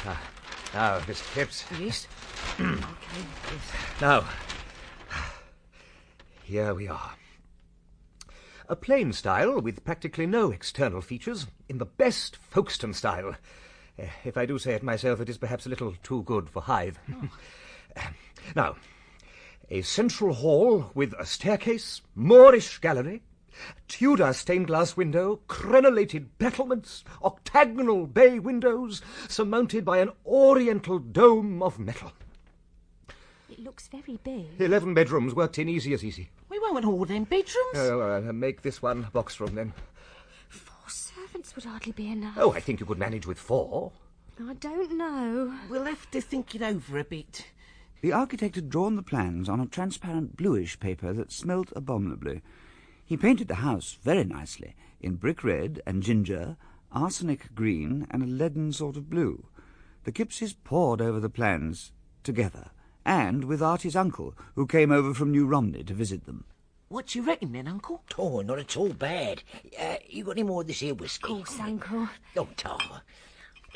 Now, Mr. Kipps. Yes? Okay, yes. Now, here we are. A plain style with practically no external features, in the best Folkestone style. If I do say it myself, it is perhaps a little too good for Hythe. Now, A central hall with a staircase, Moorish gallery, Tudor stained-glass window, crenellated battlements, octagonal bay windows, surmounted by an oriental dome of metal. It looks very big. 11 bedrooms, worked in easy as easy. We won't all them bedrooms. Make this one box room, then. 4 servants would hardly be enough. Oh, I think you could manage with 4. I don't know. We'll have to think it over a bit. The architect had drawn the plans on a transparent bluish paper that smelt abominably. He painted the house very nicely, in brick red and ginger, arsenic green, and a leaden sort of blue. The Kippses pored over the plans together, and with Artie's uncle, who came over from New Romney to visit them. What you reckon then, Uncle? Oh, not at all bad. You got any more of this here whiskey? Of course, Uncle. Oh, Tar.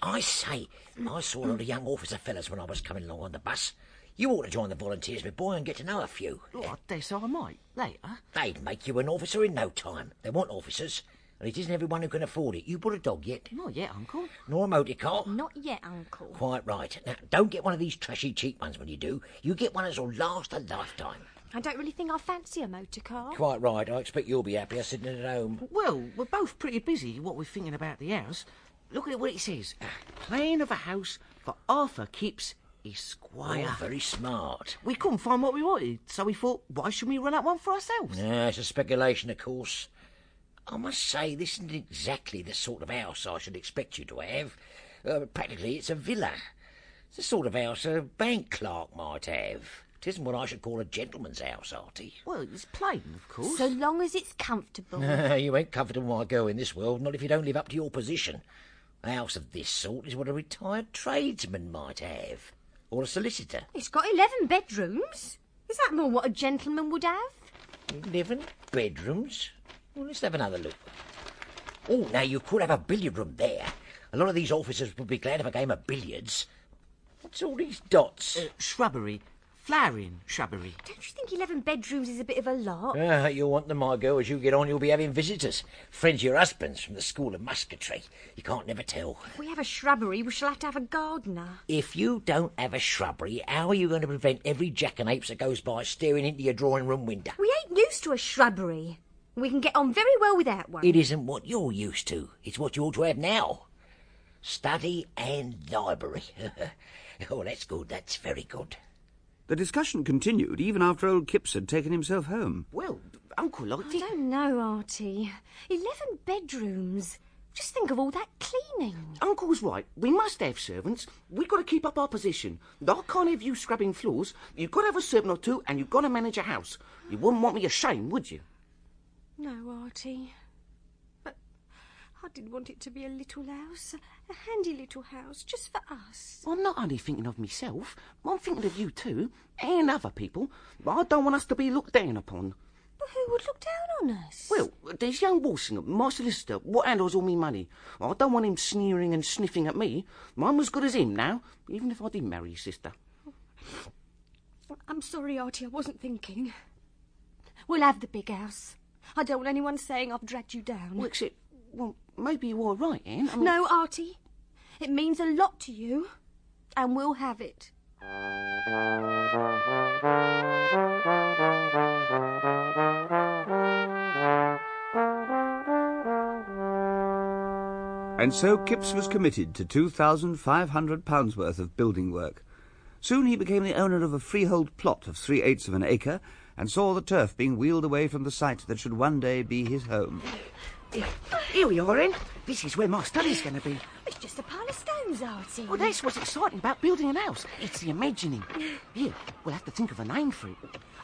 I say, I saw a lot of young officer fellas when I was coming along on the bus. You ought to join the volunteers, my boy, and get to know a few. Oh, I dare say I might, later. They'd make you an officer in no time. They want officers, and it isn't everyone who can afford it. You bought a dog yet? Not yet, Uncle. Nor a motor car? Not yet, Uncle. Quite right. Now, don't get one of these trashy cheap ones when you do. You get one that'll last a lifetime. I don't really think I fancy a motor car. Quite right. I expect you'll be happier sitting at home. Well, we're both pretty busy, what we're thinking about the house. Look at what it says. Plan of a house for Arthur Kipps, Esquire. Oh, very smart. We couldn't find what we wanted, so we thought, why shouldn't we run out one for ourselves? Nah, it's a speculation, of course. I must say, this isn't exactly the sort of house I should expect you to have. Practically, it's a villa. It's the sort of house a bank clerk might have. It isn't what I should call a gentleman's house, Artie. Well, it's plain, of course. So long as it's comfortable. You ain't comfortable, my girl, in this world, not if you don't live up to your position. A house of this sort is what a retired tradesman might have. Or a solicitor. It's got 11 bedrooms. Is that more what a gentleman would have? 11 bedrooms? Well, let's have another look. Oh, now you could have a billiard room there. A lot of these officers would be glad of a game of billiards. What's all these dots? Shrubbery. Flowering shrubbery. Don't you think 11 bedrooms is a bit of a lot? You'll want them, my girl. As you get on, you'll be having visitors. Friends of your husband's from the School of Musketry. You can't never tell. If we have a shrubbery, we shall have to have a gardener. If you don't have a shrubbery, how are you going to prevent every jackanapes that goes by staring into your drawing-room window? We ain't used to a shrubbery. We can get on very well without one. It isn't what you're used to. It's what you ought to have now. Study and library. Oh, that's good. That's very good. The discussion continued even after old Kipps had taken himself home. Well, Uncle liked it. I don't know, Artie. 11 bedrooms. Just think of all that cleaning. Uncle's right. We must have servants. We've got to keep up our position. I can't have you scrubbing floors. You've got to have a servant or two, and you've got to manage a house. You wouldn't want me ashamed, would you? No, Artie. But I did want it to be a little house, a handy little house, just for us. I'm not only thinking of myself. I'm thinking of you too, and other people. I don't want us to be looked down upon. But who would look down on us? Well, there's young Walsingham, my solicitor, what handles all me money. I don't want him sneering and sniffing at me. I'm as good as him now, even if I didn't marry his sister. I'm sorry, Artie, I wasn't thinking. We'll have the big house. I don't want anyone saying I've dragged you down. Well, except, well, maybe you are right, Anne. I mean... No, Artie. It means a lot to you, and we'll have it. And so Kipps was committed to £2,500 worth of building work. Soon he became the owner of a freehold plot of 3/8 of an acre, and saw the turf being wheeled away from the site that should one day be his home. Here we are, Anne. This is where my study's going to be. It's just a pile of stones, Artie. Well, that's what's exciting about building a house. It's the imagining. Here, we'll have to think of a name for it.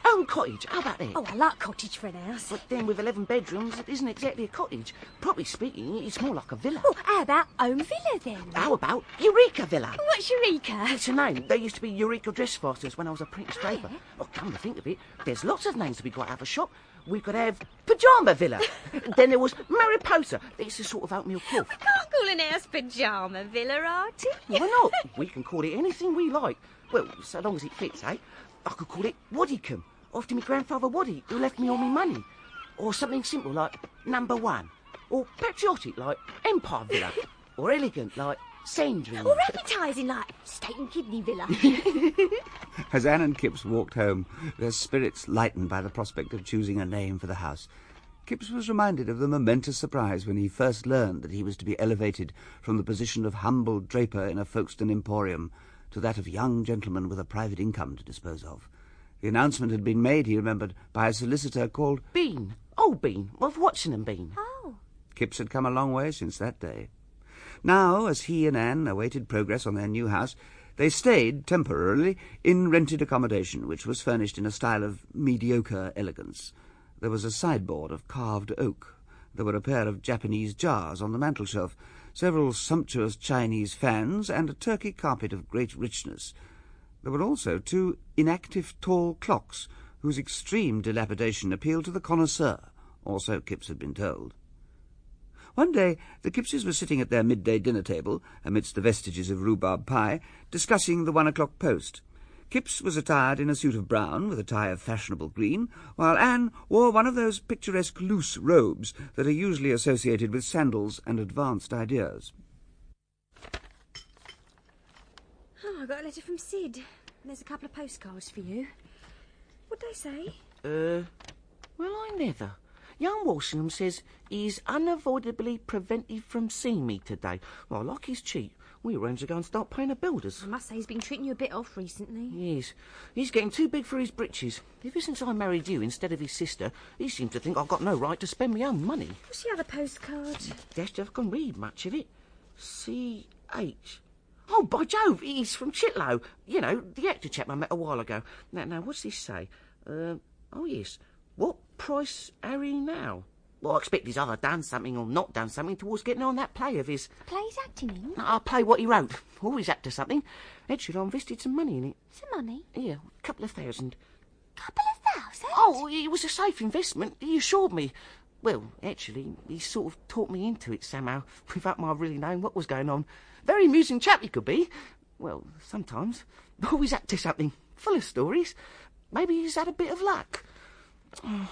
Home cottage, how about that? Oh, I like cottage for an house. But then with 11 bedrooms, it isn't exactly a cottage. Properly speaking, it's more like a villa. Oh, how about Home Villa, then? How about Eureka Villa? What's Eureka? It's a name. There used to be Eureka Dressfasters when I was apprentice draper. Oh, come to think of it, there's lots of names we got out of a shop. We could have Pyjama Villa. Then there was Mariposa. It's a sort of oatmeal cloth. We can't call an house Pyjama Villa, Artie. Why not? We can call it anything we like. Well, so long as it fits, eh? I could call it Waddicombe, after my grandfather Waddy, who left me all my money. Or something simple like Number 1. Or patriotic like Empire Villa. Or elegant like Sandring. Or appetising, like steak and kidney villa. As Anne and Kipps walked home, their spirits lightened by the prospect of choosing a name for the house, Kipps was reminded of the momentous surprise when he first learned that he was to be elevated from the position of humble draper in a Folkestone emporium to that of young gentleman with a private income to dispose of. The announcement had been made, he remembered, by a solicitor called Bean. Old Bean, of Watchenham Bean. Oh. Kipps had come a long way since that day. Now, as he and Anne awaited progress on their new house, they stayed, temporarily, in rented accommodation, which was furnished in a style of mediocre elegance. There was a sideboard of carved oak. There were a pair of Japanese jars on the mantelshelf, several sumptuous Chinese fans, and a Turkey carpet of great richness. There were also 2 inactive tall clocks, whose extreme dilapidation appealed to the connoisseur, or so Kipps had been told. One day the Kippses were sitting at their midday dinner table, amidst the vestiges of rhubarb pie, discussing the 1 o'clock post. Kipps was attired in a suit of brown, with a tie of fashionable green, while Anne wore one of those picturesque loose robes that are usually associated with sandals and advanced ideas. Oh, I got a letter from Sid. There's a couple of postcards for you. What'd they say? Well, I never. Young Walsingham says he's unavoidably prevented from seeing me today. Well, I like his cheek. We arranged to go and start paying the builders. I must say he's been treating you a bit off recently. Yes. He's getting too big for his britches. Ever since I married you instead of his sister, he seems to think I've got no right to spend my own money. What's the other postcard? Dashed I can read much of it. C.H. Oh, by Jove, he's from Chitlow. You know, the actor chap I met a while ago. Now, what's this say? Oh, yes. What price Harry now? Well, I expect he's either done something or not done something towards getting on that play of his. A play he's acting in? I'll play what he wrote. Always up to something. Actually, I invested some money in it. Some money? Yeah, a couple of thousand. Couple of thousand? Oh, it was a safe investment. He assured me. Well, actually, he sort of talked me into it somehow, without my really knowing what was going on. Very amusing chap he could be. Well, sometimes. Always up to something. Full of stories. Maybe he's had a bit of luck. Oh,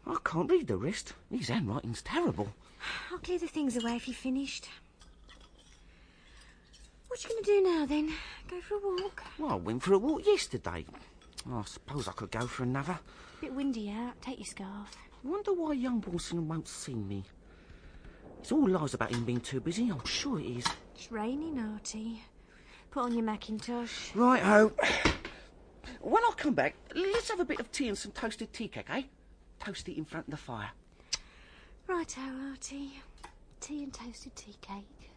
I can't read the rest. His handwriting's terrible. I'll clear the things away if you've finished. What you going to do now, then? Go for a walk? Well, I went for a walk yesterday. I suppose I could go for another. Bit windy out. Take your scarf. I wonder why young Walsingham won't see me. It's all lies about him being too busy, I'm sure it is. It's raining, Artie. Put on your mackintosh. Right-ho. When I come back, let's have a bit of tea and some toasted tea cake, eh? Toast it in front of the fire. Righto, Artie. Tea and toasted tea cake.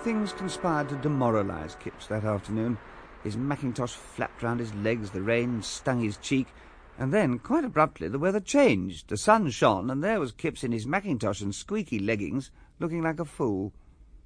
Things conspired to demoralise Kipps that afternoon. His mackintosh flapped round his legs, the rain stung his cheek, and then, quite abruptly, the weather changed. The sun shone, and there was Kipps in his mackintosh and squeaky leggings, looking like a fool.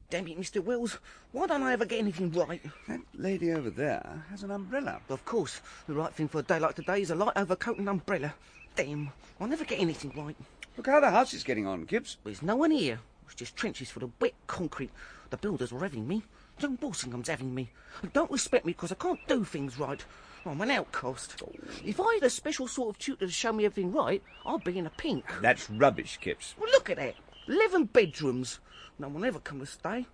Damn it, Mr. Wells. Why don't I ever get anything right? That lady over there has an umbrella. Of course. The right thing for a day like today is a light overcoat and umbrella. Damn, I'll never get anything right. Look how the house is getting on, Kipps. There's no one here. It's just trenches for the wet concrete. The builders are having me. Young Walsingham's having me. They don't respect me because I can't do things right. I'm an outcast. If I had a special sort of tutor to show me everything right, I'd be in a pink. That's rubbish, Kipps. Well, look at that. 11 bedrooms. No one ever come to stay.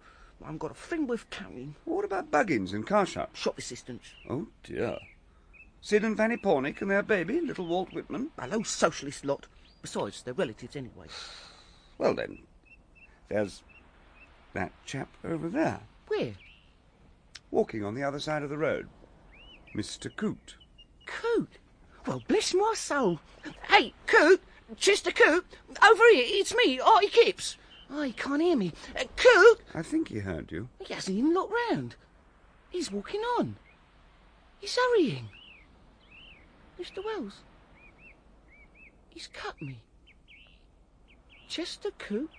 I haven't got a thing worth counting. What about Buggins and Carshot? Shop assistants. Oh, dear. Sid and Fanny Pornick and their baby, little Walt Whitman. A low socialist lot. Besides, they're relatives anyway. Well, then, there's that chap over there. Where? Walking on the other side of the road. Mr. Coote. Coote? Well, bless my soul. Hey, Coote! Chester Coote! Over here, it's me, Artie Kipps. Oh, he can't hear me. Coote! I think he heard you. He hasn't even looked round. He's walking on. He's hurrying. Mr. Wells. He's cut me. Chester Coote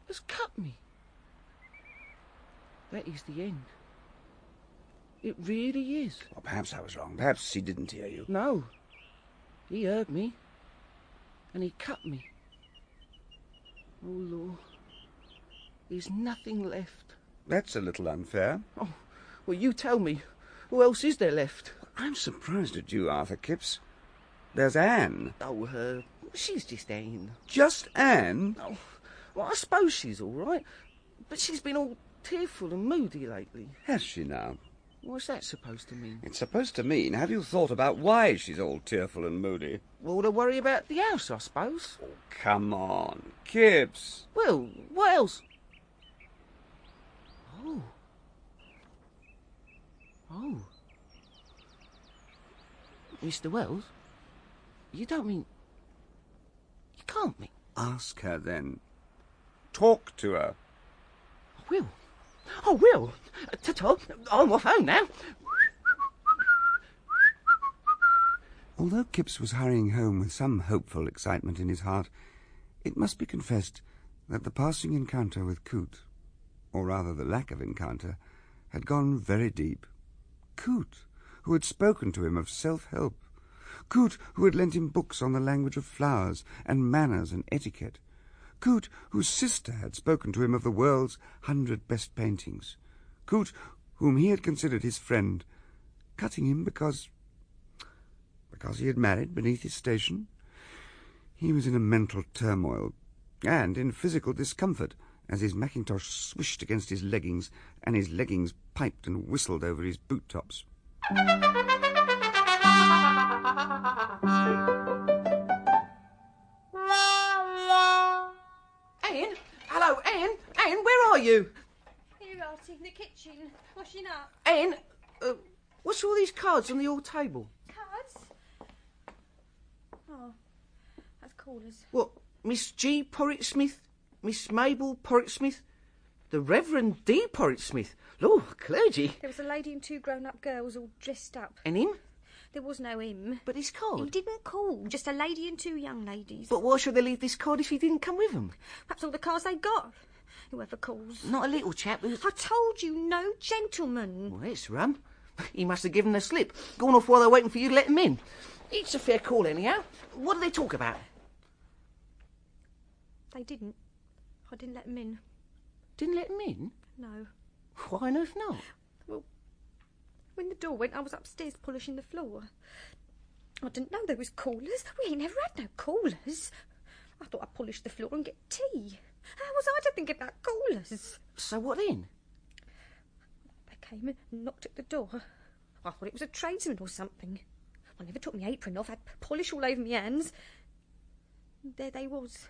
has cut me. That is the end. It really is. Well, perhaps I was wrong. Perhaps he didn't hear you. No. He heard me. And he cut me. Oh, Lord. There's nothing left. That's a little unfair. Oh, well, you tell me. Who else is there left? I'm surprised at you, Arthur Kipps. There's Anne. Oh, she's just Anne. Just Anne? Oh, well, I suppose she's all right. But she's been all tearful and moody lately. Has she now? What's that supposed to mean? It's supposed to mean, have you thought about why she's all tearful and moody? Well, to worry about the house, I suppose. Oh, come on, Kipps. Well, what else? Oh. Oh. Mr. Wells? You don't mean... You can't mean... Ask her, then. Talk to her. I will. I will. Ta-ta. I'm off home now. Although Kipps was hurrying home with some hopeful excitement in his heart, it must be confessed that the passing encounter with Coote, or rather the lack of encounter, had gone very deep. Coote, who had spoken to him of self-help. Coote, who had lent him books on the language of flowers and manners and etiquette. Coote, whose sister had spoken to him of the world's 100 best paintings. Coote, whom he had considered his friend, cutting him because he had married beneath his station. He was in a mental turmoil and in physical discomfort as his mackintosh swished against his leggings and his leggings piped and whistled over his boot tops. Anne? Hello, Anne? Anne, where are you? Here, Artie, in the kitchen, washing up. Anne, what's all these cards on the old table? Cards? Oh, that's callers. What, Miss G. Porritt-Smith, Miss Mabel Porritt-Smith, the Reverend D. Porritt-Smith. Lord, clergy. There was a lady and two grown-up girls all dressed up. And him? There was no him. But his card? He didn't call, just a lady and two young ladies. But why should they leave this card if he didn't come with them? Perhaps all the cards they got. Whoever calls. Not a little chap who's... I told you, no gentleman. Well, it's rum. He must have given the slip. Gone off while they're waiting for you to let him in. It's a fair call, anyhow. What do they talk about? They didn't. I didn't let them in. Didn't let him in? No. Why on earth not? Well, when the door went, I was upstairs polishing the floor. I didn't know there was callers. We ain't never had no callers. I thought I'd polish the floor and get tea. How was I to think about callers? So what then? They came and knocked at the door. I thought it was a tradesman or something. I never took my apron off, had polish all over my hands. And there they was.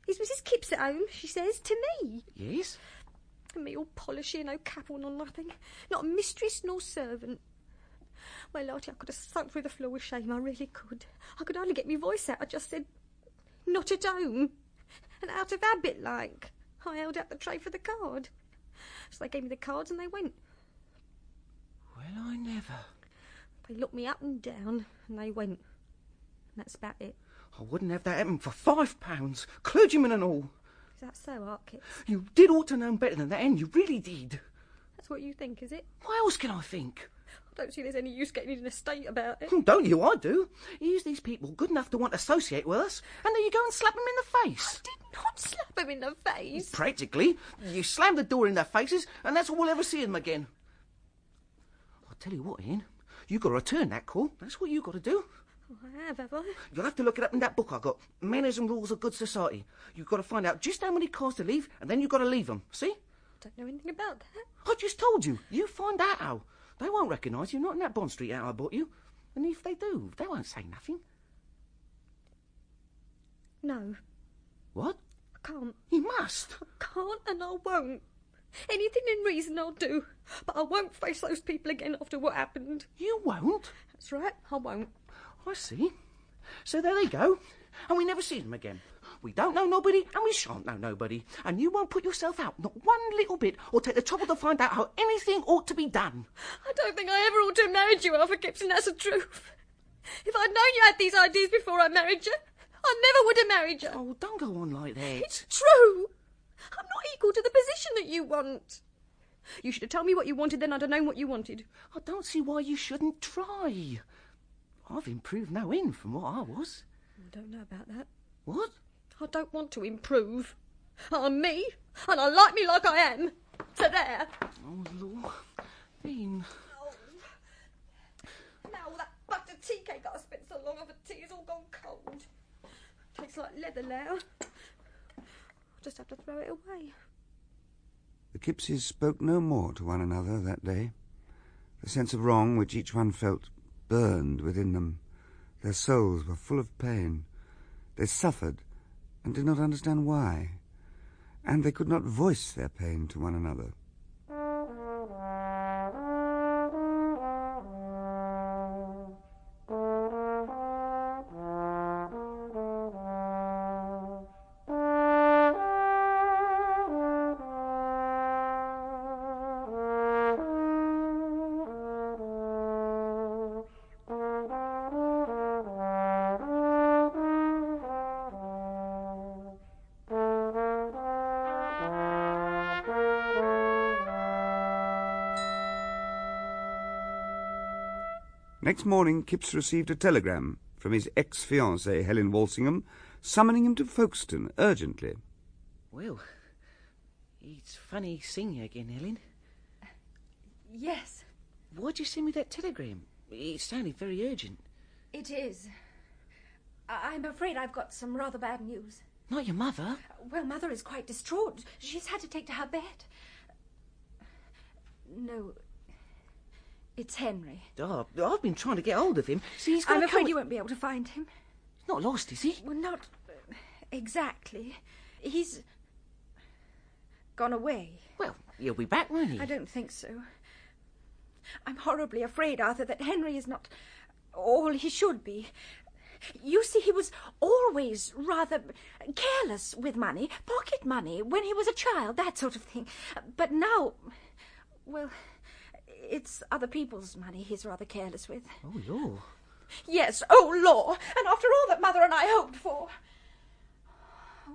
Is Mrs. Kipps at home, she says, to me. Yes? And me all polishing, no cap on or nothing. Not a mistress nor servant. Well, Lottie, I could have sunk through the floor with shame, I really could. I could hardly get my voice out. I just said, not at home. And out of habit, like. I held out the tray for the card. So they gave me the cards and they went. Well, I never. They looked me up and down and they went. And that's about it. I wouldn't have that happen for £5, clergyman and all. Is that so, Art Kipps? You did ought to know better than that, and you really did. That's what you think, is it? What else can I think? I don't see there's any use getting in a state about it. Don't you? I do. Here's these people good enough to want to associate with us, and then you go and slap them in the face. I did not slap them in the face. Practically. You slam the door in their faces, and that's all we'll ever see them again. I'll tell you what, Ian. You've got to return that call. That's what you've got to do. I have I? You'll have to look it up in that book I got, Manners and Rules of Good Society. You've got to find out just how many cards to leave, and then you've got to leave them. See? I don't know anything about that. I just told you. You find out how. They won't recognise you, not in that Bond Street out I bought you. And if they do, they won't say nothing. No. What? I can't. You must. I can't and I won't. Anything in reason I'll do. But I won't face those people again after what happened. You won't? That's right, I won't. I see. So there they go. And we never see them again. We don't know nobody, and we shan't know nobody. And you won't put yourself out, not one little bit, or take the trouble to find out how anything ought to be done. I don't think I ever ought to have married you, Arthur Kipps, and that's the truth. If I'd known you had these ideas before I married you, I never would have married you. Oh, don't go on like that. It's true. I'm not equal to the position that you want. You should have told me what you wanted, then I'd have known what you wanted. I don't see why you shouldn't try. I've improved no end from what I was. I don't know about that. What? I don't want to improve. I'm me, and I like me like I am. So there. Oh, Lord. Ian. Now all that butter tea cake that I spent so long over tea is all gone cold. Tastes like leather now. I'll just have to throw it away. The Kippses spoke no more to one another that day. The sense of wrong which each one felt burned within them. Their souls were full of pain. They suffered and did not understand why. And they could not voice their pain to one another. Next morning, Kipps received a telegram from his ex-fiancée, Helen Walsingham, summoning him to Folkestone urgently. Well, it's funny seeing you again, Helen. Yes. Why'd you send me that telegram? It sounded very urgent. It is. I'm afraid I've got some rather bad news. Not your mother? Well, Mother is quite distraught. She's had to take to her bed. No, it's Henry. Oh, I've been trying to get hold of him. See, he's got I'm afraid you won't be able to find him. He's not lost, is he? Well, not exactly. He's gone away. Well, he'll be back, won't he? I don't think so. I'm horribly afraid, Arthur, that Henry is not all he should be. You see, he was always rather careless with money, pocket money, when he was a child, that sort of thing. But now, well, it's other people's money he's rather careless with. Oh, law. Yes, oh, law. And after all that Mother and I hoped for.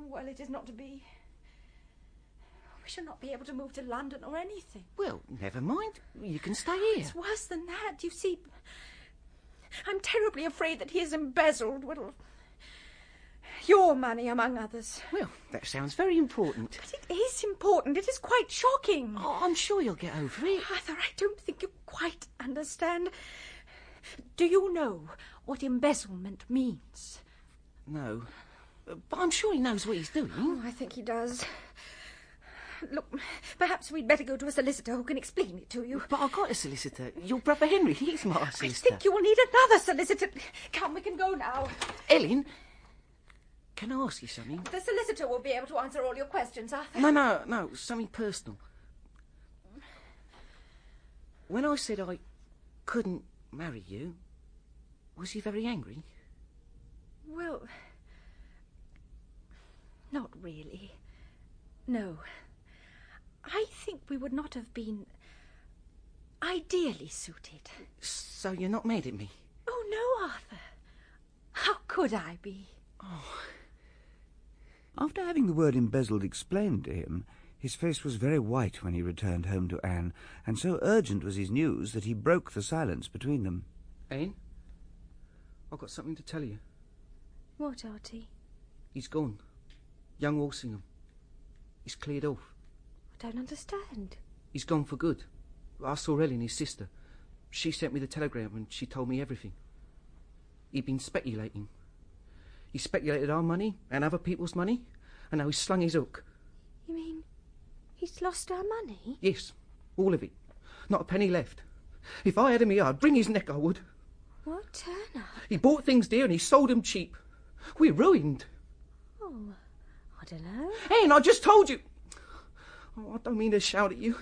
Well, it is not to be. We shall not be able to move to London or anything. Well, never mind. You can stay here. It's worse than that, you see. I'm terribly afraid that he has embezzled, well, your money, among others. Well, that sounds very important. But it is important. It is quite shocking. Oh, I'm sure you'll get over it. Arthur, I don't think you quite understand. Do you know what embezzlement means? No. But I'm sure he knows what he's doing. Oh, I think he does. Look, perhaps we'd better go to a solicitor who can explain it to you. But I've got a solicitor. Your brother Henry, he's my solicitor. I think you will need another solicitor. Come, we can go now. Ellen, can I ask you something? The solicitor will be able to answer all your questions, Arthur. No, something personal. When I said I couldn't marry you, was he very angry? Well, not really. No. I think we would not have been ideally suited. So you're not mad at me? Oh, no, Arthur. How could I be? Oh. After having the word embezzled explained to him, his face was very white when he returned home to Anne, and so urgent was his news that he broke the silence between them. Anne, I've got something to tell you. What, Artie? He's gone. Young Walsingham. He's cleared off. I don't understand. He's gone for good. I saw Ellen, his sister. She sent me the telegram and she told me everything. He'd been speculating. He speculated our money and other people's money, and now he's slung his hook. You mean he's lost our money? Yes, all of it. Not a penny left. If I had him here, I'd wring his neck, I would. What turn up? He bought things dear and he sold them cheap. We're ruined. Oh, I don't know. Anne, I just told you. Oh, I don't mean to shout at you,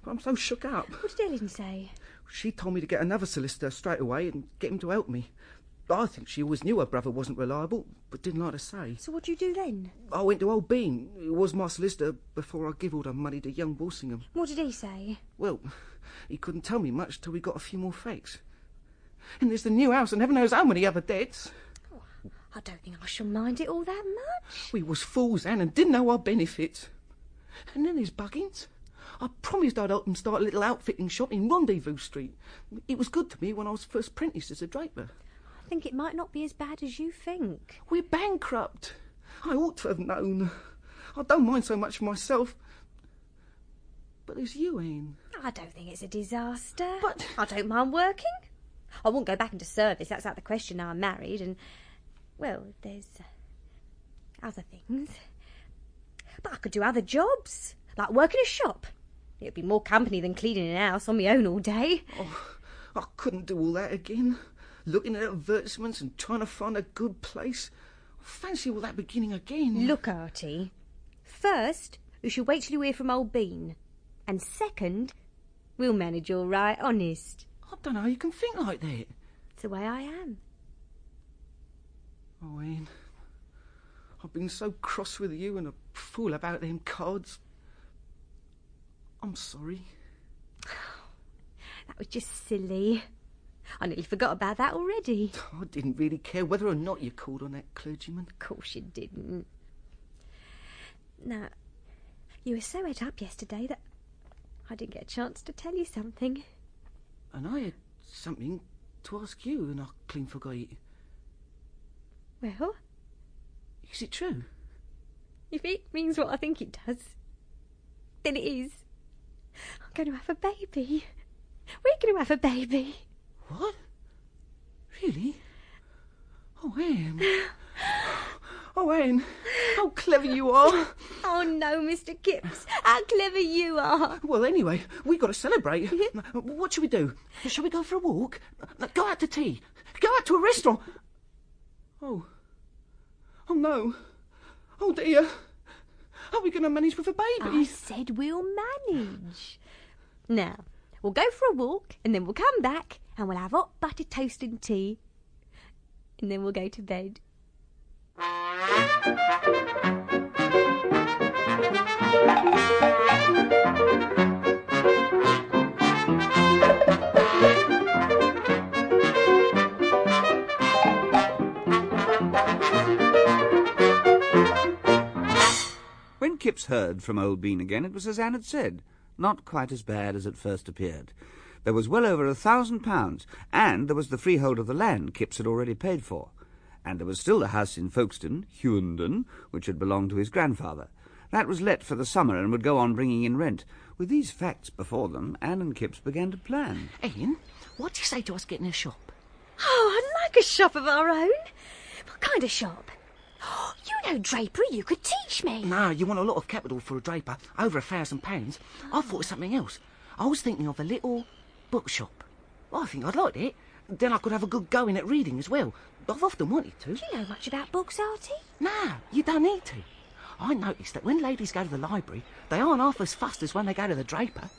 but I'm so shook up. What did Ellen say? She told me to get another solicitor straight away and get him to help me. I think she always knew her brother wasn't reliable, but didn't like to say. So what do you do then? I went to old Bean, who was my solicitor, before I give all the money to young Walsingham. What did he say? Well, he couldn't tell me much till we got a few more facts. And there's the new house and heaven knows how many other debts. Oh, I don't think I shall mind it all that much. We was fools, Anne, and didn't know our benefits. And then there's Buggins. I promised I'd help him start a little outfitting shop in Rendezvous Street. It was good to me when I was first apprenticed as a draper. I think it might not be as bad as you think. We're bankrupt. I ought to have known. I don't mind so much for myself. But there's you, Anne. I don't think it's a disaster. But I don't mind working. I won't go back into service, that's out of the question now I'm married, and, well, there's other things. But I could do other jobs, like work in a shop. It'd be more company than cleaning a house on my own all day. Oh, I couldn't do all that again. Looking at advertisements and trying to find a good place. I fancy all that beginning again. Look, Artie, first, you should wait till you hear from old Bean. And second, we'll manage all right, honest. I don't know how you can think like that. It's the way I am. Oh, Anne, I've been so cross with you and a fool about them cards. I'm sorry. That was just silly. I nearly forgot about that already. I didn't really care whether or not you called on that clergyman. Of course you didn't. Now, you were so het up yesterday that I didn't get a chance to tell you something. And I had something to ask you and I clean forgot it. Well? Is it true? If it means what I think it does, then it is. I'm going to have a baby. We're going to have a baby. What? Really? Oh, Anne. Oh, Anne, how clever you are. Oh, no, Mr. Kipps, how clever you are. Well, anyway, we've got to celebrate. What shall we do? Shall we go for a walk? Go out to tea? Go out to a restaurant? Oh. Oh, no. Oh, dear. Are we going to manage with a baby? I said we'll manage. Now, we'll go for a walk, and then we'll come back, and we'll have hot buttered toast and tea, and then we'll go to bed. When Kipps heard from old Bean again, it was as Anne had said, not quite as bad as it first appeared. There was well over £1,000, and there was the freehold of the land Kipps had already paid for. And there was still the house in Folkestone, Hughenden, which had belonged to his grandfather. That was let for the summer and would go on bringing in rent. With these facts before them, Anne and Kipps began to plan. Ian, what do you say to us getting a shop? Oh, I'd like a shop of our own. What kind of shop? You know drapery, you could teach me. No, you want a lot of capital for a draper, over £1,000. I thought of something else. I was thinking of a little bookshop. I think I'd like it. Then I could have a good go in at reading as well. I've often wanted to. Do you know much about books, Artie? No, you don't need to. I noticed that when ladies go to the library, they aren't half as fussed as when they go to the draper.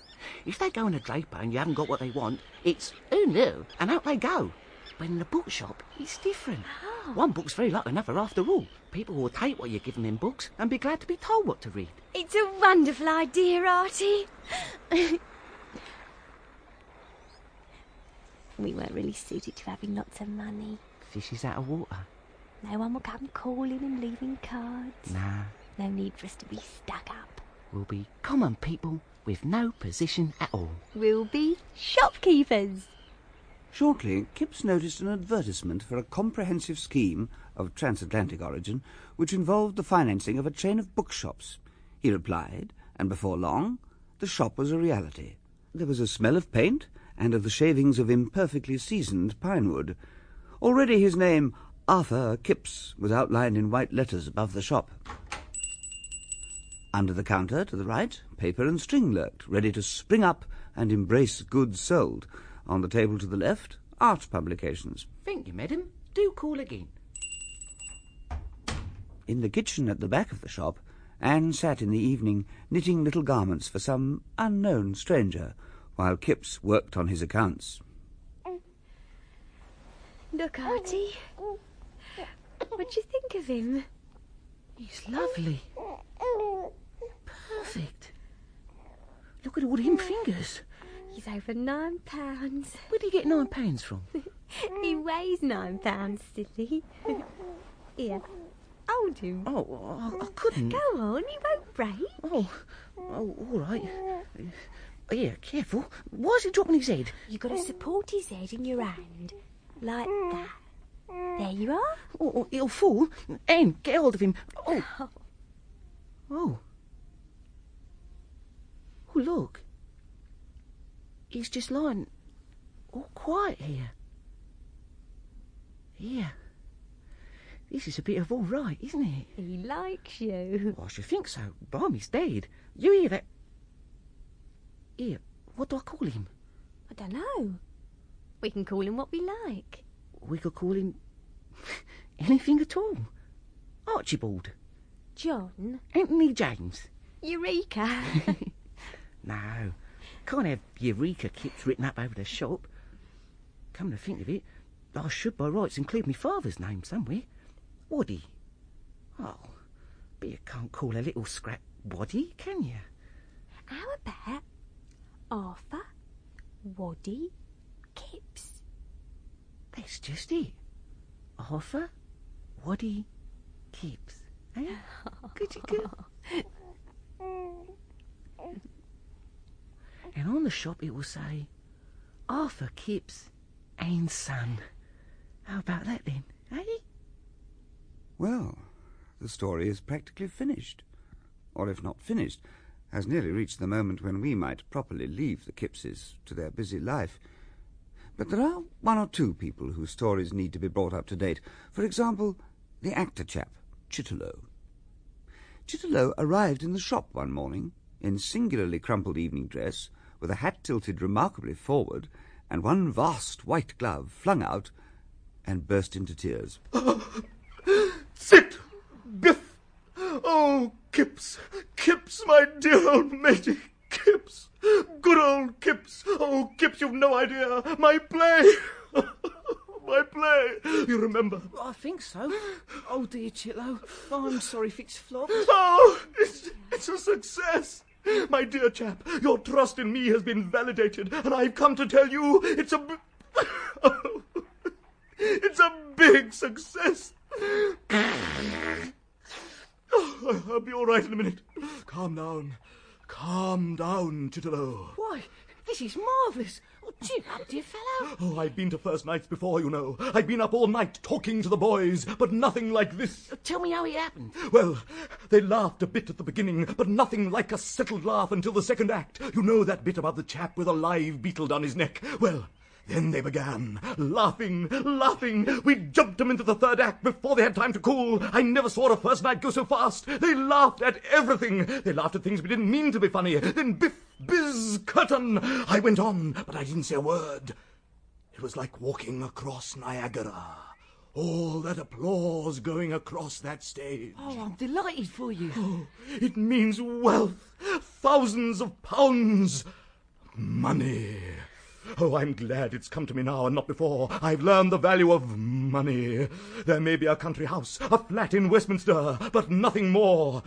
If they go in a draper and you haven't got what they want, it's, oh no, and out they go. But in the bookshop, it's different. Oh. One book's very like another after all. People will take what you're giving them books and be glad to be told what to read. It's a wonderful idea, Artie. We weren't really suited to having lots of money. Fishes out of water. No one will come calling and leaving cards. Nah. No need for us to be stuck up. We'll be common people with no position at all. We'll be shopkeepers. Shortly, Kipps noticed an advertisement for a comprehensive scheme of transatlantic origin which involved the financing of a chain of bookshops. He replied, and before long, the shop was a reality. There was a smell of paint and of the shavings of imperfectly seasoned pine wood. Already his name, Arthur Kipps, was outlined in white letters above the shop. Under the counter, to the right, paper and string lurked, ready to spring up and embrace goods sold. On the table to the left, art publications. Thank you, madam. Do call again. In the kitchen at the back of the shop, Anne sat in the evening knitting little garments for some unknown stranger, while Kipps worked on his accounts. Look, Artie. What do you think of him? He's lovely. Perfect. Look at all them fingers. He's over £9. Where did he get £9 from? He weighs £9, silly. Here, hold him. Oh, I couldn't. Go on, he won't break. Oh, all right. Here, careful. Why is he dropping his head? You've got to support his head in your hand. Like that. There you are. Oh, he'll fall. Anne, get hold of him. Oh. Oh. Oh, look. He's just lying all quiet here. Here. This is a bit of all right, isn't it? He likes you. Oh, I should think so. Barmy's dead. You hear that? Here, what do I call him? I don't know. We can call him what we like. We could call him anything at all. Archibald. John. Anthony James. Eureka. No. Can't have Eureka Kipps written up over the shop. Come to think of it, I should by rights include my father's name somewhere. Waddy. Oh, but you can't call a little scrap Waddy, can you? How about Arthur Waddy Kipps? That's just it. Arthur Waddy Kipps. Eh? Good you go. And on the shop it will say, Arthur Kipps and Son. How about that then, eh? Well, the story is practically finished. Or if not finished, has nearly reached the moment when we might properly leave the Kippses to their busy life. But there are one or two people whose stories need to be brought up to date. For example, the actor chap, Chitterlow. Chitterlow arrived in the shop one morning in singularly crumpled evening dress, with a hat tilted remarkably forward, and one vast white glove flung out, and burst into tears. Sit! Biff! Oh, Kipps! Kipps, my dear old matey! Kipps! Good old Kipps! Oh, Kipps, you've no idea! My play! My play! You remember? I think so. Oh, dear Chitlow. I'm sorry if it's flopped. Oh, it's a success! My dear chap, your trust in me has been validated, and I've come to tell you it's a big success. Oh, I'll be all right in a minute. Calm down, Chitterlow. Why, this is marvellous. Oh, cheer up, dear fellow. Oh, I've been to first nights before, you know. I've been up all night talking to the boys, but nothing like this. Tell me how it happened. Well, they laughed a bit at the beginning, but nothing like a settled laugh until the second act. You know that bit about the chap with a live beetle down his neck? Well, then they began, laughing. We jumped them into the third act before they had time to cool. I never saw a first night go so fast. They laughed at everything. They laughed at things we didn't mean to be funny. Then biff, biz, curtain. I went on, but I didn't say a word. It was like walking across Niagara. All that applause going across that stage. Oh, I'm delighted for you. Oh, it means wealth. Thousands of pounds. Money. Oh, I'm glad it's come to me now and not before. I've learned the value of money. There may be a country house, a flat in Westminster, but nothing more.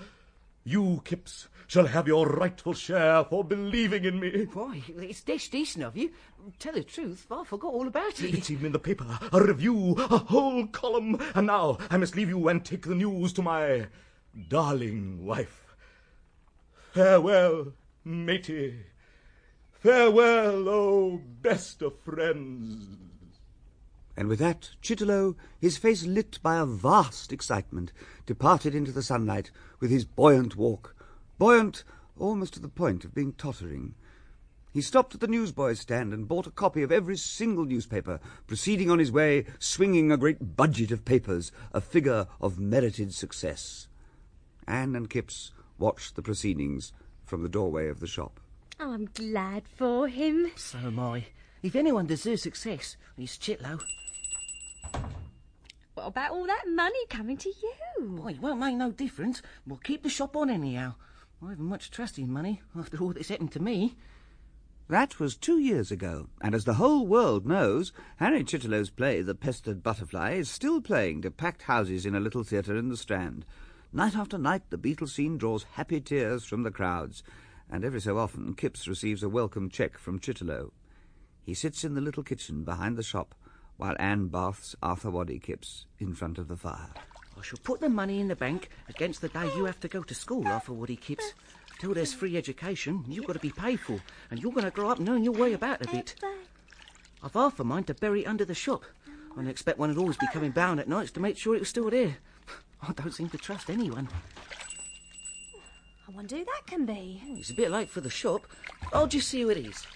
You, Kipps, shall have your rightful share for believing in me. Why, it's dash decent of you. Tell the truth, I forgot all about it. It's even in the paper, a review, a whole column. And now I must leave you and take the news to my darling wife. Farewell, matey. Farewell, oh, best of friends. And with that, Chitterlow, his face lit by a vast excitement, departed into the sunlight with his buoyant walk, buoyant almost to the point of being tottering. He stopped at the newsboy's stand and bought a copy of every single newspaper, proceeding on his way, swinging a great budget of papers, a figure of merited success. Anne and Kipps watched the proceedings from the doorway of the shop. Oh, I'm glad for him. So am I. If anyone deserves success, it's Chitlow. What about all that money coming to you? Why, it won't make no difference. We'll keep the shop on anyhow. I haven't much trust in money after all that's happened to me. That was 2 years ago, and as the whole world knows, Harry Chitterlow's play, The Pestered Butterfly, is still playing to packed houses in a little theatre in the Strand. Night after night, the Beetle scene draws happy tears from the crowds, and every so often Kipps receives a welcome cheque from Chitterlow. He sits in the little kitchen behind the shop, while Anne baths Arthur Waddy Kipps in front of the fire. I shall put the money in the bank against the day you have to go to school, Arthur Waddy Kipps. Till there's free education, you've got to be paid for, and you're going to grow up knowing your way about a bit. I've half a mind to bury it under the shop. I expect one would always be coming down at nights to make sure it was still there. I don't seem to trust anyone. I wonder who that can be. It's a bit late for the shop. I'll just see who it is.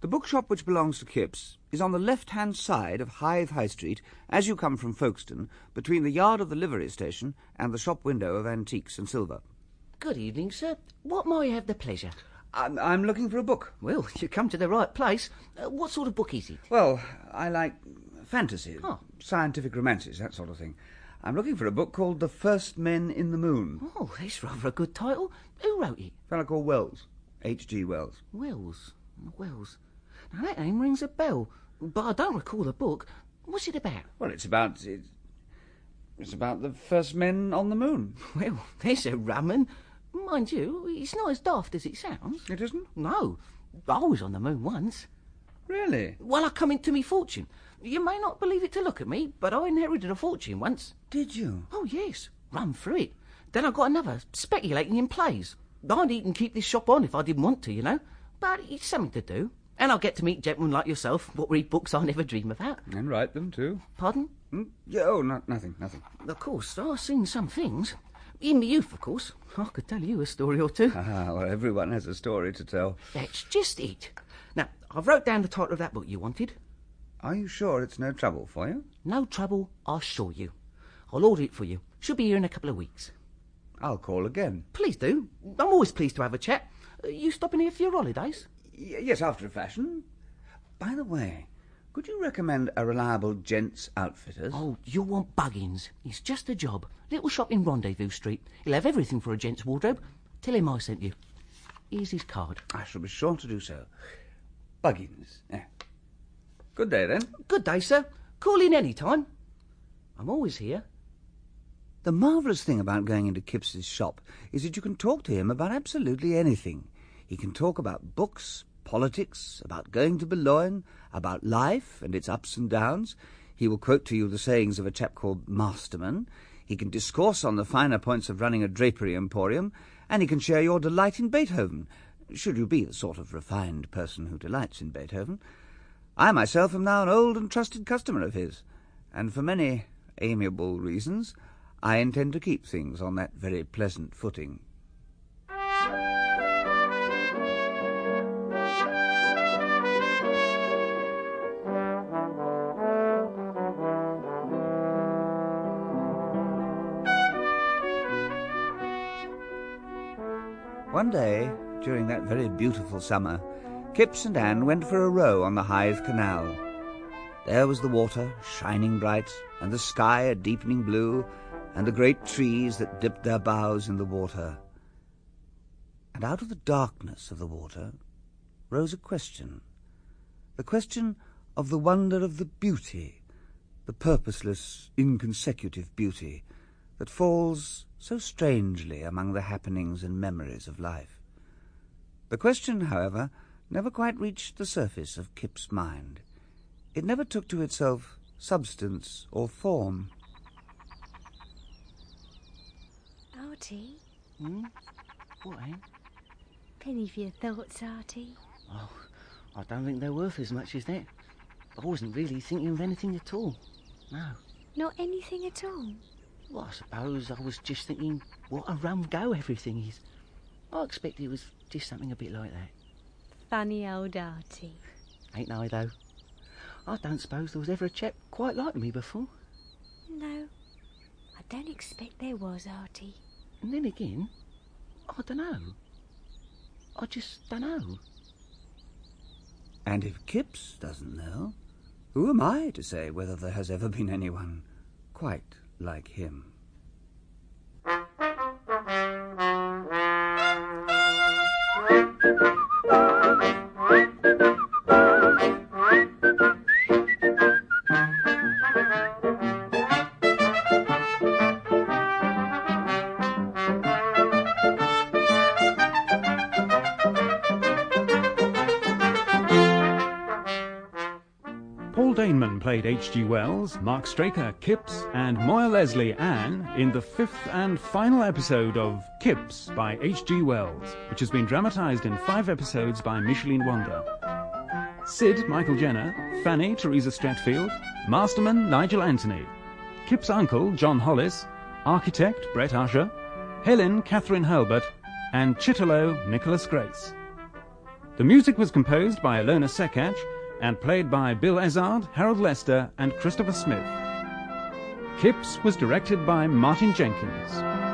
The bookshop which belongs to Kipps is on the left-hand side of Hythe High Street as you come from Folkestone, between the yard of the livery station and the shop window of antiques and silver. Good evening, sir. What may I have the pleasure? I'm looking for a book. Well, you come to the right place. What sort of book is it? Well, I like fantasy, scientific romances, that sort of thing. I'm looking for a book called The First Men in the Moon. Oh, that's rather a good title. Who wrote it? A fellow called Wells. H.G. Wells. Wells. Now, that name rings a bell, but I don't recall the book. What's it about? Well, it's about the first men on the moon. Well, there's a rum un. Mind you, it's not as daft as it sounds. It isn't? No. I was on the moon once. Really? Well, I come into me fortune. You may not believe it to look at me, but I inherited a fortune once. Did you? Oh, yes. Run through it. Then I got another, speculating in plays. I'd even keep this shop on if I didn't want to, you know. But it's something to do. And I'll get to meet gentlemen like yourself, what read books I never dream about. And write them, too. Pardon? Yeah, oh, nothing. Of course, I've seen some things. In my youth, of course. I could tell you a story or two. Well, everyone has a story to tell. That's just it. Now, I've wrote down the title of that book you wanted. Are you sure it's no trouble for you? No trouble, I assure you. I'll order it for you. Should be here in a couple of weeks. I'll call again. Please do. I'm always pleased to have a chat. You stopping here for your holidays? Yes, after a fashion. By the way, could you recommend a reliable gents' outfitters? Oh, you'll want Buggins. It's just a job. Little shop in Rendezvous Street. He'll have everything for a gent's wardrobe. Tell him I sent you. Here's his card. I shall be sure to do so. Buggins. Good day, then. Good day, sir. Call in any time. I'm always here. The marvellous thing about going into Kipps's shop is that you can talk to him about absolutely anything. He can talk about books, politics, about going to Boulogne, about life and its ups and downs. He will quote to you the sayings of a chap called Masterman. He can discourse on the finer points of running a drapery emporium, and he can share your delight in Beethoven, should you be the sort of refined person who delights in Beethoven. I myself am now an old and trusted customer of his, and for many amiable reasons, I intend to keep things on that very pleasant footing. One day, during that very beautiful summer, Kipps and Anne went for a row on the Hythe Canal. There was the water, shining bright, and the sky a deepening blue, and the great trees that dipped their boughs in the water. And out of the darkness of the water rose a question. The question of the wonder of the beauty, the purposeless, inconsecutive beauty that falls so strangely among the happenings and memories of life. The question, however, never quite reached the surface of Kipp's mind. It never took to itself substance or form. Artie? What, Anne? Penny for your thoughts, Artie. Oh, I don't think they're worth as much as that. I wasn't really thinking of anything at all. No. Not anything at all? Well, I suppose I was just thinking what a rum go everything is. I expect it was just something a bit like that. Funny old Artie. Ain't I, though? I don't suppose there was ever a chap quite like me before. No, I don't expect there was, Artie. And then again, I don't know. I just don't know. And if Kipps doesn't know, who am I to say whether there has ever been anyone quite like him? Paul Daneman played H.G. Wells, Mark Straker, Kipps, and Moya Leslie, Anne, in the fifth and final episode of Kipps by H.G. Wells, which has been dramatised in 5 episodes by Micheline Wonder. Sid, Michael Jenner, Fanny, Teresa Stratfield, Masterman, Nigel Anthony, Kipps' uncle, John Hollis, architect, Brett Usher, Helen Catherine Hurlbut, and Chitterlow Nicholas Grace. The music was composed by Ilona Sekach and played by Bill Ezard, Harold Lester and Christopher Smith. Kipps was directed by Martin Jenkins.